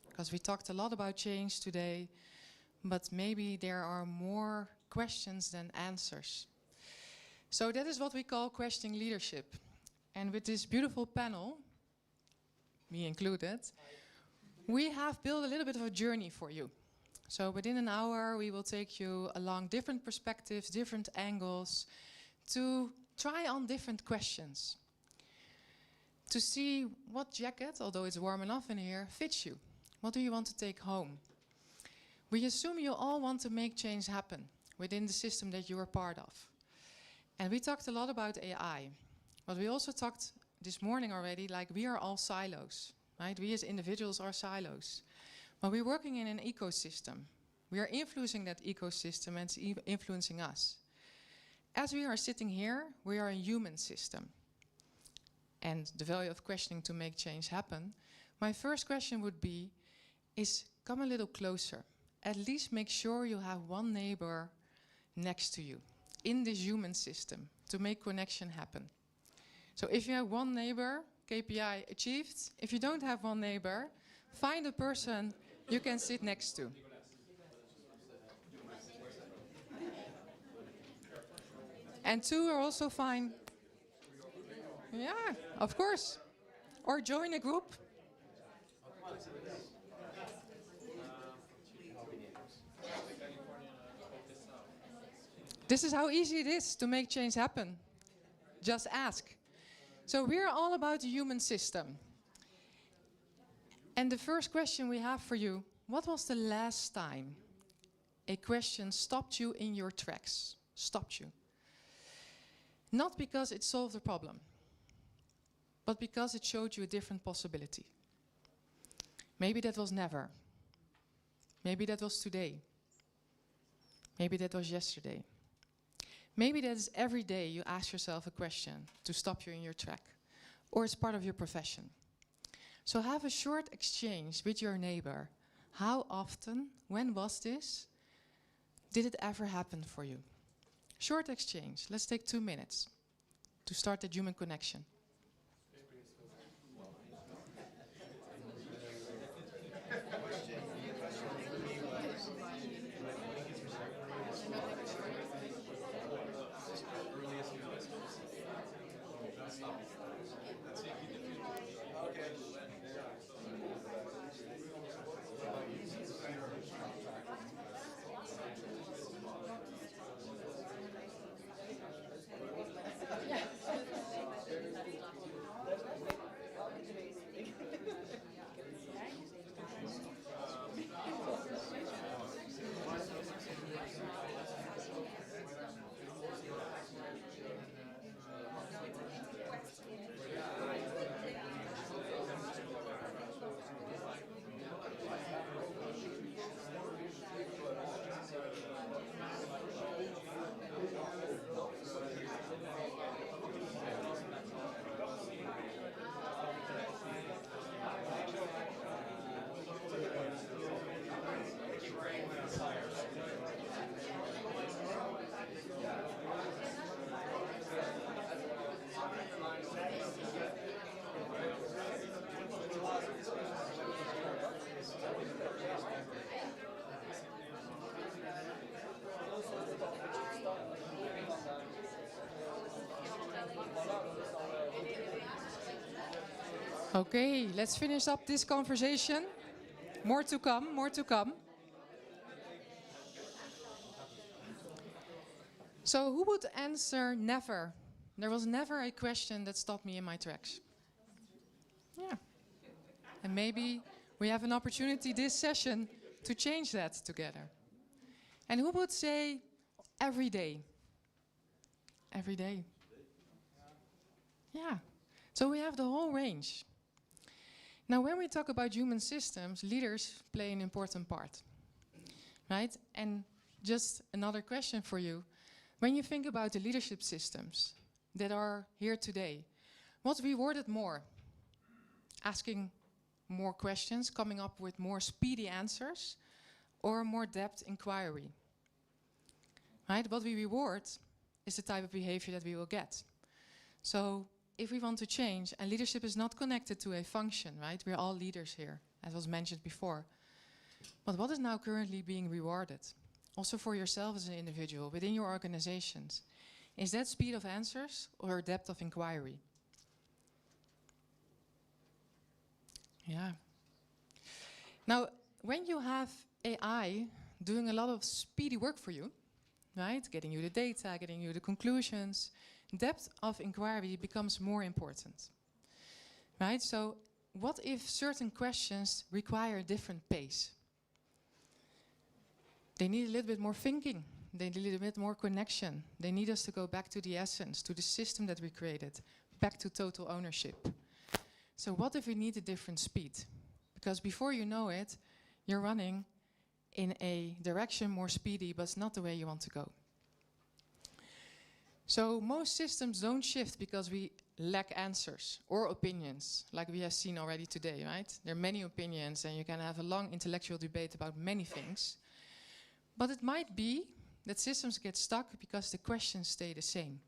Because we talked a lot about change today, but maybe there are more questions than answers. So that is what we call questioning leadership. And with this beautiful panel, me included, we have built a little bit of a journey for you. So within an hour, we will take you along different perspectives, different angles, to try on different questions. To see what jacket, although it's warm enough in here, fits you. What do you want to take home? We assume you all want to make change happen within the system that you are part of. And we talked a lot about AI. But we also talked this morning already, like we are all silos, right? We as individuals are silos. But we're working in an ecosystem. We are influencing that ecosystem and it's influencing us. As we are sitting here, we are a human system. And the value of questioning to make change happen. My first question would be, is come a little closer. At least make sure you have one neighbor next to you in this human system to make connection happen. So if you have one neighbor, KPI achieved. If you don't have one neighbor, find a person you can sit next to. And two are also fine. Yeah, of course. Or join a group. This is how easy it is to make change happen. Just ask. So we're all about the human system. And the first question we have for you, what was the last time a question stopped you in your tracks? Stopped you. Not because it solved the problem, but because it showed you a different possibility. Maybe that was never. Maybe that was today. Maybe that was yesterday. Maybe that is every day you ask yourself a question to stop you in your track, or it's part of your profession. So have a short exchange with your neighbor. How often, when was this? Did it ever happen for you? Short exchange. Let's take 2 minutes to start that human connection. That's Okay, let's finish up this conversation. More to come, more to come. So who would answer never? There was never a question that stopped me in my tracks. Yeah. And maybe we have an opportunity this session to change that together. And who would say every day? Every day. Yeah. So we have the whole range. Now, when we talk about human systems, leaders play an important part, right? And just another question for you. When you think about the leadership systems that are here today, what's rewarded more? Asking more questions, coming up with more speedy answers, or more depth inquiry? Right? What we reward is the type of behavior that we will get. So if we want to change, and leadership is not connected to a function, right? We're all leaders here, as was mentioned before. But what is now currently being rewarded? Also for yourself as an individual, within your organizations. Is that speed of answers or depth of inquiry? Yeah. Now, when you have AI doing a lot of speedy work for you, right? Getting you the data, getting you the conclusions, depth of inquiry becomes more important, right? So what if certain questions require a different pace? They need a little bit more thinking. They need a little bit more connection. They need us to go back to the essence, to the system that we created, back to total ownership. So what if we need a different speed? Because before you know it, you're running in a direction more speedy, but it's not the way you want to go. So most systems don't shift because we lack answers or opinions, like we have seen already today, right? There are many opinions and you can have a long intellectual debate about many things. But it might be that systems get stuck because the questions stay the same.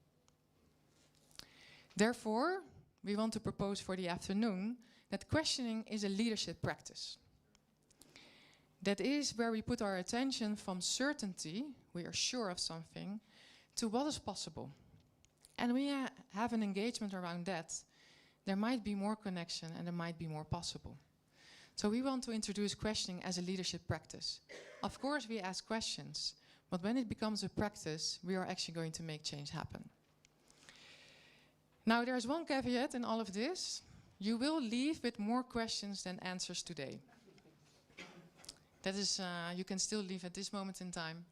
Therefore, we want to propose for the afternoon that questioning is a leadership practice. That is where we put our attention from certainty, we are sure of something, to what is possible. And we have an engagement around that. There might be more connection and there might be more possible. So we want to introduce questioning as a leadership practice. Of course we ask questions, but when it becomes a practice, we are actually going to make change happen. Now there's one caveat in all of this. You will leave with more questions than answers today. That is, you can still leave at this moment in time,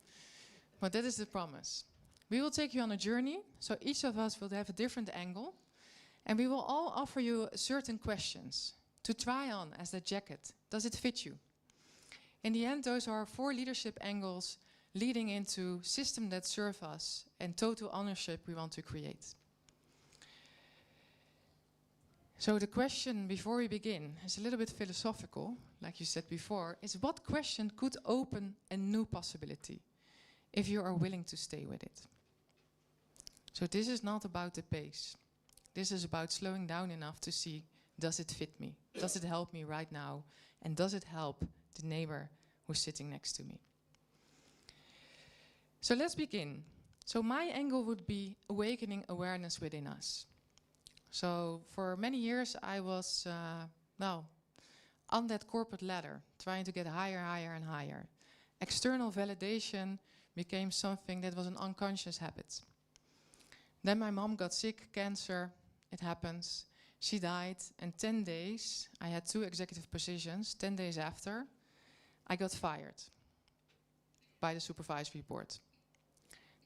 but that is the promise. We will take you on a journey, so each of us will have a different angle, and we will all offer you certain questions to try on as a jacket. Does it fit you? In the end, those are 4 leadership angles leading into systems that serve us and total ownership we want to create. So the question before we begin is a little bit philosophical, like you said before, is what question could open a new possibility if you are willing to stay with it? So this is not about the pace. This is about slowing down enough to see, does it fit me? Does it help me right now? And does it help the neighbor who's sitting next to me? So let's begin. So my angle would be awakening awareness within us. So for many years I was, on that corporate ladder, trying to get higher, higher and higher. External validation became something that was an unconscious habit. Then my mom got sick, cancer, it happens. She died, and 10 days, I had 2 executive positions. 10 days after, I got fired by the supervisory board.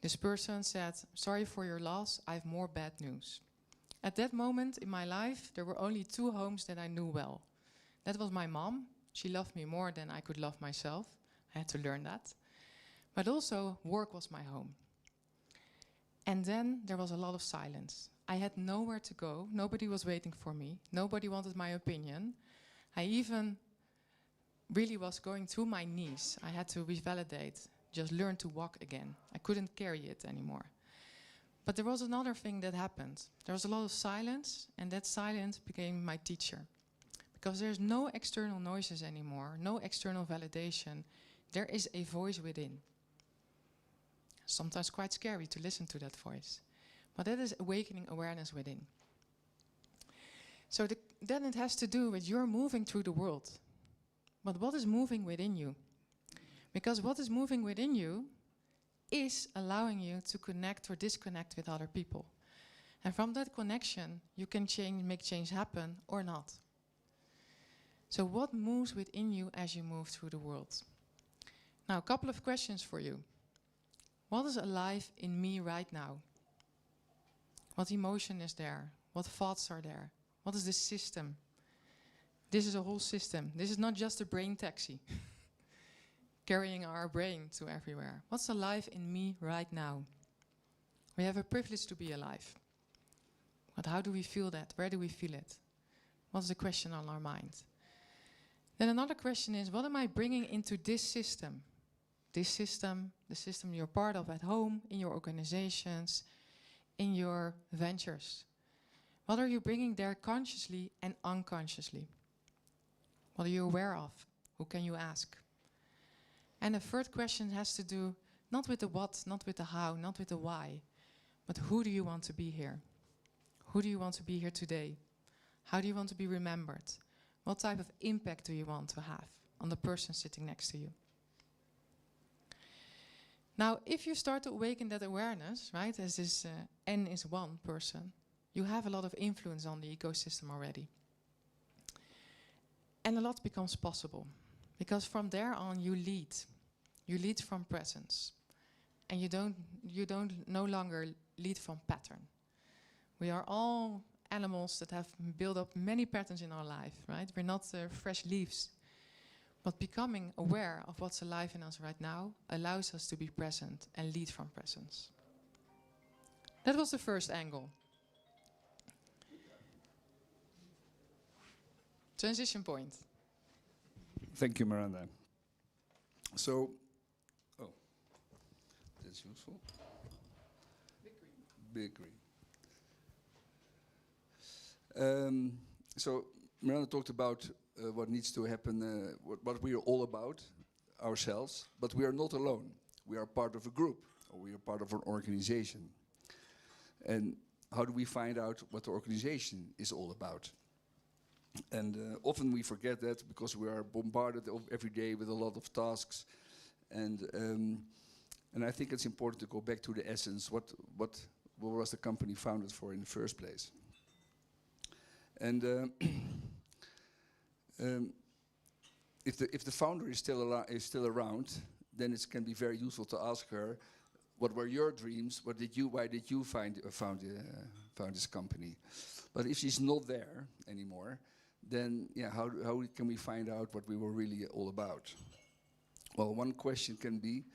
This person said, sorry for your loss, I have more bad news. At that moment in my life, there were only 2 homes that I knew well. That was my mom. She loved me more than I could love myself. I had to learn that. But also, work was my home. And then there was a lot of silence. I had nowhere to go. Nobody was waiting for me. Nobody wanted my opinion. I even really was going through my knees. I had to revalidate, just learn to walk again. I couldn't carry it anymore. But there was another thing that happened. There was a lot of silence, and that silence became my teacher. Because there's no external noises anymore, no external validation. There is a voice within. Sometimes quite scary to listen to that voice. But that is awakening awareness within. So then it has to do with you're moving through the world. But what is moving within you? Because what is moving within you is allowing you to connect or disconnect with other people. And from that connection, you can make change happen or not. So what moves within you as you move through the world? Now, a couple of questions for you. What is alive in me right now? What emotion is there? What thoughts are there? What is this system? This is a whole system. This is not just a brain taxi carrying our brain to everywhere. What's alive in me right now? We have a privilege to be alive. But how do we feel that? Where do we feel it? What's the question on our mind? Then another question is, what am I bringing into this system? This system, the system you're part of at home, in your organizations, in your ventures. What are you bringing there consciously and unconsciously? What are you aware of? Who can you ask? And the third question has to do not with the what, not with the how, not with the why, but who do you want to be here? Who do you want to be here today? How do you want to be remembered? What type of impact do you want to have on the person sitting next to you? Now, if you start to awaken that awareness, right, as this N is one person, you have a lot of influence on the ecosystem already. And a lot becomes possible. Because from there on, you lead. You lead from presence. And you don't no longer lead from pattern. We are all animals that have built up many patterns in our life, right? We're not fresh leaves. But becoming aware of what's alive in us right now allows us to be present and lead from presence. That was the first angle. Transition point. Thank you, Miranda. So, oh, that's useful. Big green. So, Miranda talked about what needs to happen, what we are all about, ourselves, but we are not alone. We are part of a group, or we are part of an organization. And how do we find out what the organization is all about? And often we forget that because we are bombarded every day with a lot of tasks. And I think it's important to go back to the essence. What was the company founded for in the first place? And if the founder is still around, then it can be very useful to ask her, what were your dreams? Why did you found this company? But if she's not there anymore, then yeah, how can we find out what we were really all about? Well, one question can be,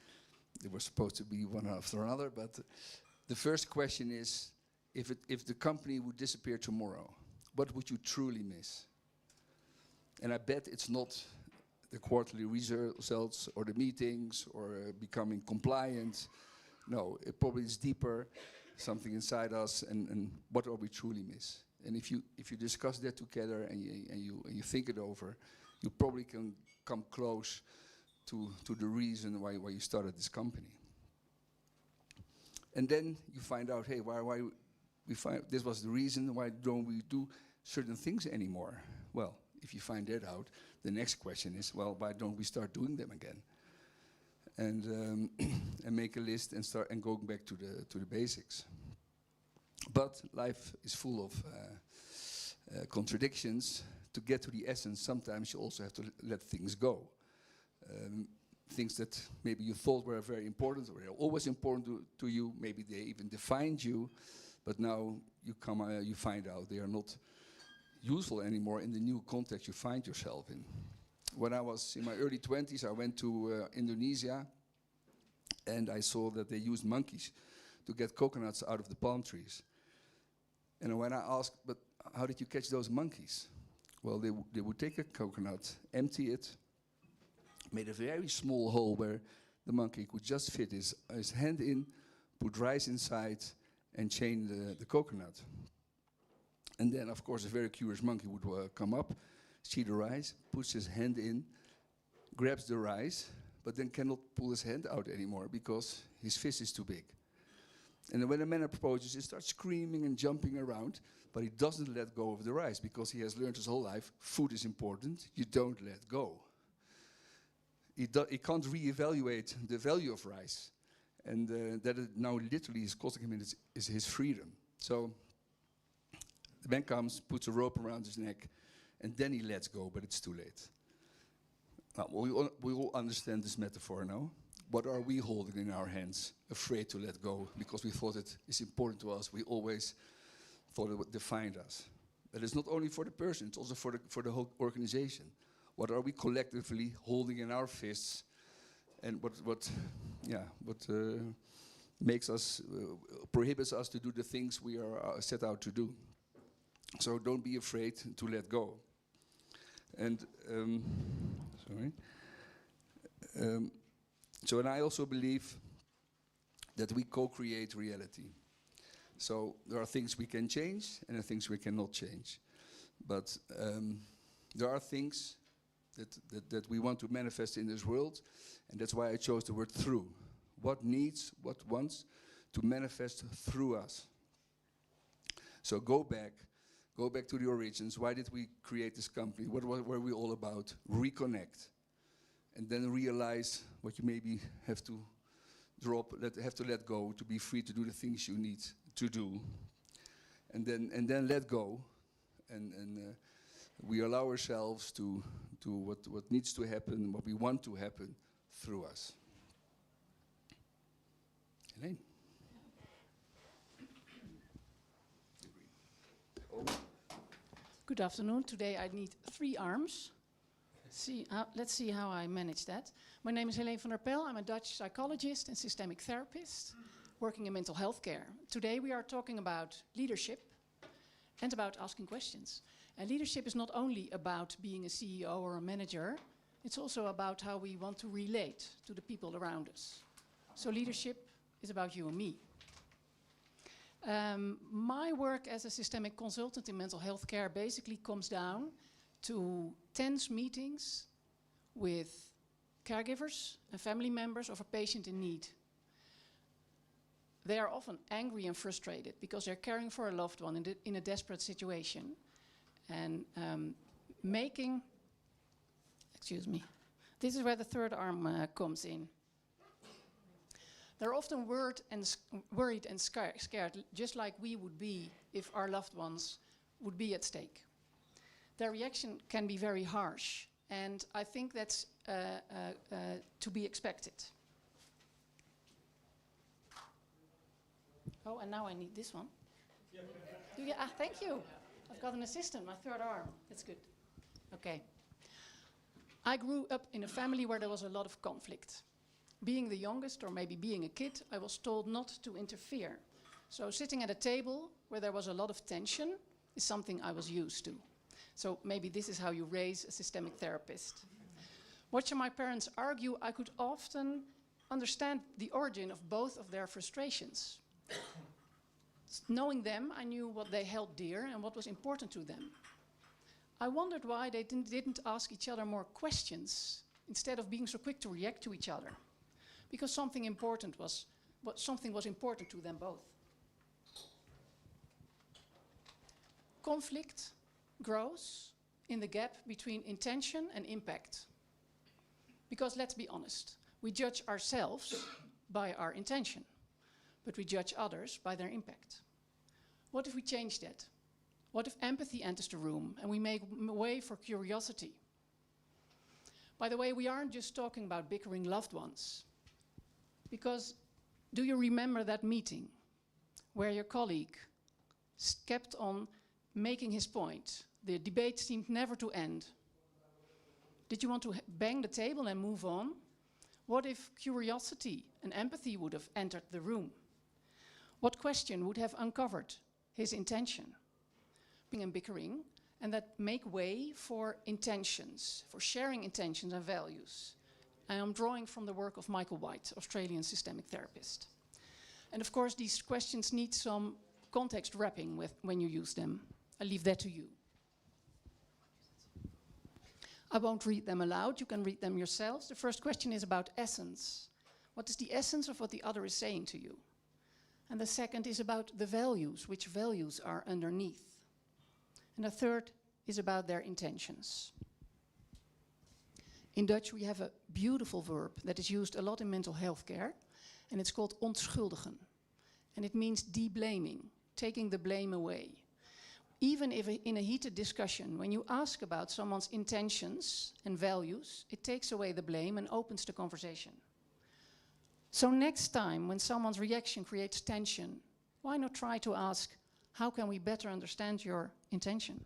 there was supposed to be one after another, but the first question is, if the company would disappear tomorrow, what would you truly miss? And I bet it's not the quarterly results or the meetings or becoming compliant. No, it probably is deeper, something inside us, and what are we truly miss? And if you discuss that together and you think it over, you probably can come close to the reason why you started this company. And then you find out, hey, why we find this was the reason, why don't we do certain things anymore? Well, if you find that out, the next question is, well, why don't we start doing them again? And and make a list and start and going back to the basics. But life is full of contradictions. To get to the essence, sometimes you also have to let things go. Things that maybe you thought were very important, or they're always important to you. Maybe they even defined you, but now you find out they are not useful anymore in the new context you find yourself in. When I was in my early 20s, I went to Indonesia, and I saw that they used monkeys to get coconuts out of the palm trees. And when I asked, but how did you catch those monkeys? Well, they would take a coconut, empty it, made a very small hole where the monkey could just fit his hand in, put rice inside, and chain the coconut. And then, of course, a very curious monkey would come up, see the rice, puts his hand in, grabs the rice, but then cannot pull his hand out anymore because his fist is too big. And then when the man approaches, he starts screaming and jumping around, but he doesn't let go of the rice because he has learned his whole life, food is important, you don't let go. He can't reevaluate the value of rice. And that it now literally is costing him is his freedom. So the man comes, puts a rope around his neck, and then he lets go, but it's too late. Now, we all understand this metaphor now. What are we holding in our hands, afraid to let go, because we thought it is important to us? We always thought it would define us. But it's not only for the person, it's also for the whole organization. What are we collectively holding in our fists, and what makes us, prohibits us to do the things we are set out to do? So don't be afraid to let go. And and I also believe that we co-create reality. So there are things we can change and there are things we cannot change. But there are things that we want to manifest in this world, and that's why I chose the word through. What needs, what wants to manifest through us. So go back to the origins. Why did we create this company? What were we all about? Reconnect. And then realize what you maybe have to drop, have to let go to be free to do the things you need to do. And then let go. And we allow ourselves to what needs to happen, what we want to happen through us. Helene. Good afternoon. Today I need 3 arms. Let's see how I manage that. My name is Helene van der Pel. I'm a Dutch psychologist and systemic therapist working in mental health care. Today we are talking about leadership and about asking questions. And leadership is not only about being a CEO or a manager, it's also about how we want to relate to the people around us. So leadership is about you and me. My work as a systemic consultant in mental health care basically comes down to tense meetings with caregivers and family members of a patient in need. They are often angry and frustrated because they're caring for a loved one in a desperate situation. And this is where the 3rd arm comes in. They're often worried and scared, just like we would be if our loved ones would be at stake. Their reaction can be very harsh, and I think that's to be expected. Oh, and now I need this one. Thank you. I've got an assistant, my 3rd arm. That's good. Okay. I grew up in a family where there was a lot of conflict. Being the youngest, or maybe being a kid, I was told not to interfere. So sitting at a table where there was a lot of tension is something I was used to. So maybe this is how you raise a systemic therapist. Watching my parents argue, I could often understand the origin of both of their frustrations. Knowing them, I knew what they held dear and what was important to them. I wondered why they didn't ask each other more questions instead of being so quick to react to each other. Because something was important to them both. Conflict grows in the gap between intention and impact. Because let's be honest, we judge ourselves by our intention, but we judge others by their impact. What if we change that? What if empathy enters the room and we make way for curiosity? By the way, we aren't just talking about bickering loved ones. Because do you remember that meeting where your colleague kept on making his point? The debate seemed never to end. Did you want to bang the table and move on? What if curiosity and empathy would have entered the room? What question would have uncovered his intention? And bickering, and that make way for intentions, for sharing intentions and values. I am drawing from the work of Michael White, Australian systemic therapist. And of course, these questions need some context wrapping when you use them. I leave that to you. I won't read them aloud, you can read them yourselves. The first question is about essence. What is the essence of what the other is saying to you? And the second is about the values, which values are underneath. And a third is about their intentions. In Dutch, we have a beautiful verb that is used a lot in mental health care, and it's called ontschuldigen. And it means de-blaming, taking the blame away. Even if in a heated discussion, when you ask about someone's intentions and values, it takes away the blame and opens the conversation. So next time when someone's reaction creates tension, why not try to ask, how can we better understand your intention?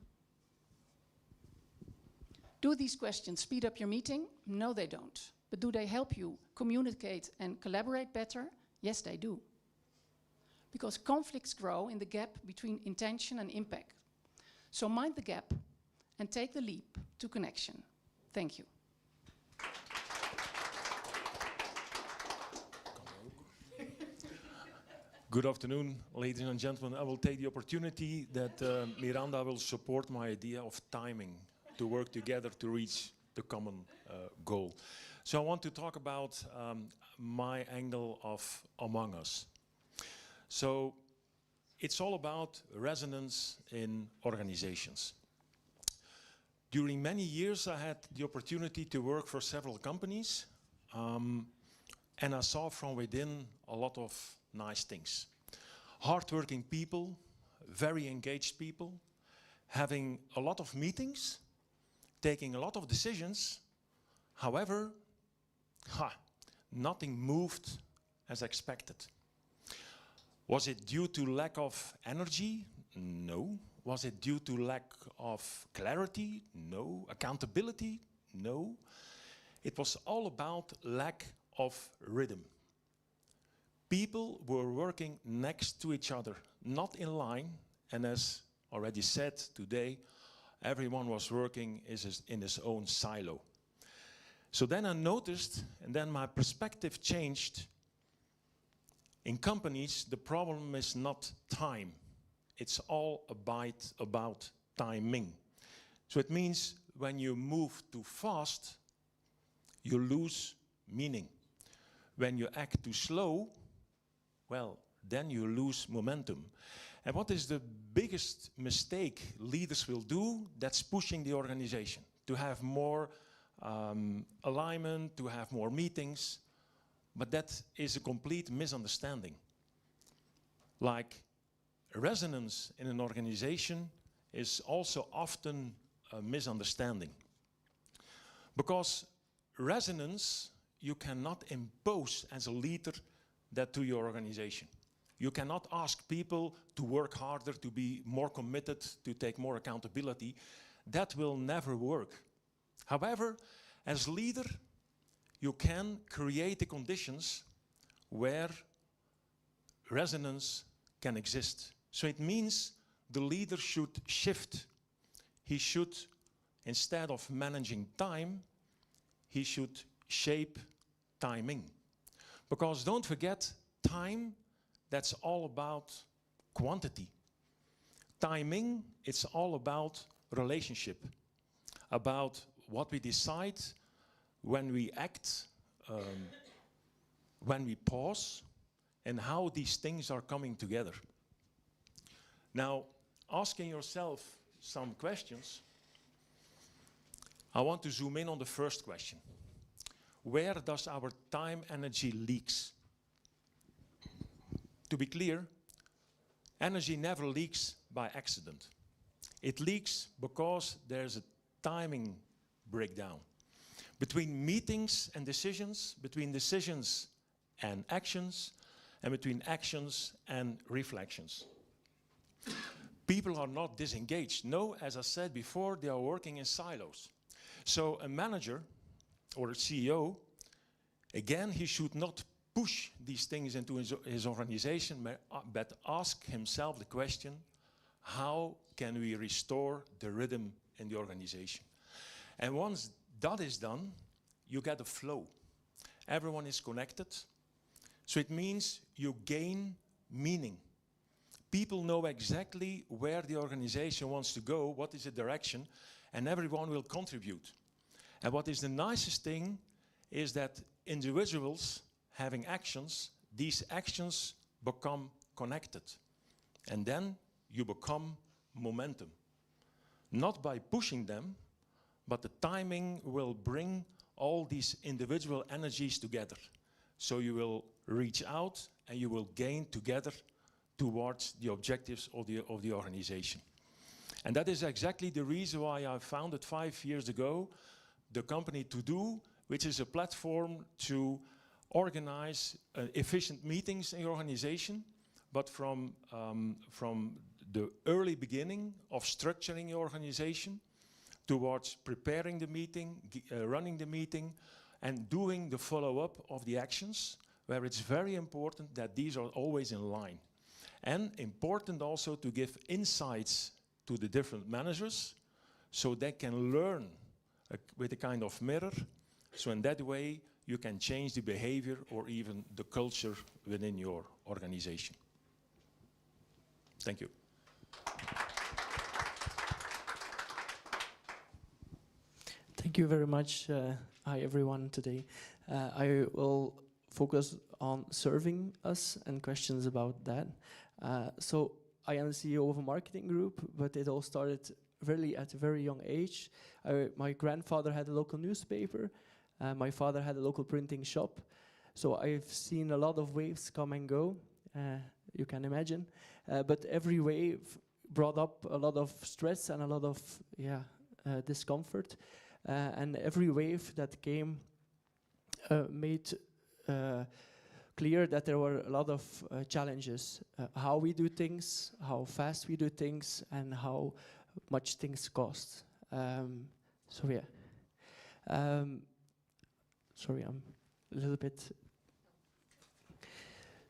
Do these questions speed up your meeting? No, they don't. But do they help you communicate and collaborate better? Yes, they do. Because conflicts grow in the gap between intention and impact. So mind the gap and take the leap to connection. Thank you. Good afternoon, ladies and gentlemen. I will take the opportunity that Miranda will support my idea of timing to work together to reach the common goal. So I want to talk about my angle of Among Us. So it's all about resonance in organizations. During many years, I had the opportunity to work for several companies, and I saw from within a lot of nice things. Hardworking people, very engaged people, having a lot of meetings, taking a lot of decisions. However, nothing moved as expected. Was it due to lack of energy? No. Was it due to lack of clarity? No. Accountability? No. It was all about lack of rhythm. People were working next to each other, not in line, and as already said today, everyone was working in his own silo. So then I noticed, and then my perspective changed. In companies, the problem is not time. It's all about timing. So it means when you move too fast, you lose meaning. When you act too slow, well, then you lose momentum. And what is the biggest mistake leaders will do? That's pushing the organization to have more alignment, to have more meetings. But that is a complete misunderstanding. Like resonance in an organization is also often a misunderstanding. Because resonance, you cannot impose as a leader that to your organization. You cannot ask people to work harder, to be more committed, to take more accountability. That will never work. However, as leader, you can create the conditions where resonance can exist. So it means the leader should shift. He should, instead of managing time, he should shape timing. Because don't forget, time, that's all about quantity. Timing, it's all about relationship, about what we decide, when we act, when we pause, and how these things are coming together. Now, asking yourself some questions, I want to zoom in on the first question. Where does our time energy leaks? To be clear, energy never leaks by accident. It leaks because there's a timing breakdown. Between meetings and decisions, between decisions and actions, and between actions and reflections. People are not disengaged. No, as I said before, they are working in silos. So a manager or a CEO, again, he should not push these things into his organization, but ask himself the question, how can we restore the rhythm in the organization? And once that is done, you get a flow. Everyone is connected. So it means you gain meaning. People know exactly where the organization wants to go, what is the direction, and everyone will contribute. And what is the nicest thing is that individuals having actions, these actions become connected. And then you become momentum. not by pushing them, but the timing will bring all these individual energies together. So you will reach out and you will gain together towards the objectives of the organization. And that is exactly the reason why I founded 5 years ago the company To Do, which is a platform to organize efficient meetings in your organization, but from the early beginning of structuring your organization towards preparing the meeting, running the meeting, and doing the follow-up of the actions, where it's very important that these are always in line. And important also to give insights to the different managers so they can learn with a kind of mirror. So in that way, you can change the behavior or even the culture within your organization. Thank you. Thank you very much. Hi, everyone, today. I will focus on serving us and questions about that. So I am the CEO of a marketing group, but it all started really at a very young age. My grandfather had a local newspaper. My father had a local printing shop. So I've seen a lot of waves come and go, you can imagine. But every wave brought up a lot of stress and a lot of discomfort. And every wave that came made clear that there were a lot of challenges. How we do things, how fast we do things, and how much things cost. Sorry, I'm a little bit...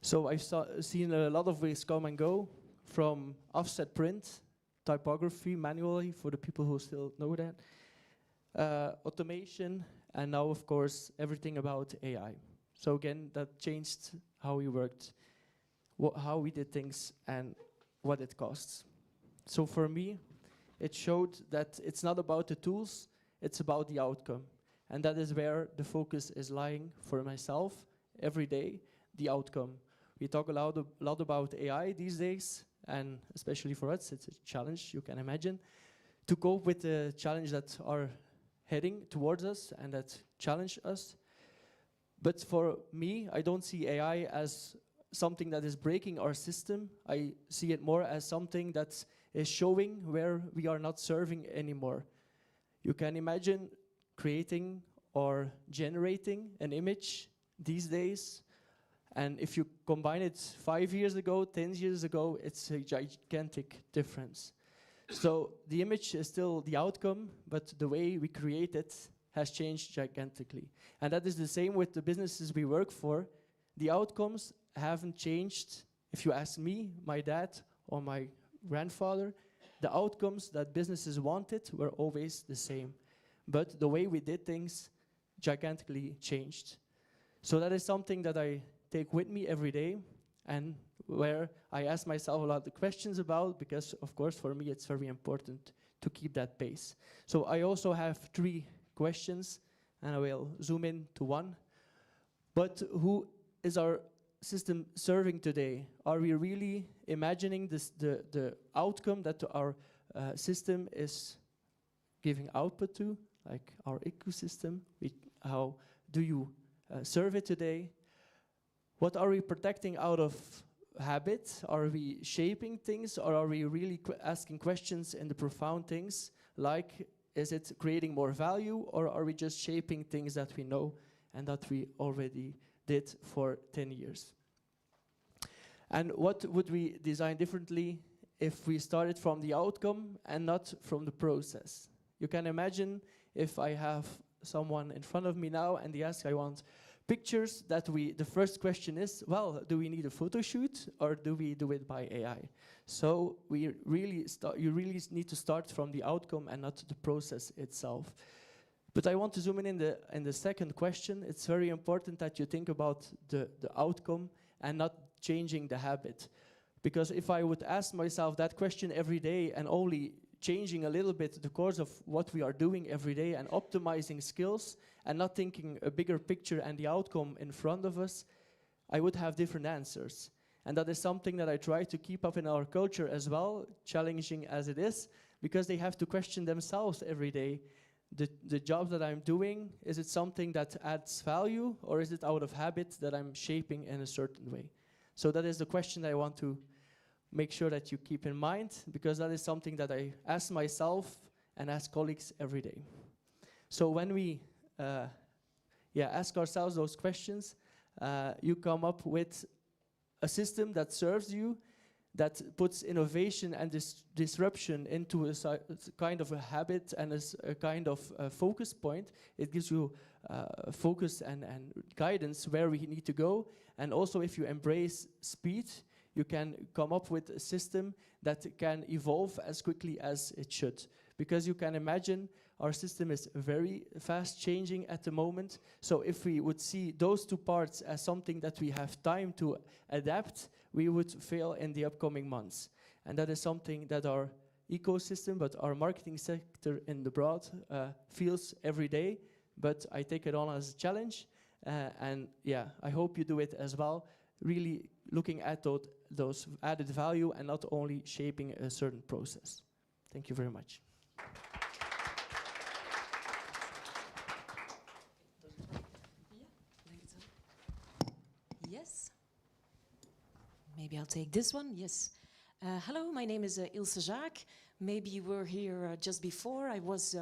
So I've seen a lot of ways come and go, from offset print, typography, manually, for the people who still know that, automation, and now, of course, everything about AI. So again, that changed how we worked, how we did things, and what it costs. So for me, it showed that it's not about the tools, it's about the outcome. And that is where the focus is lying for myself every day, the outcome. We talk a lot about AI these days, and especially for us, it's a challenge, you can imagine, to cope with the challenge that are heading towards us and that challenge us. But for me, I don't see AI as something that is breaking our system. I see it more as something that is showing where we are not serving anymore. You can imagine creating or generating an image these days, and if you combine it 5 years ago, 10 years ago, it's a gigantic difference. So the image is still the outcome, but the way we create it has changed gigantically. And that is the same with the businesses we work for. The outcomes haven't changed. If you ask me, my dad, or my grandfather, the outcomes that businesses wanted were always the same. But the way we did things gigantically changed. So that is something that I take with me every day, and where I ask myself a lot of questions about, because of course for me it's very important to keep that pace. So I also have 3 questions, and I will zoom in to one. But who is our system serving today? Are we really imagining the outcome that our system is giving output to, like our ecosystem? How do you serve it today? What are we protecting out of habit? Are we shaping things, or are we really asking questions in the profound things, like, is it creating more value, or are we just shaping things that we know and that we already did for 10 years? And what would we design differently if we started from the outcome and not from the process? You can imagine if I have someone in front of me now and they ask, I want pictures, that the first question is, well, do we need a photo shoot, or do we do it by AI? So you really need to start from the outcome and not the process itself. But I want to zoom in the second question. It's very important that you think about the outcome and not changing the habit. Because if I would ask myself that question every day and only changing a little bit the course of what we are doing every day and optimizing skills and not thinking a bigger picture and the outcome in front of us, I would have different answers. And that is something that I try to keep up in our culture as well, challenging as it is, because they have to question themselves every day. The job that I'm doing, is it something that adds value, or is it out of habit that I'm shaping in a certain way? So that is the question that I want to make sure that you keep in mind, because that is something that I ask myself and ask colleagues every day. So when we ask ourselves those questions, you come up with a system that serves you, that puts innovation and disruption into a kind of a habit and a kind of focus point. It gives you focus and guidance where we need to go. And also, if you embrace speed, you can come up with a system that can evolve as quickly as it should. Because you can imagine our system is very fast changing at the moment. So if we would see those two parts as something that we have time to adapt, we would fail in the upcoming months. And that is something that our ecosystem, but our marketing sector in the broad feels every day. But I take it on as a challenge. And yeah, I hope you do it as well. Really looking at those added value and not only shaping a certain process. Thank you very much. Yes. Maybe I'll take this one. Yes. Hello, my name is Ilse Jacques. Maybe you were here just before. I was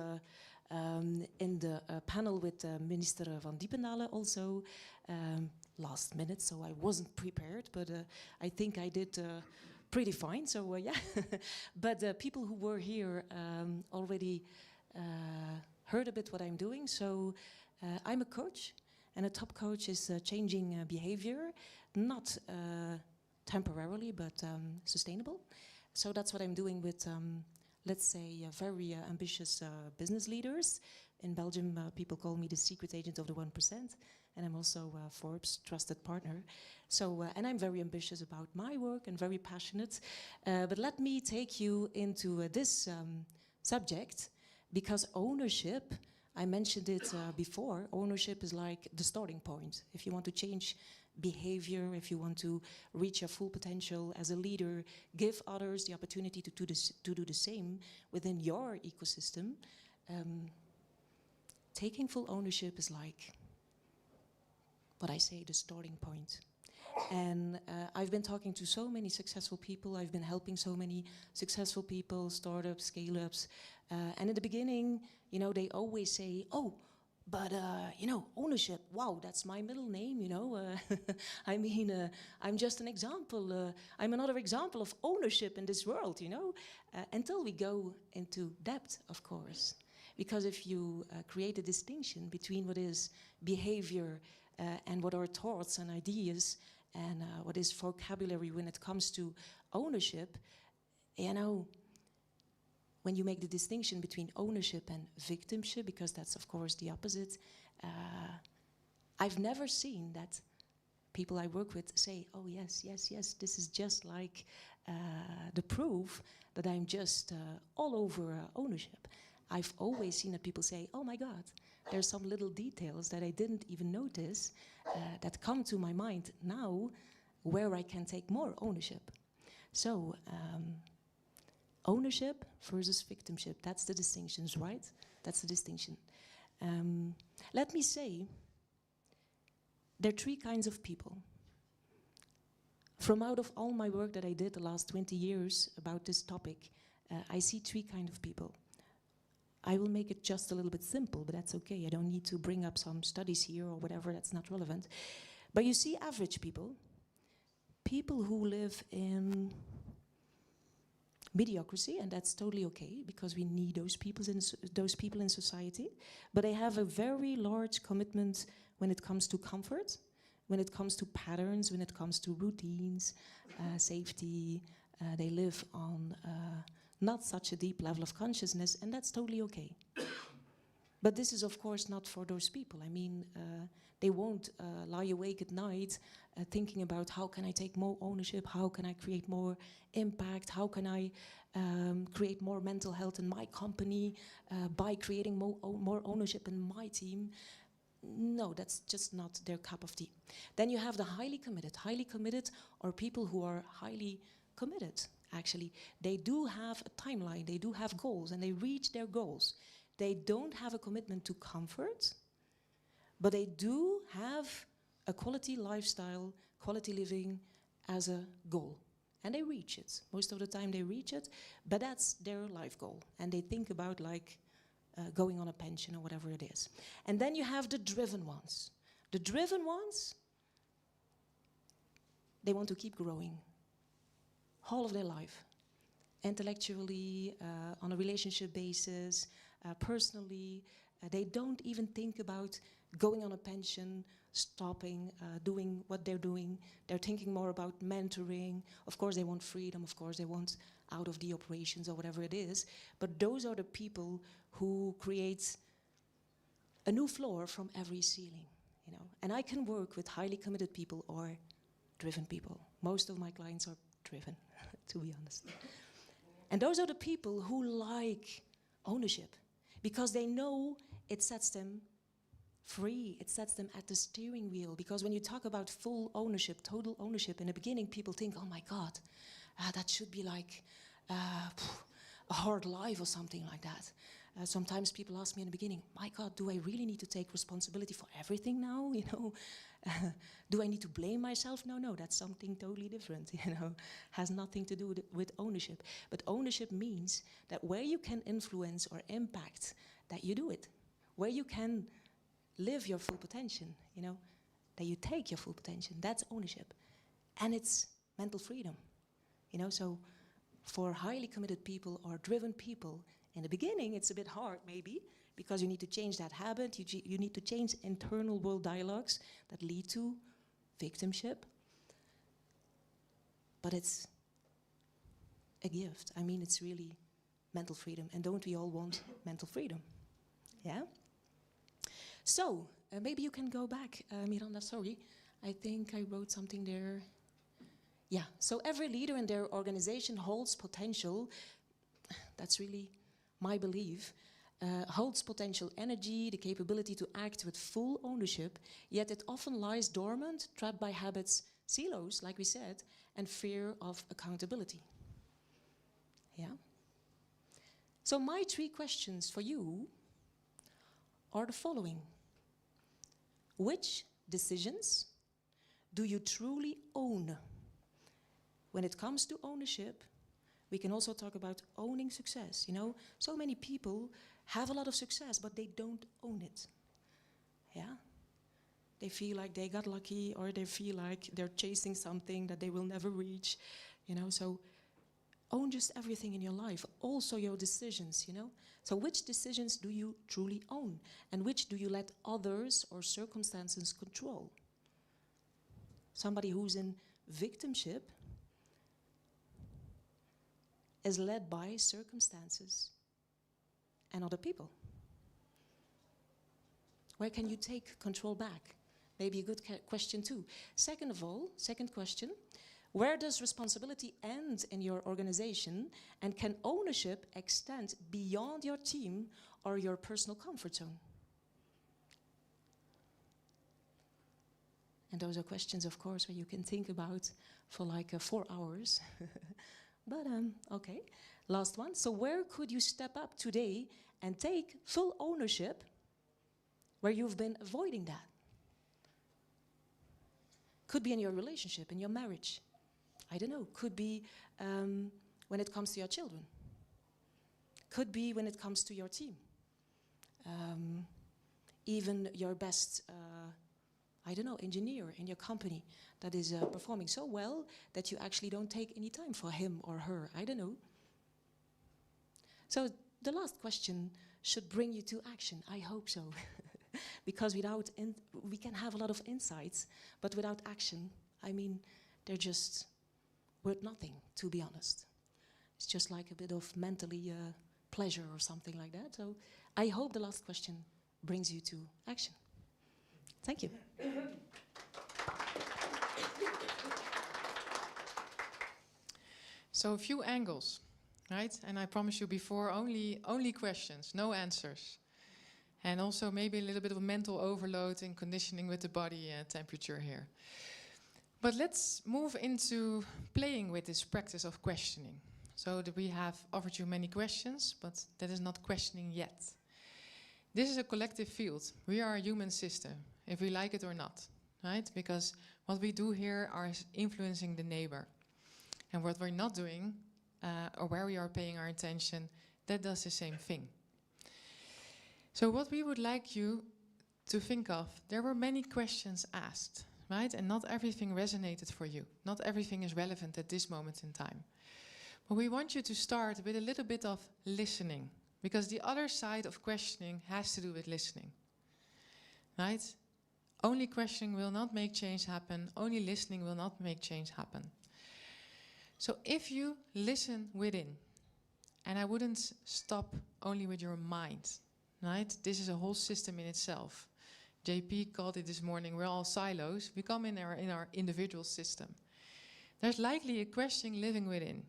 in the panel with Minister van Diependalen also last minute, so I wasn't prepared, but I think I did pretty fine, so yeah. But people who were here already heard a bit what I'm doing. So I'm a coach, and a top coach is changing behavior, not temporarily, but sustainable. So that's what I'm doing with, let's say, very ambitious business leaders. In Belgium, people call me the secret agent of the 1%, and I'm also Forbes' trusted partner. So, and I'm very ambitious about my work and very passionate. But let me take you into this subject, because ownership, I mentioned it before, ownership is like the starting point. If you want to change behavior, if you want to reach your full potential as a leader, give others the opportunity to do the same within your ecosystem. Taking full ownership is like what I say, the starting point. And I've been talking to so many successful people. I've been helping so many successful people, startups, scale-ups. And in the beginning, you know, they always say, oh, but, you know, ownership, wow, that's my middle name, you know. I mean, I'm just an example. I'm another example of ownership in this world, you know, until we go into depth, of course. Because if you create a distinction between what is behavior and what are thoughts and ideas and what is vocabulary when it comes to ownership, you know, when you make the distinction between ownership and victimship, because that's of course the opposite, I've never seen that people I work with say, oh yes, yes, yes, this is just like the proof that I'm just all over ownership. I've always seen that people say, oh my God, there's some little details that I didn't even notice that come to my mind now where I can take more ownership. So, ownership versus victimship, that's the distinctions, right? That's the distinction. Let me say, there are three kinds of people. From out of all my work that I did the last 20 years about this topic, I see three kinds of people. I will make it just a little bit simple, but that's okay. I don't need to bring up some studies here or whatever, that's not relevant. But you see average people, people who live in mediocrity, and that's totally okay, because we need those people in society. But they have a very large commitment when it comes to comfort, when it comes to patterns, when it comes to routines, safety. They live on not such a deep level of consciousness, and that's totally okay. But this is, of course, not for those people. I mean, they won't lie awake at night thinking about how can I take more ownership, how can I create more impact, how can I create more mental health in my company by creating more ownership in my team. No, that's just not their cup of tea. Then you have the highly committed. Highly committed are people who are highly committed. actually. They do have a timeline, they do have goals, and they reach their goals. They don't have a commitment to comfort, but they do have a quality lifestyle, quality living as a goal. And they reach it. Most of the time they reach it, but that's their life goal. And they think about like going on a pension or whatever it is. And then you have the driven ones. The driven ones, they want to keep growing all of their life. Intellectually, on a relationship basis, personally. They don't even think about going on a pension, stopping, doing what they're doing. They're thinking more about mentoring. Of course they want freedom, of course they want out of the operations or whatever it is. But those are the people who create a new floor from every ceiling, you know. And I can work with highly committed people or driven people. Most of my clients are driven, to be honest. And those are the people who like ownership, because they know it sets them free, it sets them at the steering wheel. Because when you talk about full ownership, total ownership, in the beginning people think, oh my God, that should be like a hard life or something like that. Sometimes people ask me in the beginning, my God, do I really need to take responsibility for everything now? You know, do I need to blame myself? No, that's something totally different, you know, has nothing to do with ownership. But ownership means that where you can influence or impact, that you do it. Where you can live your full potential, you know, that you take your full potential, that's ownership. And it's mental freedom, you know, so for highly committed people or driven people, in the beginning it's a bit hard maybe, because you need to change that habit, you need to change internal world dialogues that lead to victimship. But it's a gift. I mean, it's really mental freedom. And don't we all want mental freedom? Yeah? So, maybe you can go back, Miranda, sorry. I think I wrote something there. Yeah, so every leader in their organization holds potential. That's really my belief. Holds potential energy, the capability to act with full ownership, yet it often lies dormant, trapped by habits, silos, like we said, and fear of accountability. Yeah? So my 3 questions for you are the following. Which decisions do you truly own? When it comes to ownership, we can also talk about owning success. You know, so many people have a lot of success, but they don't own it. Yeah? They feel like they got lucky, or they feel like they're chasing something that they will never reach. You know, so own just everything in your life, also your decisions, you know. So which decisions do you truly own? And which do you let others or circumstances control? Somebody who's in victimship is led by circumstances and other people. Where can you take control back? Maybe a good question too. Second of all, second question, where does responsibility end in your organization, and can ownership extend beyond your team or your personal comfort zone? And those are questions, of course, where you can think about for like 4 hours. But okay, last one. So where could you step up today and take full ownership where you've been avoiding that? Could be in your relationship, in your marriage. I don't know. Could be when it comes to your children. Could be when it comes to your team. Even your best, I don't know, engineer in your company that is performing so well that you actually don't take any time for him or her. I don't know. So the last question should bring you to action. I hope so. Because without, we can have a lot of insights, but without action, I mean, they're just worth nothing, to be honest. It's just like a bit of mentally pleasure or something like that. So I hope the last question brings you to action. Thank you. So a few angles, right? And I promised you before, only questions, no answers. And also maybe a little bit of mental overload and conditioning with the body temperature here. But let's move into playing with this practice of questioning. So that we have offered you many questions, but that is not questioning yet. This is a collective field. We are a human system, if we like it or not, right? Because what we do here are influencing the neighbor. And what we're not doing, or where we are paying our attention, that does the same thing. So what we would like you to think of, there were many questions asked, right? And not everything resonated for you. Not everything is relevant at this moment in time. But we want you to start with a little bit of listening, because the other side of questioning has to do with listening, right? Only questioning will not make change happen. Only listening will not make change happen. So if you listen within, and I wouldn't stop only with your mind, right? This is a whole system in itself. JP called it this morning, we're all silos. We come in our individual system. There's likely a question living within.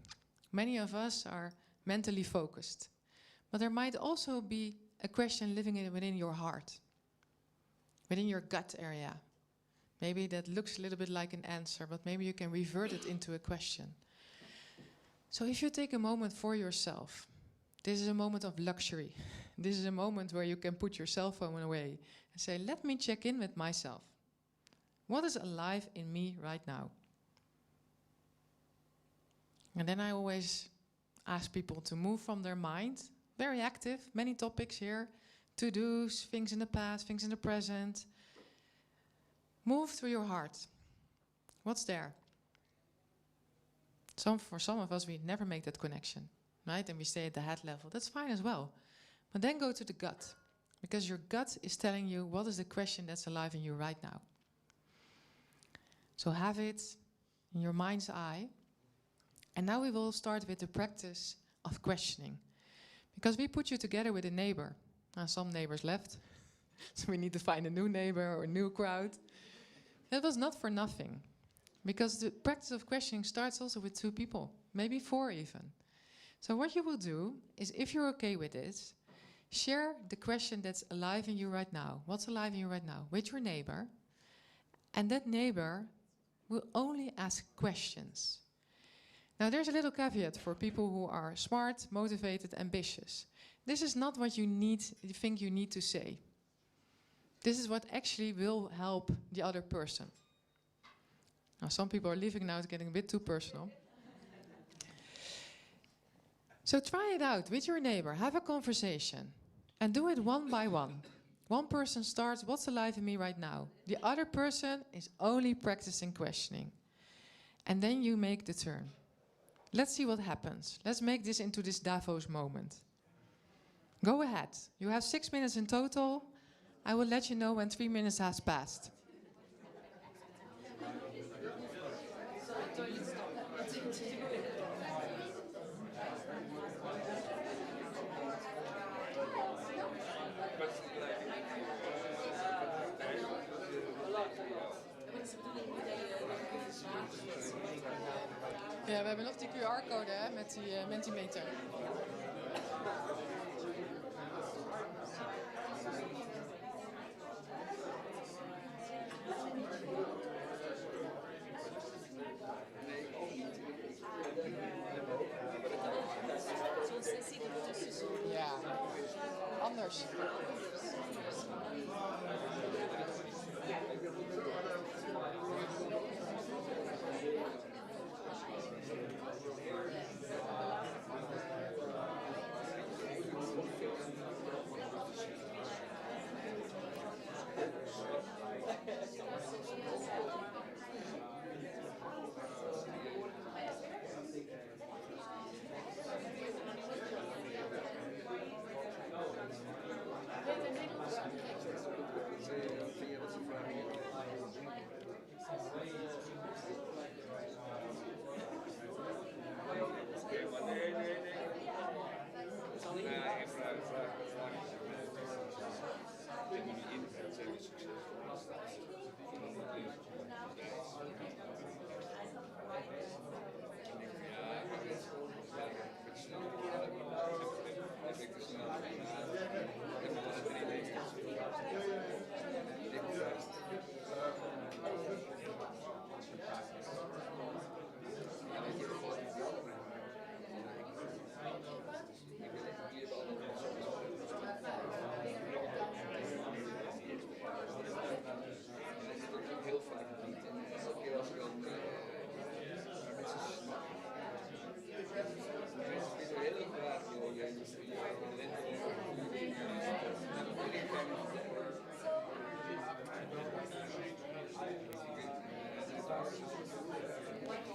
Many of us are mentally focused. But there might also be a question living within your heart, within your gut area. Maybe that looks a little bit like an answer, but maybe you can revert it into a question. So if you take a moment for yourself, this is a moment of luxury. This is a moment where you can put your cell phone away and say, let me check in with myself. What is alive in me right now? And then I always ask people to move from their mind, very active, many topics here, to-dos, things in the past, things in the present. Move through your heart. What's there? For some of us, we never make that connection, right? And we stay at the head level. That's fine as well. But then go to the gut, because your gut is telling you what is the question that's alive in you right now. So have it in your mind's eye. And now we will start with the practice of questioning. Because we put you together with a neighbor. Now some neighbors left, so we need to find a new neighbor or a new crowd. That was not for nothing. Because the practice of questioning starts also with 2 people, maybe 4 even. So what you will do is, if you're okay with it, share the question that's alive in you right now. What's alive in you right now? With your neighbor. And that neighbor will only ask questions. Now there's a little caveat for people who are smart, motivated, ambitious. This is not what you think you need to say. This is what actually will help the other person. Now some people are leaving now, it's getting a bit too personal. So try it out with your neighbor, have a conversation, and do it one by one. One person starts, what's alive in me right now? The other person is only practicing questioning. And then you make the turn. Let's see what happens. Let's make this into this Davos moment. Go ahead. You have 6 minutes in total. I will let you know when 3 minutes has passed. Ja, we hebben nog die QR-code met die meter. Ja, anders.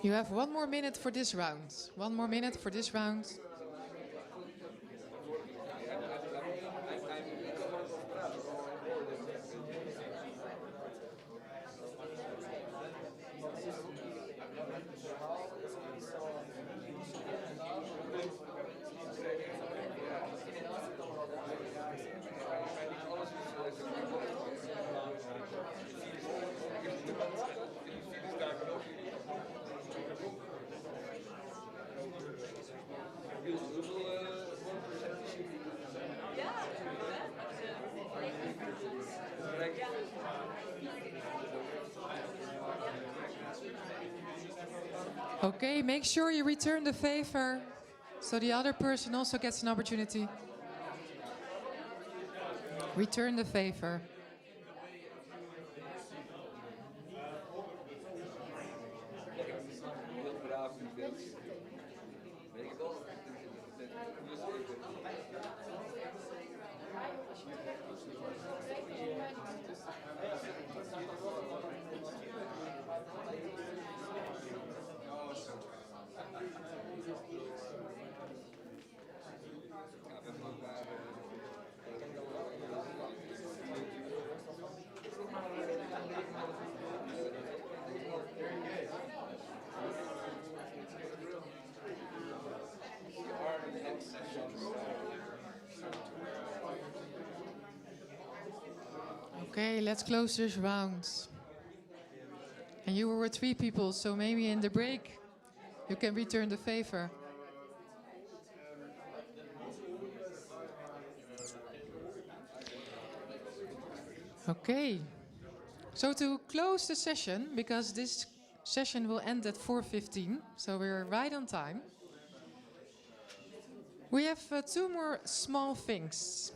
You have 1 more minute for this round. 1 more minute for this round. Okay, make sure you return the favor so the other person also gets an opportunity. Return the favor. Okay, let's close this round. And you were with 3 people, so maybe in the break you can return the favor. Okay, so to close the session, because this session will end at 4:15, so we're right on time. We have 2 more small things.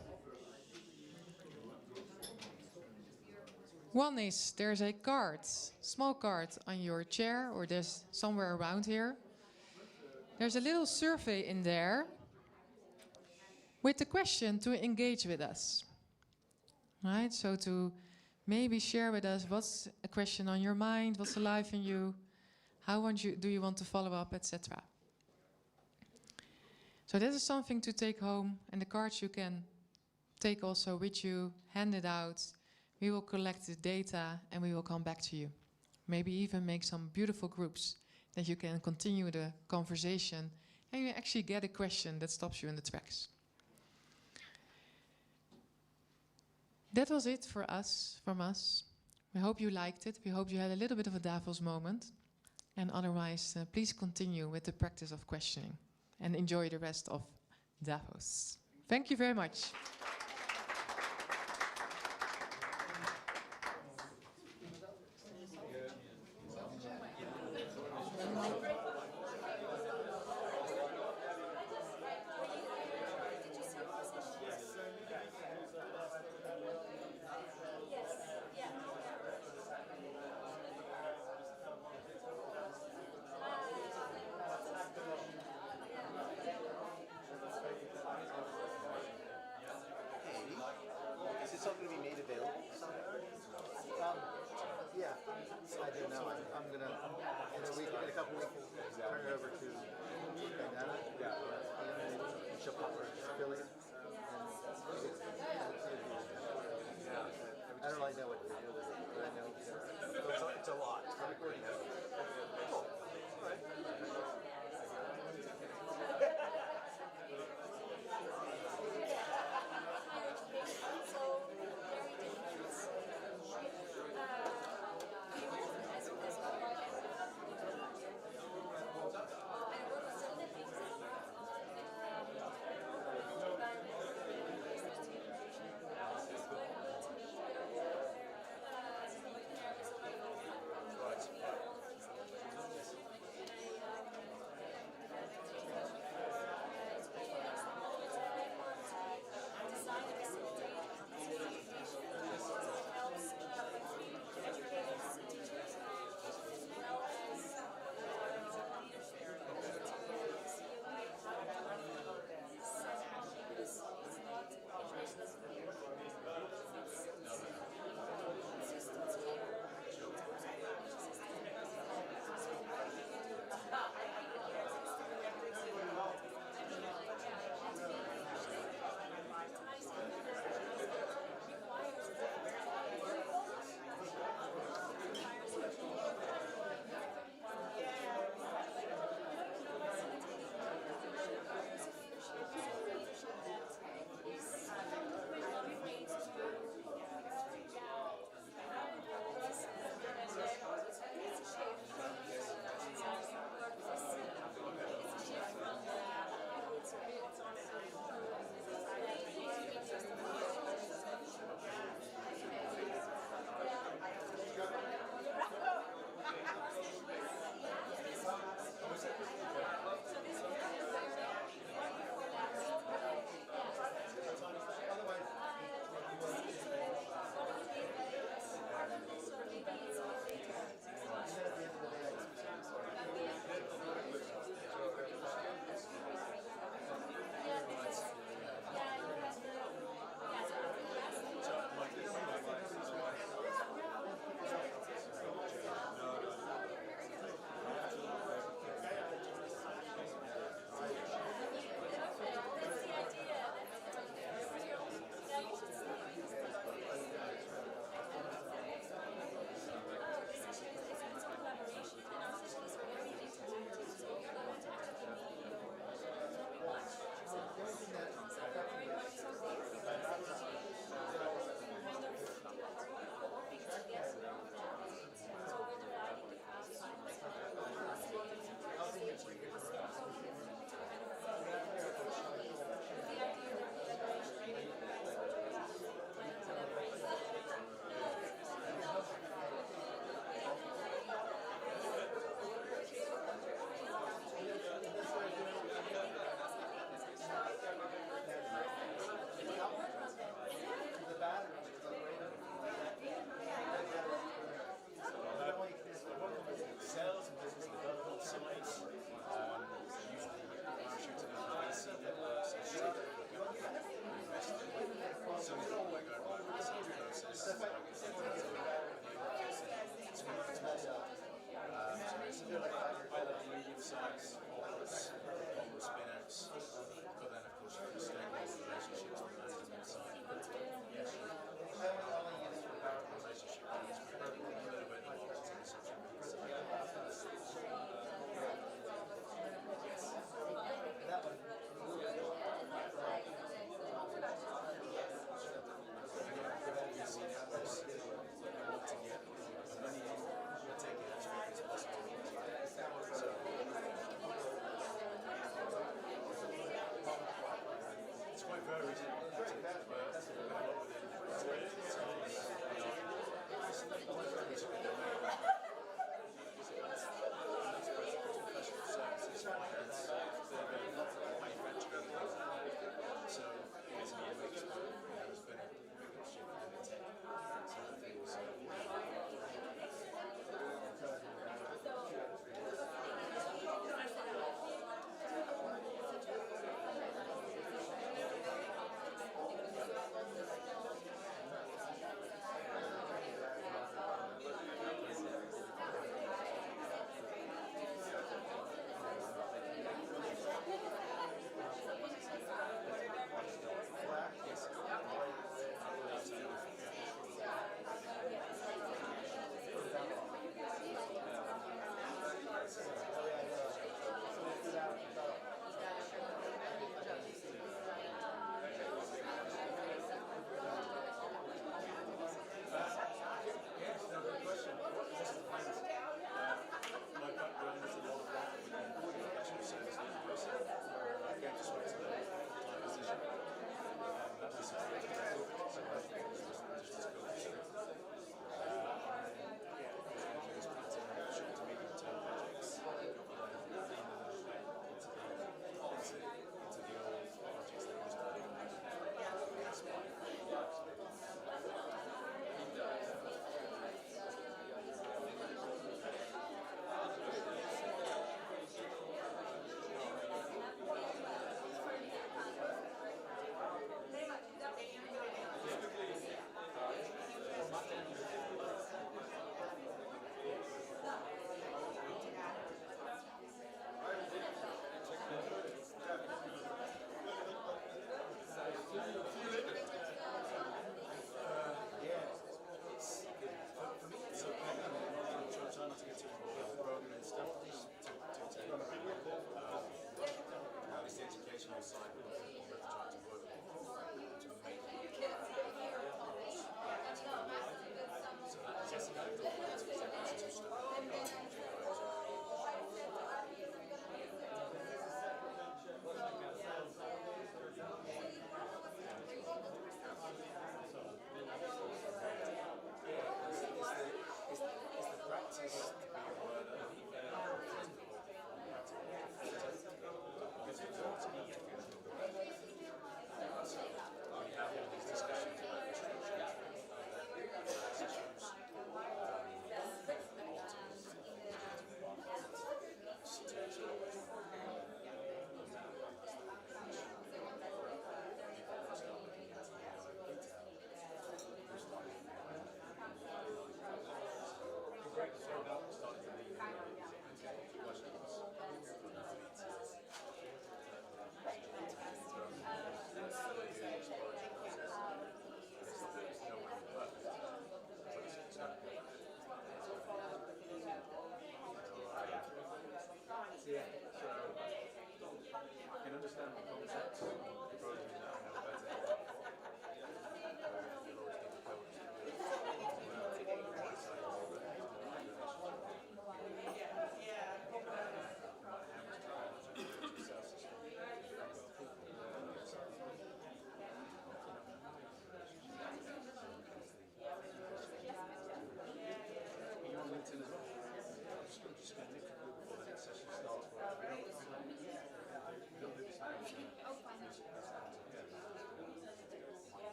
One is there's a card, small card on your chair, or there's somewhere around here. There's a little survey in there with the question to engage with us. Right, so to maybe share with us what's a question on your mind, what's alive in you, how do you want to follow up, etc. So this is something to take home, and the cards you can take also with you, hand it out. We will collect the data and we will come back to you. Maybe even make some beautiful groups that you can continue the conversation and you actually get a question that stops you in the tracks. That was it for us, from us. We hope you liked it. We hope you had a little bit of a Davos moment. And otherwise, please continue with the practice of questioning and enjoy the rest of Davos. Thank you very much.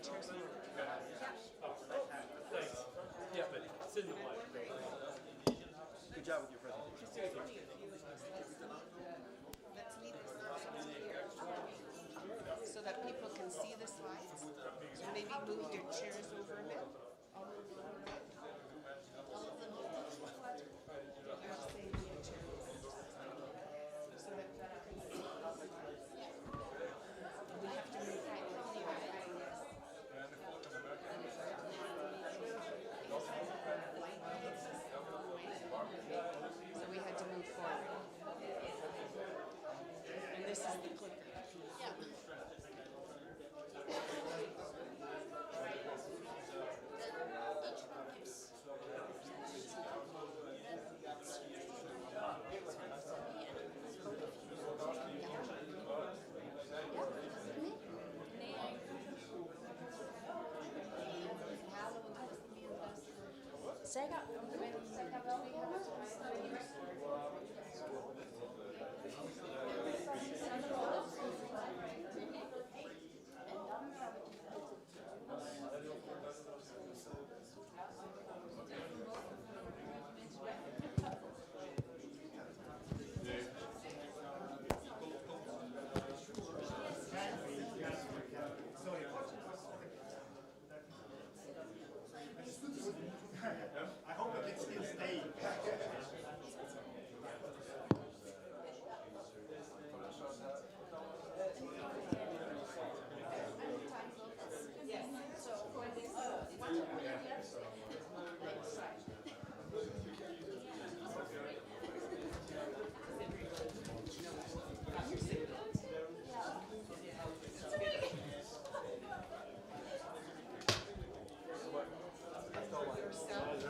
chairs move. Yeah, but it's in the light. Good job with your presentation. Let's leave this here so that people can see the slides. So maybe move your chairs over a bit. So we had to move forward. And this is the clicker. Zeker. I hope it can still stay.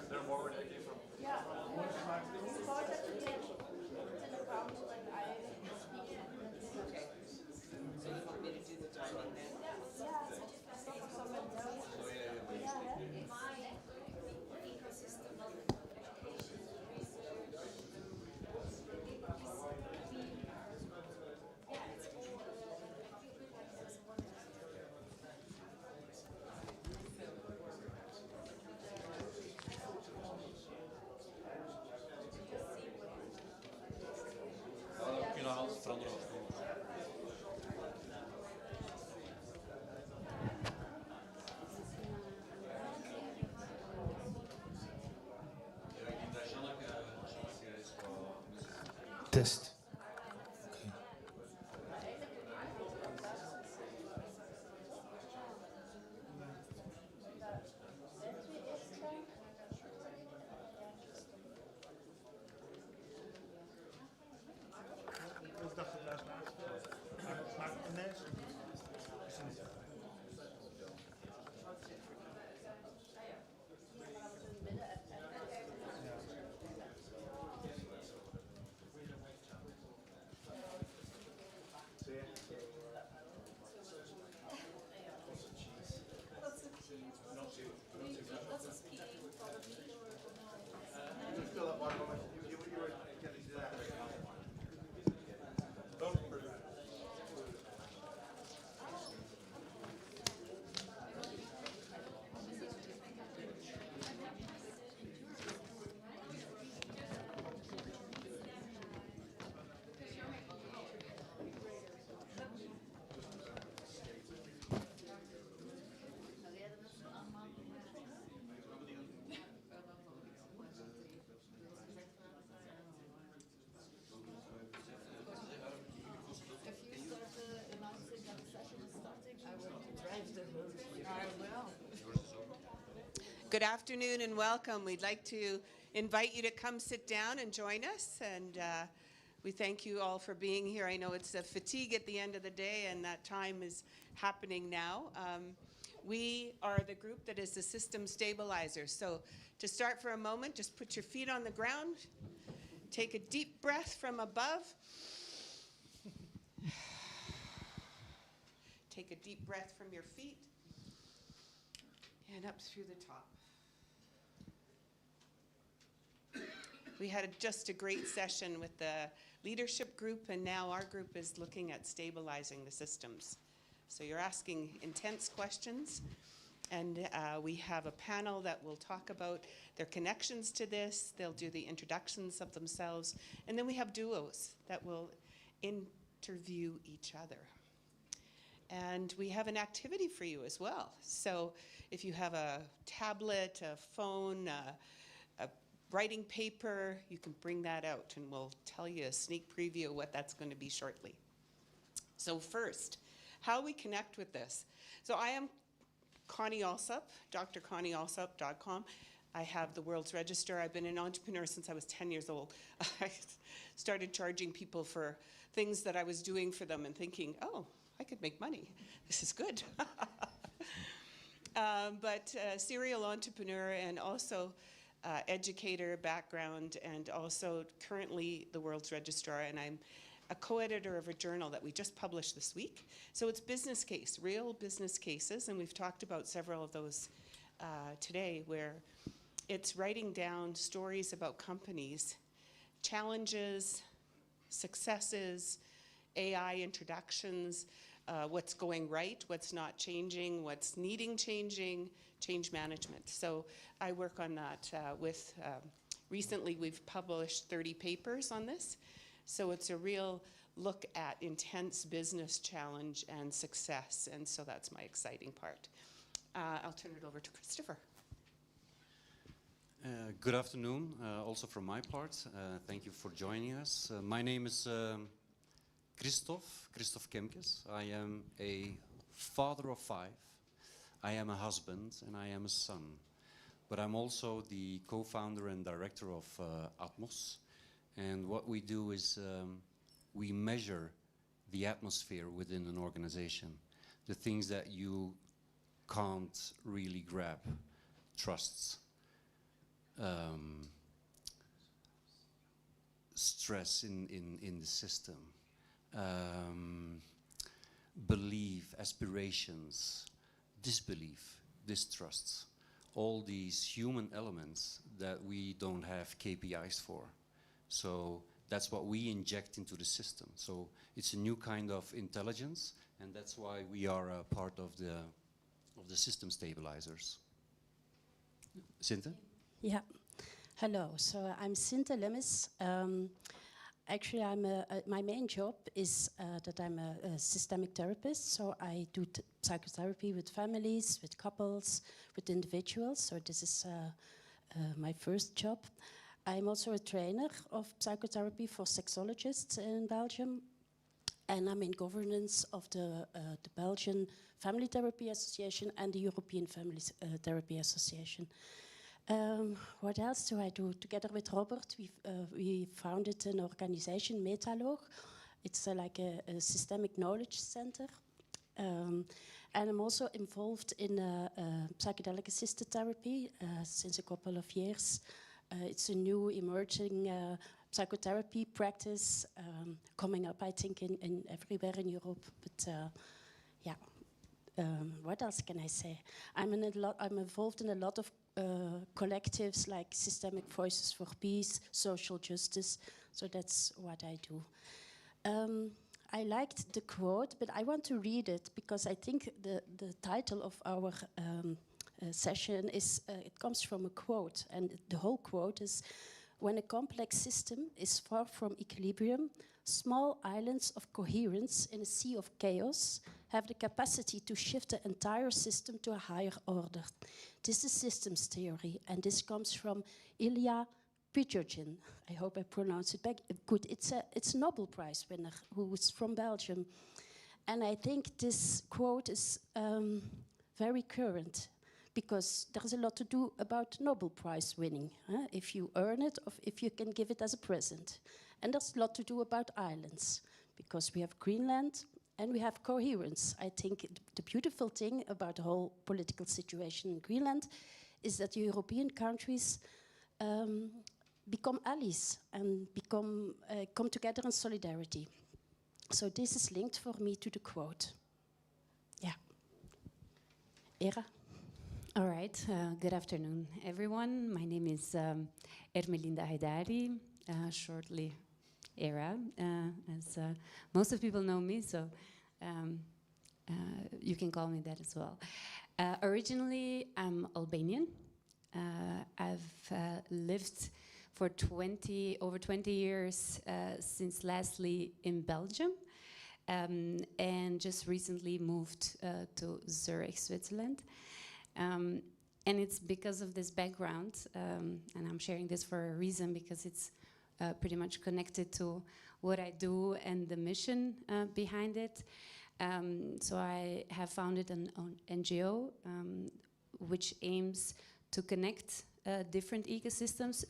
They're more where they came from. Test. Was dat het laatste? Maar nee. Fill up water. You were getting to that. Good afternoon and welcome. We'd like to invite you to come sit down and join us. And we thank you all for being here. I know it's a fatigue at the end of the day, and that time is happening now. We are the group that is the system stabilizer. So to start for a moment, just put your feet on the ground. Take a deep breath from above. Take a deep breath from your feet and up through the top. We had just a great session with the leadership group, and now our group is looking at stabilizing the systems. So you're asking intense questions, and we have a panel that will talk about their connections to this. They'll do the introductions of themselves, and then we have duos that will interview each other. And we have an activity for you as well. So if you have a tablet, a phone, a writing paper, you can bring that out, and we'll tell you a sneak preview of what that's going to be shortly. So first, how we connect with this. So I am Connie Alsop, drconniealsop.com. I have the World's Register. I've been an entrepreneur since I was 10 years old. I started charging people for things that I was doing for them and thinking, oh, I could make money. This is good. But serial entrepreneur and also educator background, and also currently the World's Registrar, and I'm a co-editor of a journal that we just published this week. So it's business case, real business cases, and we've talked about several of those today, where it's writing down stories about companies, challenges, successes, AI introductions, what's going right, what's not changing, what's needing changing, change management. So I work on that with, recently we've published 30 papers on this. So it's a real look at intense business challenge and success, and so that's my exciting part. I'll turn it over to Christopher. Good afternoon, also from my part. Thank you for joining us. My name is Christoph Kemkes. I am a father of 5. I am a husband and I am a son. But I'm also the co-founder and director of Atmos. And what we do is we measure the atmosphere within an organization. The things that you can't really grab. Trusts. Stress in the system. Belief, aspirations, disbelief, distrusts. All these human elements that we don't have KPIs for. So that's what we inject into the system. So it's a new kind of intelligence, and that's why we are a part of the system stabilizers. Sinte? Yeah. Hello. So I'm Sinte Lemmes. Actually, my main job is that I'm a systemic therapist. So I do psychotherapy with families, with couples, with individuals. So this is my first job. I'm also a trainer of psychotherapy for sexologists in Belgium. And I'm in governance of the Belgian Family Therapy Association and the European Family Therapy Association. What else do I do? Together with Robert, we founded an organization, Metalog. It's like a systemic knowledge center. And I'm also involved in psychedelic assisted therapy since a couple of years. It's a new emerging psychotherapy practice coming up, I think, in everywhere in Europe. But yeah, what else can I say? I'm involved in a lot of collectives like Systemic Voices for Peace, Social Justice. So that's what I do. I liked the quote, but I want to read it because I think the title of our session is, it comes from a quote, and the whole quote is, when a complex system is far from equilibrium, small islands of coherence in a sea of chaos have the capacity to shift the entire system to a higher order. This is systems theory, and this comes from Ilya Prigogine. I hope I pronounce it good. It's a Nobel Prize winner who is from Belgium. And I think this quote is very current, because there's a lot to do about Nobel Prize winning, if you earn it or if you can give it as a present. And there's a lot to do about islands, because we have Greenland and we have coherence. I think the beautiful thing about the whole political situation in Greenland is that the European countries become allies and come together in solidarity. So this is linked for me to the quote. Yeah. Era? All right, good afternoon, everyone. My name is Ermelinda Haidari, shortly Era, as most of people know me. So You can call me that as well. Originally, I'm Albanian. I've lived for over 20 years since lastly in Belgium, and just recently moved to Zurich, Switzerland. And it's because of this background, and I'm sharing this for a reason, because it's pretty much connected to what I do and the mission behind it. So I have founded an NGO which aims to connect different ecosystems,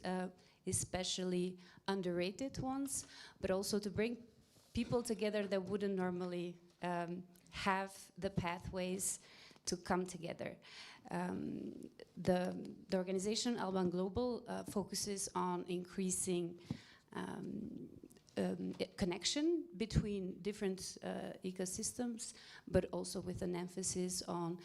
especially underrated ones, but also to bring people together that wouldn't normally have the pathways to come together. The organization Alban Global focuses on increasing connection between different ecosystems, but also with an emphasis on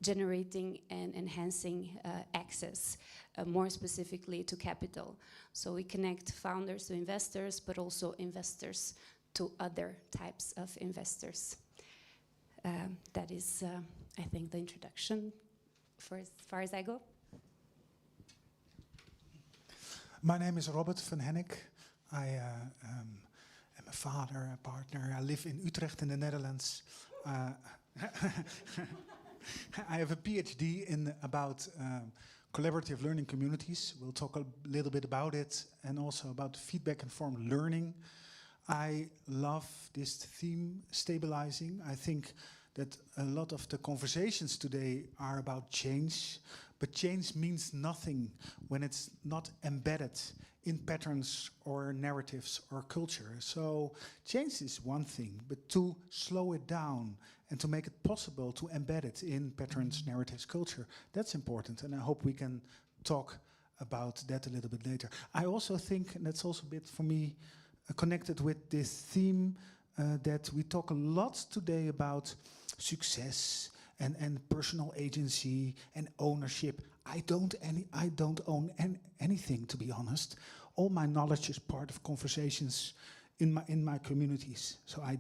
generating and enhancing access, more specifically to capital. So we connect founders to investors, but also investors to other types of investors. That is, I think, the introduction for as far as I go. My name is Robert van Hennik. I am a father, a partner. I live in Utrecht in the Netherlands. I have a PhD in about collaborative learning communities. We'll talk a little bit about it, and also about feedback-informed learning. I love this theme, stabilizing. I think that a lot of the conversations today are about change, but change means nothing when it's not embedded in patterns or narratives or culture. So change is one thing, but to slow it down and to make it possible to embed it in patterns, narratives, culture, that's important. And I hope we can talk about that a little bit later. I also think, and that's also a bit for me connected with this theme, that we talk a lot today about success and personal agency and ownership. I don't own anything, to be honest. All my knowledge is part of conversations in my communities. So I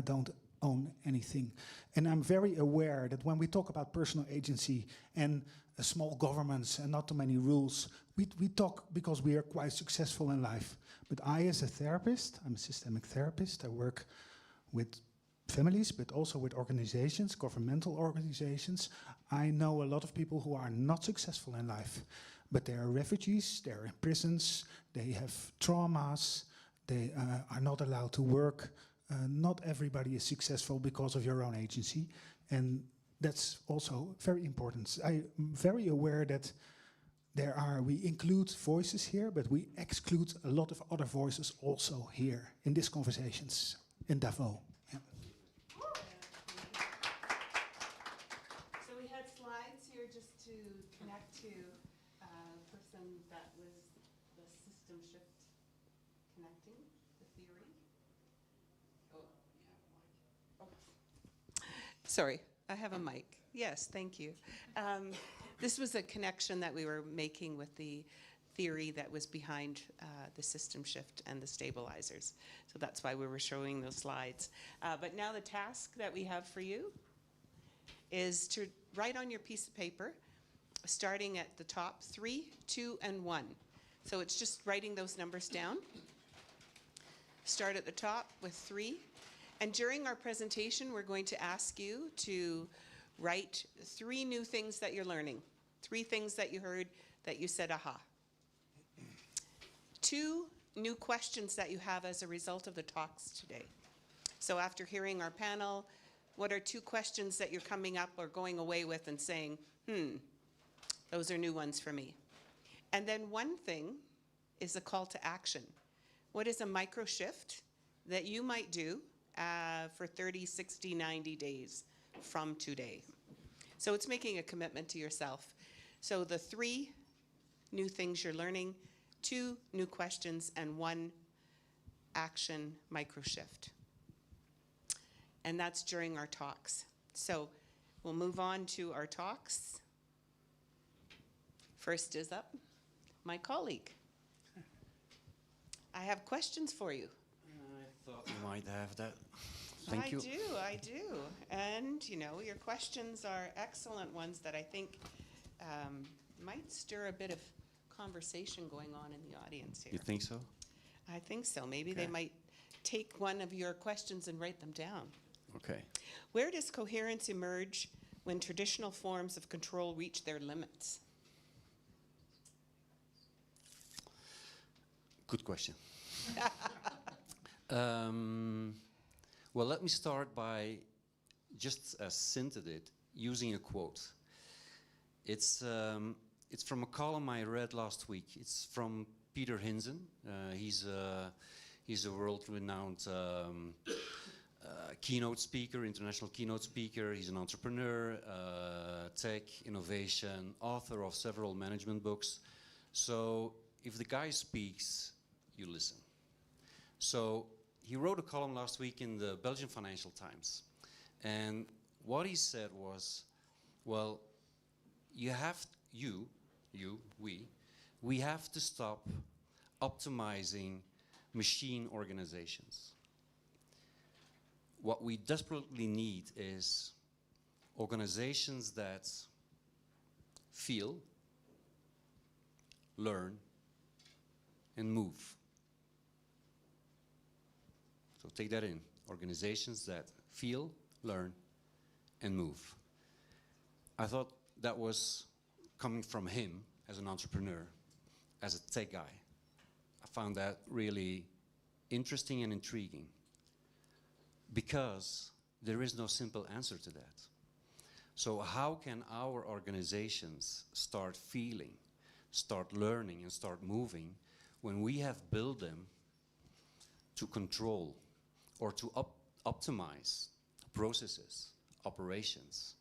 don't own anything. And I'm very aware that when we talk about personal agency and small governments and not too many rules, we talk because we are quite successful in life. But I, as a therapist, I'm a systemic therapist. I work with families, but also with organizations, governmental organizations. I know a lot of people who are not successful in life, but they are refugees, they're in prisons, they have traumas, they are not allowed to work. Not everybody is successful because of your own agency, and that's also very important. I'm very aware that we include voices here, but we exclude a lot of other voices also here in these conversations in Davos. Yeah. So we had slides here just to connect to a person that was the system shift connecting, the theory. Sorry, I have a mic. Yes, thank you. This was a connection that we were making with the theory that was behind the system shift and the stabilizers. So that's why we were showing those slides. But now the task that we have for you is to write on your piece of paper, starting at the top, 3, 2, and 1. So it's just writing those numbers down. Start at the top with 3. And during our presentation, we're going to ask you to write 3 new things that you're learning. 3 things that you heard that you said, aha. 2 new questions that you have as a result of the talks today. So after hearing our panel, what are 2 questions that you're coming up or going away with and saying, those are new ones for me. And then 1 thing is a call to action. What is a micro shift that you might do for 30, 60, 90 days from today? So it's making a commitment to yourself. So the 3 new things you're learning, 2 new questions, and 1 action micro shift. And that's during our talks. So we'll move on to our talks. First is up, my colleague. I have questions for you. I thought you might have that. Thank you. I do. And, you know, your questions are excellent ones that I think might stir a bit of conversation going on in the audience here. You think so? I think so. Maybe they Okay. might take one of your questions and write them down. Okay. Where does coherence emerge when traditional forms of control reach their limits? Good question. Well, let me start by, just as Cinta did, using a quote. It's from a column I read last week. It's from Peter Hinzen. He's a world-renowned keynote speaker, international keynote speaker. He's an entrepreneur, tech, innovation, author of several management books. So if the guy speaks, you listen. So he wrote a column last week in the Belgian Financial Times. And what he said was, well, we have to stop optimizing machine organizations. What we desperately need is organizations that feel, learn, and move. So take that in. Organizations that feel, learn, and move. I thought that was coming from him as an entrepreneur, as a tech guy. I found that really interesting and intriguing because there is no simple answer to that. So how can our organizations start feeling, start learning, and start moving when we have built them to control or to optimize processes, operations?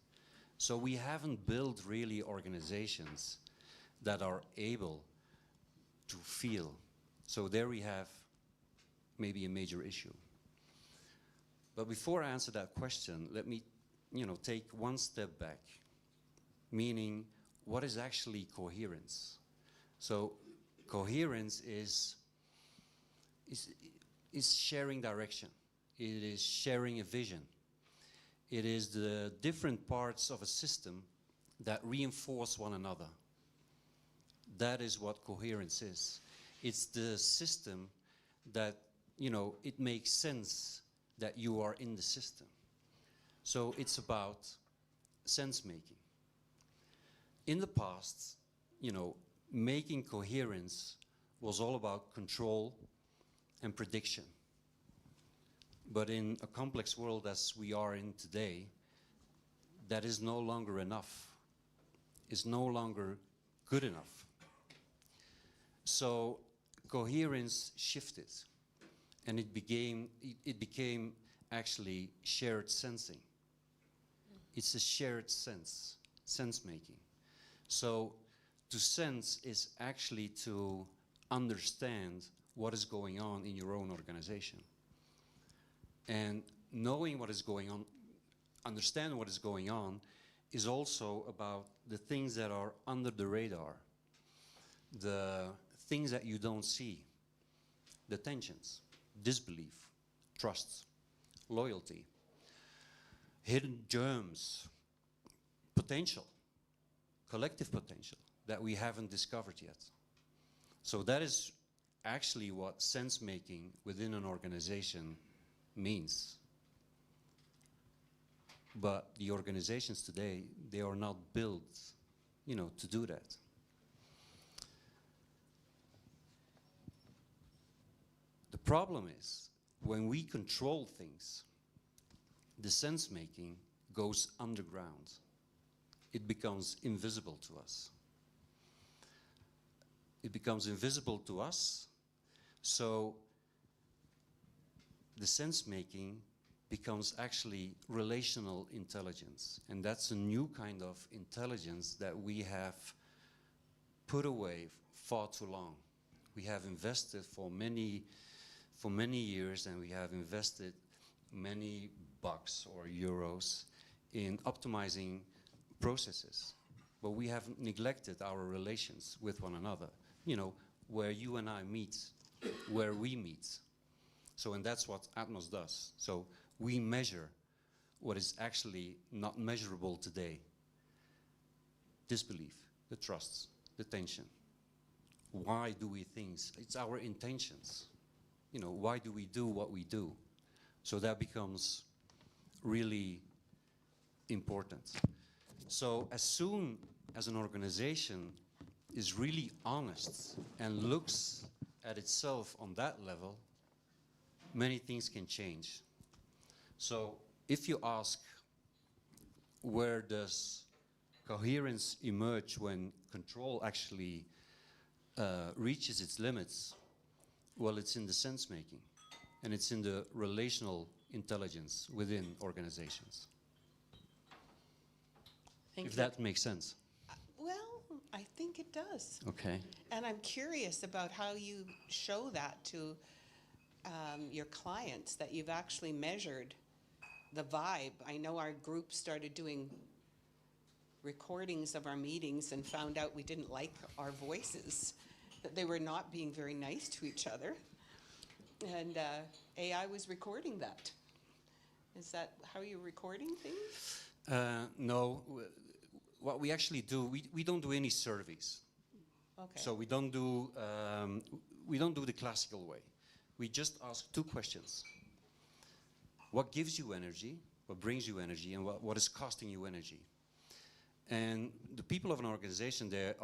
So we haven't built really organizations that are able to feel. So there we have maybe a major issue. But before I answer that question, let me, take one step back, meaning what is actually coherence? So coherence is sharing direction. It is sharing a vision. It is the different parts of a system that reinforce one another. That is what coherence is. It's the system that, it makes sense that you are in the system. So it's about sense making. In the past, making coherence was all about control and prediction. But in a complex world as we are in today, that is no longer enough. It's no longer good enough. So coherence shifted, and it became actually shared sensing. It's a shared sense making. So to sense is actually to understand what is going on in your own organization. And knowing what is going on, understanding what is going on, is also about the things that are under the radar, the things that you don't see, the tensions, disbelief, trust, loyalty, hidden germs, potential, collective potential that we haven't discovered yet. So that is actually what sense making within an organization means. But the organizations today, they are not built, to do that. The problem is, when we control things, the sense making goes underground. It becomes invisible to us. It becomes invisible to us, so the sense making becomes actually relational intelligence. And that's a new kind of intelligence that we have put away far too long. We have invested for many years, and we have invested many bucks or euros in optimizing processes. But we have neglected our relations with one another. Where you and I meet, where we meet. So, and that's what Atmos does. So we measure what is actually not measurable today. Disbelief, the trusts, the tension. Why do we things? It's our intentions. You know, why do we do what we do? So that becomes really important. So as soon as an organization is really honest and looks at itself on that level, many things can change. So if you ask, where does coherence emerge when control actually reaches its limits? Well, it's in the sense making, and it's in the relational intelligence within organizations. If that makes sense. Well, I think it does. Okay. And I'm curious about how you show that to your clients, that you've actually measured the vibe. I know our group started doing recordings of our meetings and found out we didn't like our voices, that they were not being very nice to each other. And AI was recording that. Is that how you're recording things? No. What we actually do, we don't do any surveys. Okay. So we don't do the classical way. We just ask two questions. What gives you energy? What brings you energy? And what is costing you energy? And the people of an organization there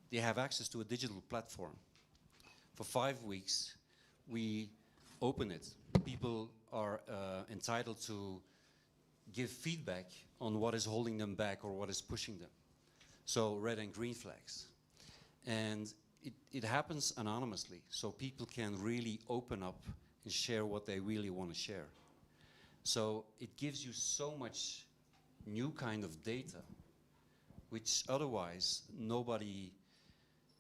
they have access to a digital platform. For 5 weeks, we open it. People are entitled to give feedback on what is holding them back or what is pushing them. So red and green flags. And it happens anonymously, so people can really open up and share what they really want to share. So it gives you so much new kind of data, which otherwise nobody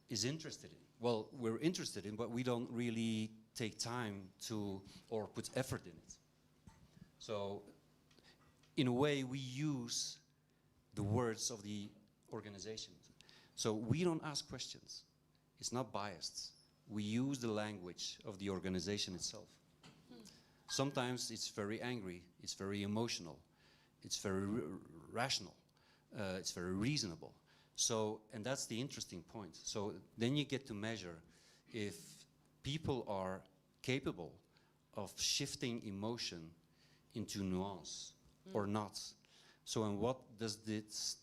is interested in. Well, we're interested in, but we don't really take time to or put effort in it. So in a way, we use the words of the organization. So we don't ask questions. It's not biased. We use the language of the organization itself. Sometimes it's very angry, it's very emotional, it's very rational, it's very reasonable. So, and that's the interesting point. So then you get to measure if people are capable of shifting emotion into nuance or not. So, and what does this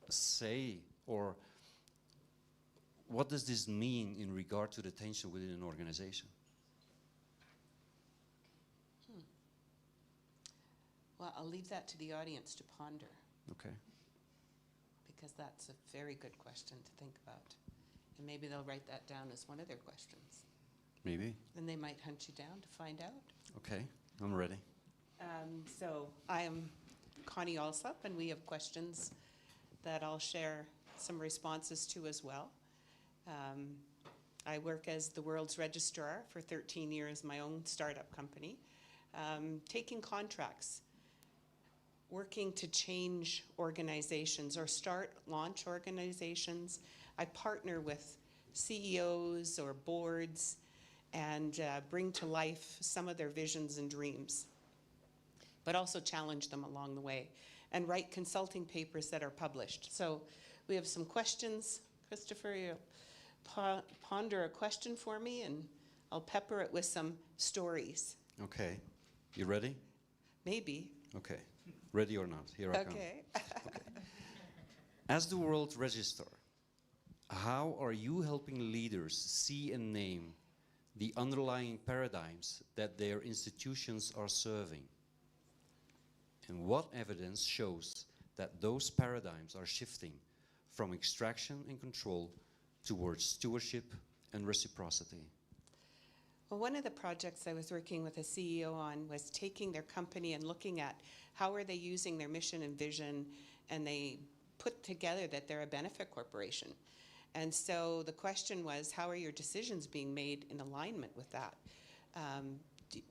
say, or what does this mean in regard to the tension within an organization? Well, I'll leave that to the audience to ponder, Okay. because that's a very good question to think about. And maybe they'll write that down as one of their questions. Maybe. And they might hunt you down to find out. Okay, I'm ready. So I am Connie Alsop, and we have questions that I'll share some responses to as well. I work as the world's registrar for 13 years, my own startup company, taking contracts, working to change organizations or launch organizations. I partner with CEOs or boards and bring to life some of their visions and dreams, but also challenge them along the way and write consulting papers that are published. So we have some questions. Christopher, you'll ponder a question for me, and I'll pepper it with some stories. Okay. You ready? Maybe. Okay. Ready or not? Here I come. Okay. As the World Registrar, how are you helping leaders see and name the underlying paradigms that their institutions are serving? And what evidence shows that those paradigms are shifting from extraction and control towards stewardship and reciprocity? Well, one of the projects I was working with a CEO on was taking their company and looking at how are they using their mission and vision, and they put together that they're a benefit corporation. And so the question was, how are your decisions being made in alignment with that?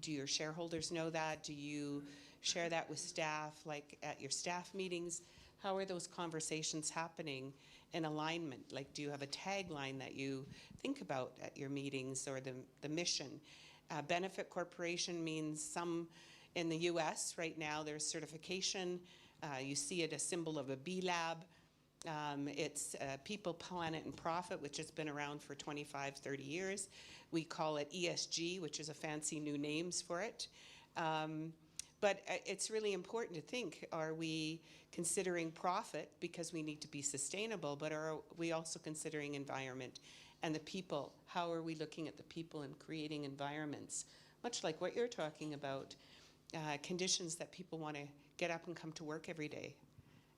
Do your shareholders know that? Do you share that with staff, like at your staff meetings? How are those conversations happening in alignment? Like, do you have a tagline that you think about at your meetings, or the mission? Benefit corporation means some in the US right now, there's certification. You see it a symbol of a B Lab. It's People, Planet, and Profit, which has been around for 25, 30 years. We call it ESG, which is a fancy new names for it. But it's really important to think, are we considering profit because we need to be sustainable, but are we also considering environment and the people? How are we looking at the people and creating environments? Much like what you're talking about, conditions that people want to get up and come to work every day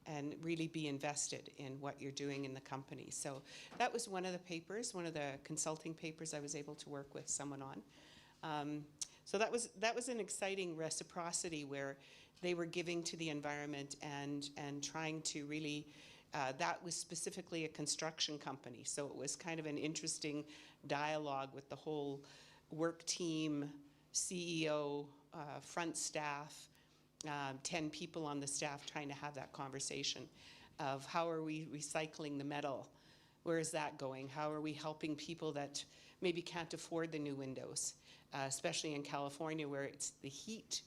and really be invested in what you're doing in the company. So that was one of the papers, one of the consulting papers I was able to work with someone on. So that was an exciting reciprocity where they were giving to the environment and trying to really, that was specifically a construction company. So it was kind of an interesting dialogue with the whole work team, CEO, front staff, 10 people on the staff trying to have that conversation of how are we recycling the metal? Where is that going? How are we helping people that maybe can't afford the new windows, especially in California where it's the heat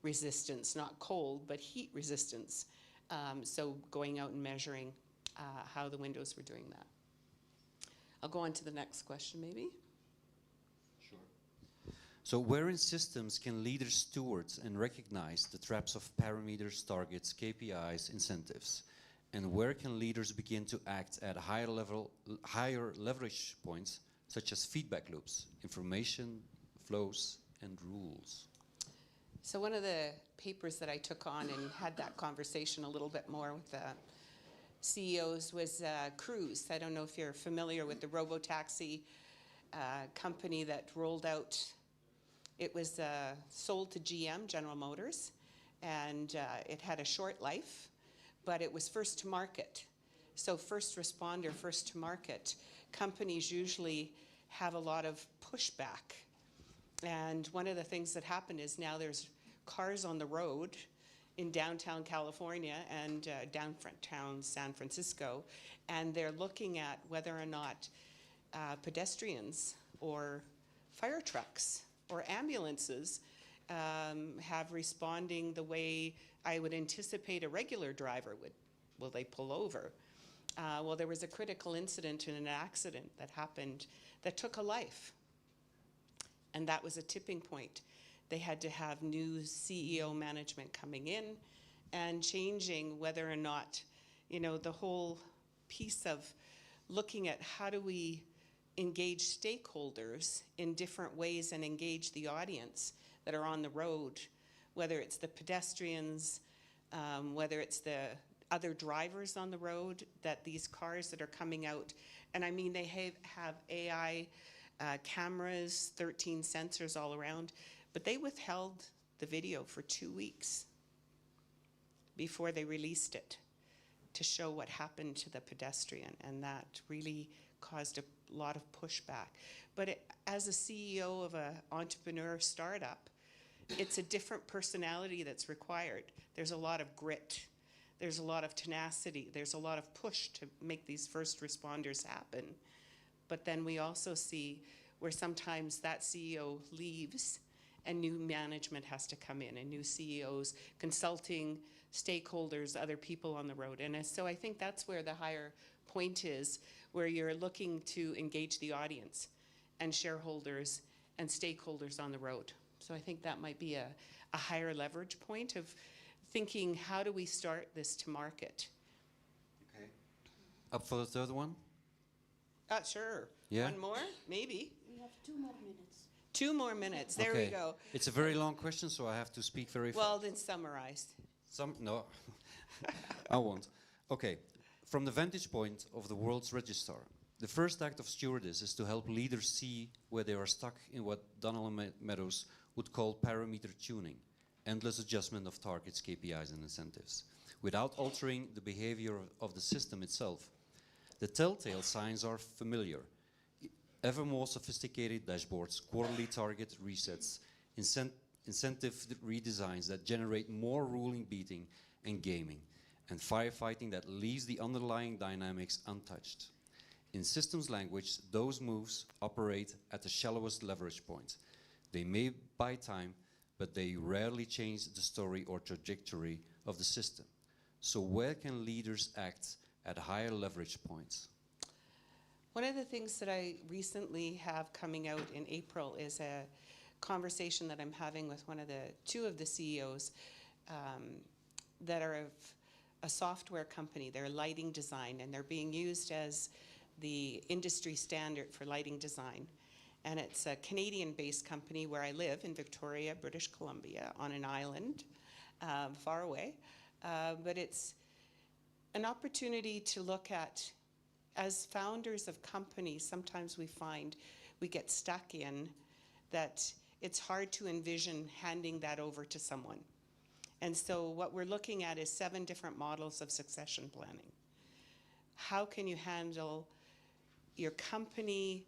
resistance, not cold, but heat resistance. So going out and measuring how the windows were doing that. I'll go on to the next question maybe. So where in systems can leaders steward and recognize the traps of parameters, targets, KPIs, incentives? And where can leaders begin to act at higher leverage points, such as feedback loops, information, flows, and rules? So one of the papers that I took on and had that conversation a little bit more with the CEOs was Cruise. I don't know if you're familiar with the robotaxi company that rolled out. It was sold to GM, General Motors, and it had a short life, but it was first to market. So first responder, first to market. Companies usually have a lot of pushback. And one of the things that happened is now there's cars on the road in downtown California and downtown San Francisco, and they're looking at whether or not pedestrians or fire trucks or ambulances have responding the way I would anticipate a regular driver would. Will they pull over? Well, there was a critical incident in an accident that happened that took a life. And that was a tipping point. They had to have new CEO management coming in and changing whether or not, you know, the whole piece of looking at how do we engage stakeholders in different ways and engage the audience that are on the road, whether it's the pedestrians, whether it's the other drivers on the road, that these cars that are coming out, and I mean, they have AI cameras, 13 sensors all around, but they withheld the video for 2 weeks before they released it to show what happened to the pedestrian, and that really caused a lot of pushback. But as a CEO of an entrepreneur startup, it's a different personality that's required. There's a lot of grit. There's a lot of tenacity. There's a lot of push to make these first responders happen. But then we also see where sometimes that CEO leaves and new management has to come in, and new CEOs, consulting, stakeholders, other people on the road. And so I think that's where the higher point is, where you're looking to engage the audience and shareholders and stakeholders on the road. So I think that might be a higher leverage point of thinking, how do we start this to market? Okay. Up for the third one? Sure. Yeah? One more, maybe. We have 2 more minutes. 2 more minutes, there we go. It's a very long question, so I have to speak very fast. Well, then summarize. No, I won't. Okay, from the vantage point of the world's registrar, the first act of stewardess is to help leaders see where they are stuck in what Donald Meadows would call parameter tuning, endless adjustment of targets, KPIs, and incentives, without altering the behavior of the system itself. The telltale signs are familiar. Ever more sophisticated dashboards, quarterly target resets, incentive redesigns that generate more ruling beating and gaming, and firefighting that leaves the underlying dynamics untouched. In systems language, those moves operate at the shallowest leverage point. They may buy time, but they rarely change the story or trajectory of the system. So where can leaders act at higher leverage points? One of the things that I recently have coming out in April is a conversation that I'm having with two of the CEOs that are of a software company. They're lighting design, and they're being used as the industry standard for lighting design. And it's a Canadian-based company where I live in Victoria, British Columbia, on an island far away. But it's an opportunity to look at, as founders of companies, sometimes we find we get stuck in that it's hard to envision handing that over to someone. And so what we're looking at is 7 different models of succession planning. How can you handle your company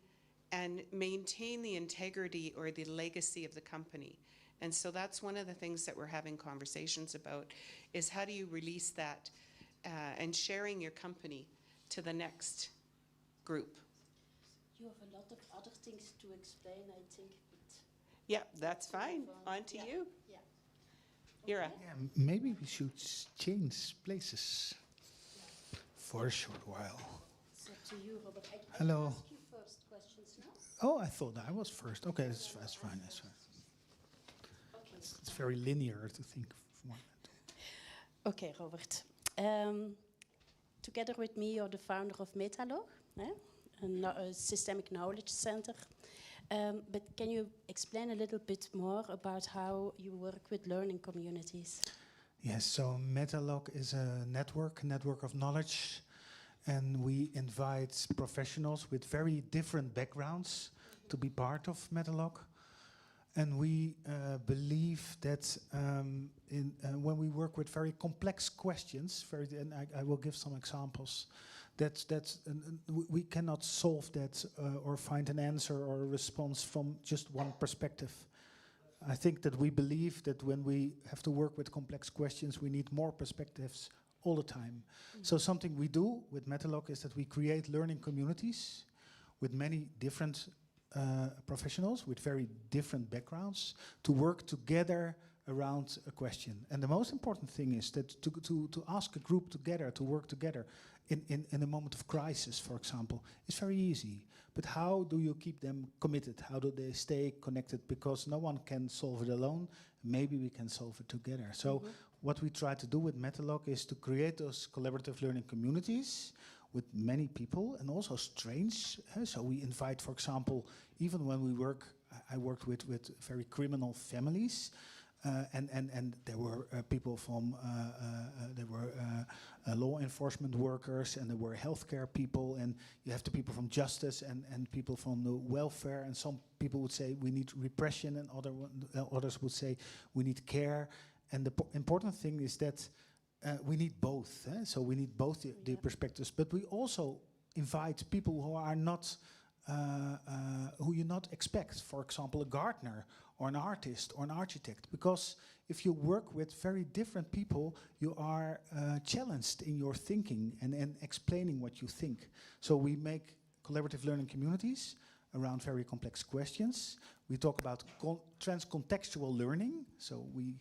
and maintain the integrity or the legacy of the company? And so that's one of the things that we're having conversations about, is how do you release that and sharing your company to the next group. You have a lot of other things to explain, I think. Yeah, that's fine. On to you. Yeah. Ira. Yeah, maybe we should change places for a short while. It's up to you, Robert. I Hello. ask you first questions now. Oh, I thought I was first. Okay, that's fine. That's fine. Okay. It's very linear to think of one. Okay, Robert. Together with me, you're the founder of Metalog, a systemic knowledge center. But can you explain a little bit more about how you work with learning communities? Yes, so Metalog is a network of knowledge, and we invite professionals with very different backgrounds to be part of Metalog. And we believe that when we work with very complex questions, and I will give some examples, we cannot solve that or find an answer or a response from just one perspective. I think that we believe that when we have to work with complex questions, we need more perspectives all the time. So something we do with Metalog is that we create learning communities with many different professionals with very different backgrounds to work together around a question. And the most important thing is that to ask a group together, to work together in a moment of crisis, for example, is very easy. But how do you keep them committed? How do they stay connected? Because no one can solve it alone. Maybe we can solve it together. So what we try to do with Metalog is to create those collaborative learning communities with many people, and also strange. So we invite, for example, even when we work, I worked with very criminal families, and there were people from, there were law enforcement workers, and there were healthcare people, and you have the people from justice and people from the welfare, and some people would say we need repression, and others would say we need care. And the important thing is that we need both, so we need both the perspectives, but we also invite people who are not, who you not expect, for example, a gardener or an artist or an architect, because if you work with very different people, you are challenged in your thinking and explaining what you think. So we make collaborative learning communities around very complex questions. We talk about transcontextual learning, so we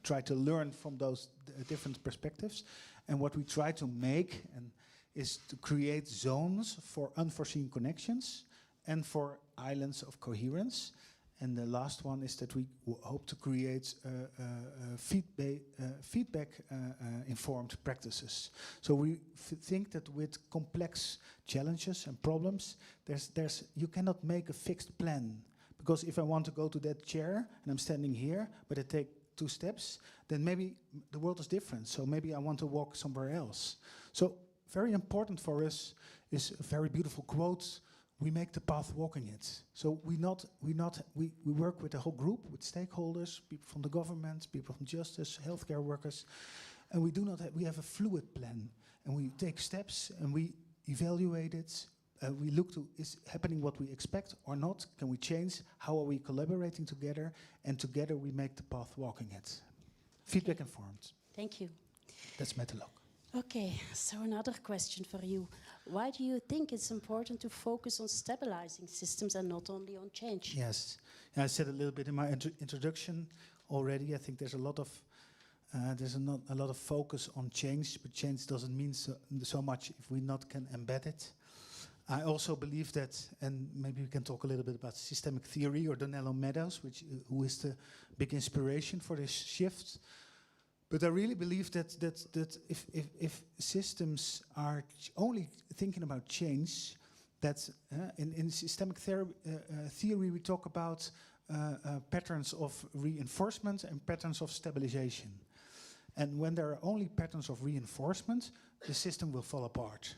try to learn from those different perspectives. And what we try to make is to create zones for unforeseen connections and for islands of coherence. And the last one is that we hope to create feedback-informed practices. So we think that with complex challenges and problems, you cannot make a fixed plan. Because if I want to go to that chair and I'm standing here, but I take 2 steps, then maybe the world is different. So maybe I want to walk somewhere else. So very important for us is a very beautiful quote: we make the path walking it. So we work with the whole group, with stakeholders, people from the government, people from justice, healthcare workers, and we have a fluid plan, and we take steps and we evaluate it. We look to, is happening what we expect or not? Can we change? How are we collaborating together? And together we make the path walking it. Feedback informed. Thank you. That's Metalog. Okay, so another question for you. Why do you think it's important to focus on stabilizing systems and not only on change? Yes, I said a little bit in my introduction already. I think there's a lot of a lot of focus on change, but change doesn't mean so much if we not can embed it. I also believe that, and maybe we can talk a little bit about systemic theory or Donello Meadows, who is the big inspiration for this shift. But I really believe that if systems are only thinking about change, that in systemic theory we talk about patterns of reinforcement and patterns of stabilization. And when there are only patterns of reinforcement, the system will fall apart.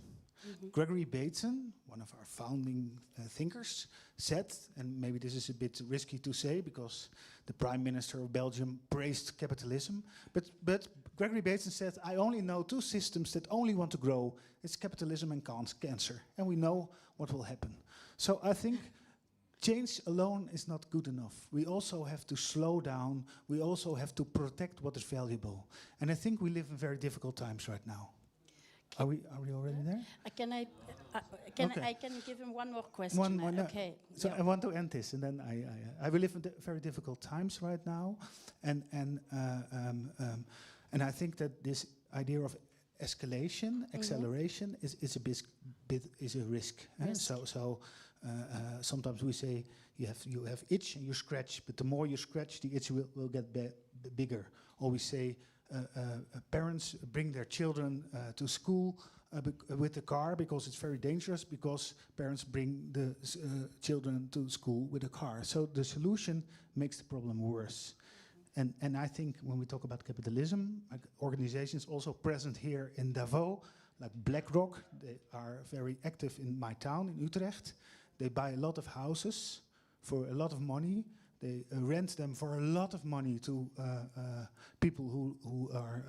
Gregory Bateson, one of our founding thinkers, said, and maybe this is a bit risky to say because the Prime Minister of Belgium praised capitalism, but Gregory Bateson said, I only know two systems that only want to grow. It's capitalism and cancer. And we know what will happen. So I think change alone is not good enough. We also have to slow down. We also have to protect what is valuable. And I think we live in very difficult times right now. Are we already there? I can give him one more question. One, okay. So I want to end this, and then I will live in very difficult times right now, and I think that this idea of escalation, acceleration is a risk. So sometimes we say you have itch and you scratch, but the more you scratch, the itch will get bigger. Or we say. Parents bring their children to school with the car because it's very dangerous, because parents bring the children to school with a car. So the solution makes the problem worse. And I think when we talk about capitalism, like organizations also present here in Davos, like BlackRock, they are very active in my town, in Utrecht. They buy a lot of houses for a lot of money. They rent them for a lot of money to people who are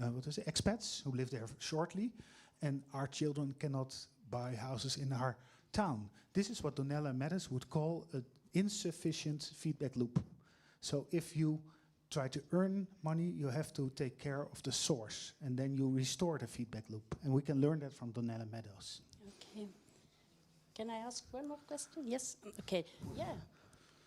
expats who live there shortly, and our children cannot buy houses in our town. This is what Donella Meadows would call an insufficient feedback loop. So if you try to earn money, you have to take care of the source, and then you restore the feedback loop. And we can learn that from Donella Meadows. Okay. Can I ask one more question? Yes. Okay. Yeah.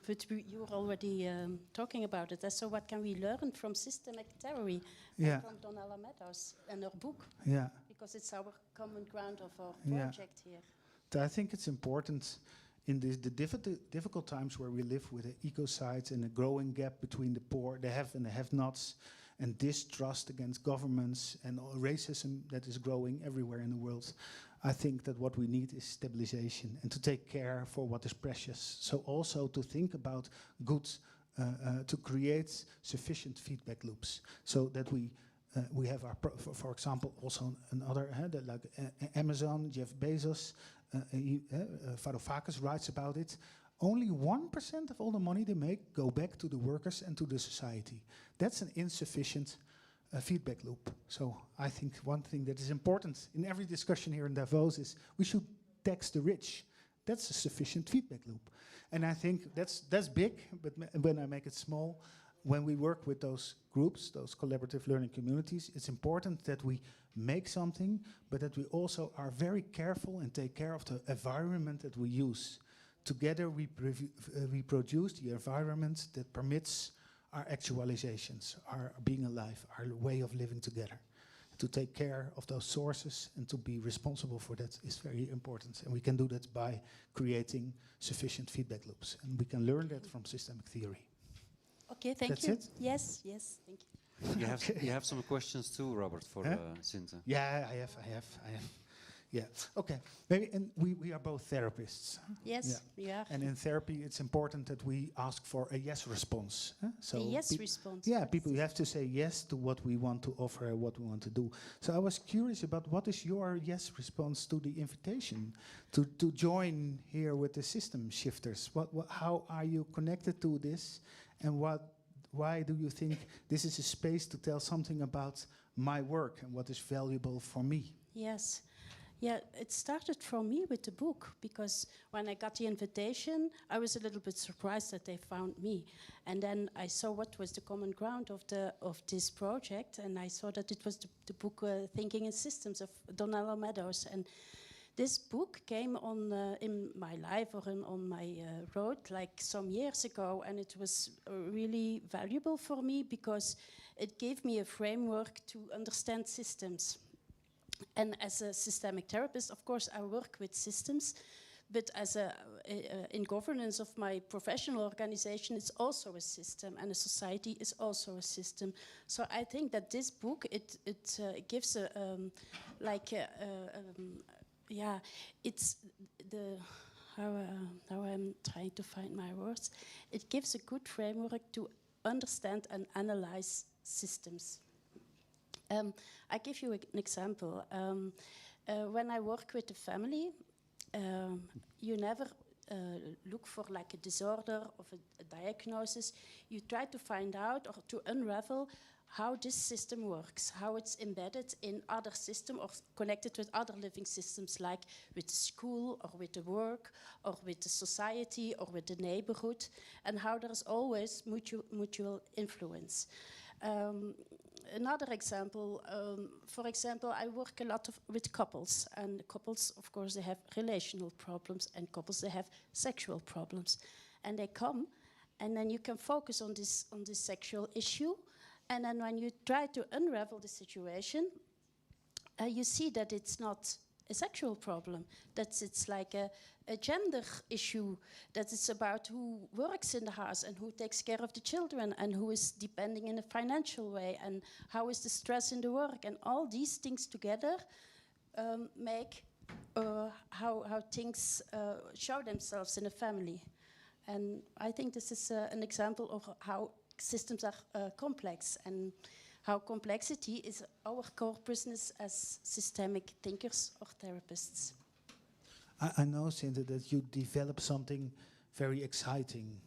But you were already talking about it. So what can we learn from systemic theory and from Donella Meadows and her book? Yeah. Because it's our common ground of our project here. I think it's important in the difficult times where we live with the ecocides and a growing gap between the poor, the have and the have-nots, and distrust against governments and racism that is growing everywhere in the world. I think that what we need is stabilization and to take care for what is precious. So also to think about goods, to create sufficient feedback loops, so that we have our, for example, also another like Amazon, Jeff Bezos, Varoufakis writes about it. Only 1% of all the money they make go back to the workers and to the society. That's an insufficient feedback loop. So I think one thing that is important in every discussion here in Davos is we should tax the rich. That's a sufficient feedback loop. And I think that's big, but when I make it small, when we work with those groups, those collaborative learning communities, it's important that we make something, but that we also are very careful and take care of the environment that we use. Together we produce the environment that permits our actualizations, our being alive, our way of living together. To take care of those sources and to be responsible for that is very important. And we can do that by creating sufficient feedback loops. And we can learn that from systemic theory. Okay, thank you. That's it? Yes, thank you. You have some questions too, Robert, for Sinte. Yeah, I have. Yeah, okay. Maybe, and we are both therapists. Yes, we are. And in therapy, it's important that we ask for a yes response. So a yes response. Yeah, people, you have to say yes to what we want to offer, what we want to do. So I was curious about what is your yes response to the invitation to join here with the system shifters? How are you connected to this, and why do you think this is a space to tell something about my work and what is valuable for me? Yes. Yeah, it started for me with the book, because when I got the invitation, I was a little bit surprised that they found me. And then I saw what was the common ground of this project, and I saw that it was the book Thinking in Systems of Donella Meadows. And this book came on in my life or on my road like some years ago, and it was really valuable for me because it gave me a framework to understand systems. And as a systemic therapist, of course, I work with systems, but as in governance of my professional organization, it's also a system, and a society is also a system. So I think that this book, it gives it's the how I'm trying to find my words. It gives a good framework to understand and analyze systems. I give you an example. When I work with a family, you never look for like a disorder or a diagnosis. You try to find out or to unravel how this system works, how it's embedded in other systems or connected with other living systems, like with the school or with the work or with the society or with the neighborhood, and how there's always mutual influence. Another example, for example, I work a lot with couples, and couples, of course, they have relational problems, and couples, they have sexual problems. And they come, and then you can focus on this sexual issue, and then when you try to unravel the situation, you see that it's not a sexual problem, that it's like a gender issue, that it's about who works in the house and who takes care of the children and who is depending in a financial way and how is the stress in the work, and all these things together make how things show themselves in a family. And I think this is an example of how systems are complex, and how complexity is our core business as systemic thinkers or therapists. I know, Cinta, that you develop something very exciting,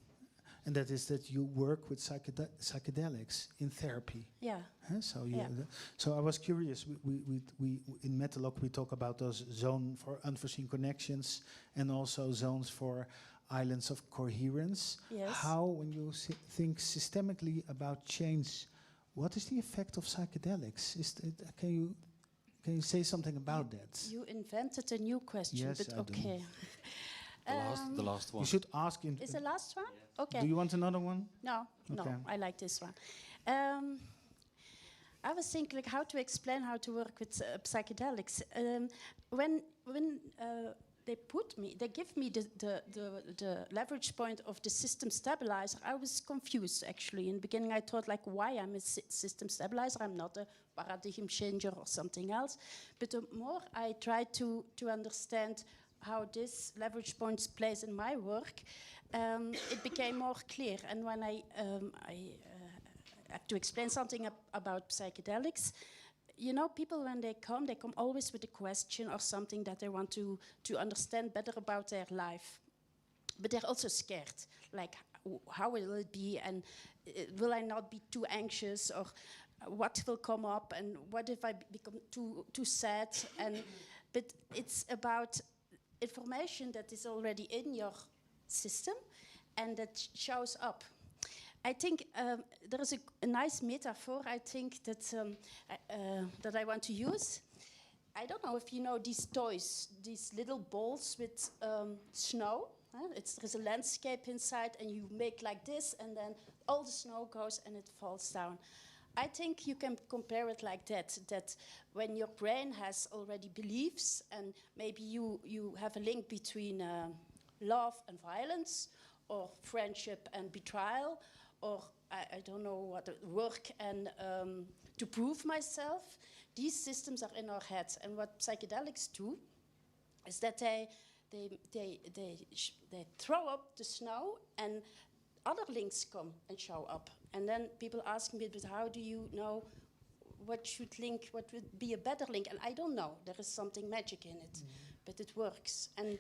and that is that you work with psychedelics in therapy. Yeah. So I was curious. We in Metalog we talk about those zones for unforeseen connections and also zones for islands of coherence. Yes. How, when you think systemically about change, what is the effect of psychedelics? Can you say something about that? You invented a new question, yes, but I okay. The last one. You should ask. Is the last one? Okay. Do you want another one? No, Okay. no, I like this one. I was thinking like how to explain how to work with psychedelics. When they give me the leverage point of the system stabilizer, I was confused actually. In the beginning I thought like, why I'm a system stabilizer, I'm not a paradigm changer or something else. But the more I tried to understand how this leverage points plays in my work, it became more clear. And when I have to explain something about psychedelics, you know, people when they come always with a question or something that they want to understand better about their life. But they're also scared, like how will it be, and will I not be too anxious, or what will come up, and what if I become too sad? But it's about information that is already in your system and that shows up. I think there is a nice metaphor, I think, that I want to use. I don't know if you know these toys, these little balls with snow. There's a landscape inside, and you make like this, and then all the snow goes and it falls down. I think you can compare it like that when your brain has already beliefs, and maybe you have a link between love and violence, or friendship and betrayal, or I don't know what, work and to prove myself. These systems are in our heads, and what psychedelics do is that they throw up the snow, and other links come and show up. And then people ask me, but how do you know what would be a better link? And I don't know. There is something magic in it, but it works. And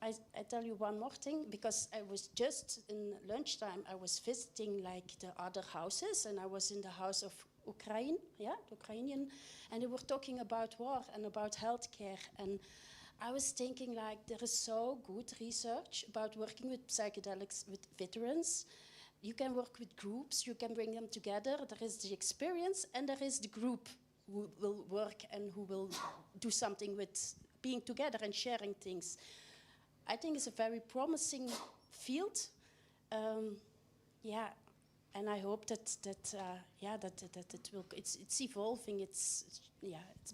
I tell you one more thing, because I was just in lunchtime, I was visiting like the other houses, and I was in the house of Ukraine, yeah, the Ukrainian, and they were talking about war and about healthcare. And I was thinking, like, there is so good research about working with psychedelics with veterans. You can work with groups, you can bring them together. There is the experience and there is the group who will work and who will do something with being together and sharing things. I think it's a very promising field. Yeah, and I hope that it will. It's evolving. It's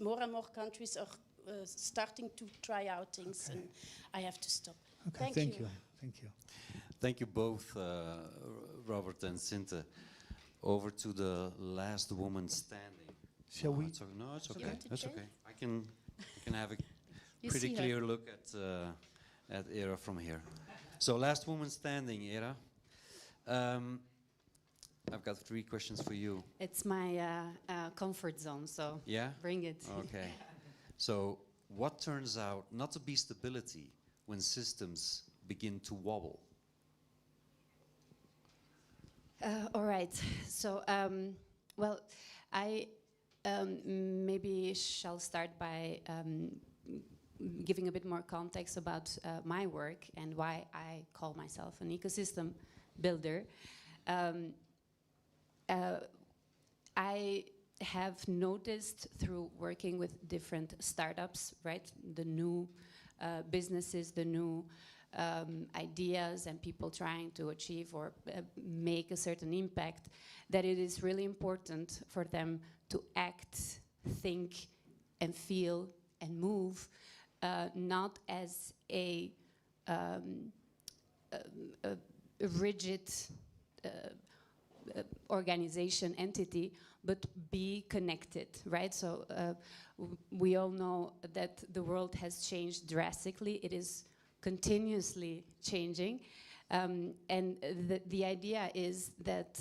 more and more countries are starting to try out things, and I have to stop. Okay, Thank you. Thank you. Thank you both, Robert and Sinte. Over to the last woman standing. Shall we? No, it's okay. want to That's change? okay. I can have a You pretty see her. clear look at Era from here. So, last woman standing, Era. I've got 3 questions for you. It's my comfort zone, so Yeah? bring it. Okay. So, what turns out not to be stability when systems begin to wobble? All right. So, well, I maybe shall start by giving a bit more context about my work and why I call myself an ecosystem builder. I have noticed through working with different startups, right, the new businesses, the new ideas and people trying to achieve or make a certain impact, that it is really important for them to act, think, and feel and move, not as a rigid organization, entity, but be connected, right? So we all know that the world has changed drastically. It is continuously changing. And the idea is that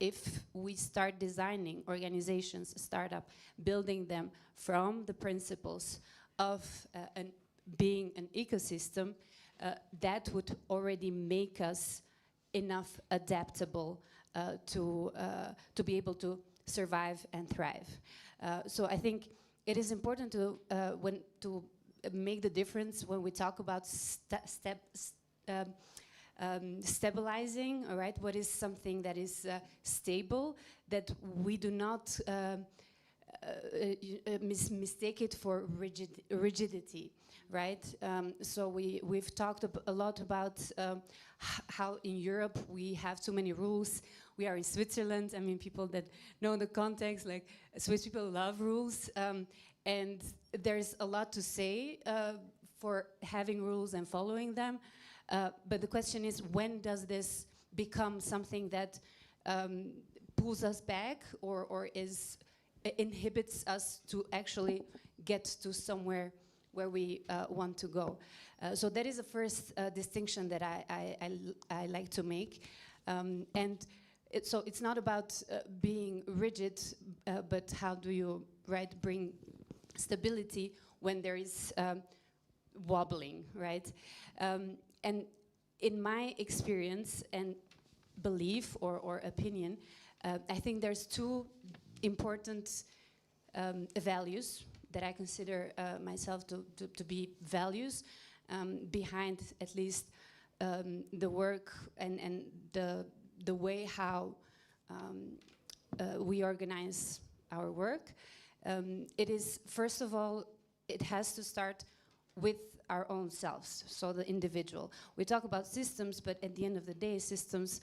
if we start designing organizations, startup, building them from the principles of being an ecosystem, that would already make us enough adaptable to be able to survive and thrive. So I think it is important to make the difference when we talk about stabilizing, all right? What is something that is stable, that we do not mistake it for rigidity, right? So we've talked a lot about how in Europe we have too many rules. We are in Switzerland. I mean, people that know the context, like Swiss people love rules. And there's a lot to say for having rules and following them. But the question is, when does this become something that pulls us back or inhibits us to actually get to somewhere where we want to go? So that is the first distinction that I like to make. And so it's not about being rigid, but how do you bring stability when there is wobbling, right? And in my experience and belief or opinion, I think there's 2 important values that I consider myself to be values behind at least the work and the way how we organize our work. It is, first of all, it has to start with our own selves, so the individual. We talk about systems, but at the end of the day, systems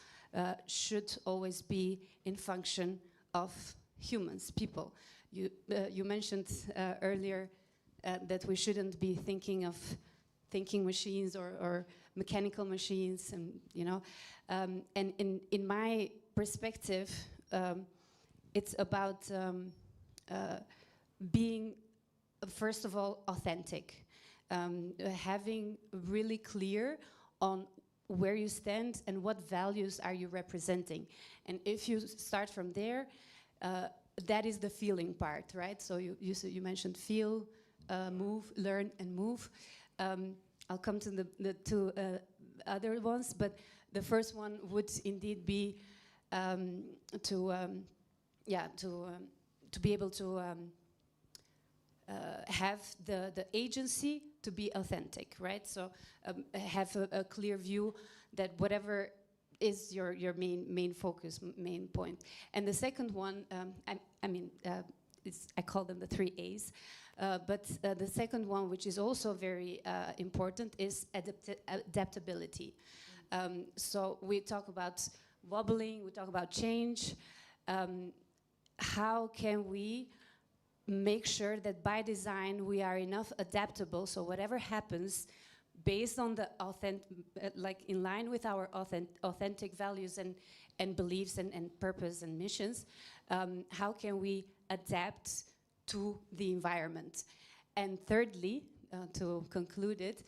should always be in function of humans, people. You mentioned earlier that we shouldn't be thinking of thinking machines or mechanical machines, and and in my perspective, it's about being, first of all, authentic, having really clear on where you stand and what values are you representing. And if you start from there, that is the feeling part, right? So you mentioned feel, move, learn, and move. I'll come to the 2 other ones, but the first one would indeed be to yeah, to be able to have the agency to be authentic, right? So have a clear view that whatever is your main focus, main point. And the second one, I call them the 3 A's. But the second one, which is also very important, is adaptability. So we talk about wobbling, we talk about change. How can we make sure that by design we are enough adaptable, so whatever happens, based on the like in line with our authentic values and beliefs and purpose and missions, how can we adapt to the environment? And thirdly, to conclude it,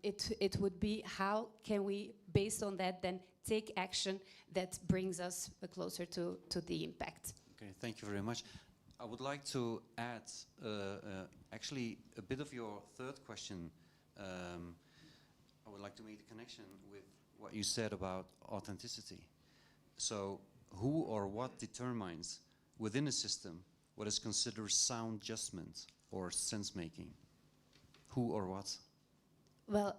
it would be how can we, based on that, then take action that brings us closer to the impact. Okay, thank you very much. I would like to add actually a bit of your third question. I would like to make the connection with what you said about authenticity. So who or what determines within a system what is considered sound judgment or sense making? Who or what? Well,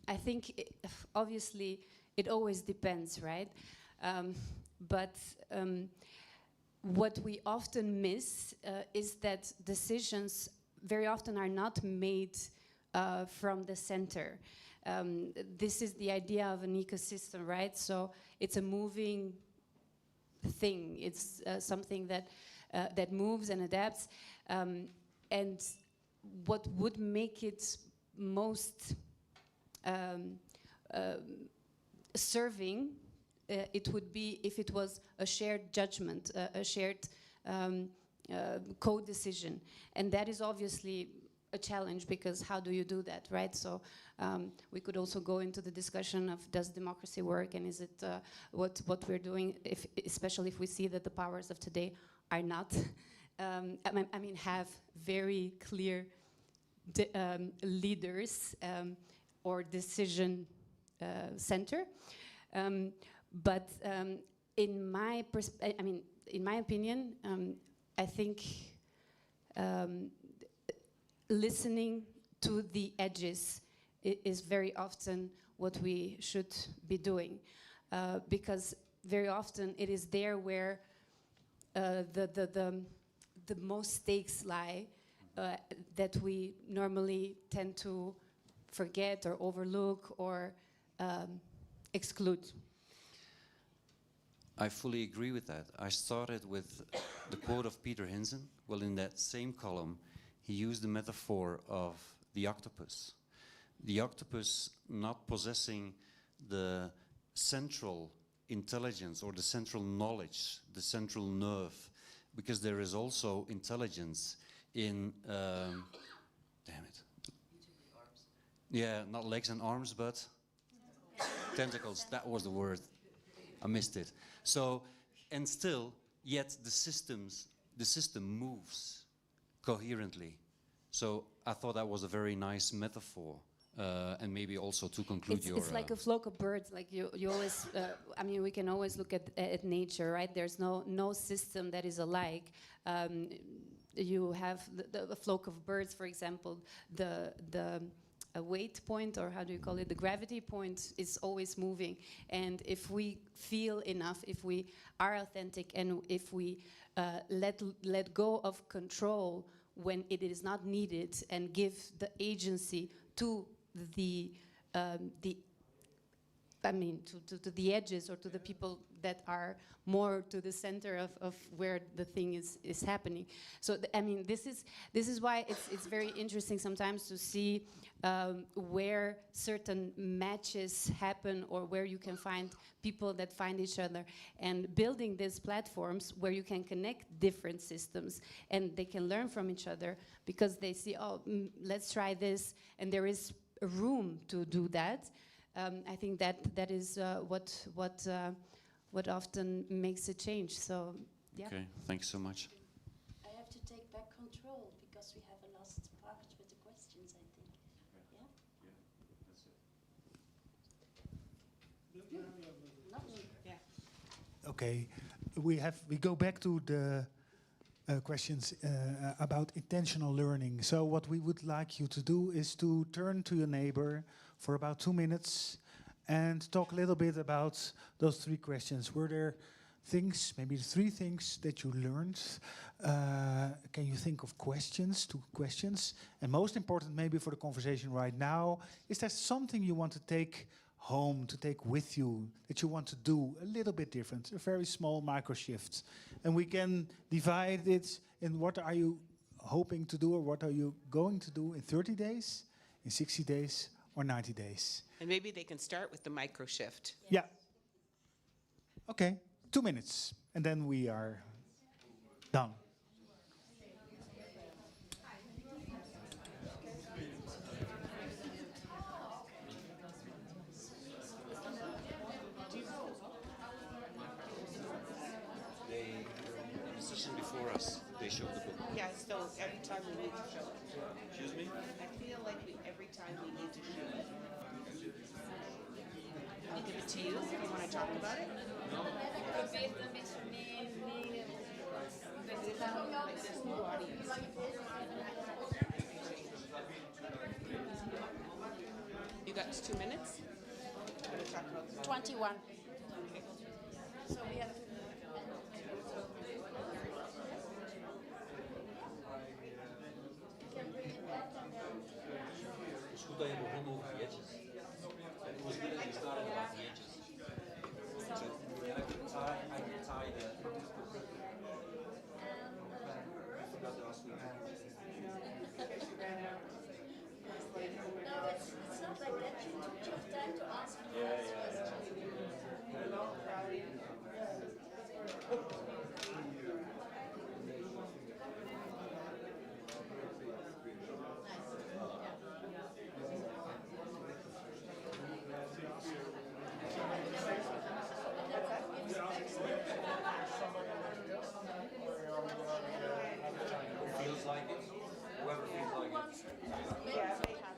I think obviously it always depends, right? But what we often miss is that decisions very often are not made from the center. This is the idea of an ecosystem, right? So it's a moving thing. It's something that that moves and adapts. And what would make it most serving, it would be if it was a shared judgment, a shared co-decision. And that is obviously a challenge, because how do you do that, right? So we could also go into the discussion of, does democracy work, and is it what we're doing, especially if we see that the powers of today are not, I mean, have very clear leaders or decision center. But in my in my opinion, I think listening to the edges is very often what we should be doing, because very often it is there where the most stakes lie, that we normally tend to forget or overlook or exclude. I fully agree with that. I started with the quote of Peter Hinson. Well, in that same column, he used the metaphor of the octopus. The octopus not possessing the central intelligence or the central knowledge, the central nerve, because there is also intelligence in, damn it. Yeah, not legs and arms, but tentacles, that was the word. I missed it. So, and still, yet the system moves coherently. So I thought that was a very nice metaphor, and maybe also to conclude It's like a flock of birds. Like you always, I mean, we can always look at nature, right? There's no system that is alike. You have a flock of birds, for example, a weight point, or how do you call it, the gravity point is always moving. And if we feel enough, if we are authentic, and if we let go of control when it is not needed, and give the agency to the to the edges, or to the people that are more to the center of where the thing is happening. So I mean, this is why it's very interesting sometimes to see where certain matches happen, or where you can find people that find each other, and building these platforms where you can connect different systems and they can learn from each other, because they see, oh, let's try this, and there is room to do that. I think that is what often makes a change. So, yeah. Okay, thanks so much. I have to take back control, because we have a last part with the questions, I think. Yeah? Yeah, that's it. Yeah. Okay. we go back to the questions about intentional learning. So what we would like you to do is to turn to your neighbor for about 2 minutes and talk a little bit about those 3 questions. Were there things, maybe 3 things that you learned? Can you think of questions, 2 questions? And most important maybe for the conversation right now, is there something you want to take home, to take with you, that you want to do a little bit different, a very small micro shift? And we can divide it in what are you hoping to do or what are you going to do in 30 days, in 60 days or 90 days. And maybe they can start with the micro shift. Yeah. Okay, 2 minutes and then we are done. Before us, they show the book. Yeah, so every time we need to show it. Excuse me? I feel like every time we need to show it. I'll give it to you if you want to talk about it. You got 2 minutes? I'm going to talk about the 21. So we have It's good that you begon over the edges. It was good that you started about the edges. I could tie the... I forgot to ask you. No, it's not like that. You took your time to ask me. Feels like it. Whoever feels like it. Yeah, they have.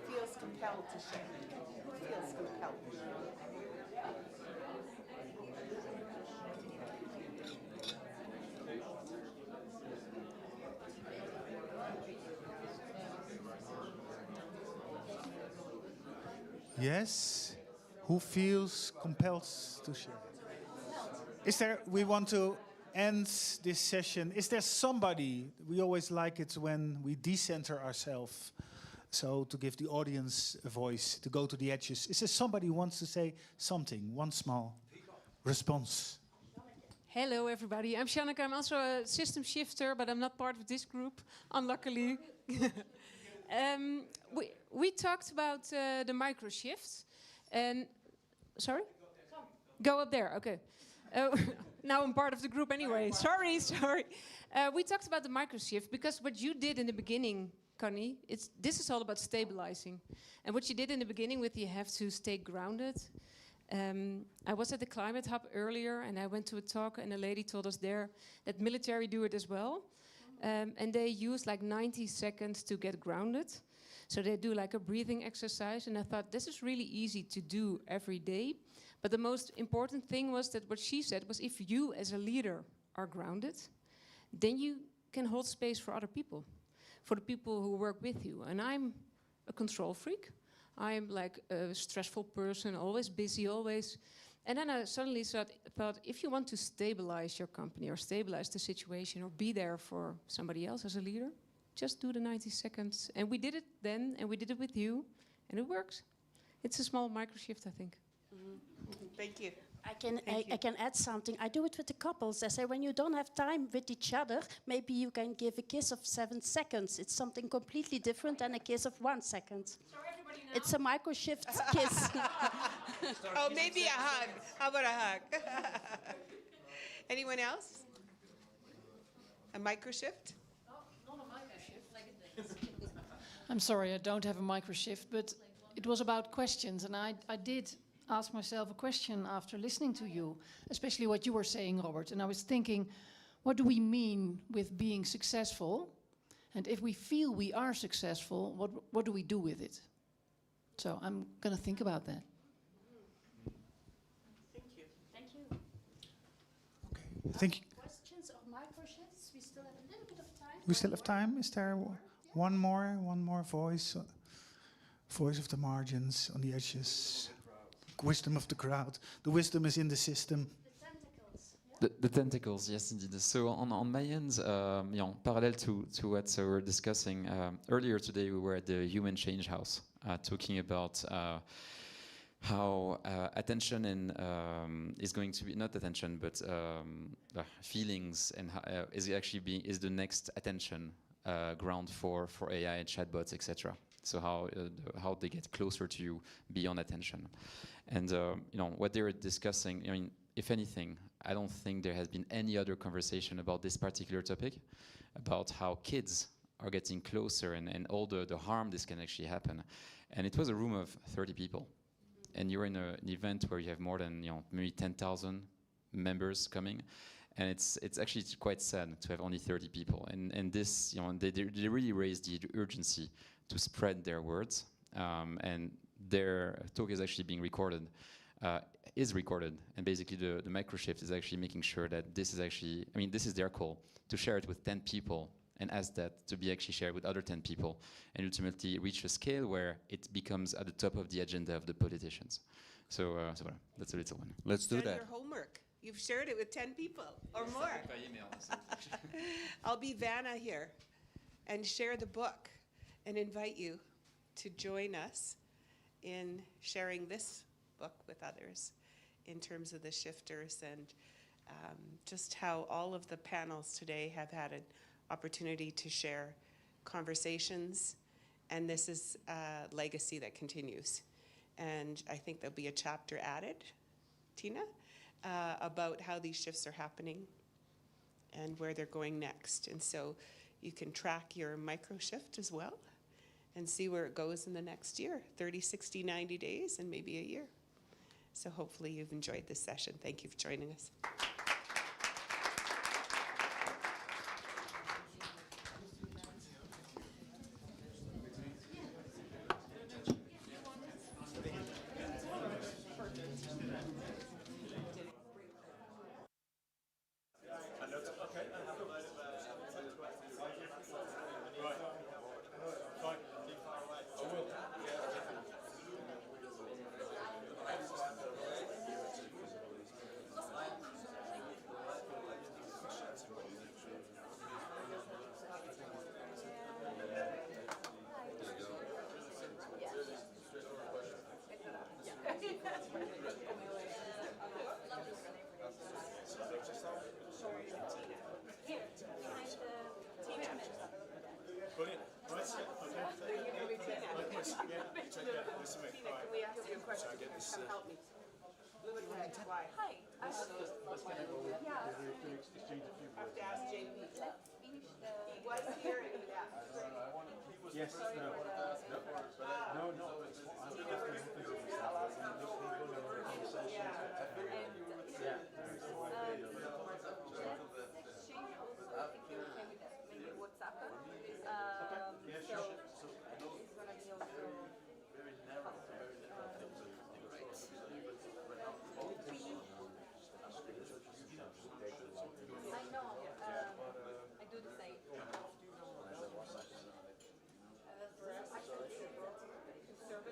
Feels compelled to share. Feels compelled to share. Yes? Who feels compelled to share? Is there, we want to end this session. Is there somebody, we always like it when we decenter ourselves, so to give the audience a voice, to go to the edges. Is there somebody who wants to say something, one small response? Hello, everybody. I'm Shanneke. I'm also a system shifter, but I'm not part of this group, unluckily. We talked about the micro shifts. And sorry? Go up there. Okay. Now I'm part of the group anyway. Sorry. We talked about the micro shift because what you did in the beginning, Connie, this is all about stabilizing. And what you did in the beginning with you have to stay grounded. I was at the Climate Hub earlier and I went to a talk and a lady told us there that military do it as well. And they use like 90 seconds to get grounded. So they do like a breathing exercise. And I thought this is really easy to do every day. But the most important thing was that what she said was if you as a leader are grounded, then you can hold space for other people, for the people who work with you. And I'm a control freak. I'm like a stressful person, always busy, always. And then I suddenly thought, if you want to stabilize your company or stabilize the situation or be there for somebody else as a leader, just do the 90 seconds. And we did it then, and we did it with you, and it works. It's a small micro shift, I think. Thank you. I can add something. I do it with the couples. I say when you don't have time with each other, maybe you can give a kiss of 7 seconds. It's something completely different than a kiss of 1 second. It's a micro shift kiss. Oh, maybe a hug. How about a hug? Anyone else? A micro shift? Not a micro shift like it. I'm sorry, I don't have a micro shift, but it was about questions, and I did ask myself a question after listening to you, especially what you were saying, Robert. And I was thinking, what do we mean with being successful? And if we feel we are successful, what do we do with it? So I'm going to think about that. Thank you. Thank you. Questions of microshifts? We still have a little bit of time. We still have time. Is there one more voice? Voice of the margins, on the edges. Wisdom of the crowd. The wisdom is in the system. The tentacles, yes, indeed. So on my end, parallel to what we were discussing earlier today, we were at the Human Change House talking about how attention and is going to be not attention, but feelings, and is the next attention ground for AI and chatbots, etc. So how they get closer to you beyond attention, and what they were discussing. I mean, if anything, I don't think there has been any other conversation about this particular topic, about how kids are getting closer and all the harm this can actually happen. And it was a room of 30 people. And you're in an event where you have more than maybe 10,000 members coming. And it's actually quite sad to have only 30 people. And this, they really raised the urgency to spread their words. And their talk is actually being recorded. And basically the microshift is actually making sure that this is actually, this is their call, to share it with 10 people and ask that to be actually shared with other 10 people and ultimately reach a scale where it becomes at the top of the agenda of the politicians. So that's a little one. Let's do You've done that. your homework. You've shared it with 10 people or more. I'll be Vanna here and share the book and invite you to join us in sharing this book with others in terms of the shifters and just how all of the panels today have had an opportunity to share conversations, and this is a legacy that continues. And I think there'll be a chapter added, Tina, about how these shifts are happening and where they're going next. And so you can track your micro shift as well and see where it goes in the next year, 30, 60, 90 days, and maybe a year. So hopefully you've enjoyed this session. Thank you for joining us. Brilliant. Right. Okay. Tina, can we ask you a question? Come help me. Why? Hi. I have to ask JP. He was here and he left. Yes, no. No. Conservative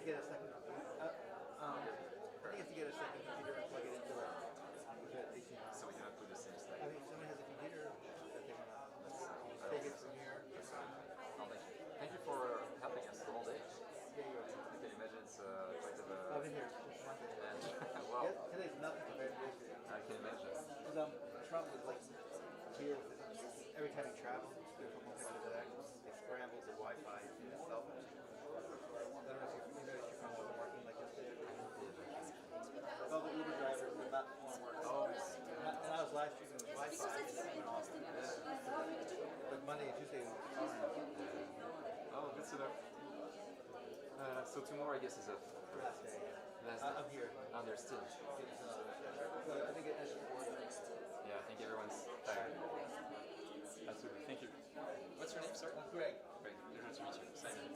to get a second. I think you have to get a second computer and plug it into the AC. So we cannot put the same slide. I mean, if somebody has a computer that they want to take it from here. Oh, thank you for helping us the whole day. Yeah, you're welcome. I can imagine it's quite of a... I've been here since Monday. And, wow. Yeah, today's nothing compared to yesterday. I can imagine. Because Trump was like here with every time he traveled, he would go from one place to the next. They scrambled the Wi-Fi in his cell phone. I don't know if you noticed your phone wasn't working like yesterday. Like all the Uber drivers would not want to work. Oh, and I was live streaming with Wi-Fi. But Monday and Tuesday was fine. Oh, good to know. So tomorrow, I guess, is a last day. Last day. I'm here. Understood. I think it ends at 4. Yeah, I think everyone's tired. Absolutely. Thank you. What's your name, sir? Greg. Greg. Pleasure to meet you. Simon.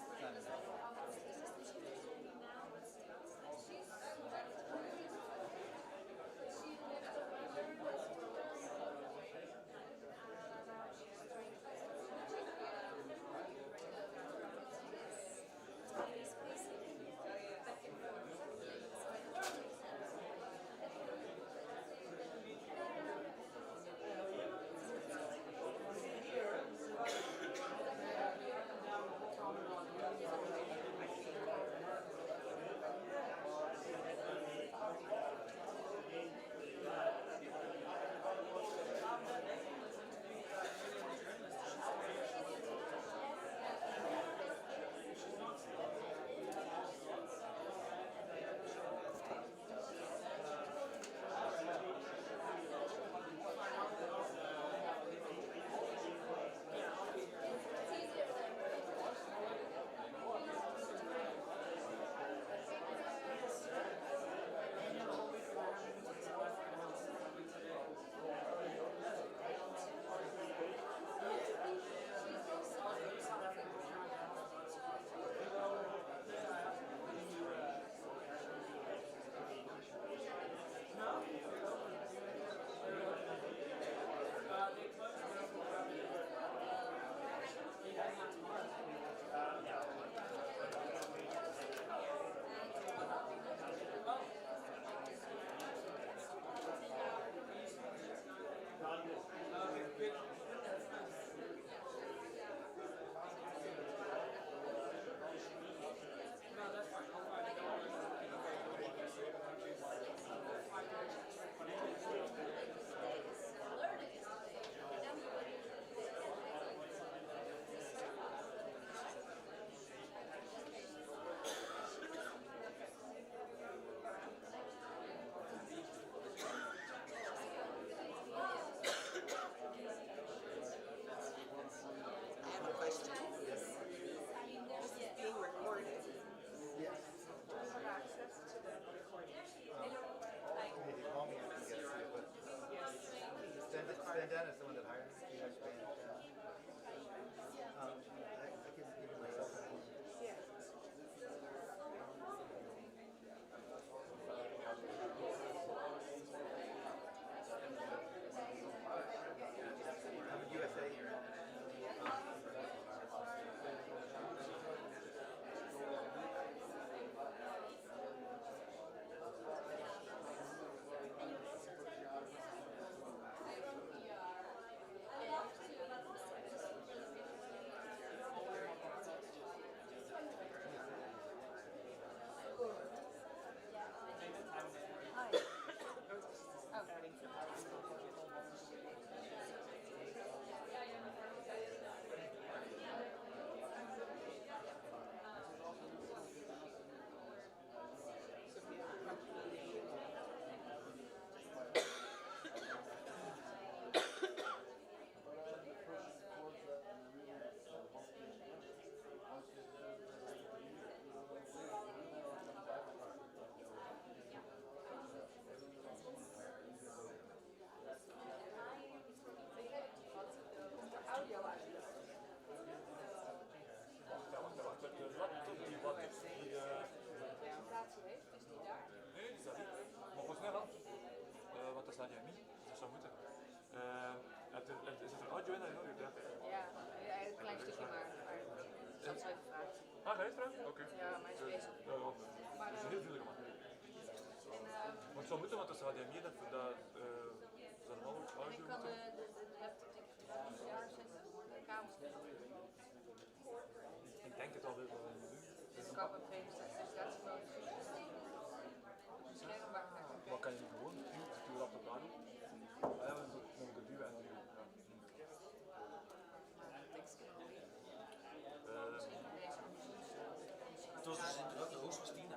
Stan is the one that hired me. He has been, I can give you my cell phone. I'm a USA here. Want dat staat jij niet? Dat zou moeten. Is het een audio in? Ja, een klein stukje maar. Ik zal het zo even vragen. Ah, ga je trouwens? Oké. Ja, mijn is bezig. Ja, ja. Maar, Dat is heel veel gemaakt. Maar het zou moeten, want dat is HDMI, dat is normaal ook en audio. ik kan de laptop daar zetten, de kabels. Ik denk het al wel wat we moeten doen. Dus ik kan mijn presentatiemodus. Wat kan je nu gewoon? Zet je laptop aan. Ah ja, we moeten de duw en duwen. Het was dus inderdaad de host was Tina.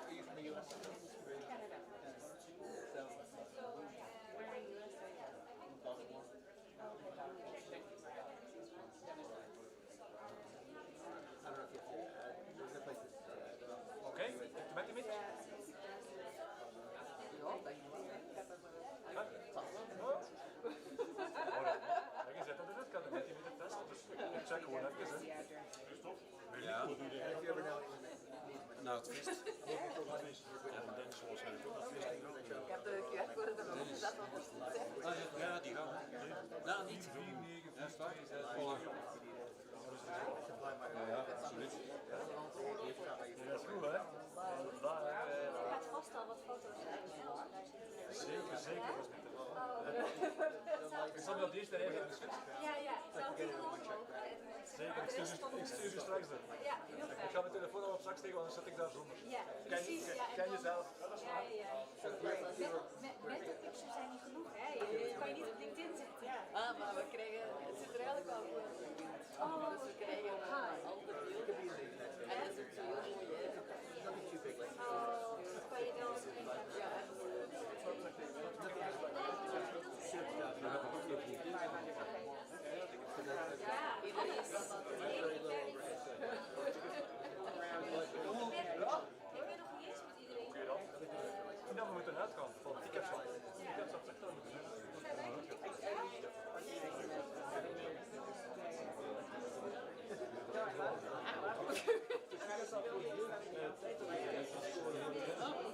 Ik ben helemaal niet. Meer Canada. Where in USA? Oké, met u mee? Kijk eens, dat het kan een beetje met de test. Dus ik check gewoon even. Stof. Ja. Nou, het feest. Ja, maar Dennis was eigenlijk ook nog feest. Ik heb de QR-code erop gezet, want dat is niet Ja, die gaan we. Nou, niet. Ja, is waar. Ja, absoluut. Dat is goed, hè? Je gaat vast al wat foto's zijn. Zeker, zeker. Ik zal op deze rij gaan. Ja, zal ik die nog Zeker, ik stuur je straks er. Ja, heel fijn. Ik ga mijn telefoon al op straks tegen, want dan zet ik daar zonder. Ja, precies. Ken jezelf. Met de pictures zijn niet genoeg, hè? Je kan je niet op LinkedIn zetten. Ah, maar we krijgen, het zit er eigenlijk al goed. Oh, dus we krijgen al de beelden. En dat is ook zo heel mooi, hè? Oh, kan je dan... Ja, iedereen is dat wat Oké dan. En dan we moeten uitgaan van tickets van. Tickets op zich dan moeten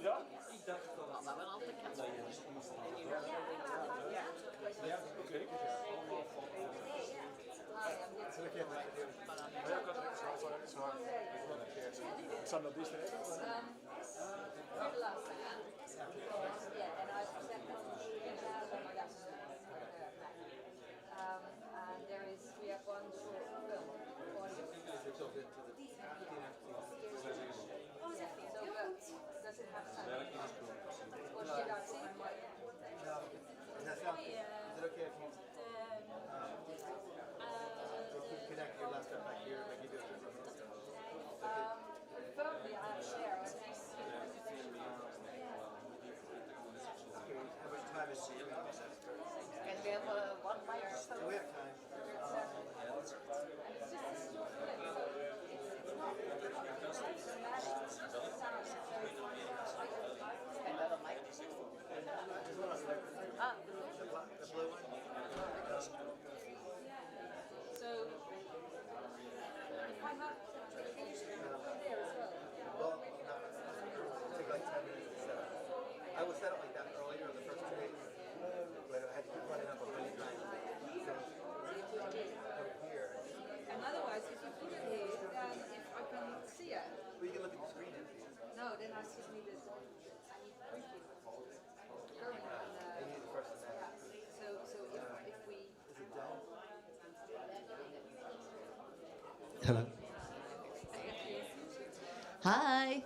ja? Ik dacht dat maar wel altijd kan. Ja, oké. Ja, ik had er iets van. Ik zal naar deze rijden. Good luck, man. Yeah, and I present on and there is, we have one short film for you. Oh, is that so good? Does it have time? Or should I see? Is it okay if you connect your laptop back here and give you a Preferably I share. how much time is it? And we have one microphone. We have time. Another mic. Ah, the blue one? so if I have, can you there as well? Well, it'll take like 10 minutes to set up. I was set up like that earlier the first 2 days, but I had to keep running up a million times. So, put it here. And otherwise, if you put it here, then if I can see it. Well, you can look at the screen and see it. No, then I just need it. I need preview. You need the first and then. So if we. Is it done? Hello. Hi.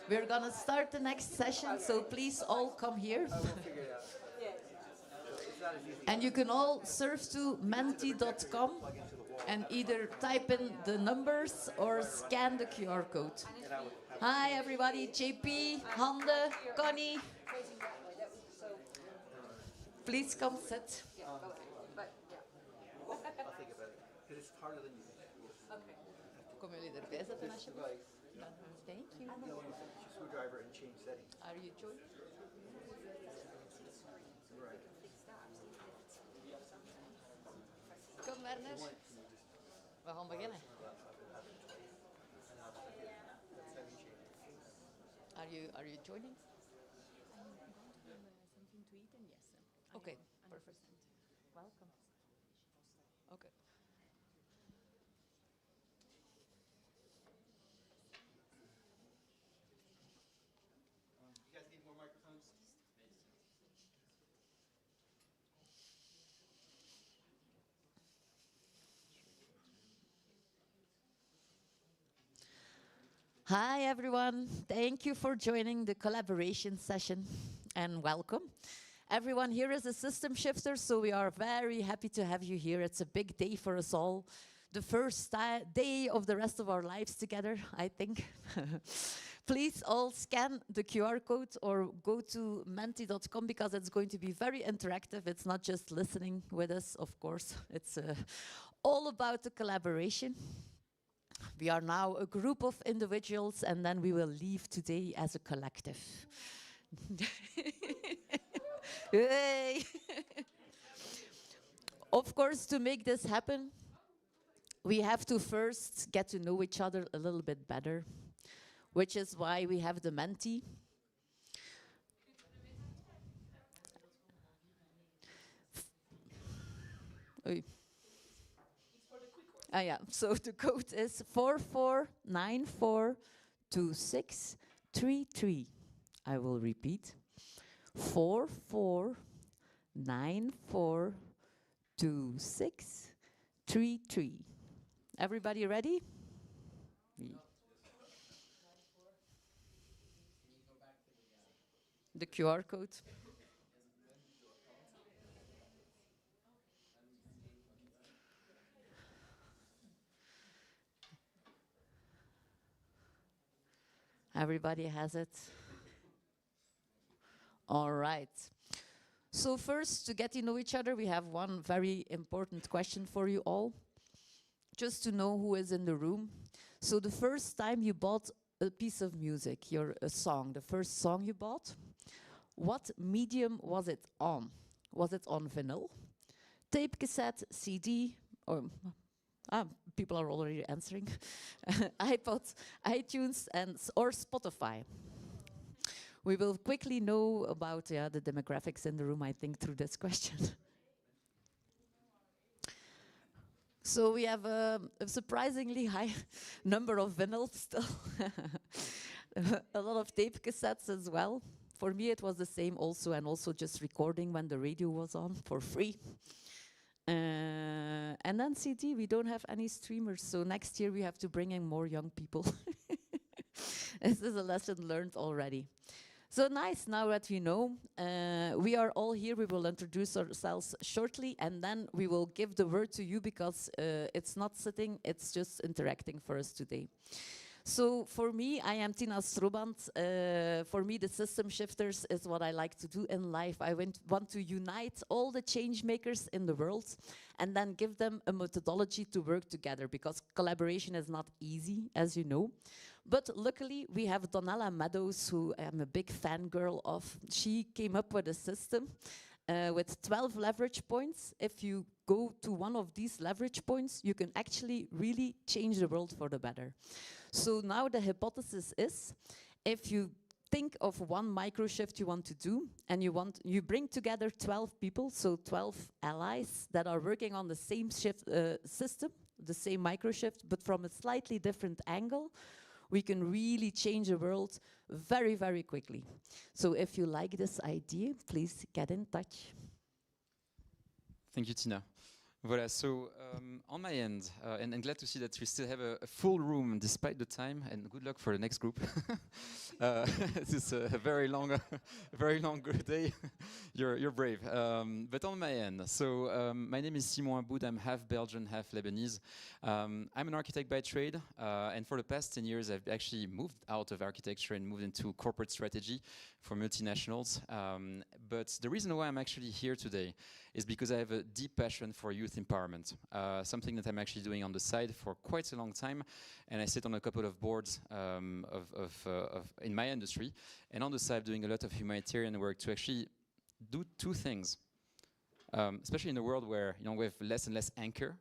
We're gonna start the next session, so please all come here. We'll figure it out. It's not as easy. And you can all surf to menti.com and either type in the numbers or scan the QR code. Hi everybody, JP, Hande, Connie. Please come sit. I'll think about it. Because it's harder than you think. Okay. Komen jullie erbij zetten alsjeblieft? Thank you. Screwdriver and change settings. Are you joined? Kom Werner. We gaan beginnen. Are you joining? Something to eat and yes. Okay, perfect. Welcome. Okay. You guys need more microphones? Hi, everyone. Thank you for joining the collaboration session and welcome. Everyone here is a system shifter, so we are very happy to have you here. It's a big day for us all. The first day of the rest of our lives together, I think. Please all scan the QR code or go to menti.com because it's going to be very interactive. It's not just listening with us, of course. It's all about the collaboration. We are now a group of individuals and then we will leave today as a collective. Hey. Of course, to make this happen, we have to first get to know each other a little bit better, which is why we have the Menti. Yeah, so the code is 44942633. I will repeat. 44942633. Everybody ready? The QR code. Everybody has it? All right. So first, to get to know each other, we have one very important question for you all, just to know who is in the room. So the first time you bought a piece of music, a song, the first song you bought, what medium was it on? Was it on vinyl, tape cassette, CD, or people are already answering, iPod, iTunes, or Spotify? We will quickly know about the demographics in the room, I think, through this question. So we have a surprisingly high number of vinyls still. A lot of tape cassettes as well. For me, it was the same also, and also just recording when the radio was on for free. And then CD, we don't have any streamers, so next year we have to bring in more young people. This is a lesson learned already. So nice, now that we know, we are all here, we will introduce ourselves shortly, and then we will give the word to you because it's not sitting, it's just interacting for us today. So for me, I am Tina Stroband. For me, the system shifters is what I like to do in life. I want to unite all the change makers in the world and then give them a methodology to work together, because collaboration is not easy, as you know. But luckily, we have Donella Meadows, who I'm a big fangirl of. She came up with a system with 12 leverage points. If you go to one of these leverage points, you can actually really change the world for the better. So now the hypothesis is, if you think of one micro shift you want to do, and you bring together 12 people, so 12 allies that are working on the same shift system, the same micro shift, but from a slightly different angle, we can really change the world very, very quickly. So if you like this idea, please get in touch. Thank you, Tina. Voilà, so on my end, and glad to see that we still have a full room despite the time, and good luck for the next group. This is a very long day. You're brave. But on my end, so my name is Simon Aboud. I'm half Belgian, half Lebanese. I'm an architect by trade, and for the past 10 years, I've actually moved out of architecture and moved into corporate strategy for multinationals. But the reason why I'm actually here today is because I have a deep passion for youth empowerment, something that I'm actually doing on the side for quite a long time, and I sit on a couple of boards in my industry, and on the side doing a lot of humanitarian work to actually do two things, especially in a world where we have less and less anchor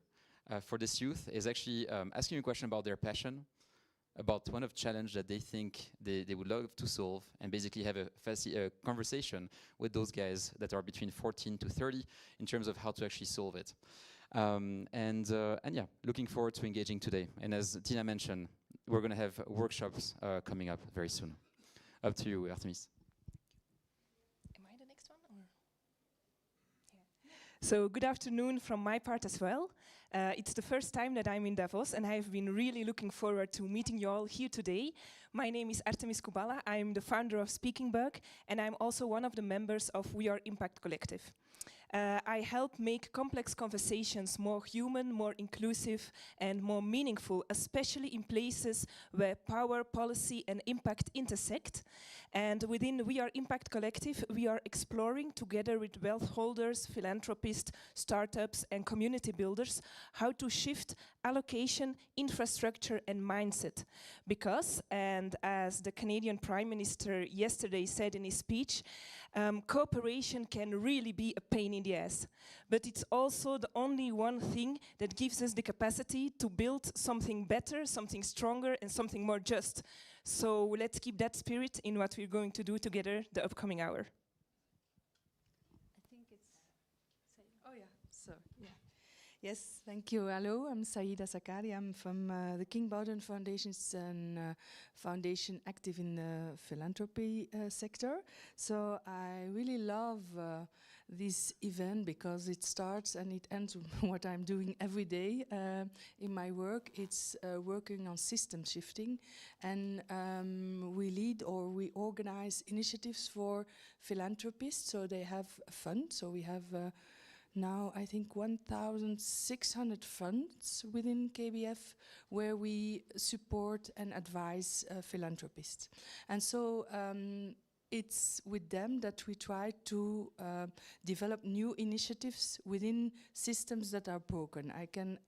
for this youth, is actually asking a question about their passion, about one of challenge that they think they would love to solve, and basically have a conversation with those guys that are between 14 to 30 in terms of how to actually solve it. And yeah, looking forward to engaging today. And as Tina mentioned, we're going to have workshops coming up very soon. Up to you, Artemis. Am I the next one? Or? So good afternoon from my part as well. It's the first time that I'm in Davos, and I've been really looking forward to meeting you all here today. My name is Artemis Kubala. I'm the founder of Speaking Bug, and I'm also one of the members of We Are Impact Collective. I help make complex conversations more human, more inclusive, and more meaningful, especially in places where power, policy, and impact intersect. And within We Are Impact Collective, we are exploring, together with wealth holders, philanthropists, startups, and community builders, how to shift allocation, infrastructure, and mindset. Because, and as the Canadian Prime Minister yesterday said in his speech, cooperation can really be a pain in the ass, but it's also the only one thing that gives us the capacity to build something better, something stronger, and something more just. So let's keep that spirit in what we're going to do together the upcoming hour. I think it's... Oh yeah, so yeah. Yes, thank you. Hello, I'm Saïda Sakari. I'm from the King Bowden Foundation. It's a foundation active in the philanthropy sector. So I really love this event because it starts and it ends with what I'm doing every day in my work. It's working on system shifting, and we lead or we organize initiatives for philanthropists. So they have a fund. So we have now, I think 1,600 funds within KBF where we support and advise philanthropists. And so it's with them that we try to develop new initiatives within systems that are broken. I can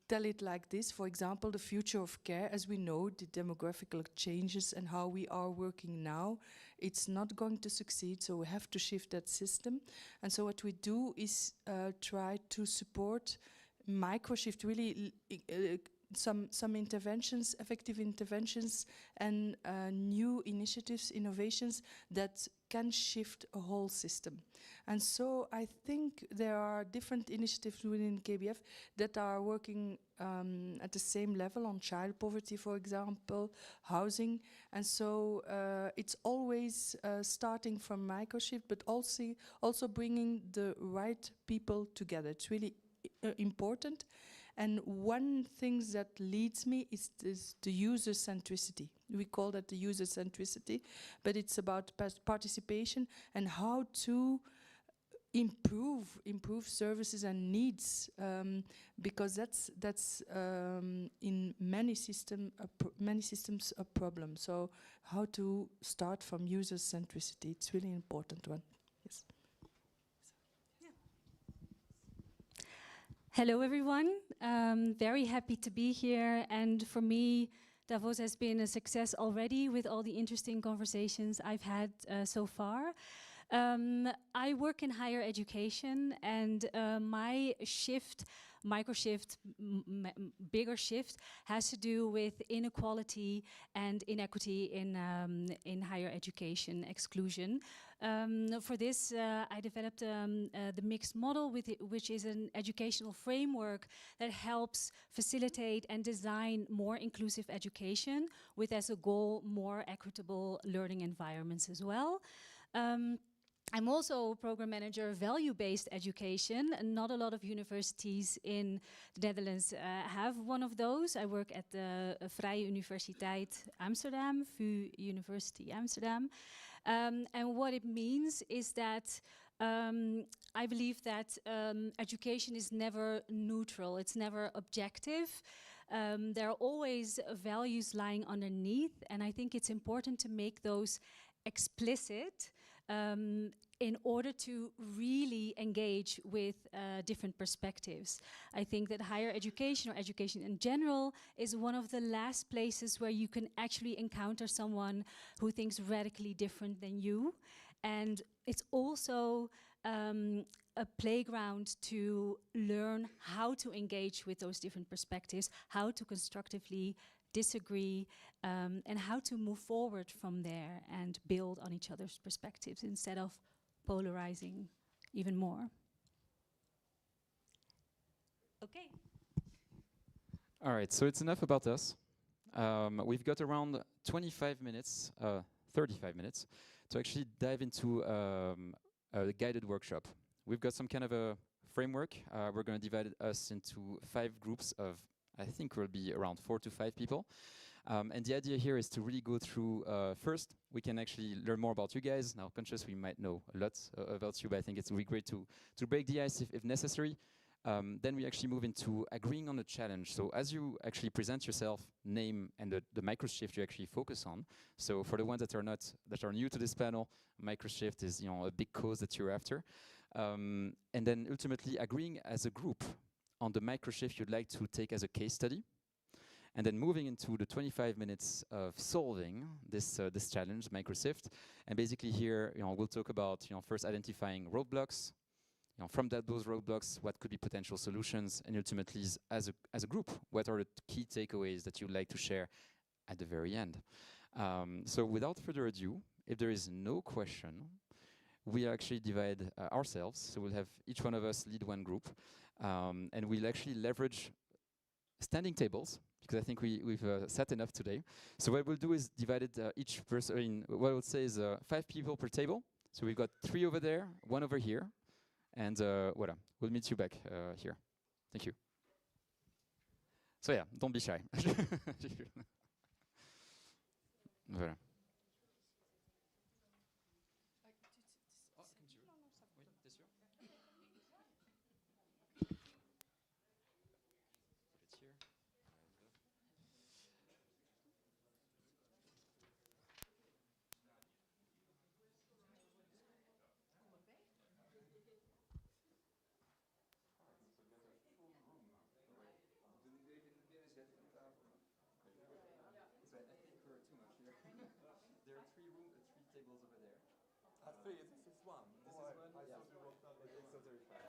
tell it like this. For example, the future of care, as we know, the demographical changes and how we are working now, it's not going to succeed, so we have to shift that system. And so what we do is try to support microshift, really some interventions, effective interventions, and new initiatives, innovations that can shift a whole system. And so I think there are different initiatives within KBF that are working at the same level on child poverty, for example, housing. And so it's always starting from microshift, but also bringing the right people together. It's really important. And one thing that leads me is the user centricity. We call that the user centricity, but it's about participation and how to improve services and needs, because that's in many systems a problem. So how to start from user centricity? It's really important one. Yes. Hello, everyone. Very happy to be here. And for me, Davos has been a success already with all the interesting conversations I've had so far. I work in higher education, and my shift, microshift, bigger shift, has to do with inequality and inequity in higher education, exclusion. For this, I developed the mixed model, which is an educational framework that helps facilitate and design more inclusive education, with as a goal more equitable learning environments as well. I'm also program manager of value-based education, and not a lot of universities in the Netherlands have one of those. I work at the Vrije Universiteit Amsterdam, VU University Amsterdam. And what it means is that I believe that education is never neutral, it's never objective. There are always values lying underneath, and I think it's important to make those explicit in order to really engage with different perspectives. I think that higher education, or education in general, is one of the last places where you can actually encounter someone who thinks radically different than you. And it's also a playground to learn how to engage with those different perspectives, how to constructively disagree, and how to move forward from there and build on each other's perspectives instead of polarizing even more. Okay. All right, so it's enough about us. We've got around 25 minutes, 35 minutes, to actually dive into a guided workshop. We've got some kind of a framework. We're going to divide us into 5 groups of, I think will be around 4 to 5 people. And the idea here is to really go through, first, we can actually learn more about you guys. Now, conscious we might know a lot about you, but I think it's really great to break the ice if necessary. Then we actually move into agreeing on a challenge. So as you actually present yourself, name and the microshift you actually focus on. So for the ones that are new to this panel, microshift is a big cause that you're after. And then ultimately agreeing as a group on the microshift you'd like to take as a case study. And then moving into the 25 minutes of solving this challenge, microshift. And basically here, we'll talk about first identifying roadblocks. From those roadblocks, what could be potential solutions, and ultimately, as a group, what are the key takeaways that you'd like to share at the very end? So without further ado, if there is no question, we actually divide ourselves. So we'll have each one of us lead one group, and we'll actually leverage standing tables, because I think we've sat enough today. So what we'll do is divided each person, what we'll say is 5 people per table. So we've got 3 over there, 1 over here. And voilà, we'll meet you back here. Thank you. So yeah, don't be shy. Voilà. There are 3 tables over there. Three, this is one. This is one. I Yeah. thought you wrote that. It's totally fine.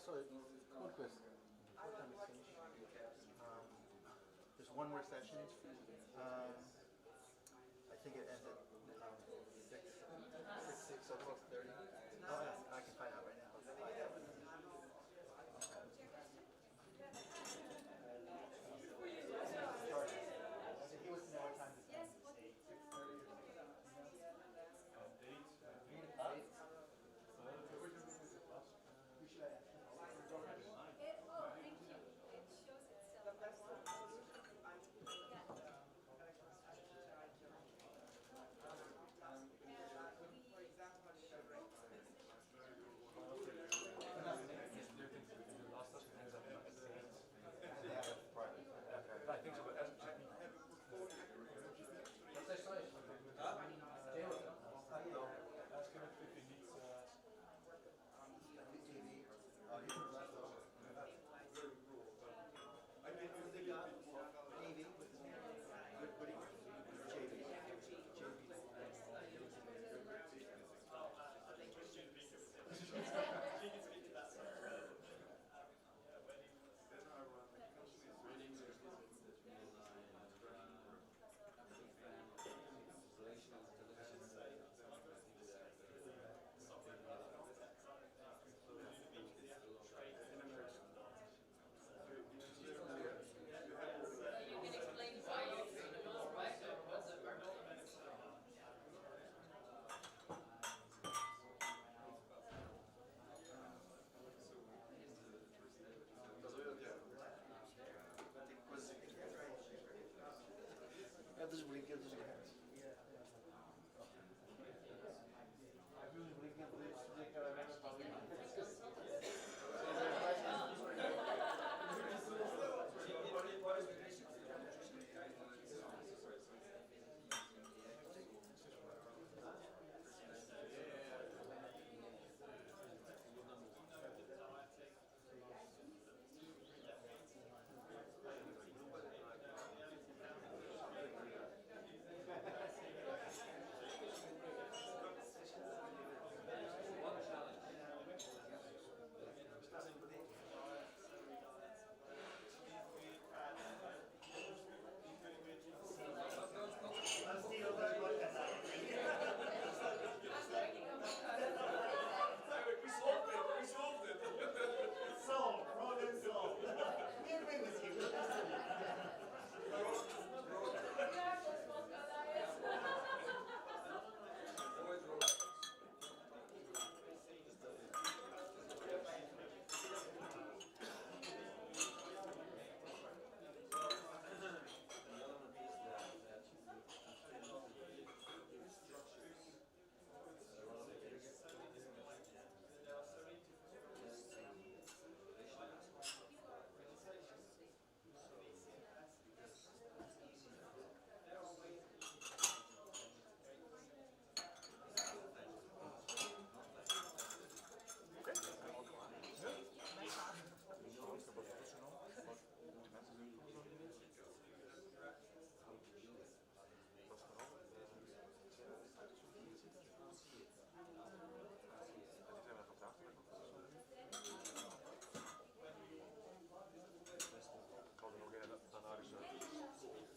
Sorry, one question. What time is finish? There's one more session. I think it ends at 6 or 6:30. Oh, yeah, I can find out right now. He wants to know what time this is. 6:30. 8. Who should I ask? is blinken tussen je hand.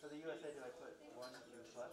For the USA, do I put one plus?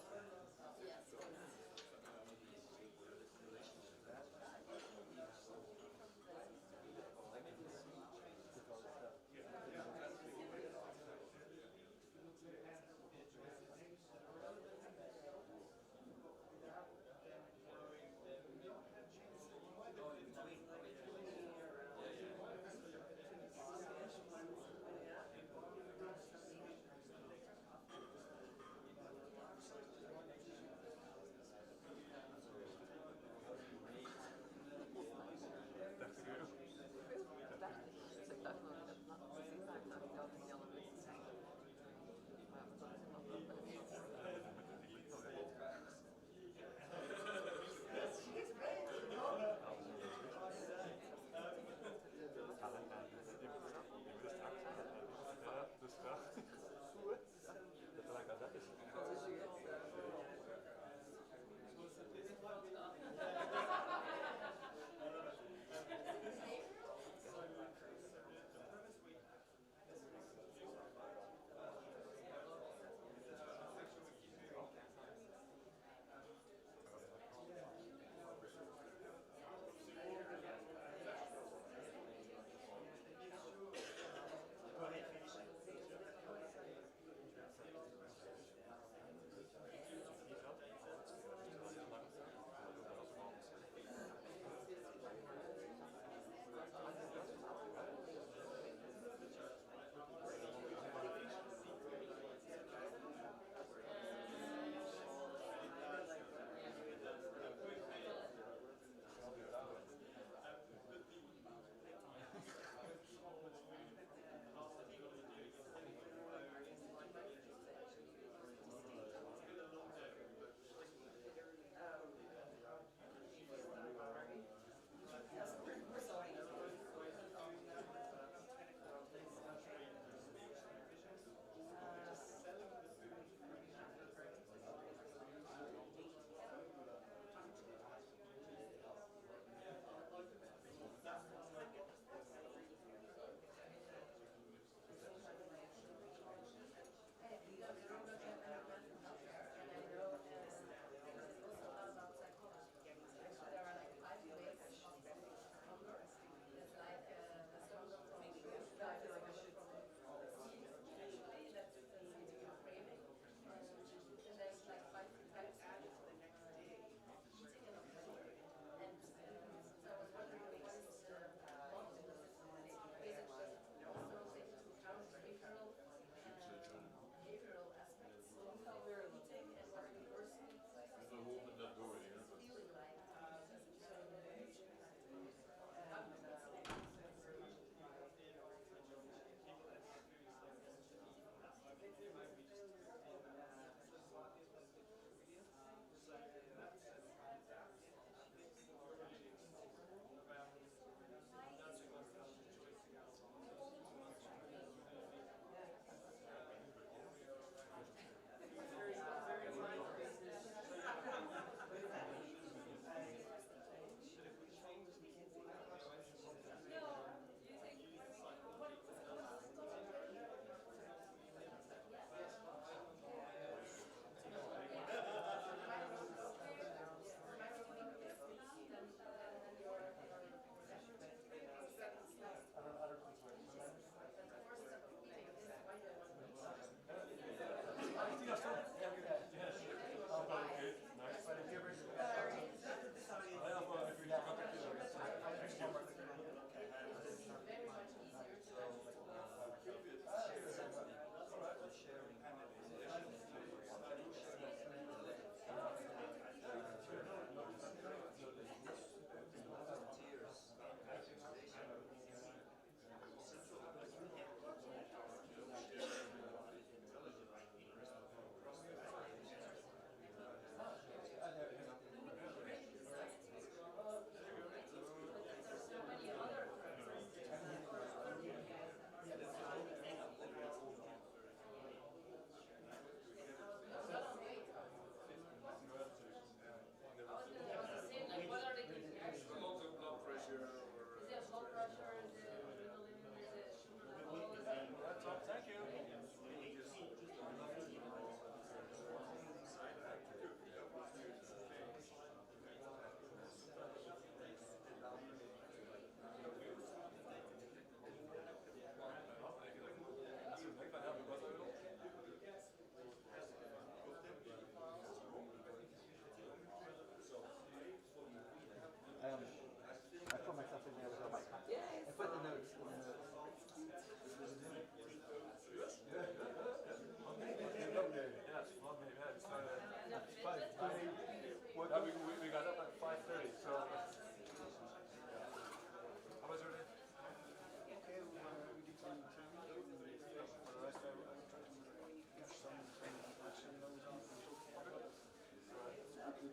Is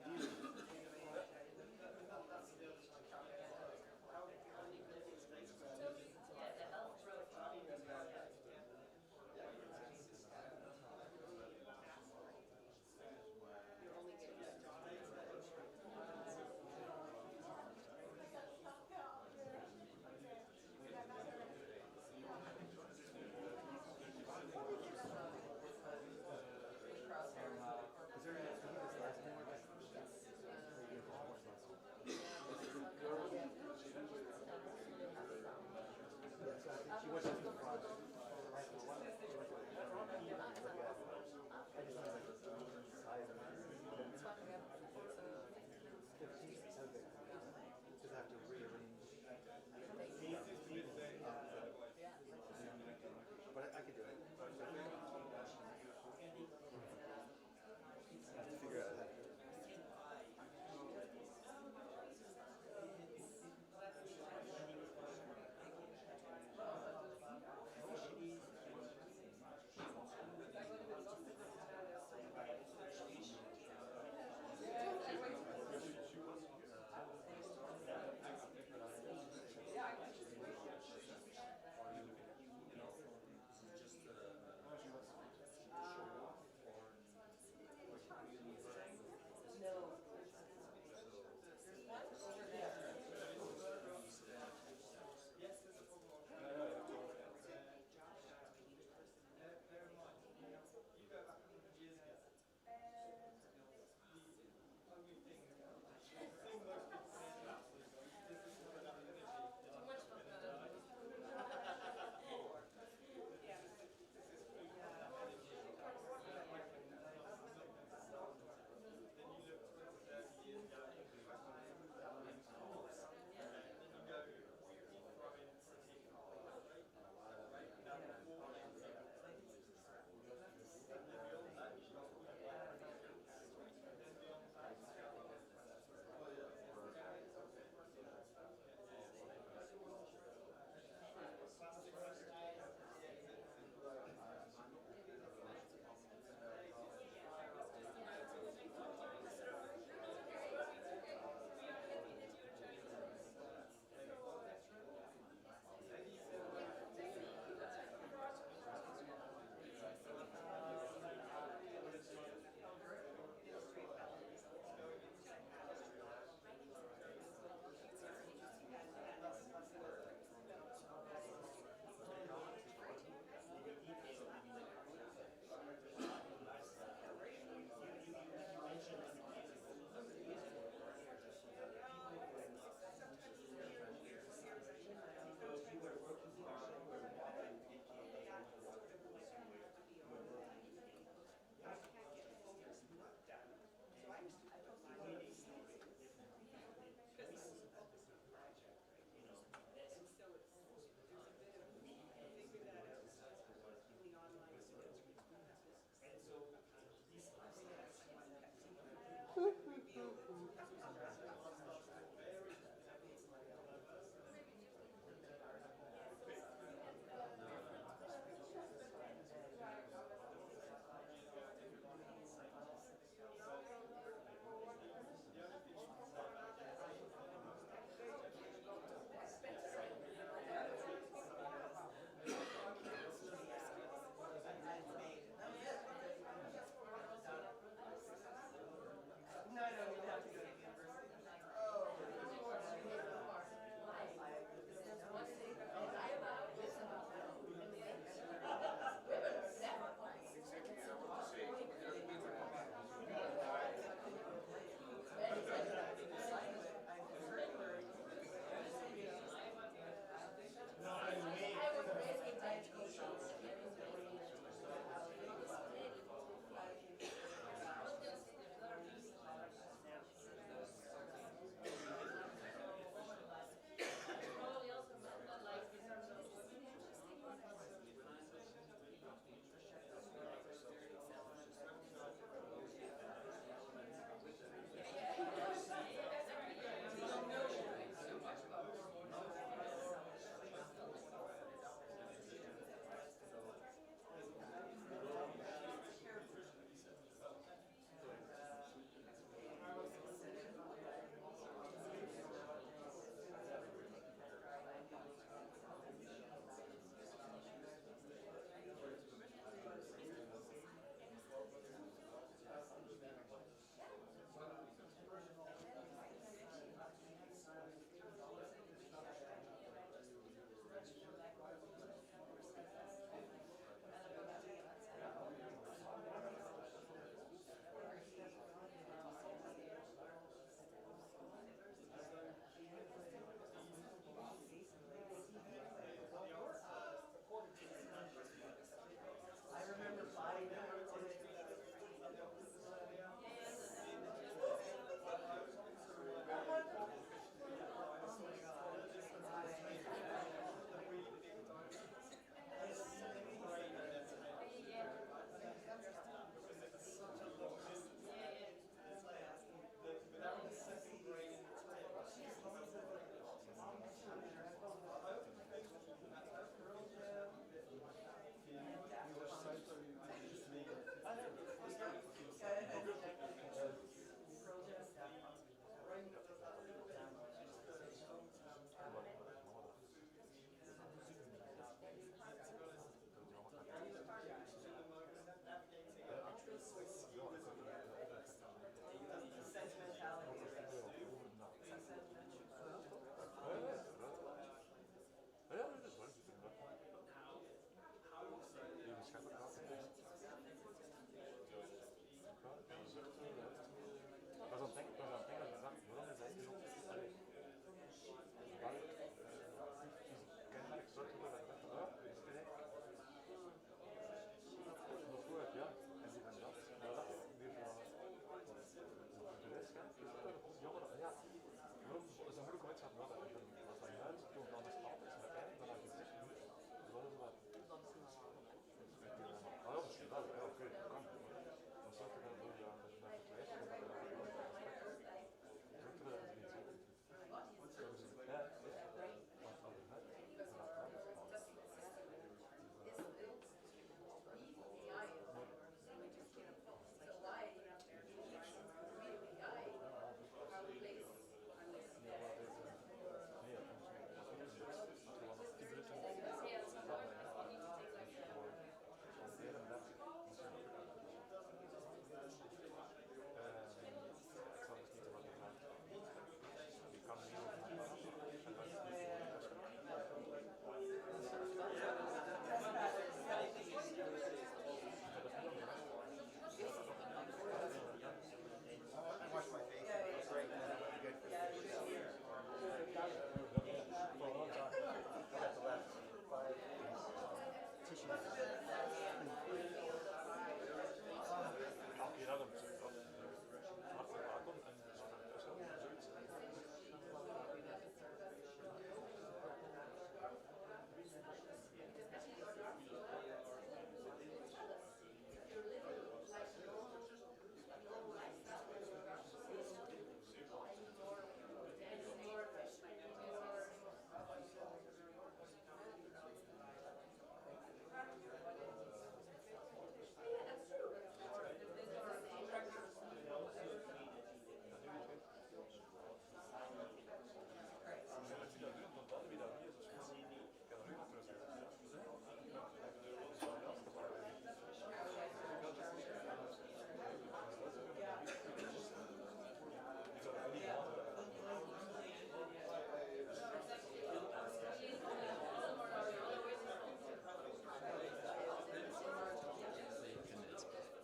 there this last homework?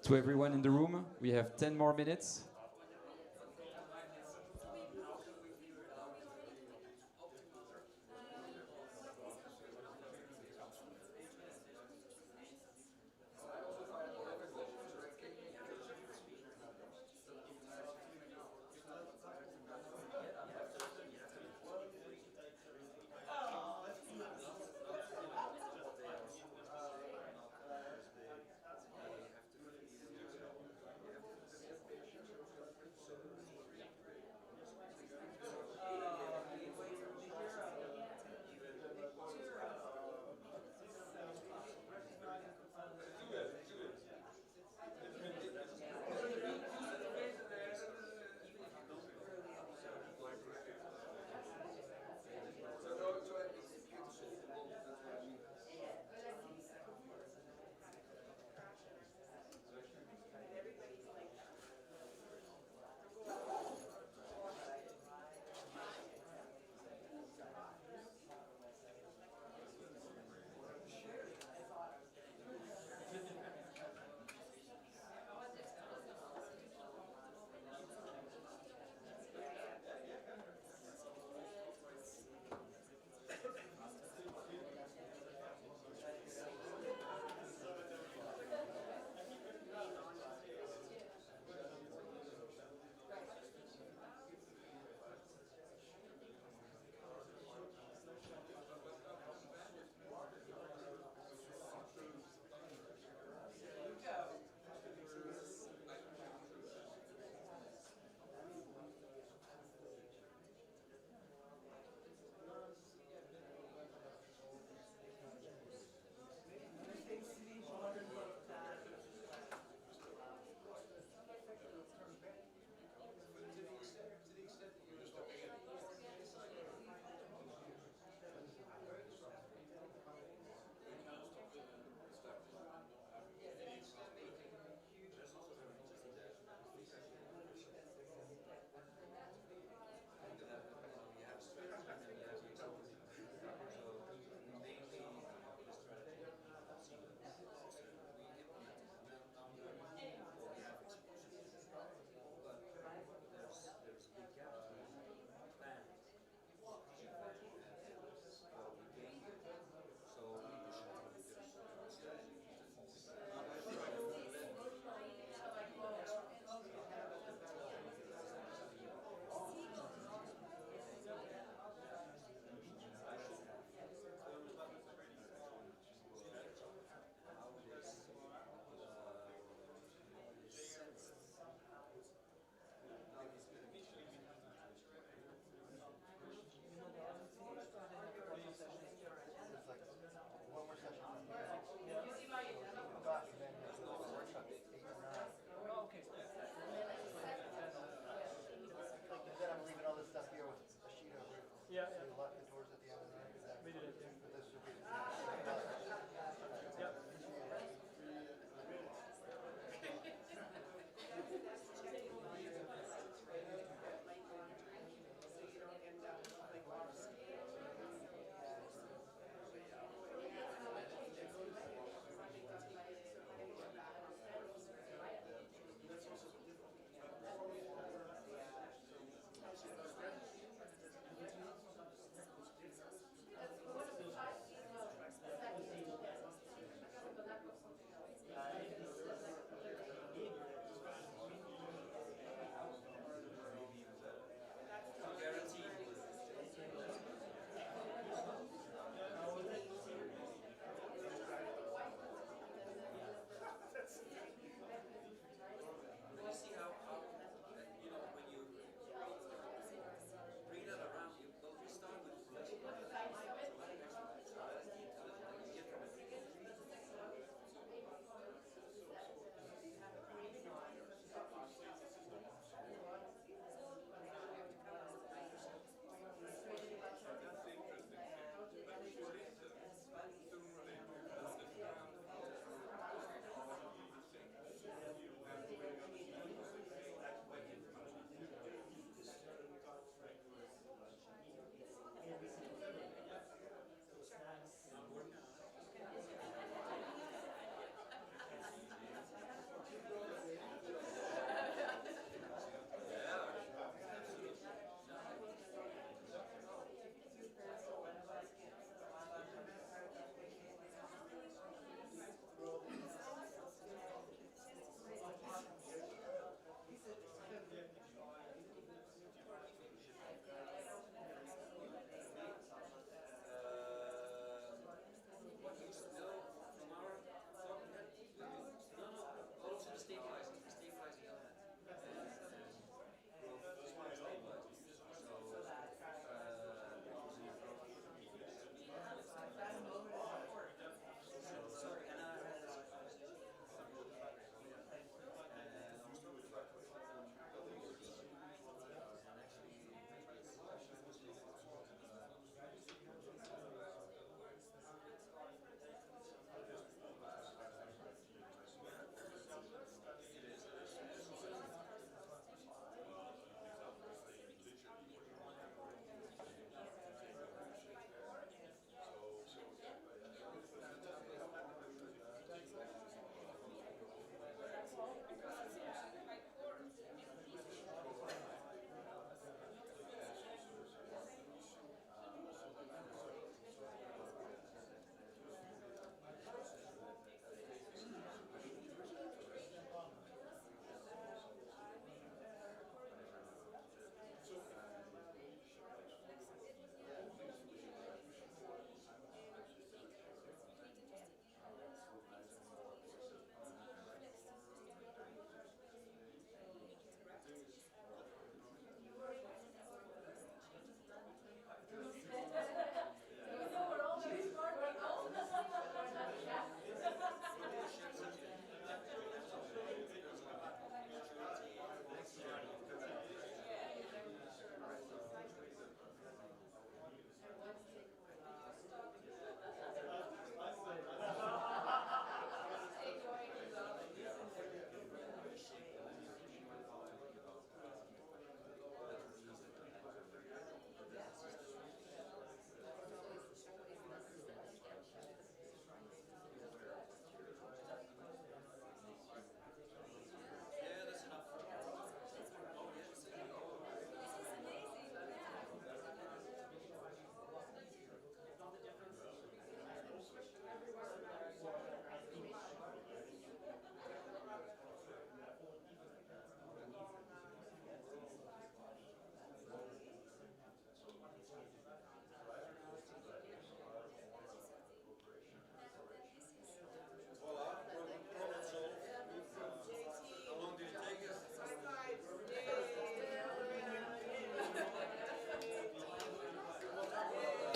To everyone in the room, we have 10 more minutes.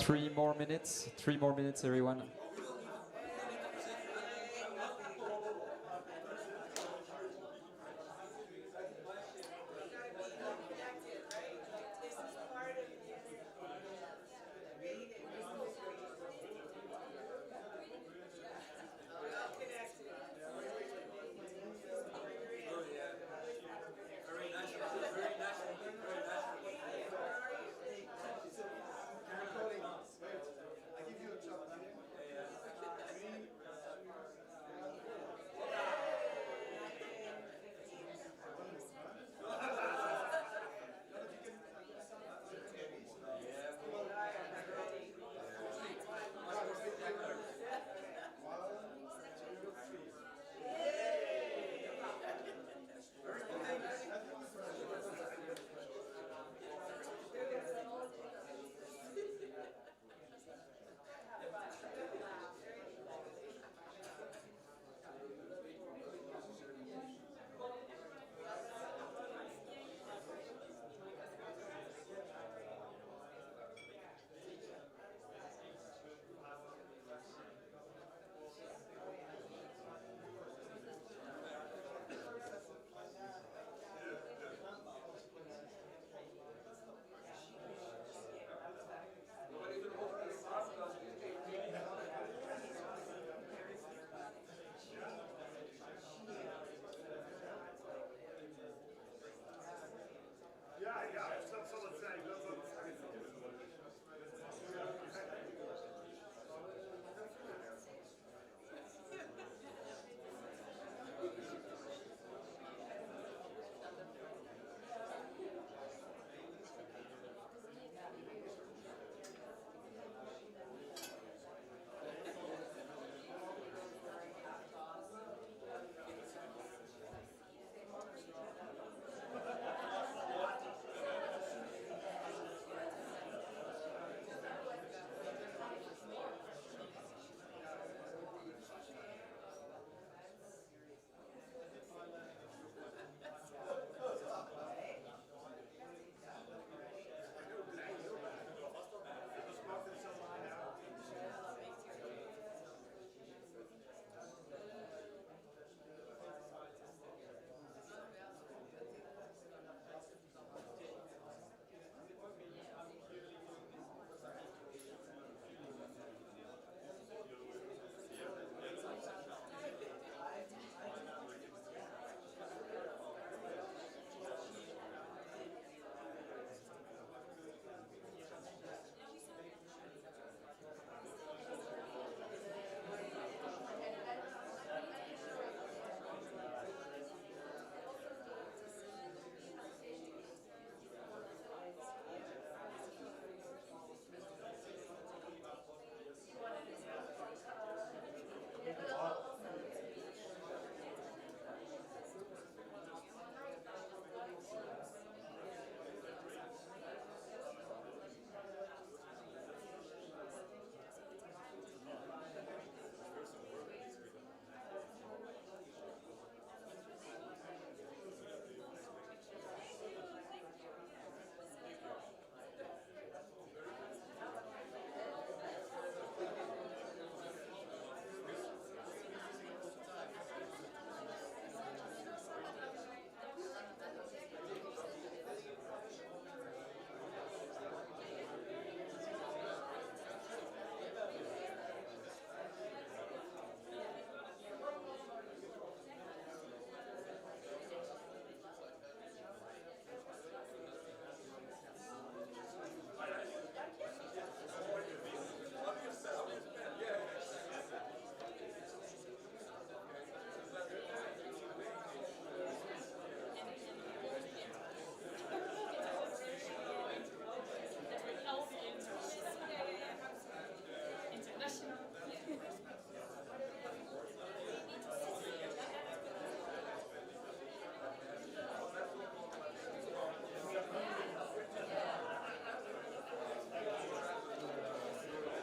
3 more minutes. 3 more minutes, everyone.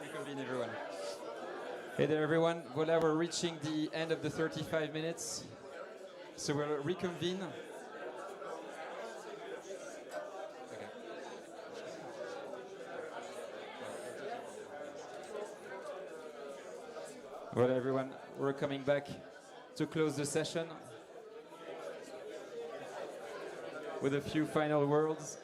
Reconvene, everyone. Hey there, everyone. Voilà, we're reaching the end of the 35 minutes. So we'll reconvene. Okay. Well, everyone, we're coming back to close the session with a few final words.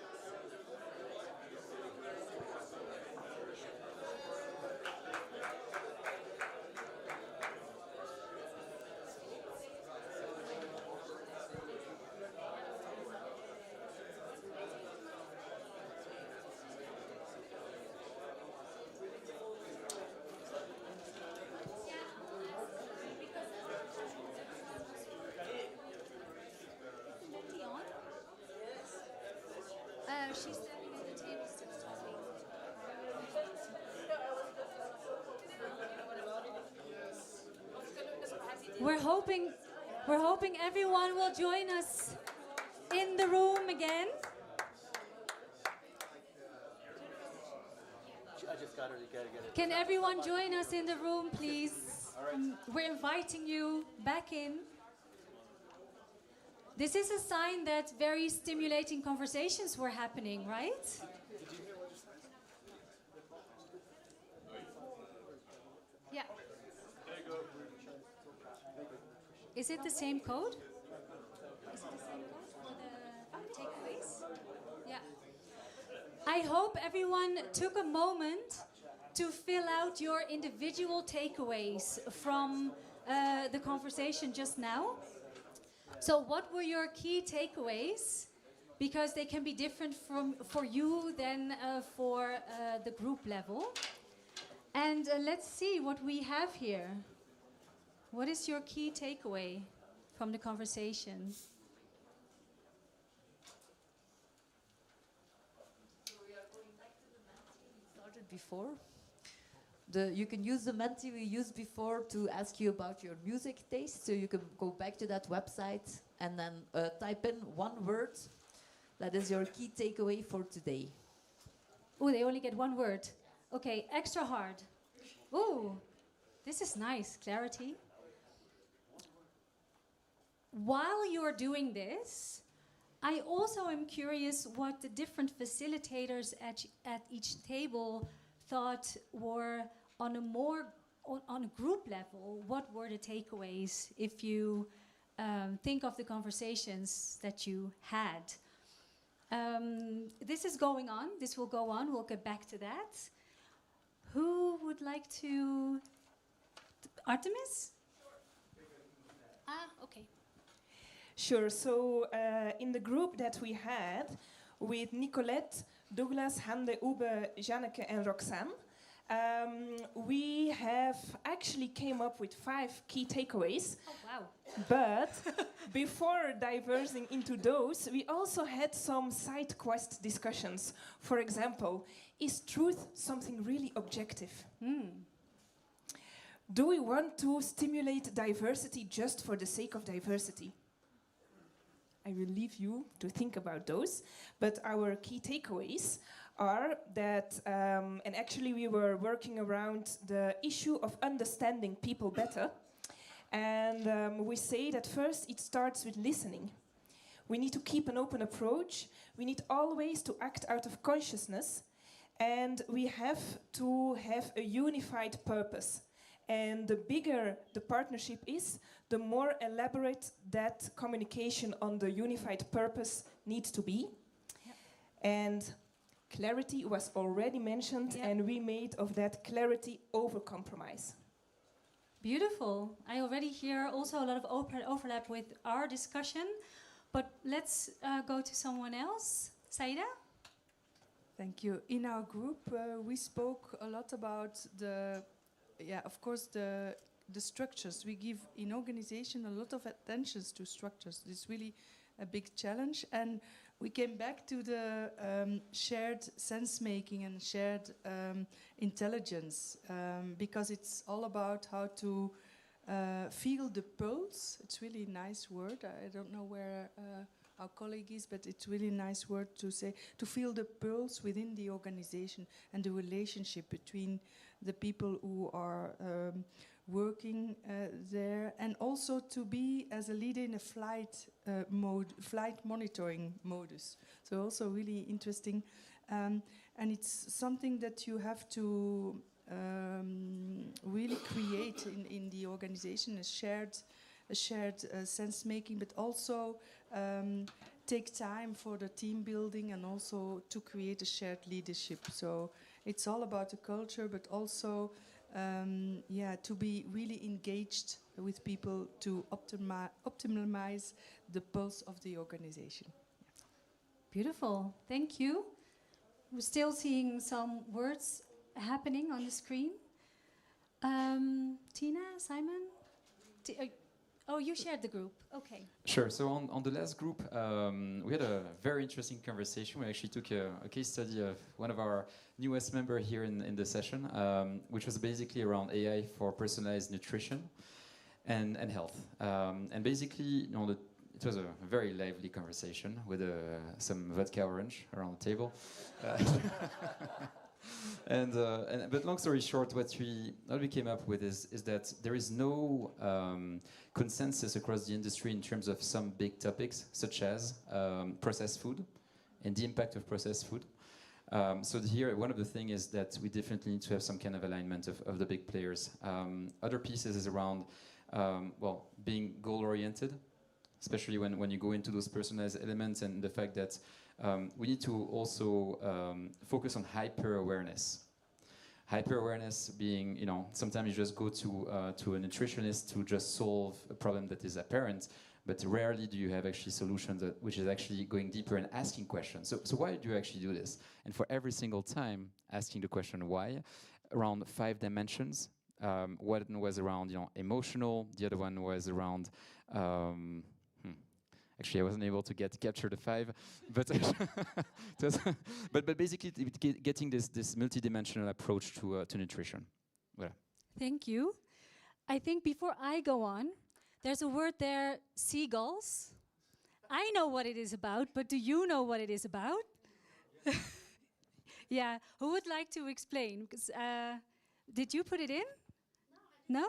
She's standing at the table still talking. We're hoping everyone will join us in the room again. I just got her to get it. Can everyone join us in the room, please? We're inviting you back in. This is a sign that very stimulating conversations were happening, right? Yeah. Is it the same code? Is it the same code for the takeaways? Yeah. I hope everyone took a moment to fill out your individual takeaways from the conversation just now. So what were your key takeaways? Because they can be different for you than for the group level. And let's see what we have here. What is your key takeaway from the conversation? Started before. You can use the Menti we used before to ask you about your music taste. So you can go back to that website and then type in one word. That is your key takeaway for today. Oh, they only get one word. Okay, extra hard. Ooh, this is nice, clarity. While you're doing this, I also am curious what the different facilitators at each table thought were on a group level. What were the takeaways if you think of the conversations that you had? This is going on. This will go on. We'll get back to that. Who would like to? Artemis? Ah, okay. Sure. So in the group that we had with Nicolette, Douglas, Hande, Ube, Janneke and Roxanne, we have actually came up with 5 key takeaways. Oh, wow. But before diverging into those, we also had some side quest discussions. For example, is truth something really objective? Do we want to stimulate diversity just for the sake of diversity? I will leave you to think about those. But our key takeaways are that, and actually we were working around the issue of understanding people better. And we say that first it starts with listening. We need to keep an open approach. We need always to act out of consciousness. And we have to have a unified purpose. And the bigger the partnership is, the more elaborate that communication on the unified purpose needs to be. Yep. And clarity was already mentioned, and we made of that clarity over compromise. Beautiful. I already hear also a lot of overlap with our discussion, but let's go to someone else. Saida? Thank you. In our group, we spoke a lot about of course, the structures. We give in organization a lot of attention to structures. It's really a big challenge. And we came back to the shared sense making and shared intelligence, because it's all about how to feel the pulse. It's really a nice word. I don't know where our colleague is, but it's really a nice word to say, to feel the pulse within the organization and the relationship between the people who are working there, and also to be as a leader in a flight monitoring modus. So also really interesting, and it's something that you have to really create in the organization a shared sense making, but also take time for the team building and also to create a shared leadership. So it's all about the culture, but also to be really engaged with people to optimize the pulse of the organization. Beautiful, thank you. We're still seeing some words happening on the screen. Tina, Simon? Oh, you shared the group, okay. Sure, so on the last group, we had a very interesting conversation. We actually took a case study of one of our newest members here in the session, which was basically around AI for personalized nutrition and health. And basically, it was a very lively conversation with some vodka orange around the table. But long story short, what we came up with is that there is no consensus across the industry in terms of some big topics, such as processed food and the impact of processed food. So here, one of the things is that we definitely need to have some kind of alignment of the big players. Other pieces is around, being goal-oriented, especially when you go into those personalized elements, and the fact that we need to also focus on hyper-awareness. Hyper-awareness being, sometimes you just go to a nutritionist to just solve a problem that is apparent, but rarely do you have actually solutions which is actually going deeper and asking questions. So why do you actually do this? And for every single time asking the question why, around 5 dimensions. One was around, emotional. The other one was around. Actually, I wasn't able to capture the 5, but but basically getting this multidimensional approach to nutrition. Voilà. Thank you. I think before I go on, there's a word there, seagulls. I know what it is about, but do you know what it is about? Yeah, who would like to explain? Because did you put it in? No?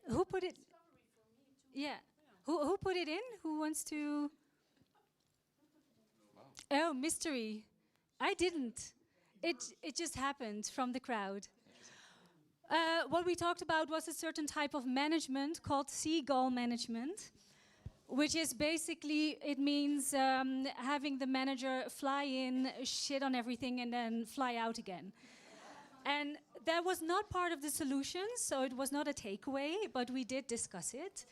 Who put it? Yeah. Who put it in? Who wants to? Oh, mystery. I didn't. It just happened from the crowd. What we talked about was a certain type of management called seagull management, which is basically, it means having the manager fly in, shit on everything, and then fly out again. And that was not part of the solution, so it was not a takeaway, but we did discuss it.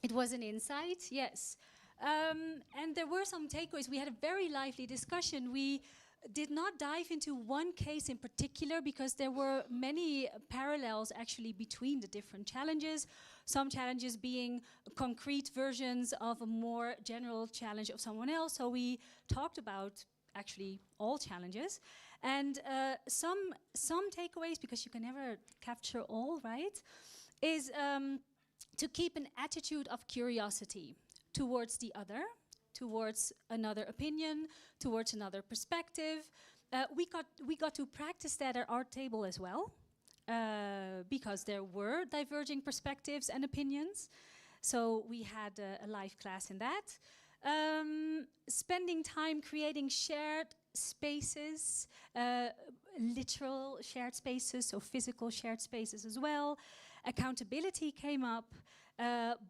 It was an insight, yes. And there were some takeaways. We had a very lively discussion. We did not dive into one case in particular because there were many parallels actually between the different challenges. Some challenges being concrete versions of a more general challenge of someone else. So we talked about actually all challenges. And some takeaways, because you can never capture all, right, is to keep an attitude of curiosity towards the other, towards another opinion, towards another perspective. We got to practice that at our table as well, because there were diverging perspectives and opinions. So we had a live class in that. Spending time creating shared spaces, literal shared spaces, so physical shared spaces as well. Accountability came up,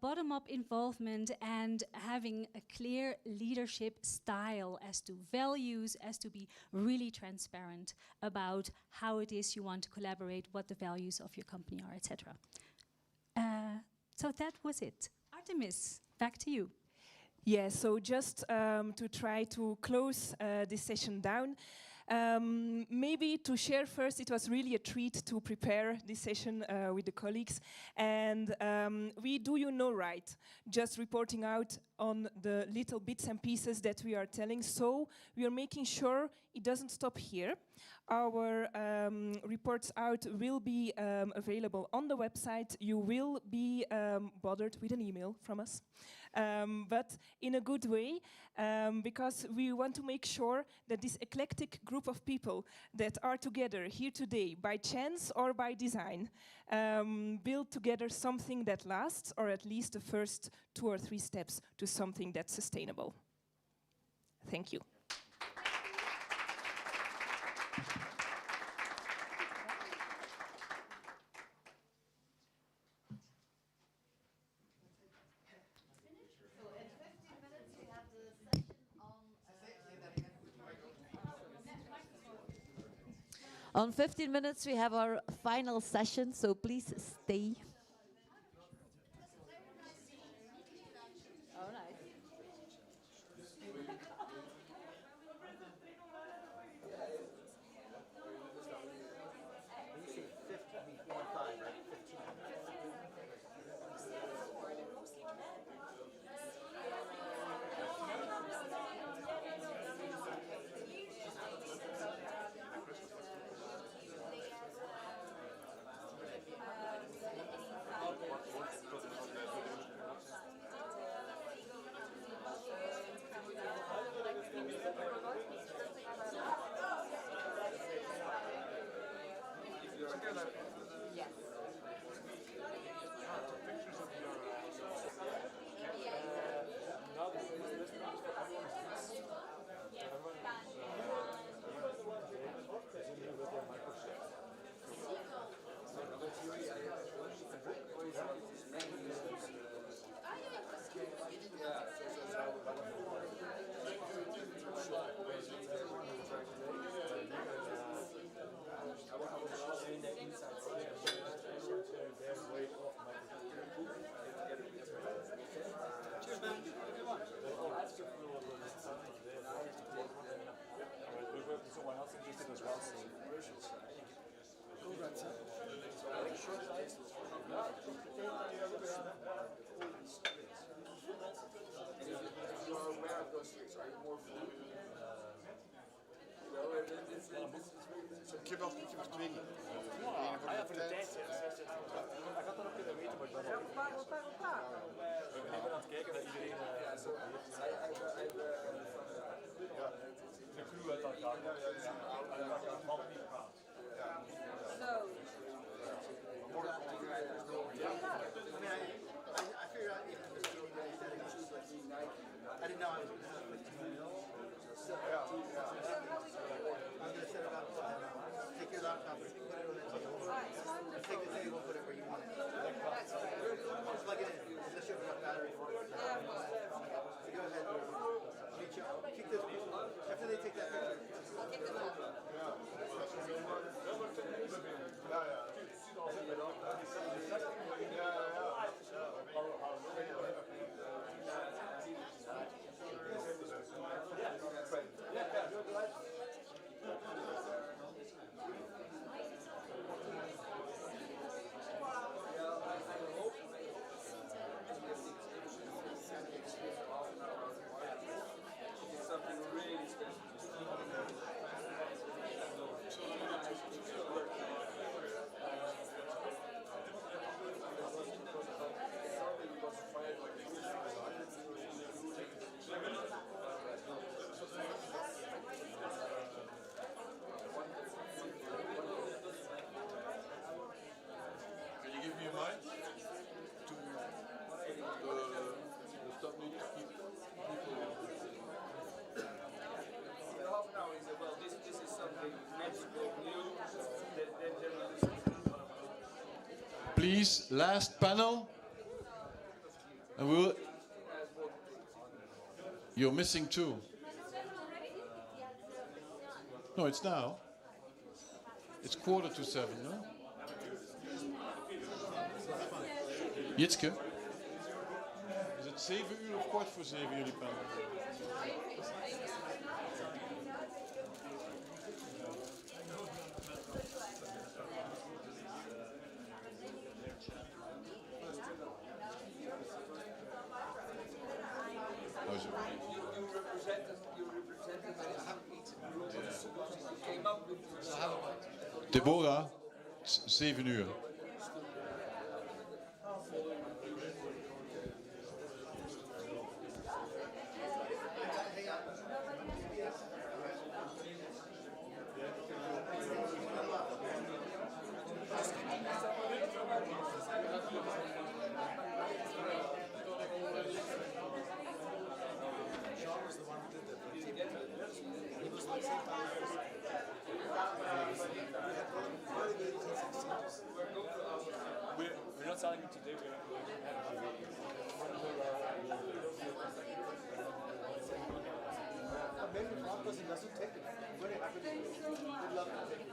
bottom-up involvement, and having a clear leadership style as to values, as to be really transparent about how it is you want to collaborate, what the values of your company are, etc. So that was it. Artemis, back to you. Yeah, so just to try to close this session down, maybe to share first, it was really a treat to prepare this session with the colleagues. And we do right, just reporting out on the little bits and pieces that we are telling. So we are making sure it doesn't stop here. Our reports out will be available on the website. You will be bothered with an email from us, but in a good way, because we want to make sure that this eclectic group of people that are together here today by chance or by design build together something that lasts, or at least the first 2 or 3 steps to something that's sustainable. Thank you. On 15 minutes, we have our final session, so please stay. Oh, nice. You say 50, 1, 5, right? 15. Someone else interested as well, so You are aware of those streets, are you more fluid? Ik heb er twee niet. Ja, voor de tijd. Ik had dat ook kunnen weten, maar ik ben even aan het kijken dat iedereen de crew uit elkaar komt. En dat valt niet praat. I figured out even the story that he said it was like I didn't know I was going to have 15 minutes. I'm going to set it up. Take your laptop and put it on the table. And take the table, put it where you want it. Just plug it in. Unless you have enough battery for it. So go ahead. I'll meet you. Keep this. After they take that picture. Something really special. Can you give me a mic to stop me to keep people? Half an hour, he said, well, this is something magical, new, Please, last panel. And we'll. You're missing two. No, it's now. It's 6:45, no? Jitske? Is het 7 uur of 6:15 jullie panel? Deborah, 7 uur. We're not selling it today, we're going to have Maybe the wrong person doesn't take it. I'm very happy to. We'd love to take it.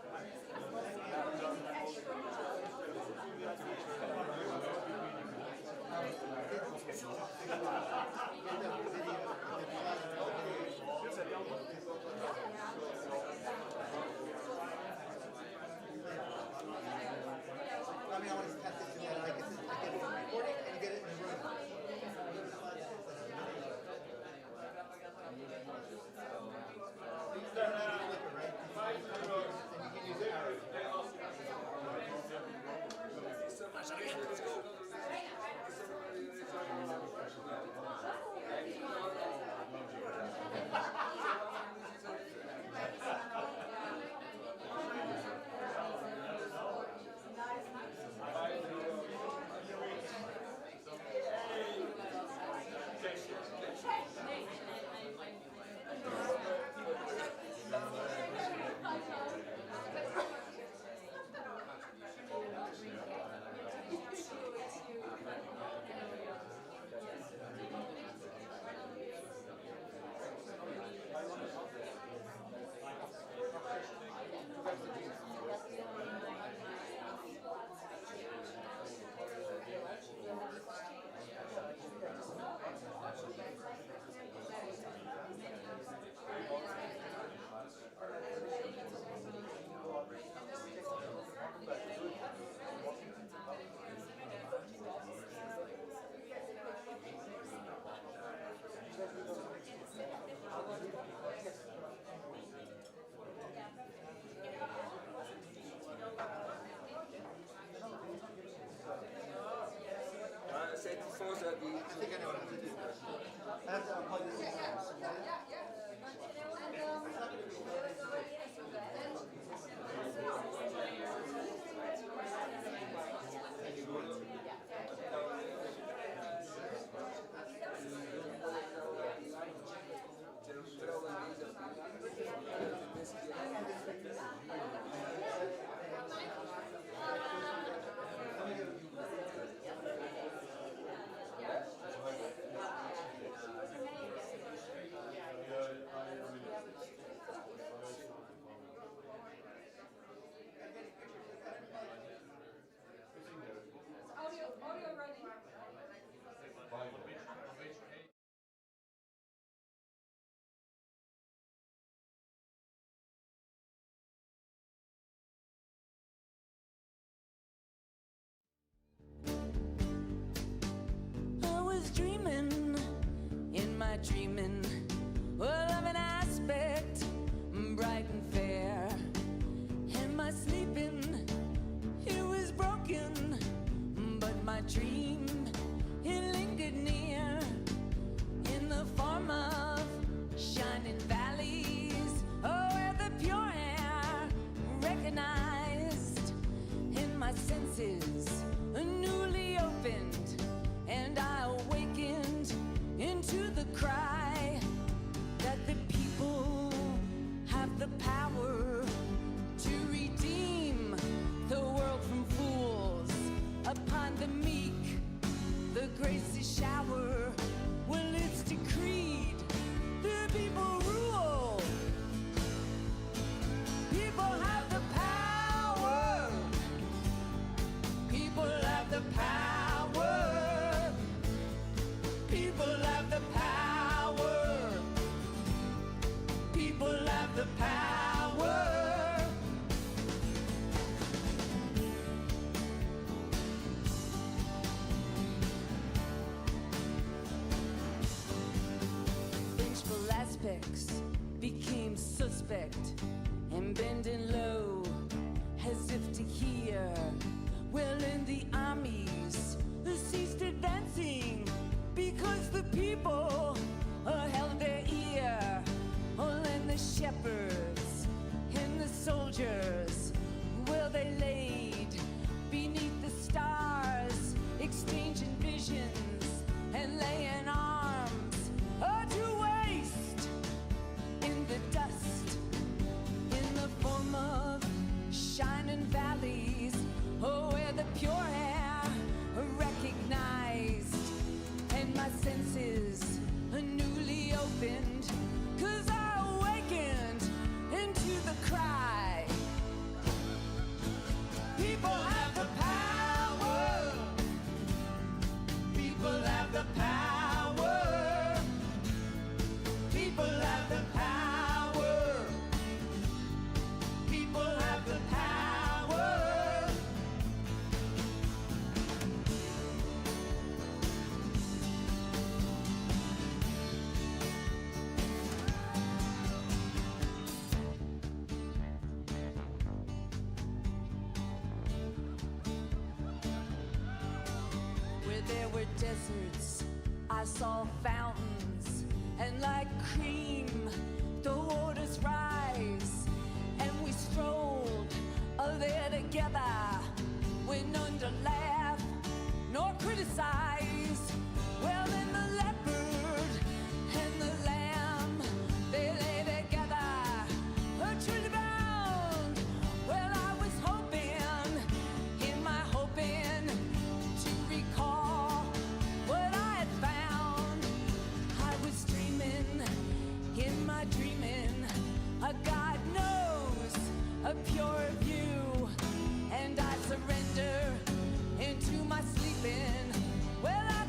dreaming of an aspect bright and fair. And my sleeping, it was broken, but my dream, it lingered near in the form of shining valleys, oh, where the pure air recognized in my senses, newly opened, and I awakened into the cry that the people have the power to redeem the world from fools. Upon the meek, the grace is shower. Well, it's decreed, the people rule. People have the power. People have the power. People have the power. People have the power. Vengeful aspects became suspect and bending low as if to hear. Well, in the armies ceased advancing because the people held their ear. Oh, and the shepherds and the soldiers, well, they laid beneath the stars, exchanging visions and laying arms to waste in the dust, in the form of shining valleys, oh, where the pure air recognized, and my senses newly opened, 'cause I awakened into the cry. People have the power. People have the power. People have the power. People have the power. Where there were deserts, I saw fountains, and like cream, the waters rise, and we strolled there together, with none to laugh nor criticize. Well, then the leopard and the lamb, they lay together, truly bound. Well, I was hoping, in my hoping, to recall what I had found. I was dreaming, in my dreaming, God knows, a pure view, and I surrender into my sleeping. Well, I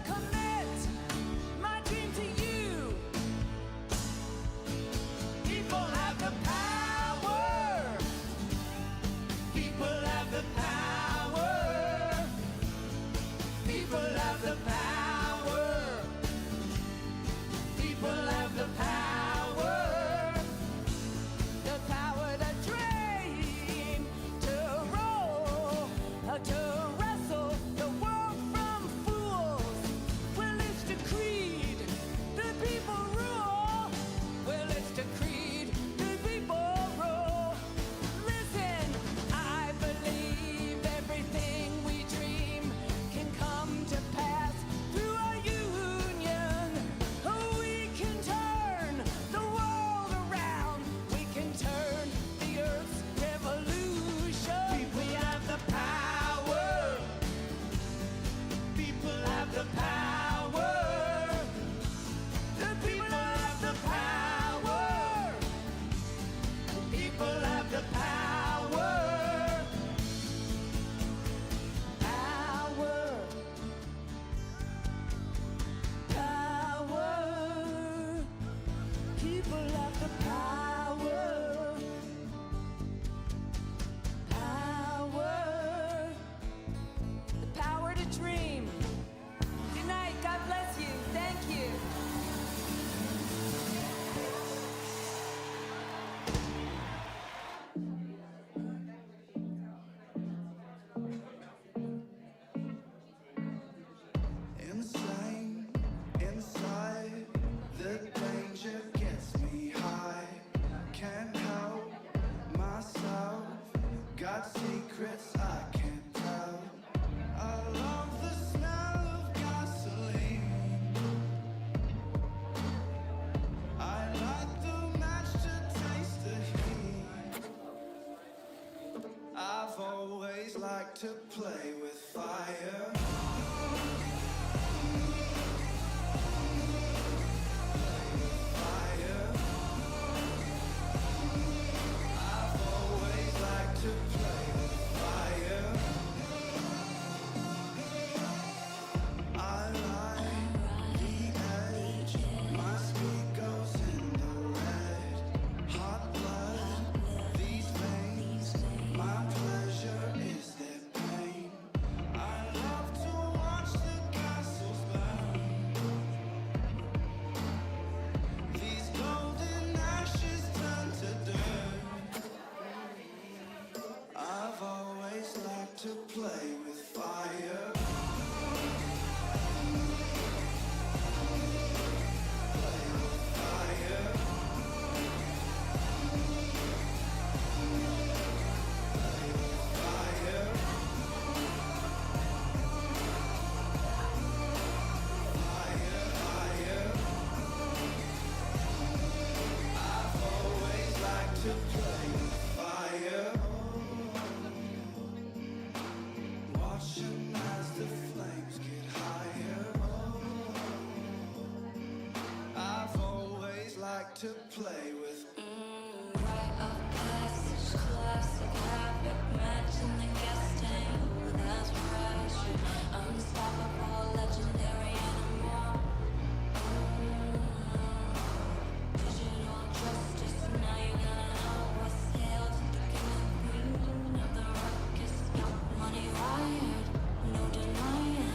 got secrets I can't tell. I love the smell of gasoline. I light the match to taste the heat. I've always liked to play with fire. To play with fire. Play with fire. Play with fire. Fire, fire. I've always liked to play with fire. Watching as the flames get higher. I've always liked to play with. Right up past classic habit, matching the gas tank. That's where I should. Unstoppable, legendary animal. Digital justice, now you gotta know what's held to the king and queen of the ruckus. Got money wired, no denying.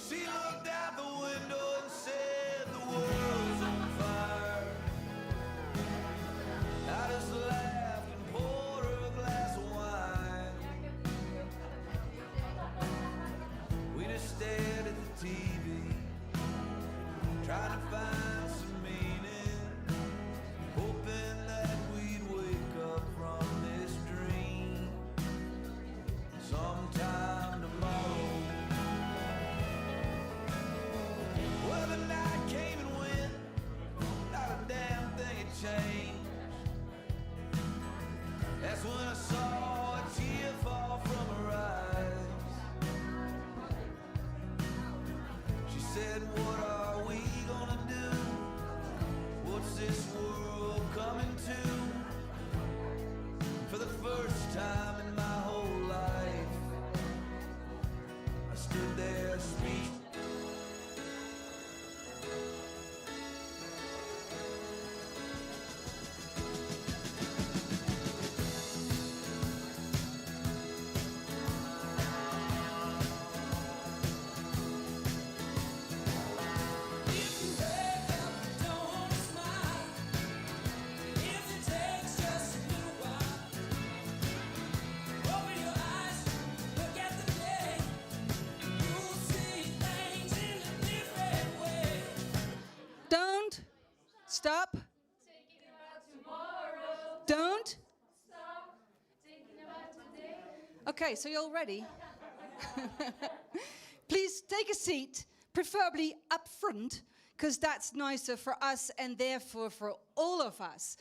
She looked out the window and said the world's on fire. I just laughed and poured her a glass of wine. We just stared at the TV, trying to find some meaning, hoping that we'd wake up from this dream sometime tomorrow. Well, the night came and went, not a damn thing had changed. That's when I saw a tear fall from her eyes. She said, what are we gonna do? What's this world coming to? For the first time in my whole life, I stood there speechless. Don't stop. Don't. Okay, so you're all ready. Please take a seat, preferably up front, because that's nicer for us and therefore for all of us.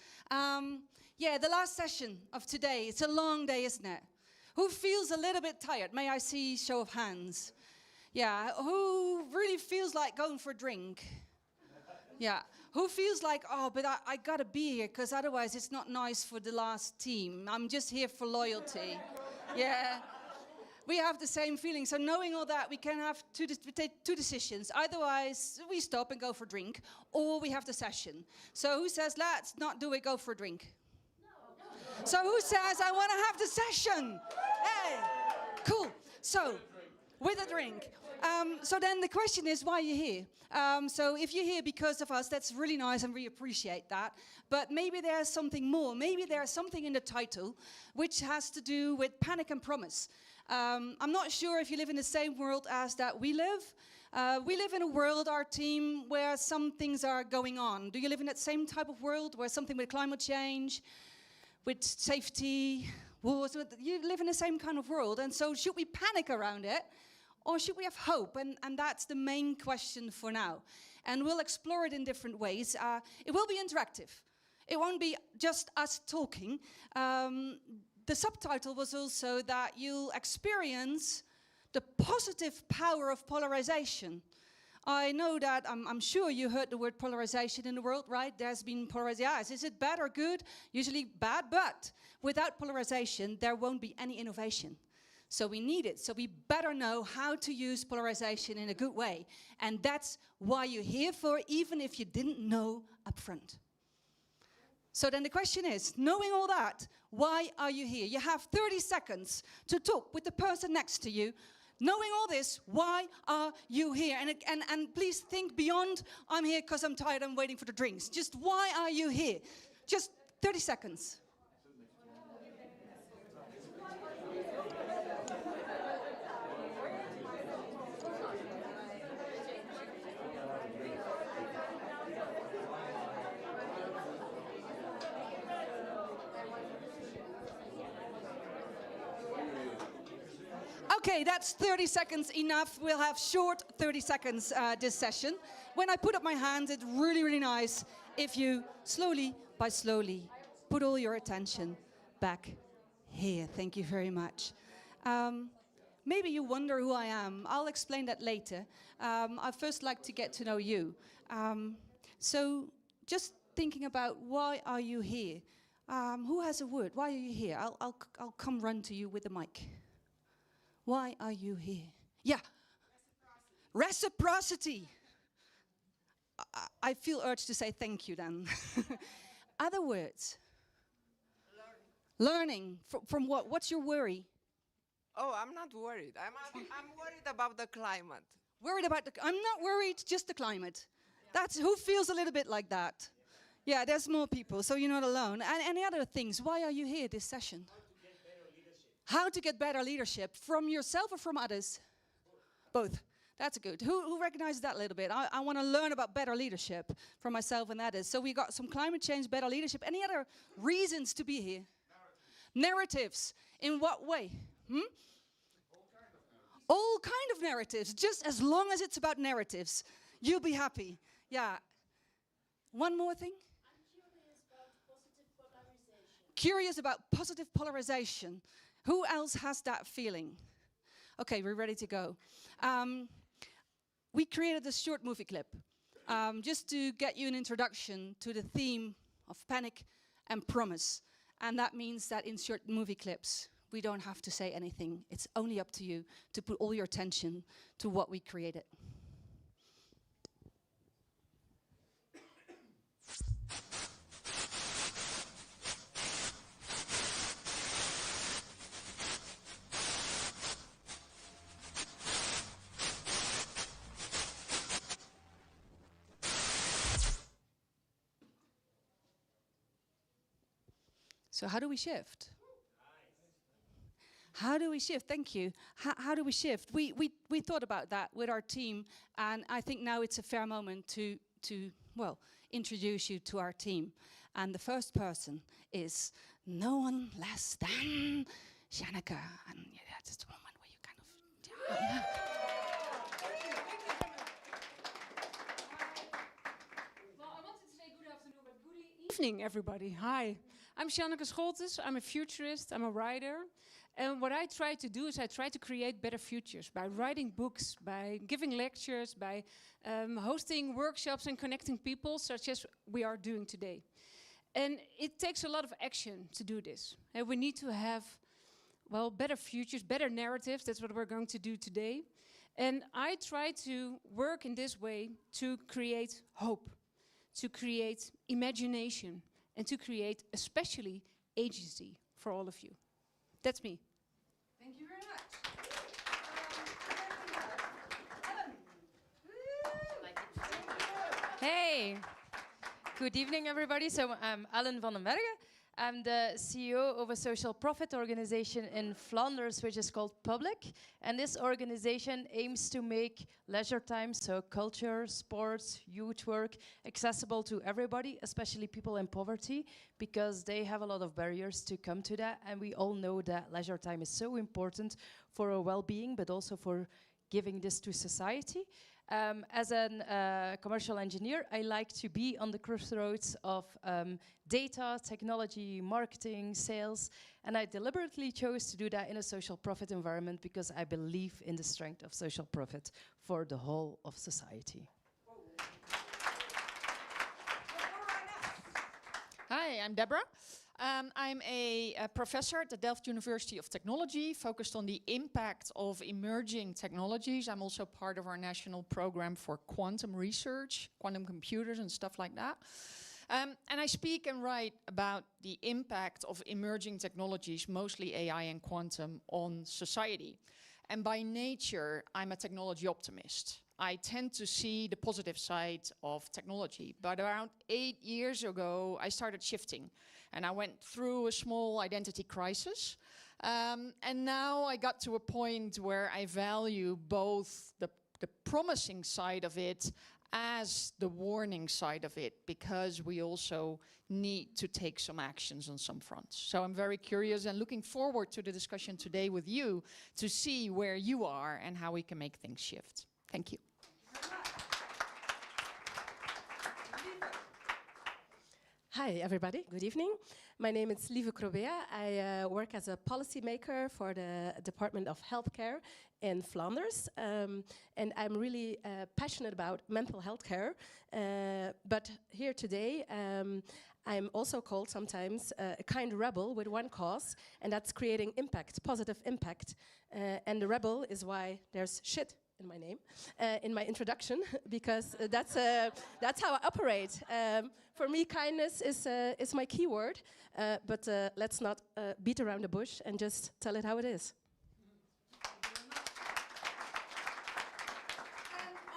Yeah, the last session of today, it's a long day, isn't it? Who feels a little bit tired? May I see show of hands? Yeah, who really feels like going for a drink? Yeah, who feels like, oh, but I gotta be here because otherwise it's not nice for the last team. I'm just here for loyalty. Yeah, we have the same feeling. So knowing all that, we can have we take two decisions. Otherwise, we stop and go for a drink, or we have the session. So who says, let's not do it, go for a drink? No. So who says, I want to have the session? Hey, cool. So, with a drink. So then the question is, why are you here? So if you're here because of us, that's really nice and we appreciate that. But maybe there's something more. Maybe there's something in the title which has to do with panic and promise. I'm not sure if you live in the same world as that we live. We live in a world, our team, where some things are going on. Do you live in that same type of world where something with climate change, with safety, wars? You live in the same kind of world. And so should we panic around it? Or should we have hope? And that's the main question for now. And we'll explore it in different ways. It will be interactive. It won't be just us talking. The subtitle was also that you'll experience the positive power of polarization. I know that, I'm sure you heard the word polarization in the world, right? There's been polarization. Is it bad or good? Usually bad, but without polarization, there won't be any innovation. So we need it. So we better know how to use polarization in a good way. And that's why you're here for, even if you didn't know up front. So then the question is, knowing all that, why are you here? You have 30 seconds to talk with the person next to you. Knowing all this, why are you here? And please think beyond, I'm here because I'm tired, I'm waiting for the drinks. Just why are you here? Just 30 seconds. Okay, that's 30 seconds enough. We'll have short 30 seconds this session. When I put up my hand, it's really, really nice if you slowly by slowly put all your attention back here. Thank you very much. Maybe you wonder who I am. I'll explain that later. I'd first like to get to know you. So just thinking about why are you here? Who has a word? Why are you here? I'll come run to you with the mic. Why are you here? Yeah. Reciprocity. I feel urged to say thank you then. Other words. Learning. From what? What's your worry? Oh, I'm not worried. I'm worried about the climate. Worried about I'm not worried, just the climate. That's who feels a little bit like that. Yeah, there's more people, so you're not alone. And any other things? Why are you here this session? How to get better leadership from yourself or from others? Both. That's good. Who recognizes that a little bit? I want to learn about better leadership from myself and others. So we got some climate change, better leadership. Any other reasons to be here? Narratives. In what way? All kind of narratives. Just as long as it's about narratives, you'll be happy. Yeah. One more thing? Curious about positive polarization. Who else has that feeling? Okay, we're ready to go. We created this short movie clip just to get you an introduction to the theme of panic and promise. And that means that in short movie clips, we don't have to say anything. It's only up to you to put all your attention to what we created. So how do we shift? How do we shift? Thank you. How do we shift? We thought about that with our team, and I think now it's a fair moment to introduce you to our team. And the first person is no one less than Janneke. And yeah, just a moment where you kind of... Well, I wanted to say good afternoon, but good evening, everybody. Hi. I'm Janneke Scholtes. I'm a futurist. I'm a writer. And what I try to do is I try to create better futures by writing books, by giving lectures, by hosting workshops and connecting people, such as we are doing today. And it takes a lot of action to do this. And we need to have, well, better futures, better narratives. That's what we're going to do today. And I try to work in this way to create hope, to create imagination, and to create especially agency for all of you. That's me. Thank you very much. Hey, good evening, everybody. So I'm Ellen van den Bergen. I'm the CEO of a social profit organization in Flanders, which is called Public. And this organization aims to make leisure time, so culture, sports, youth work, accessible to everybody, especially people in poverty, because they have a lot of barriers to come to that. And we all know that leisure time is so important for our well-being, but also for giving this to society. As a commercial engineer, I like to be on the crossroads of data, technology, marketing, sales, and I deliberately chose to do that in a social profit environment because I believe in the strength of social profit for the whole of society. Hi, I'm Deborah. I'm a professor at the Delft University of Technology, focused on the impact of emerging technologies. I'm also part of our national program for quantum research, quantum computers and stuff like that. And I speak and write about the impact of emerging technologies, mostly AI and quantum, on society. And by nature, I'm a technology optimist. I tend to see the positive side of technology. But around 8 years ago, I started shifting. And I went through a small identity crisis. And now I got to a point where I value both the promising side of it as the warning side of it, because we also need to take some actions on some fronts. So I'm very curious and looking forward to the discussion today with you to see where you are and how we can make things shift. Thank you. Hi, everybody. Good evening. My name is Lieve Krobea. I work as a policymaker for the Department of Healthcare in Flanders. And I'm really passionate about mental health care. But here today, I'm also called sometimes a kind rebel with one cause, and that's creating impact, positive impact. And the rebel is why there's shit in my name, in my introduction, because that's how I operate. For me, kindness is my keyword, but let's not beat around the bush and just tell it how it is.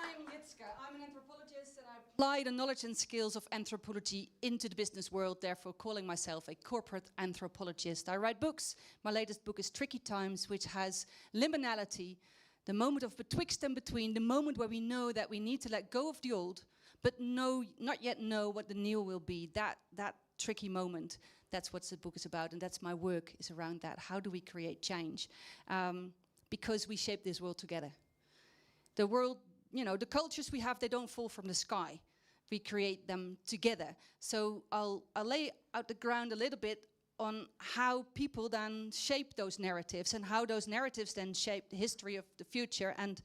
I'm Jitske. I'm an anthropologist and I apply the knowledge and skills of anthropology into the business world, therefore calling myself a corporate anthropologist. I write books. My latest book is Tricky Times, which has liminality, the moment of betwixt and between, the moment where we know that we need to let go of the old, but not yet know what the new will be. That tricky moment, that's what the book is about, and that's my work, is around that. How do we create change? Because we shape this world together. The world, you know, the cultures we have, they don't fall from the sky. We create them together. So I'll lay out the ground a little bit on how people then shape those narratives and how those narratives then shape the history of the future, and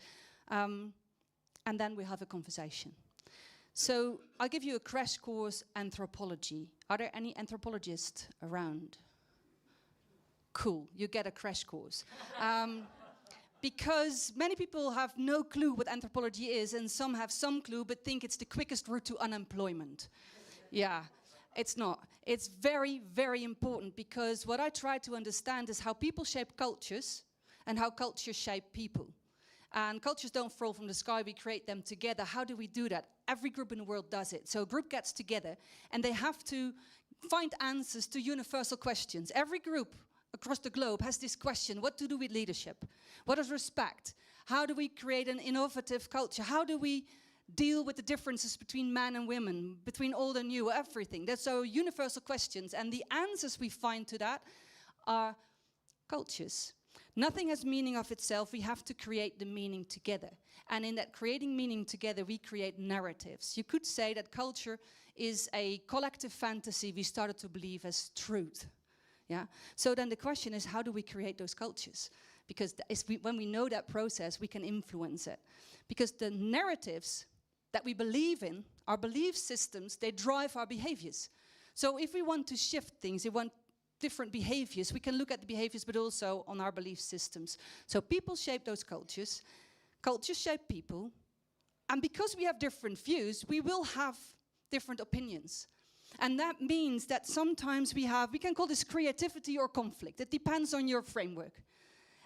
then we have a conversation. So I'll give you a crash course anthropology. Are there any anthropologists around? Cool, you get a crash course. Because many people have no clue what anthropology is, and some have some clue but think it's the quickest route to unemployment. Yeah. It's not. It's very, very important, because what I try to understand is how people shape cultures and how cultures shape people. And cultures don't fall from the sky, we create them together. How do we do that? Every group in the world does it. So a group gets together and they have to find answers to universal questions. Every group across the globe has this question: what to do with leadership? What is respect? How do we create an innovative culture? How do we deal with the differences between men and women, between old and new, everything? That's so universal questions, and the answers we find to that are cultures. Nothing has meaning of itself, we have to create the meaning together. And in that creating meaning together, we create narratives. You could say that culture is a collective fantasy we started to believe as truth. Yeah. So then the question is, how do we create those cultures? Because when we know that process, we can influence it. Because the narratives that we believe in, our belief systems, they drive our behaviors. So if we want to shift things, we want different behaviors, we can look at the behaviors, but also on our belief systems. So people shape those cultures shape people, and because we have different views, we will have different opinions. And that means that sometimes we can call this creativity or conflict. It depends on your framework.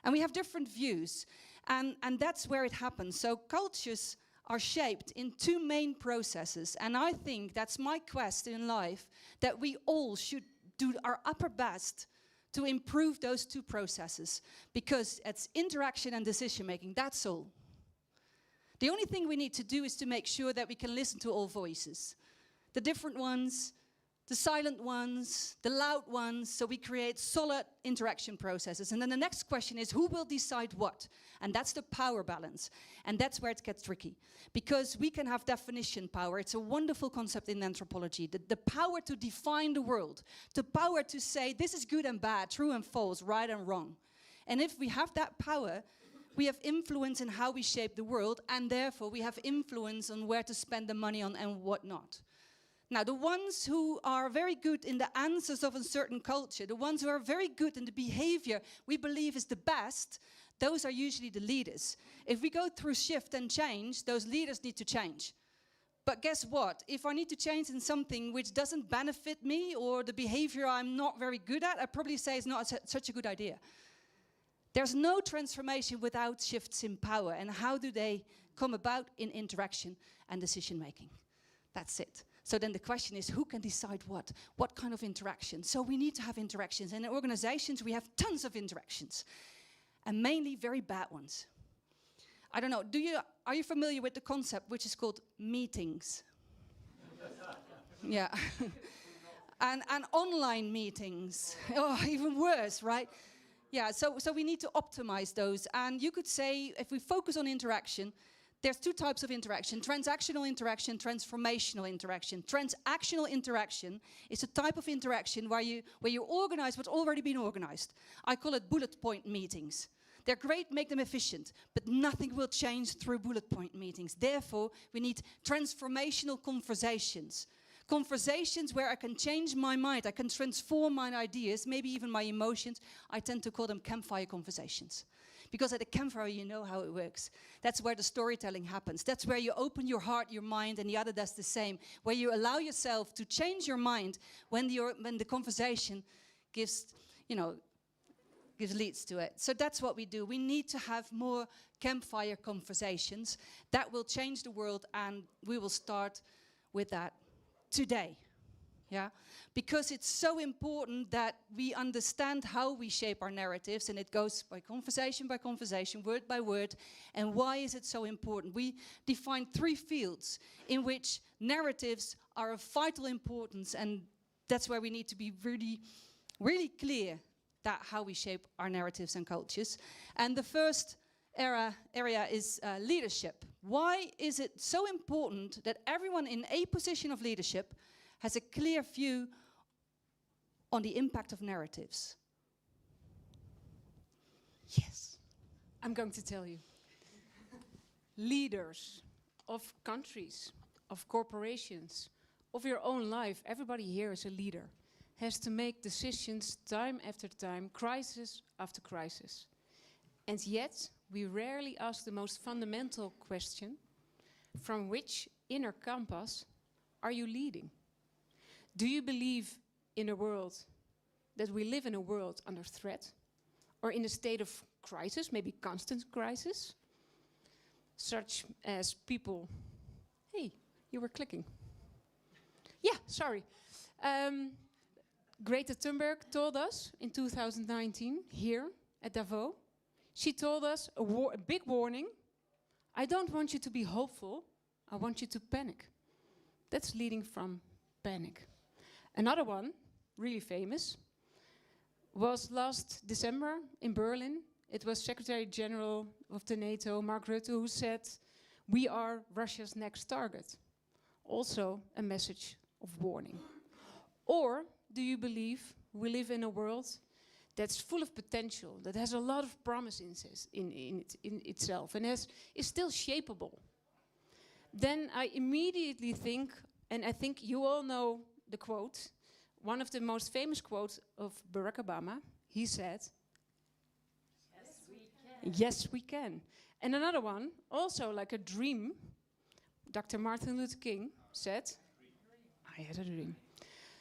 And we have different views, and that's where it happens. So cultures are shaped in two main processes, and I think that's my quest in life, that we all should do our upper best to improve those two processes, because it's interaction and decision making, that's all. The only thing we need to do is to make sure that we can listen to all voices, the different ones, the silent ones, the loud ones, so we create solid interaction processes. And then the next question is, who will decide what? And that's the power balance. And that's where it gets tricky, because we can have definition power. It's a wonderful concept in anthropology, the power to define the world, the power to say this is good and bad, true and false, right and wrong. And if we have that power, we have influence in how we shape the world, and therefore we have influence on where to spend the money on and what not. Now, the ones who are very good in the answers of a certain culture, the ones who are very good in the behavior we believe is the best, those are usually the leaders. If we go through shift and change, those leaders need to change. But guess what? If I need to change in something which doesn't benefit me, or the behavior I'm not very good at, I'd probably say it's not such a good idea. There's no transformation without shifts in power. And how do they come about? In interaction and decision making. That's it. So then the question is, who can decide what? What kind of interaction? So we need to have interactions. And in organizations, we have tons of interactions. And mainly very bad ones. I don't know, are you familiar with the concept which is called meetings? Yeah. and online meetings. Oh, even worse, right? Yeah, so we need to optimize those. And you could say, if we focus on interaction, there's two types of interaction: transactional interaction, transformational interaction. Transactional interaction is a type of interaction where you organize what's already been organized. I call it bullet point meetings. They're great, make them efficient, but nothing will change through bullet point meetings. Therefore, we need transformational conversations. Conversations where I can change my mind, I can transform my ideas, maybe even my emotions. I tend to call them campfire conversations. Because at a campfire, you know how it works. That's where the storytelling happens. That's where you open your heart, your mind, and the other does the same. Where you allow yourself to change your mind when the conversation gives leads to it. So that's what we do. We need to have more campfire conversations. That will change the world, and we will start with that today. Yeah, because it's so important that we understand how we shape our narratives, and it goes by conversation, word by word. And why is it so important? We define 3 fields in which narratives are of vital importance, and that's where we need to be really, really clear that how we shape our narratives and cultures. And the first area is leadership. Why is it so important that everyone in a position of leadership has a clear view on the impact of narratives? Yes, I'm going to tell you. Leaders of countries, of corporations, of your own life, everybody here is a leader, has to make decisions time after time, crisis after crisis. And yet, we rarely ask the most fundamental question: from which inner compass are you leading? Do you believe in a world that we live in a world under threat, or in a state of crisis, maybe constant crisis, such as people... Hey, you were clicking. Yeah, sorry. Greta Thunberg told us in 2019, here at Davos, she told us a big warning: I don't want you to be hopeful, I want you to panic. That's leading from panic. Another one, really famous, was last December in Berlin. It was Secretary General of the NATO, Mark Rutte, who said, we are Russia's next target. Also a message of warning. Or do you believe we live in a world that's full of potential, that has a lot of promise in itself, and is still shapeable, then I immediately think, and I think you all know the quote, one of the most famous quotes of Barack Obama. He said, "Yes, we can." Yes, we can. And another one, also like a dream, Dr. Martin Luther King said, "I had a dream."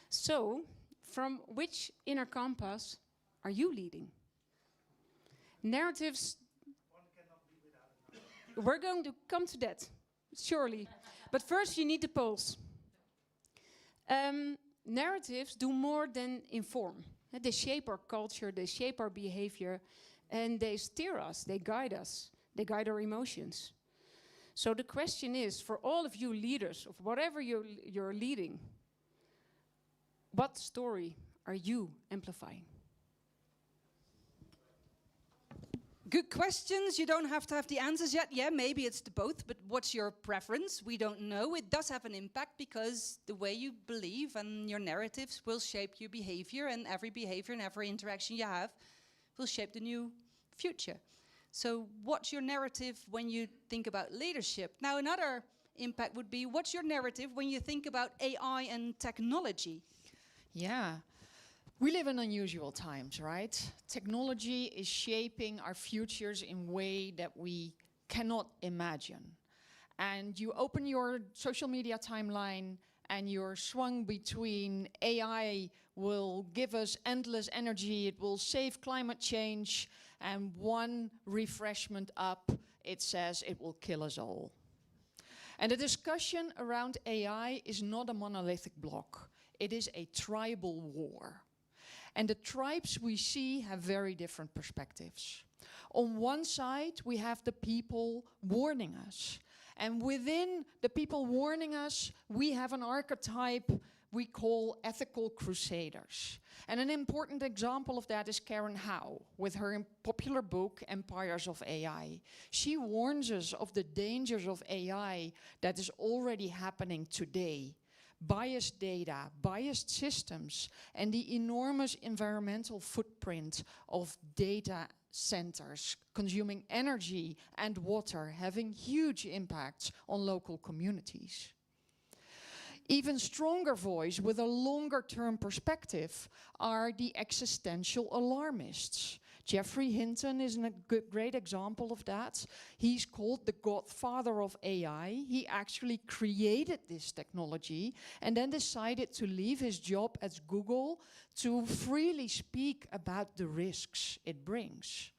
So, from which inner compass are you leading? Narratives, we're going to come to that, surely. But first you need the polls. Narratives do more than inform. They shape our culture, they shape our behavior, and they steer us, they guide us, they guide our emotions. So the question is, for all of you leaders, of whatever you're leading, what story are you amplifying? Good questions. You don't have to have the answers yet. Yeah, maybe it's the both, but what's your preference? We don't know. It does have an impact because the way you believe and your narratives will shape your behavior, and every behavior and every interaction you have will shape the new future. So what's your narrative when you think about leadership? Now, another impact would be, what's your narrative when you think about AI and technology? Yeah. We live in unusual times, right? Technology is shaping our futures in a way that we cannot imagine. And you open your social media timeline and you're swung between AI will give us endless energy, it will save climate change, and one refreshment up, it says it will kill us all. And the discussion around AI is not a monolithic block. It is a tribal war. And the tribes we see have very different perspectives. On one side, we have the people warning us. And within the people warning us, we have an archetype we call ethical crusaders. And an important example of that is Karen Howe, with her popular book, Empires of AI. She warns us of the dangers of AI that is already happening today. Biased data, biased systems, and the enormous environmental footprint of data centers consuming energy and water, having huge impacts on local communities. Even stronger voice with a longer-term perspective are the existential alarmists. Geoffrey Hinton is a great example of that. He's called the godfather of AI. He actually created this technology and then decided to leave his job at Google to freely speak about the risks it brings.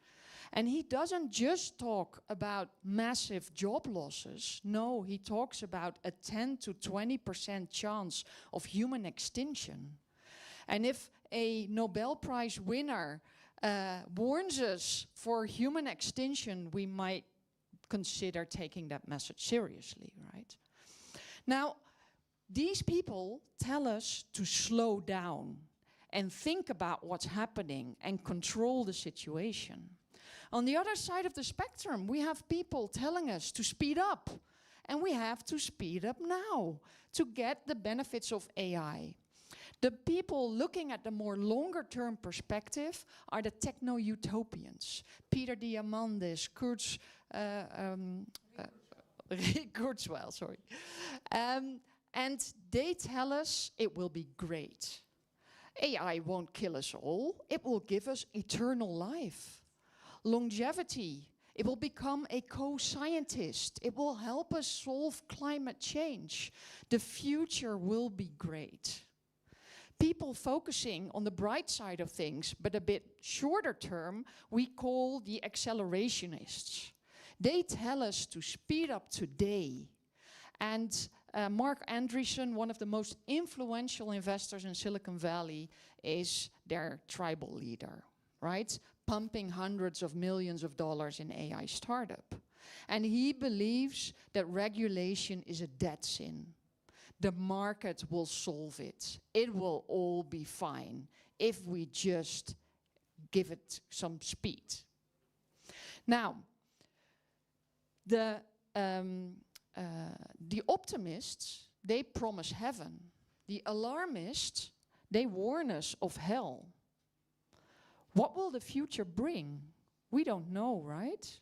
And he doesn't just talk about massive job losses. No, he talks about a 10 to 20% chance of human extinction. And if a Nobel Prize winner warns us for human extinction, we might consider taking that message seriously, right? Now, these people tell us to slow down and think about what's happening and control the situation. On the other side of the spectrum, we have people telling us to speed up, and we have to speed up now to get the benefits of AI. The people looking at the more longer-term perspective are the techno-utopians. Peter Diamandis, Kurzweil, sorry. And they tell us it will be great. AI won't kill us all. It will give us eternal life. Longevity. It will become a co-scientist. It will help us solve climate change. The future will be great. People focusing on the bright side of things, but a bit shorter term, we call the accelerationists. They tell us to speed up today. And Mark Andreessen, one of the most influential investors in Silicon Valley, is their tribal leader, right? Pumping hundreds of millions of dollars in AI startup. And he believes that regulation is a dead sin. The market will solve it. It will all be fine if we just give it some speed. Now, the optimists, they promise heaven. The alarmists, They warn us of hell. What will the future bring? We don't know, right?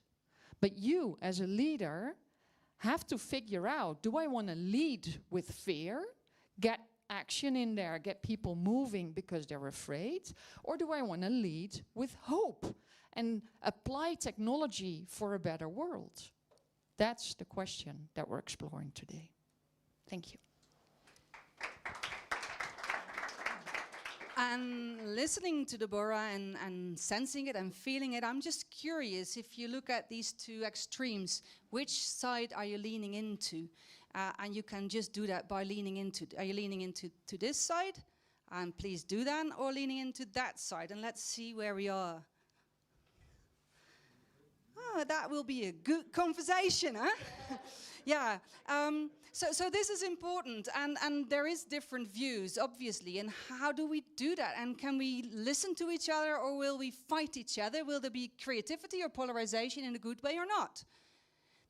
But you, as a leader, have to figure out, do I want to lead with fear, get action in there, get people moving because they're afraid, or do I want to lead with hope and apply technology for a better world? That's the question that we're exploring today. Thank you. And listening to Deborah and sensing it and feeling it, I'm just curious, if you look at these two extremes, which side are you leaning into? And you can just do that by leaning into, are you leaning into this side? And please do that, or leaning into that side, and let's see where we are. Oh, that will be a good conversation, huh? Yeah. So this is important, and there is different views, obviously. And how do we do that? And can we listen to each other, or will we fight each other? Will there be creativity or polarization in a good way or not?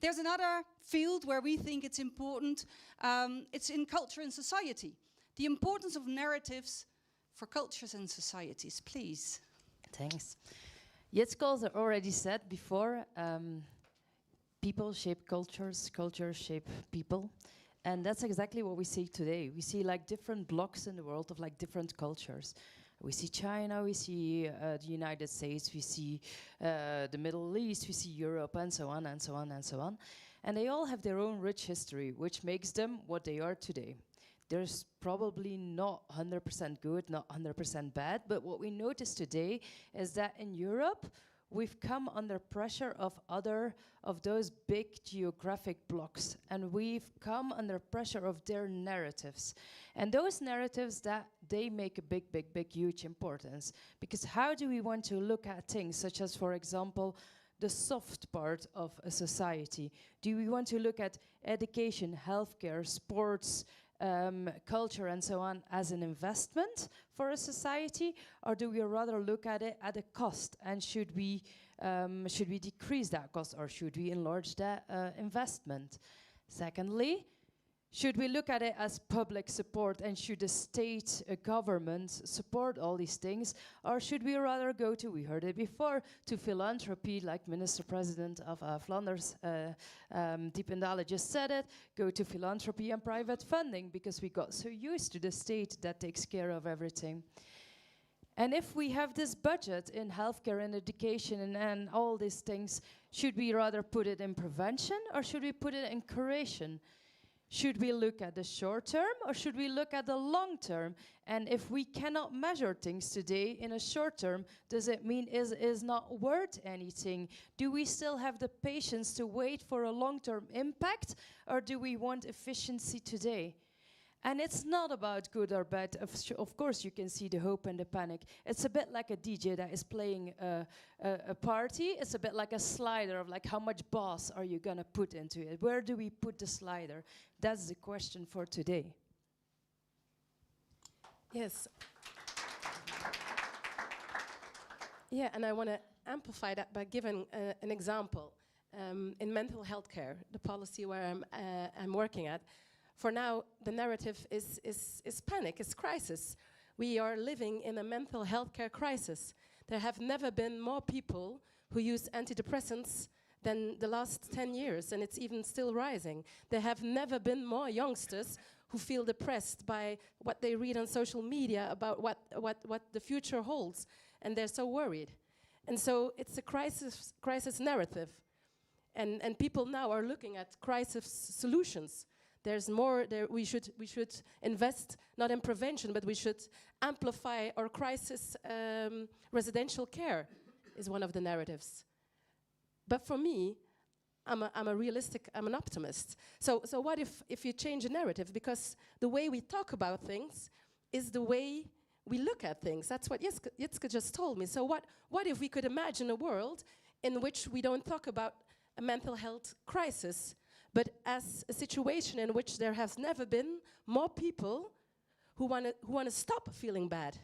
There's another field where we think it's important. It's in culture and society. The importance of narratives for cultures and societies, please. Thanks. Jitske already said before, people shape cultures, cultures shape people. And that's exactly what we see today. We see like different blocks in the world of like different cultures. We see China, we see the United States, we see the Middle East, we see Europe, and so on, and so on, and so on. And they all have their own rich history, which makes them what they are today. There's probably not 100% good, not 100% bad, but what we notice today is that in Europe, we've come under pressure of those big geographic blocks, and we've come under pressure of their narratives. And those narratives, that they make a big, huge importance. Because how do we want to look at things such as, for example, the soft part of a society? Do we want to look at education, healthcare, sports, culture and so on as an investment for a society, or do we rather look at it at a cost, and should we decrease that cost, or should we enlarge that investment? Secondly, should we look at it as public support, and should the state, government support all these things, or should we rather go to, we heard it before, to philanthropy, like Minister President of Flanders, Diep Dale just said it, go to philanthropy and private funding, because we got so used to the state that takes care of everything. And if we have this budget in healthcare and education and all these things, should we rather put it in prevention, or should we put it in curation? Should we look at the short term, or should we look at the long term? And if we cannot measure things today in a short term, does it mean is not worth anything? Do we still have the patience to wait for a long-term impact, or do we want efficiency today? And it's not about good or bad. Of course, you can see the hope and the panic. It's a bit like a DJ that is playing a party. It's a bit like a slider of like, how much bass are you gonna put into it? Where do we put the slider? That's the question for today. Yes. Yeah, and I want to amplify that by giving an example. In mental health care, the policy where I'm working at, for now, the narrative is panic, it's crisis. We are living in a mental health care crisis. There have never been more people who use antidepressants than the last 10 years, and it's even still rising. There have never been more youngsters who feel depressed by what they read on social media about what the future holds, and they're so worried. And so it's a crisis narrative. And people now are looking at crisis solutions. There's more there. We should invest not in prevention, but we should amplify our crisis. Residential care is one of the narratives. But for me, I'm an optimist. So what if you change the narrative? Because the way we talk about things is the way we look at things. That's what Jitske just told me. So what if we could imagine a world in which we don't talk about a mental health crisis, but as a situation in which there has never been more people who want to stop feeling bad,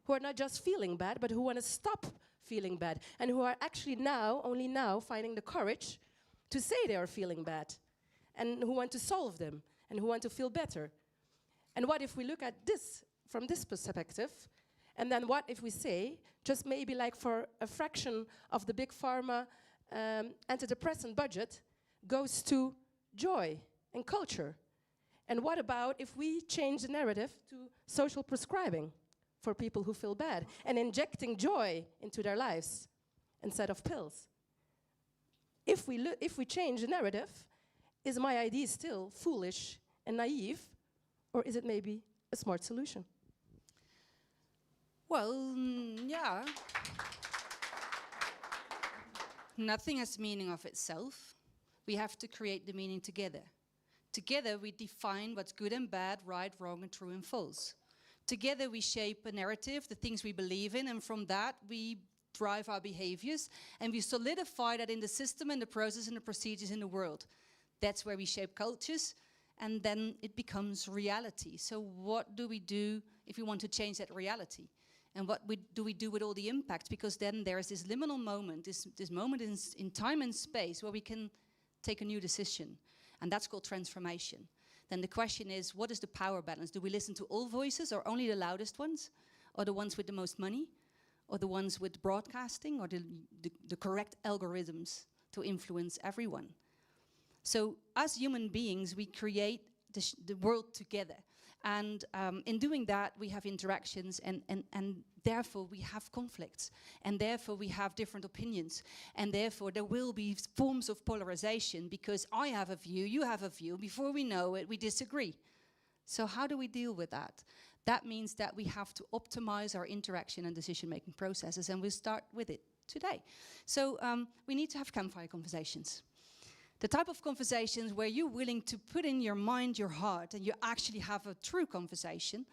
who are not just feeling bad, but who want to stop feeling bad, and who are actually only now finding the courage to say they are feeling bad, and who want to solve them, and who want to feel better. And what if we look at this from this perspective? And then what if we say, just maybe like for a fraction of the big pharma antidepressant budget goes to joy and culture? And what about if we change the narrative to social prescribing for people who feel bad and injecting joy into their lives instead of pills? If we change the narrative, is my idea still foolish and naive, or is it maybe a smart solution? Well, yeah. Nothing has meaning of itself. We have to create the meaning together. Together we define what's good and bad, right, wrong, and true and false. Together we shape a narrative, the things we believe in, and from that we drive our behaviors, and we solidify that in the system and the process and the procedures in the world. That's where we shape cultures, and then it becomes reality. So what do we do if we want to change that reality? And what do we do with all the impact? Because then there's this liminal moment, this moment in time and space where we can take a new decision. And that's called transformation. Then the question is, what is the power balance? Do we listen to all voices or only the loudest ones? Or the ones with the most money? Or the ones with broadcasting? Or the correct algorithms to influence everyone? So as human beings, we create the world together. And in doing that, we have interactions and therefore we have conflicts. And therefore we have different opinions. And therefore there will be forms of polarization because I have a view, you have a view. Before we know it, we disagree. So how do we deal with that? That means that we have to optimize our interaction and decision-making processes, and we'll start with it today. So we need to have campfire conversations. The type of conversations where you're willing to put in your mind, your heart, and you actually have a true conversation,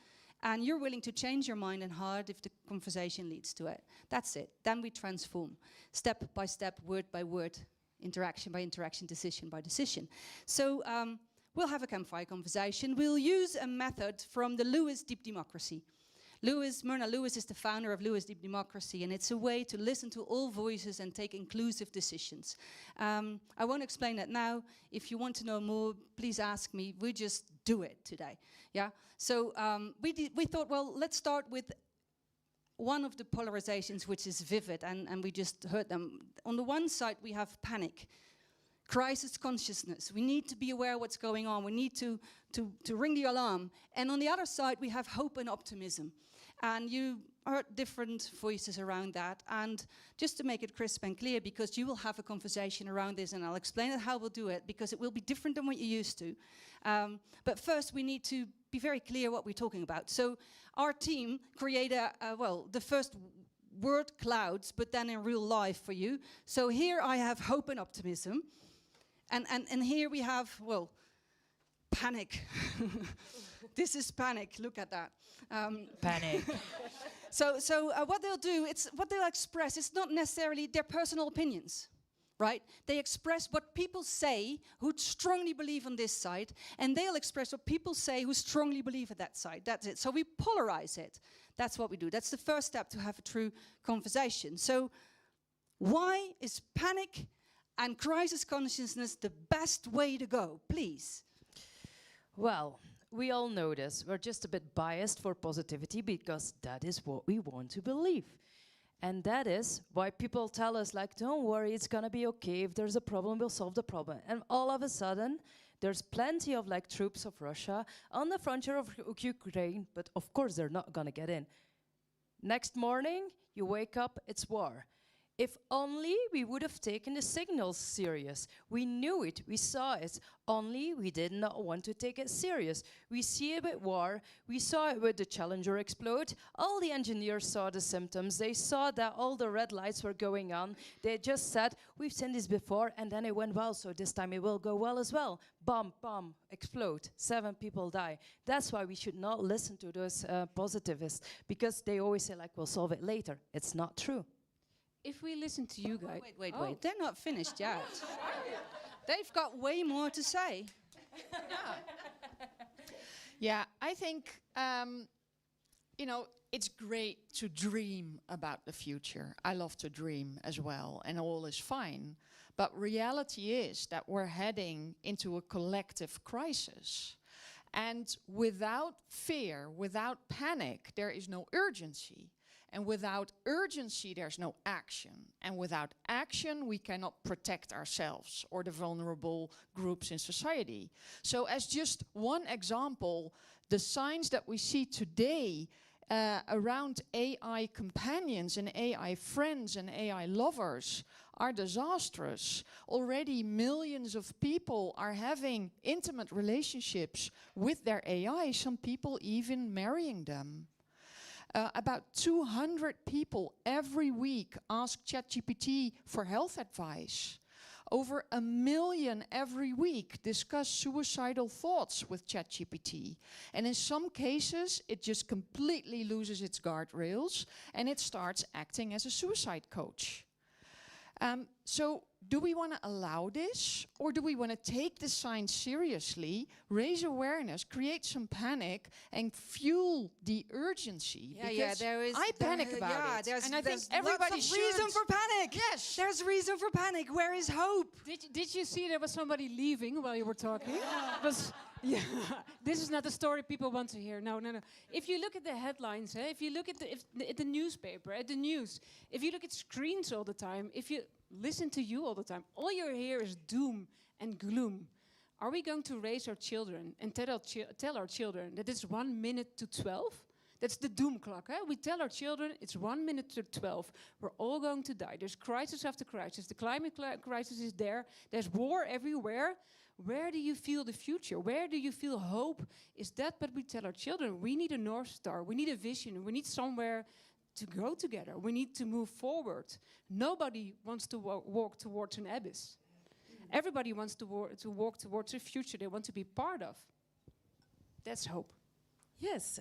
and you're willing to change your mind and heart if the conversation leads to it. That's it. Then we transform, step by step, word by word, interaction by interaction, decision by decision. So we'll have a campfire conversation. We'll use a method from the Lewis Deep Democracy. Myrna Lewis is the founder of Lewis Deep Democracy, and it's a way to listen to all voices and take inclusive decisions. I won't explain that now. If you want to know more, please ask me. We just do it today. Yeah. So we thought, well, let's start with one of the polarizations, which is vivid, and we just heard them. On the one side, we have panic, crisis consciousness. We need to be aware of what's going on. We need to ring the alarm. And on the other side, we have hope and optimism. And you heard different voices around that. And just to make it crisp and clear, because you will have a conversation around this, and I'll explain how we'll do it, because it will be different than what you're used to. But first, we need to be very clear what we're talking about. So our team created, the first word clouds, but then in real life for you. So here I have hope and optimism. And here we have, well, panic. This is panic. Look at that. Panic. So what they'll do, what they'll express, it's not necessarily their personal opinions, right? They express what people say who strongly believe on this side, and they'll express what people say who strongly believe at that side. That's it. So we polarize it. That's what we do. That's the first step to have a true conversation. So why is panic and crisis consciousness the best way to go? Please. Well, we all know this. We're just a bit biased for positivity because that is what we want to believe. And that is why people tell us, like, don't worry, it's gonna be okay. If there's a problem, we'll solve the problem. And all of a sudden, there's plenty of like troops of Russia on the frontier of Ukraine, but of course they're not gonna get in. Next morning, you wake up, it's war. If only we would have taken the signals serious. We knew it, we saw it, only we did not want to take it serious. We see it with war, we saw it with the Challenger explode. All the engineers saw the symptoms, they saw that all the red lights were going on. They just said, we've seen this before, and then it went well, so this time it will go well as well. Bomb, bomb, explode, 7 people die. That's why we should not listen to those positivists, because they always say, like, we'll solve it later. It's not true. If we listen to you guys... Wait. They're not finished yet. They've got way more to say. Yeah, I think, it's great to dream about the future. I love to dream as well, and all is fine. But reality is that we're heading into a collective crisis. And without fear, without panic, there is no urgency. And without urgency, there's no action. And without action, we cannot protect ourselves or the vulnerable groups in society. So as just one example, the signs that we see today around AI companions and AI friends and AI lovers are disastrous. Already millions of people are having intimate relationships with their AI, some people even marrying them. About 200 people every week ask ChatGPT for health advice. Over 1 million every week discuss suicidal thoughts with ChatGPT. And in some cases, it just completely loses its guardrails and it starts acting as a suicide coach. So do we want to allow this, or do we want to take the signs seriously, raise awareness, create some panic, and fuel the urgency? Because I panic about it, and I think everybody should. Reason for panic. Yes, there's reason for panic. Where is hope? Did you see there was somebody leaving while you were talking? Yeah, this is not the story people want to hear. No. If you look at the headlines, if you look at the newspaper, at the news, if you look at screens all the time, if you listen to you all the time, all you hear is doom and gloom. Are we going to raise our children and tell our children that it's 1 minute to 12? That's the doom clock. We tell our children it's 1 minute to 12. We're all going to die. There's crisis after crisis. The climate crisis is there. There's war everywhere. Where do you feel the future? Where do you feel hope? Is that what we tell our children? We need a North Star. We need a vision. We need somewhere to go together. We need to move forward. Nobody wants to walk towards an abyss. Everybody wants to walk towards a future they want to be part of. That's hope. Yes,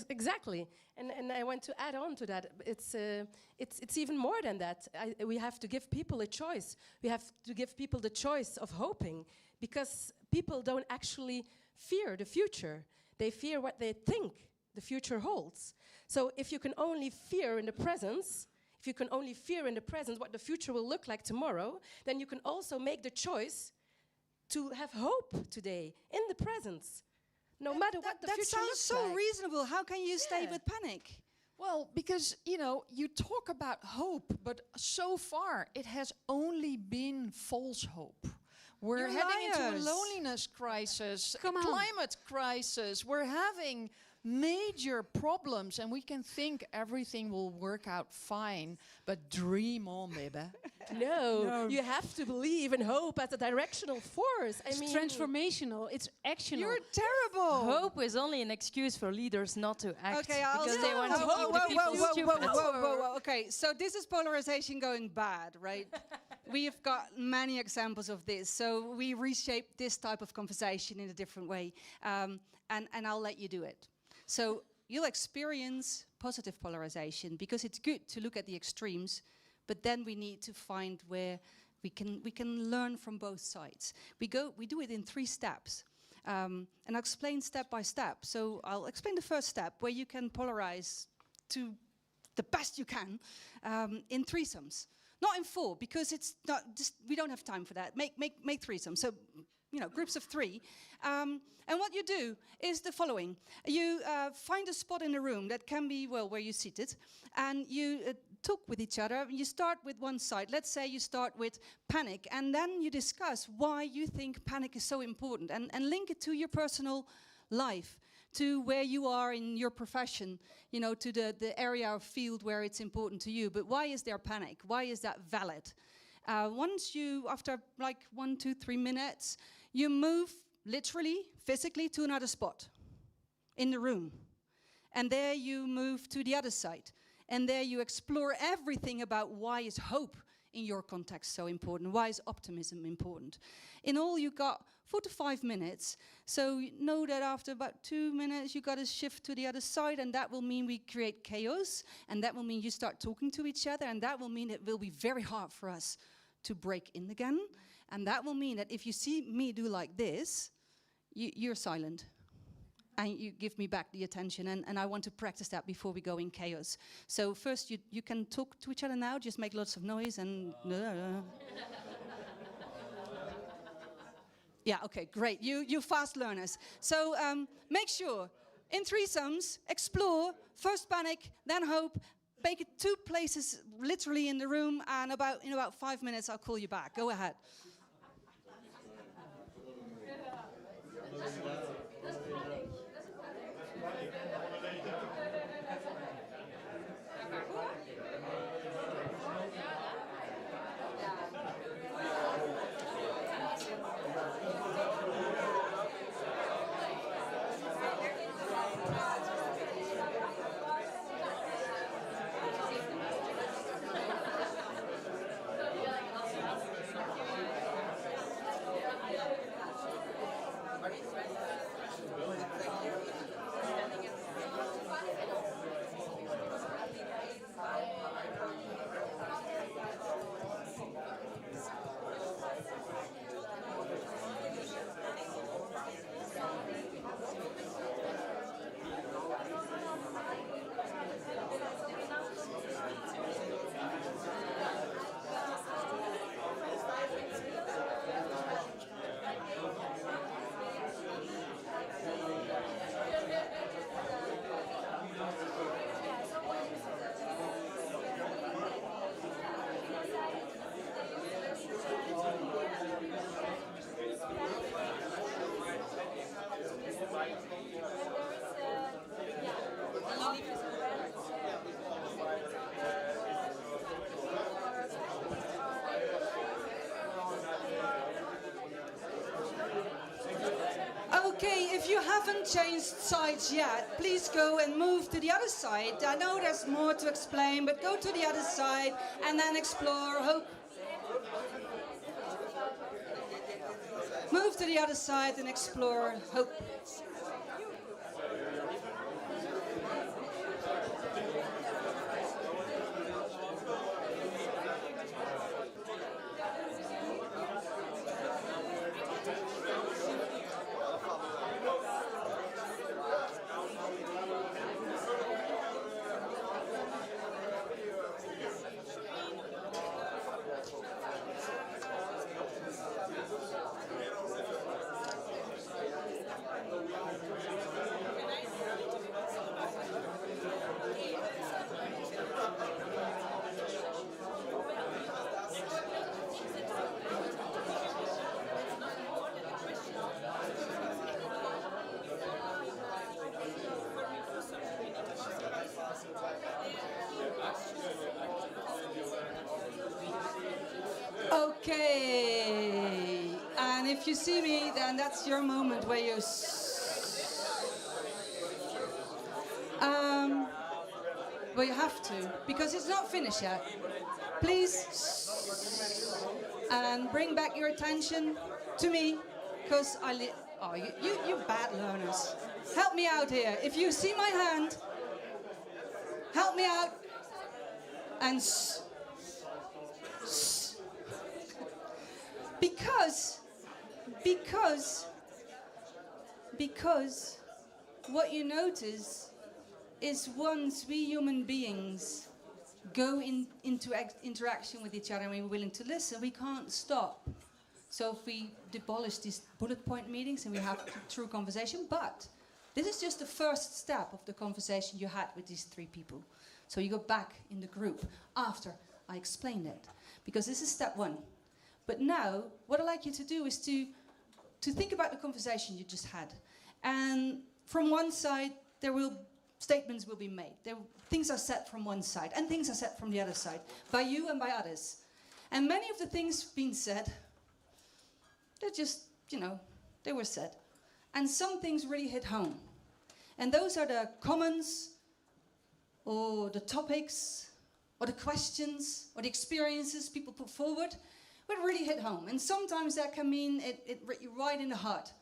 exactly. And I want to add on to that. It's even more than that. We have to give people a choice. We have to give people the choice of hoping, because people don't actually fear the future. They fear what they think the future holds. So if you can only fear in the presence, what the future will look like tomorrow, then you can also make the choice to have hope today in the presence, no matter what the future looks like. That sounds so reasonable. How can you stay with panic? Well, because, you talk about hope, but so far it has only been false hope. We're heading into a loneliness crisis, a climate crisis. We're having major problems, and we can think everything will work out fine, but dream on, baby. No, you have to believe in hope as a directional force. It's transformational. It's actional. You're terrible. Hope is only an excuse for leaders not to act. Okay, because they want to keep the people stupid. Whoa. Okay, so this is polarization going bad, right? We've got many examples of this. So we reshape this type of conversation in a different way, and I'll let you do it. So you'll experience positive polarization because it's good to look at the extremes, but then we need to find where we can learn from both sides. We do it in 3 steps, and I'll explain step by step. So I'll explain the first step, where you can polarize to the best you can in threesomes, not in 4, because it's not just, we don't have time for that. Make threesomes. So, groups of 3. And what you do is the following. You find a spot in the room that can be, where you're seated, and you talk with each other. You start with one side. Let's say you start with panic, and then you discuss why you think panic is so important, and link it to your personal life, to where you are in your profession, to the area or field where it's important to you. But why is there panic? Why is that valid? Once you, after like 1, 2, 3 minutes, you move literally, physically to another spot in the room. And there you move to the other side. And there you explore everything about why is hope in your context so important? Why is optimism important? In all, you got 4 to 5 minutes. So you know that after about 2 minutes, you got to shift to the other side, and that will mean we create chaos, and that will mean you start talking to each other, and that will mean it will be very hard for us to break in again. And that will mean that if you see me do like this, you're silent. And you give me back the attention, and I want to practice that before we go in chaos. So first, you can talk to each other now, just make lots of noise and... Yeah, okay, great. You fast learners. So make sure, in threesomes, explore, first panic, then hope, make it 2 places literally in the room, and in about 5 minutes I'll call you back. Go ahead. Okay, if you haven't changed sides yet, please go and move to the other side. I know there's more to explain, but go to the other side and then explore hope. Move to the other side and explore hope. Okay, and if you see me, then that's your moment where you well, you have to, because it's not finished yet. Please, and bring back your attention to me, because oh, you bad learners. Help me out here. If you see my hand, help me out, and because what you notice is once we human beings go into interaction with each other and we're willing to listen, we can't stop. So if we demolish these bullet point meetings and we have true conversation, but this is just the first step of the conversation you had with these 3 people. So you go back in the group after I explained it, because this is step 1. But now, what I'd like you to do is to think about the conversation you just had. And from one side, statements will be made. Things are said from one side, and things are said from the other side, by you and by others. And many of the things being said, they're just, they were said. And some things really hit home. And those are the comments, or the topics, or the questions, or the experiences people put forward, but really hit home. And sometimes that can mean it right in the heart,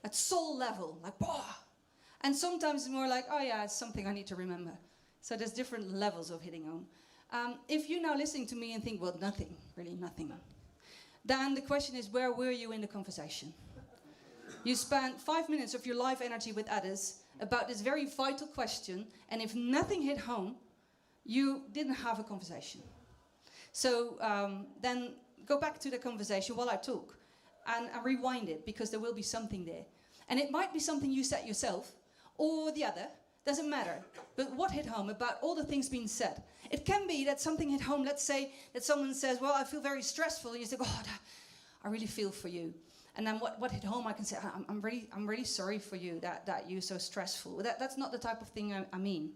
at soul level, like, bah! And sometimes it's more like, oh yeah, it's something I need to remember. So there's different levels of hitting home. If you're now listening to me and think, well, nothing, really nothing, then the question is, where were you in the conversation? You spent 5 minutes of your life energy with others about this very vital question, and if nothing hit home, you didn't have a conversation. So then go back to the conversation while I talk. and rewind it, because there will be something there. And it might be something you said yourself or the other, doesn't matter. But what hit home about all the things being said? It can be that something hit home. Let's say that someone says, well, I feel very stressful. And you say, God, I really feel for you. And then what hit home, I can say, I'm really sorry for you that you're so stressful. That's not the type of thing I mean.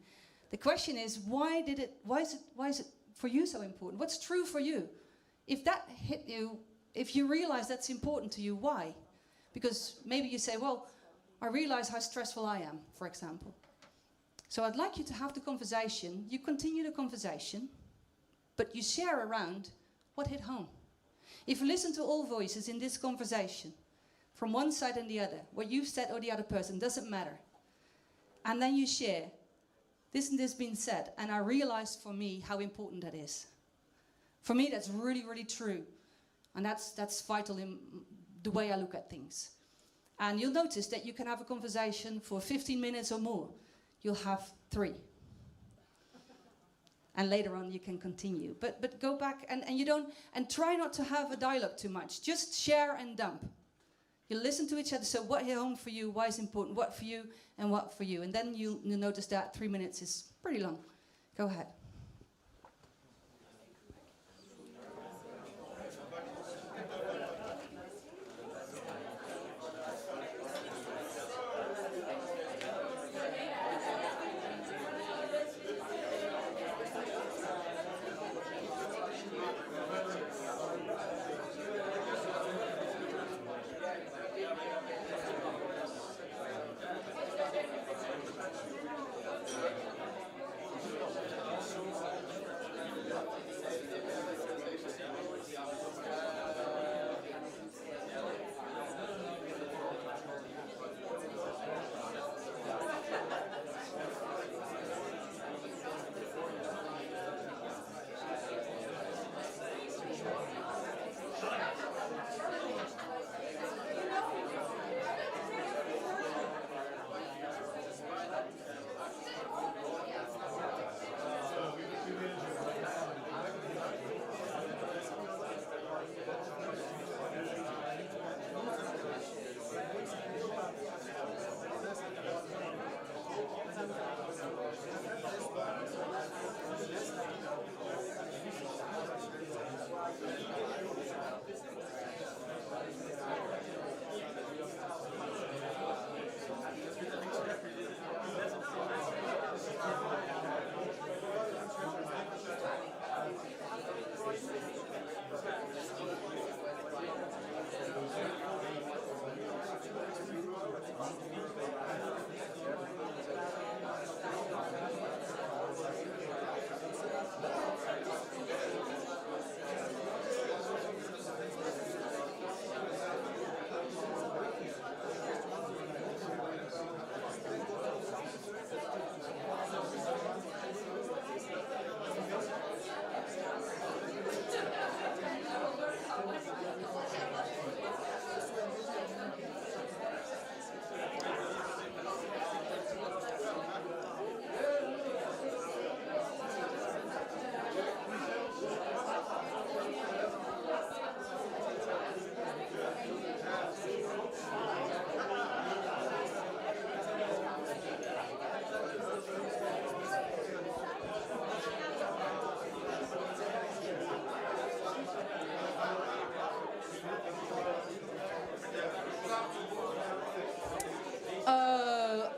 The question is, why is it for you so important? What's true for you? If that hit you, if you realize that's important to you, why? Because maybe you say, well, I realize how stressful I am, for example. So I'd like you to have the conversation. You continue the conversation, but you share around what hit home. If you listen to all voices in this conversation, from one side and the other, what you've said or the other person, doesn't matter. And then you share, this and this being said, and I realized for me how important that is. For me, that's really, really true. And that's vital in the way I look at things. And you'll notice that you can have a conversation for 15 minutes or more. You'll have 3. And later on you can continue. But go back and try not to have a dialogue too much. Just share and dump. You listen to each other. So what hit home for you? Why is important? What for you and what for you? And then you'll notice that 3 minutes is pretty long. Go ahead.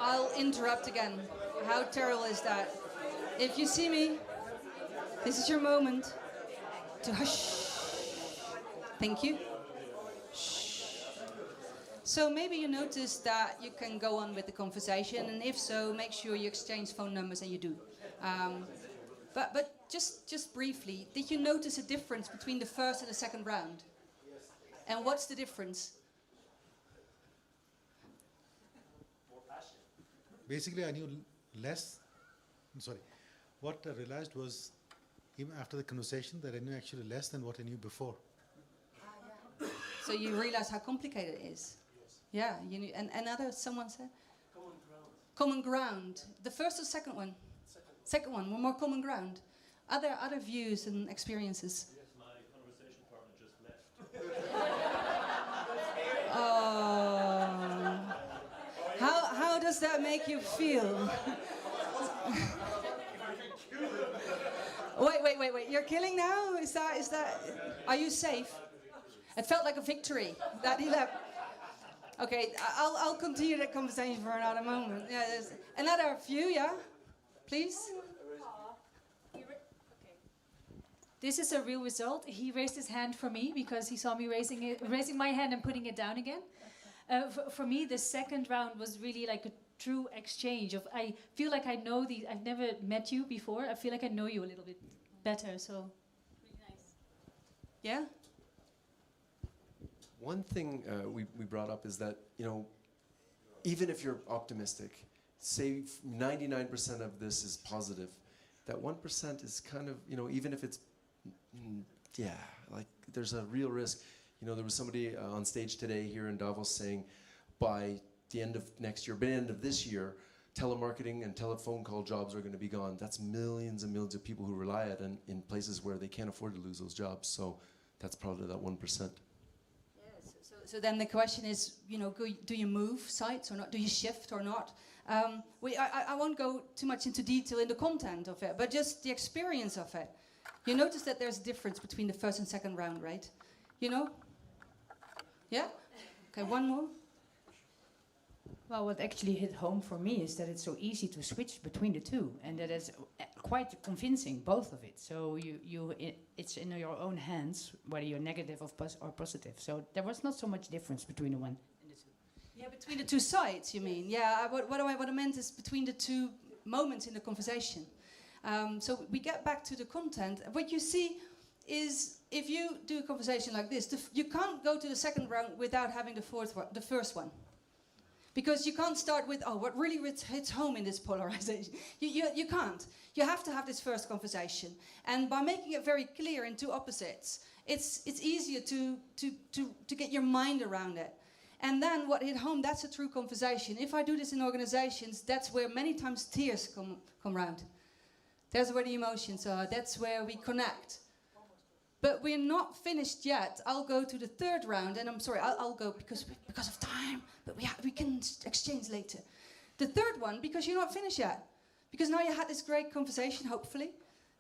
I'll interrupt again. How terrible is that? If you see me, this is your moment to hush. Thank you. Shh. So maybe you notice that you can go on with the conversation, and if so, make sure you exchange phone numbers, and you do. But just briefly, did you notice a difference between the first and the second round? And what's the difference? Basically, I knew less. Sorry. What I realized was, even after the conversation, that I knew actually less than what I knew before. So you realize how complicated it is. Yes. Yeah. You knew, and another, someone said? Common ground. Common ground. The first or second one? Second one, more common ground. Other views and experiences. Yes, my conversation partner just left. does that make you feel? Wait. You're killing now? Is that? Are you safe? It felt like a victory. That he left. Okay, I'll continue that conversation for another moment. Yeah, there's another few. Yeah, please. This is a real result. He raised his hand for me because he saw me raising my hand and putting it down again. For me, the second round was really like a true exchange of. I feel like I know I've never met you before. I feel like I know you a little bit better. So, really nice. Yeah. One thing we brought up is that, you know, even if you're optimistic, say 99% of this is positive, that 1% is kind of, you know, even if it's, yeah, like there's a real risk. You know, there was somebody on stage today here in Davos saying by the end of next year, by the end of this year, telemarketing and telephone call jobs are going to be gone. That's millions and millions of people who rely on it in places where they can't afford to lose those jobs. So that's probably that 1%. So then the question is, you know, do you move sites or not? Do you shift or not? I won't go too much into detail in the content of it, but just the experience of it. You notice that there's a difference between the first and second round, right? You know? Yeah? Okay, one more. Well, what actually hit home for me is that it's so easy to switch between the two, and that it's quite convincing, both of it. So it's in your own hands whether you're negative or positive. So there was not so much difference between the one and the two. Yeah, between the two sides, you mean? Yeah. What I meant is between the two moments in the conversation. So we get back to the content. What you see is if you do a conversation like this, you can't go to the second round without having the first one. Because you can't start with, oh, what really hits home in this polarization. You can't. You have to have this first conversation. And by making it very clear in two opposites, it's easier to get your mind around it. And then what hit home, that's a true conversation. If I do this in organizations, that's where many times tears come round. That's where the emotions are. That's where we connect. But we're not finished yet. I'll go to the third round, and I'm sorry, I'll go because of time, but we can exchange later. The third one, because you're not finished yet. Because now you had this great conversation, hopefully.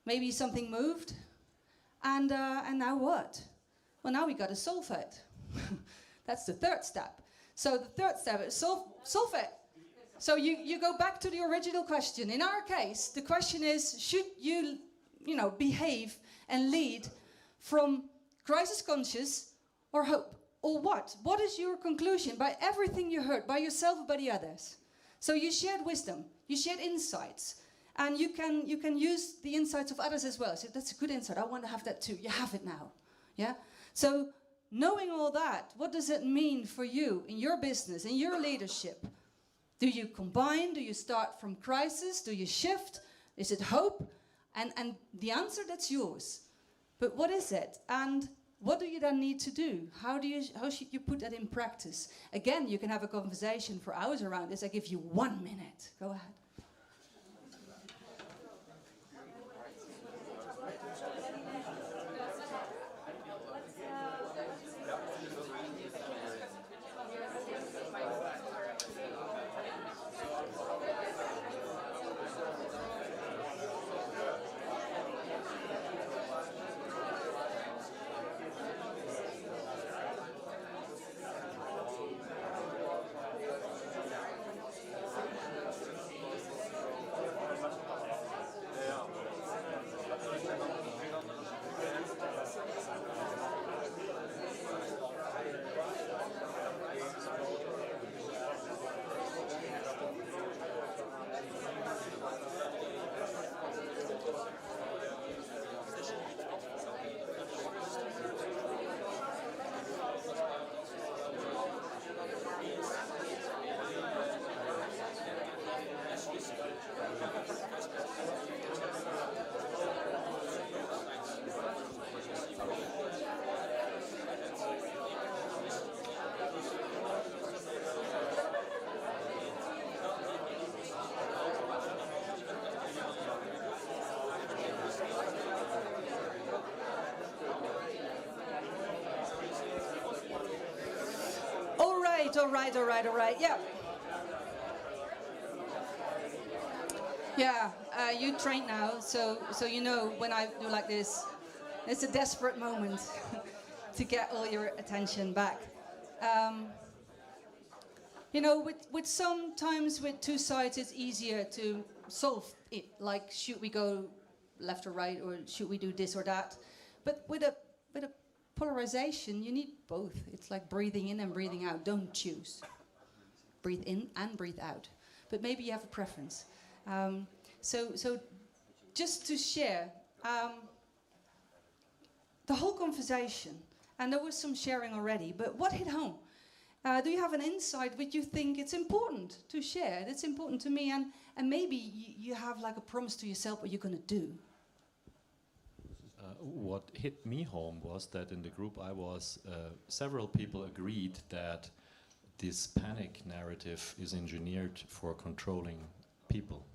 Maybe something moved. And now what? Well, now we got to solve it. That's the third step. So the third step is solve it. So you go back to the original question. In our case, the question is, should you behave and lead from crisis conscious or hope? Or what? What is your conclusion by everything you heard, by yourself or by the others? So you shared wisdom, you shared insights, and you can use the insights of others as well. So that's a good insight, I want to have that too. You have it now. Yeah? So knowing all that, what does it mean for you in your business, in your leadership? Do you combine? Do you start from crisis? Do you shift? Is it hope? And the answer, that's yours. But what is it? And what do you then need to do? How should you put that in practice? Again, you can have a conversation for hours around this. I give you 1 minute. Go ahead. All right. Yeah. Yeah, you trained now, so you know when I do like this, it's a desperate moment to get all your attention back. You know, with sometimes with two sides, it's easier to solve it. Like, should we go left or right, or should we do this or that? But with a polarization, you need both. It's like breathing in and breathing out. Don't choose. Breathe in and breathe out. But maybe you have a preference. So just to share the whole conversation, and there was some sharing already, but what hit home? Do you have an insight which you think it's important to share? It's important to me, and maybe you have like a promise to yourself what you're going to do. What hit me home was that in the group I was, several people agreed that this panic narrative is engineered for controlling people.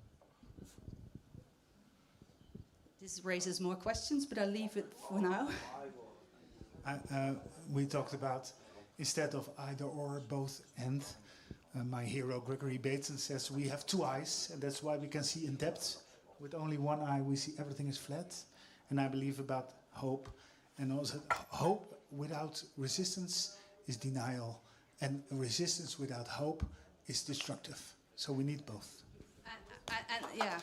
This raises more questions, but I'll leave it for now. We talked about instead of either or, both and. My hero Gregory Bateson says we have two eyes, and that's why we can see in depth. With only one eye, we see everything is flat. And I believe about hope, and also hope without resistance is denial, and resistance without hope is destructive. So we need both. Yeah.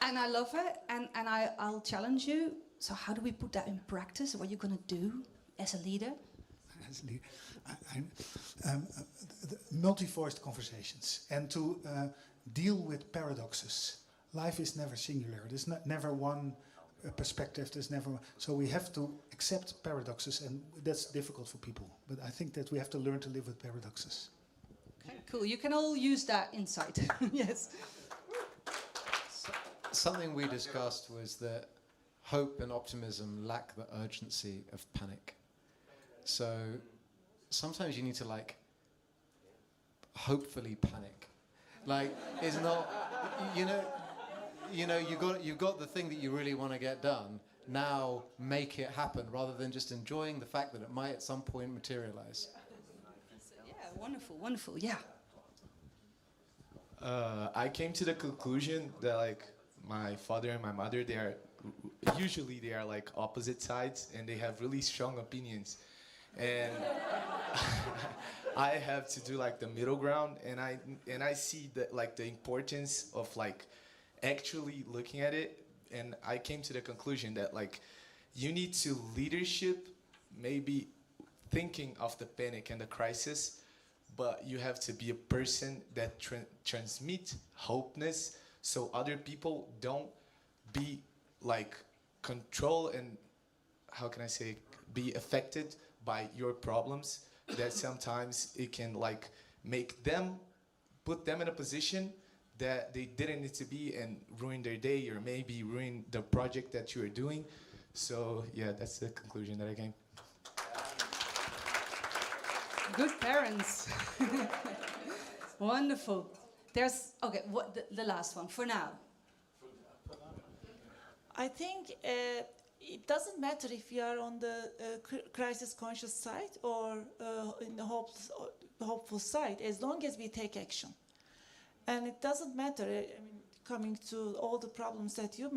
And I love it, and I'll challenge you. So how do we put that in practice? What are you going to do as a leader? As a leader, multi-voiced conversations, and to deal with paradoxes. Life is never singular. There's never one perspective. There's never one. So we have to accept paradoxes, and that's difficult for people. But I think that we have to learn to live with paradoxes. Okay, cool. You can all use that insight. Yes. Something we discussed was that hope and optimism lack the urgency of panic. So sometimes you need to hopefully panic. Like, it's not, you've got the thing that you really want to get done. Now make it happen, rather than just enjoying the fact that it might at some point materialize. Yeah, wonderful. Yeah. I came to the conclusion that my father and my mother, they are opposite sides, and they have really strong opinions. And I have to do the middle ground, and I see that the importance of actually looking at it, and I came to the conclusion that you need to leadership, maybe thinking of the panic and the crisis, but you have to be a person that transmits hopeness, so other people don't be control and be affected by your problems. That sometimes it can make them, put them in a position that they didn't need to be, and ruin their day, or maybe ruin the project that you are doing. So yeah, that's the conclusion that I came. Good parents. Wonderful. There's the last one for now. I think it doesn't matter if you are on the crisis conscious side or in the hopeful side, as long as we take action. And it doesn't matter, coming to all the problems that we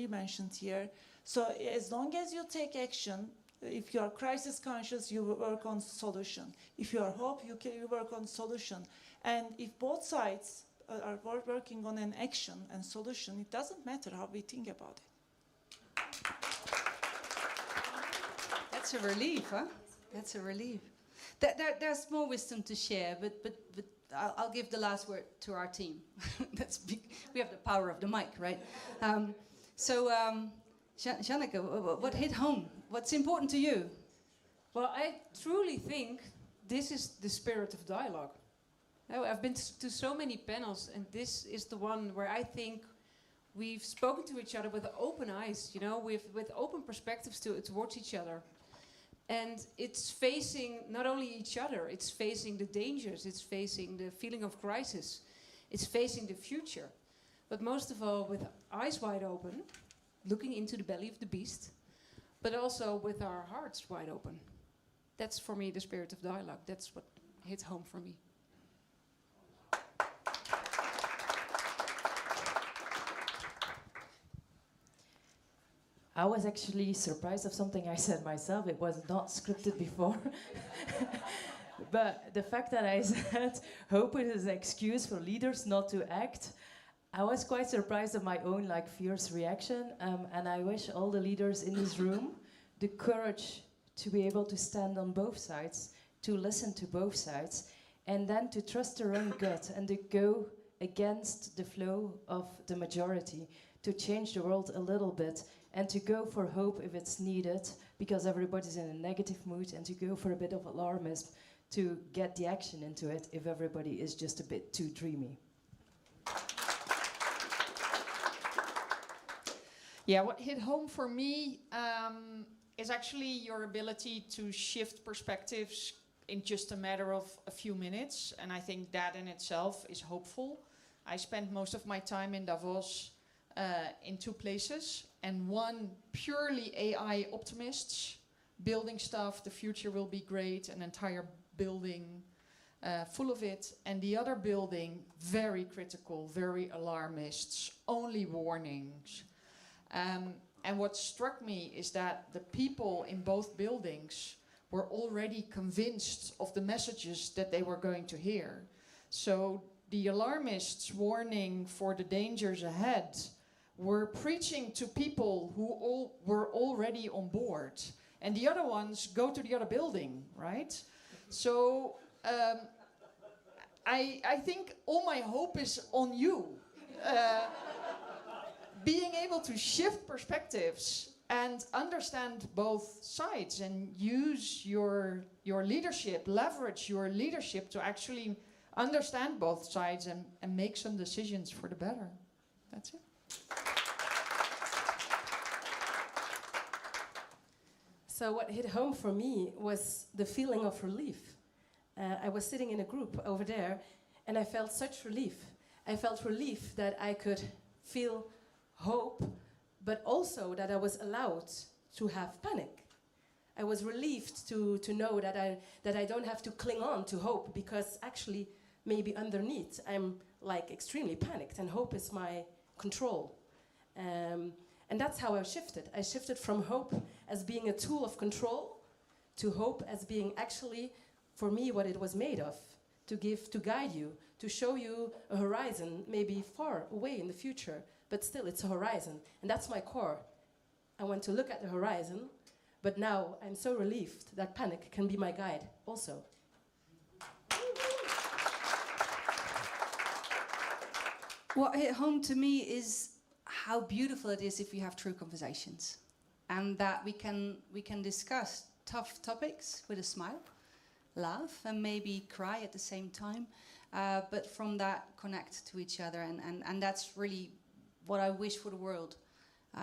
mentioned here. So as long as you take action, if you are crisis conscious, you work on solution. If you are hope, you work on solution. And if both sides are working on an action and solution, it doesn't matter how we think about it. That's a relief, huh? That's a relief. There's more wisdom to share, but I'll give the last word to our team. We have the power of the mic, right? Janneke, what hit home? What's important to you? Well, I truly think this is the spirit of dialogue. I've been to so many panels, and this is the one where I think we've spoken to each other with open eyes, with open perspectives towards each other. And it's facing not only each other, it's facing the dangers, it's facing the feeling of crisis, it's facing the future. But most of all, with eyes wide open, looking into the belly of the beast, but also with our hearts wide open. That's for me the spirit of dialogue. That's what hit home for me. I was actually surprised of something I said myself. It was not scripted before. But the fact that I said hope is an excuse for leaders not to act, I was quite surprised of my own fierce reaction. And I wish all the leaders in this room the courage to be able to stand on both sides, to listen to both sides, and then to trust their own gut and to go against the flow of the majority, to change the world a little bit, and to go for hope if it's needed, because everybody's in a negative mood, and to go for a bit of alarmism, to get the action into it if everybody is just a bit too dreamy. Yeah, what hit home for me is actually your ability to shift perspectives in just a matter of a few minutes, and I think that in itself is hopeful. I spent most of my time in Davos in two places, and one purely AI optimists, building stuff, the future will be great, an entire building full of it, and the other building, very critical, very alarmists, only warnings. And what struck me is that the people in both buildings were already convinced of the messages that they were going to hear. So the alarmists warning for the dangers ahead were preaching to people who all were already on board. And the other ones go to the other building, right? So I think all my hope is on you. Being able to shift perspectives and understand both sides and use your leadership, leverage your leadership to actually understand both sides and make some decisions for the better. That's it. So what hit home for me was the feeling of relief. I was sitting in a group over there, and I felt such relief. I felt relief that I could feel hope, but also that I was allowed to have panic. I was relieved to know that I don't have to cling on to hope, because actually maybe underneath I'm extremely panicked, and hope is my control. And that's how I shifted. I shifted from hope as being a tool of control to hope as being actually, for me, what it was made of, to guide you, to show you a horizon, maybe far away in the future, but still it's a horizon. And that's my core. I want to look at the horizon, but now I'm so relieved that panic can be my guide also. What hit home to me is how beautiful it is if we have true conversations, and that we can discuss tough topics with a smile, laugh, and maybe cry at the same time, but from that connect to each other, and that's really what I wish for the world.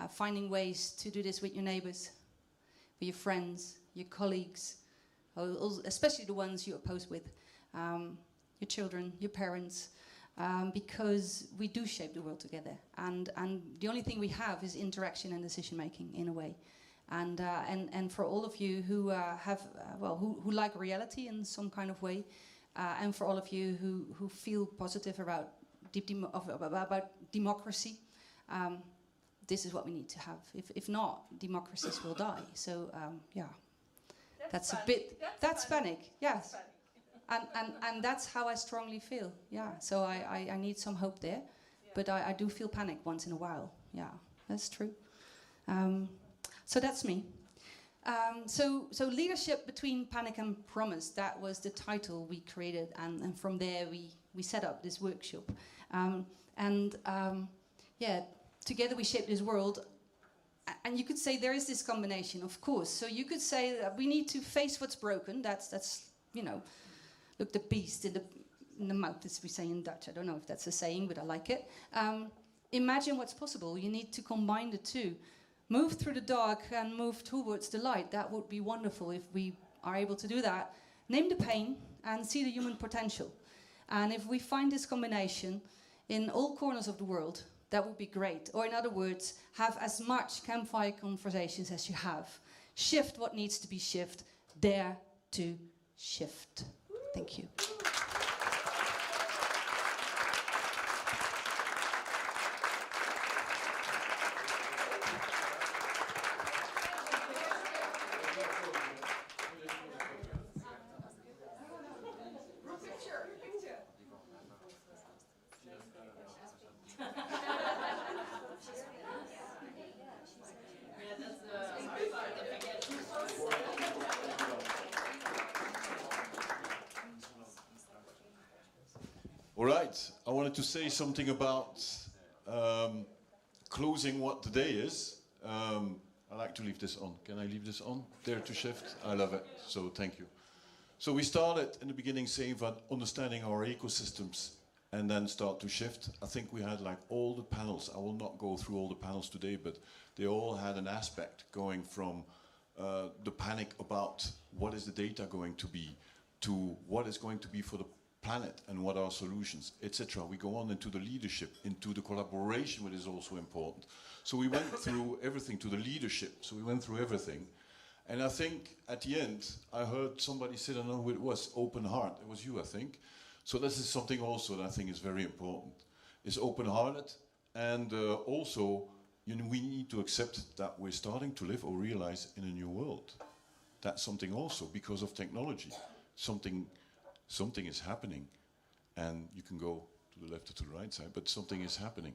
Finding ways to do this with your neighbors, with your friends, your colleagues, especially the ones you oppose with, your children, your parents, because we do shape the world together, and the only thing we have is interaction and decision making in a way, and for all of you who who like reality in some kind of way, and for all of you who feel positive about about democracy, this is what we need to have. If not, democracies will die. So yeah, that's a bit. That's panic. Yes. And that's how I strongly feel, yeah. So I need some hope there, but I do feel panic once in a while, yeah, that's true. So that's me. So leadership between panic and promise, that was the title we created, and from there we set up this workshop. Yeah, together we shape this world, and you could say there is this combination, of course. So you could say that we need to face what's broken, that's you know, look the beast in the mouth, as we say in Dutch. I don't know if that's a saying, but I like it. Imagine what's possible. You need to combine the two. Move through the dark and move towards the light. That would be wonderful if we are able to do that. Name the pain and see the human potential. And if we find this combination in all corners of the world, that would be great. Or in other words, have as much campfire conversations as you have. Shift what needs to be shifted. Dare to shift. Thank you. right, I wanted to say something about closing what the day is. I like to leave this on. Can I leave this on? Dare to shift? I love it, so thank you. So we started in the beginning saying about understanding our ecosystems and then start to shift. I think we had like all the panels. I will not go through all the panels today, but they all had an aspect going from the panic about what is the data going to be to what is going to be for the planet and what are solutions, etc. We go on into the leadership, into the collaboration, which is also important. So we went through everything to the leadership. So we went through everything. And I think at the end, I heard somebody say, I don't know who it was, open heart. It was you, I think. So this is something also that I think is very important. It's open-hearted, and also we need to accept that we're starting to live or realize in a new world. That's something also because of technology. Something is happening, and you can go to the left or to the right side, but something is happening.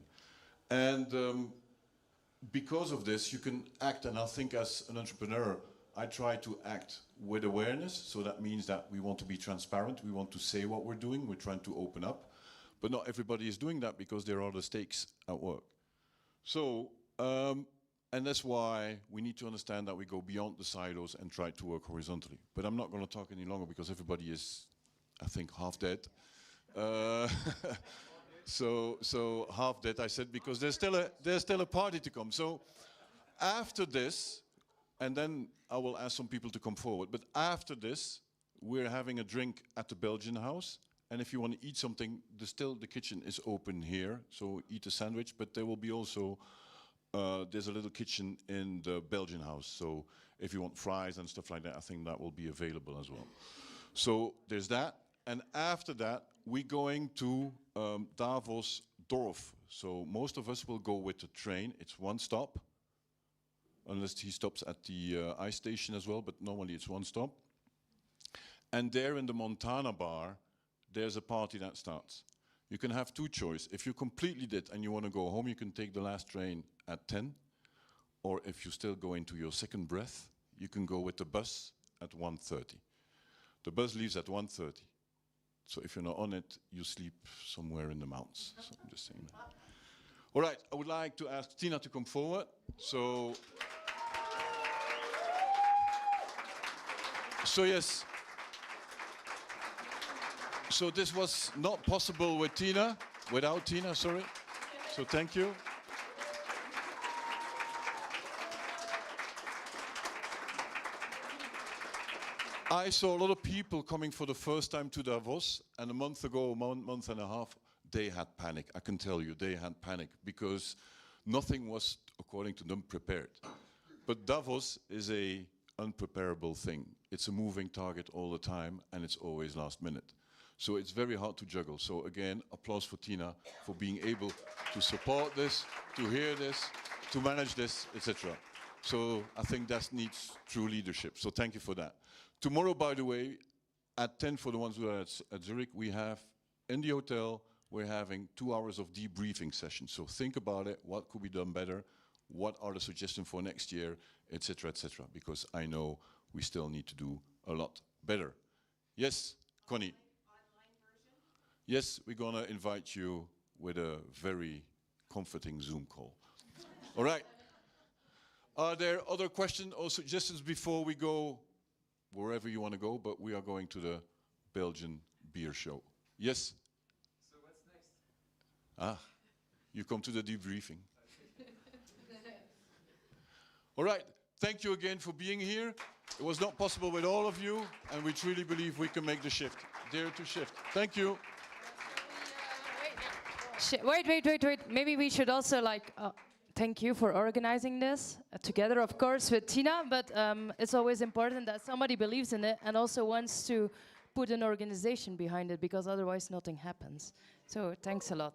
And because of this, you can act, and I think as an entrepreneur, I try to act with awareness, so that means that we want to be transparent, we want to say what we're doing, we're trying to open up, but not everybody is doing that because there are other stakes at work. So, and that's why we need to understand that we go beyond the silos and try to work horizontally. But I'm not going to talk any longer because everybody is, I think, half dead. So half dead, I said, because there's still a party to come. So after this, and then I will ask some people to come forward. But after this, we're having a drink at the Belgian house. And if you want to eat something, the kitchen is open here. So eat a sandwich. But there will be also, there's a little kitchen in the Belgian house. So if you want fries and stuff like that, I think that will be available as well. So there's that. And after that, we're going to Davos Dorf. So most of us will go with the train. It's one stop. Unless he stops at the ice station as well, but normally it's one stop. And there in the Montana bar, there's a party that starts. You can have two choices. If you completely did and you want to go home, you can take the last train at 10. Or if you still go into your second breath, you can go with the bus at 1:30. The bus leaves at 1:30. So if you're not on it, you sleep somewhere in the mountains. So I'm just saying that. All right, I would like to ask Tina to come forward. So yes. So this was not possible with Tina, without Tina, sorry. So thank you. I saw a lot of people coming for the first time to Davos, and a month ago, month and a half, they had panic. I can tell you, they had panic because nothing was, according to them, prepared. But Davos is a unpreparable thing. It's a moving target all the time, and it's always last minute. So it's very hard to juggle. So again, applause for Tina for being able to support this, to hear this, to manage this, etc. So I think that needs true leadership. So thank you for that. Tomorrow, by the way, at 10 for the ones who are at Zurich, we have in the hotel, we're having 2 hours of debriefing sessions. So think about it, what could be done better, what are the suggestions for next year, etc., because I know we still need to do a lot better. Yes, Connie? Yes, we're going to invite you with a very comforting Zoom call. All right. Are there other questions or suggestions before we go wherever you want to go, but we are going to the Belgian beer show? Yes? So what's next? You come to the debriefing. All right. Thank you again for being here. It was not possible with all of you, and we truly believe we can make the shift. Dare to shift. Thank you. Wait. Maybe we should also thank you for organizing this together, of course, with Tina. But it's always important that somebody believes in it and also wants to put an organization behind it, because otherwise nothing happens. So thanks a lot.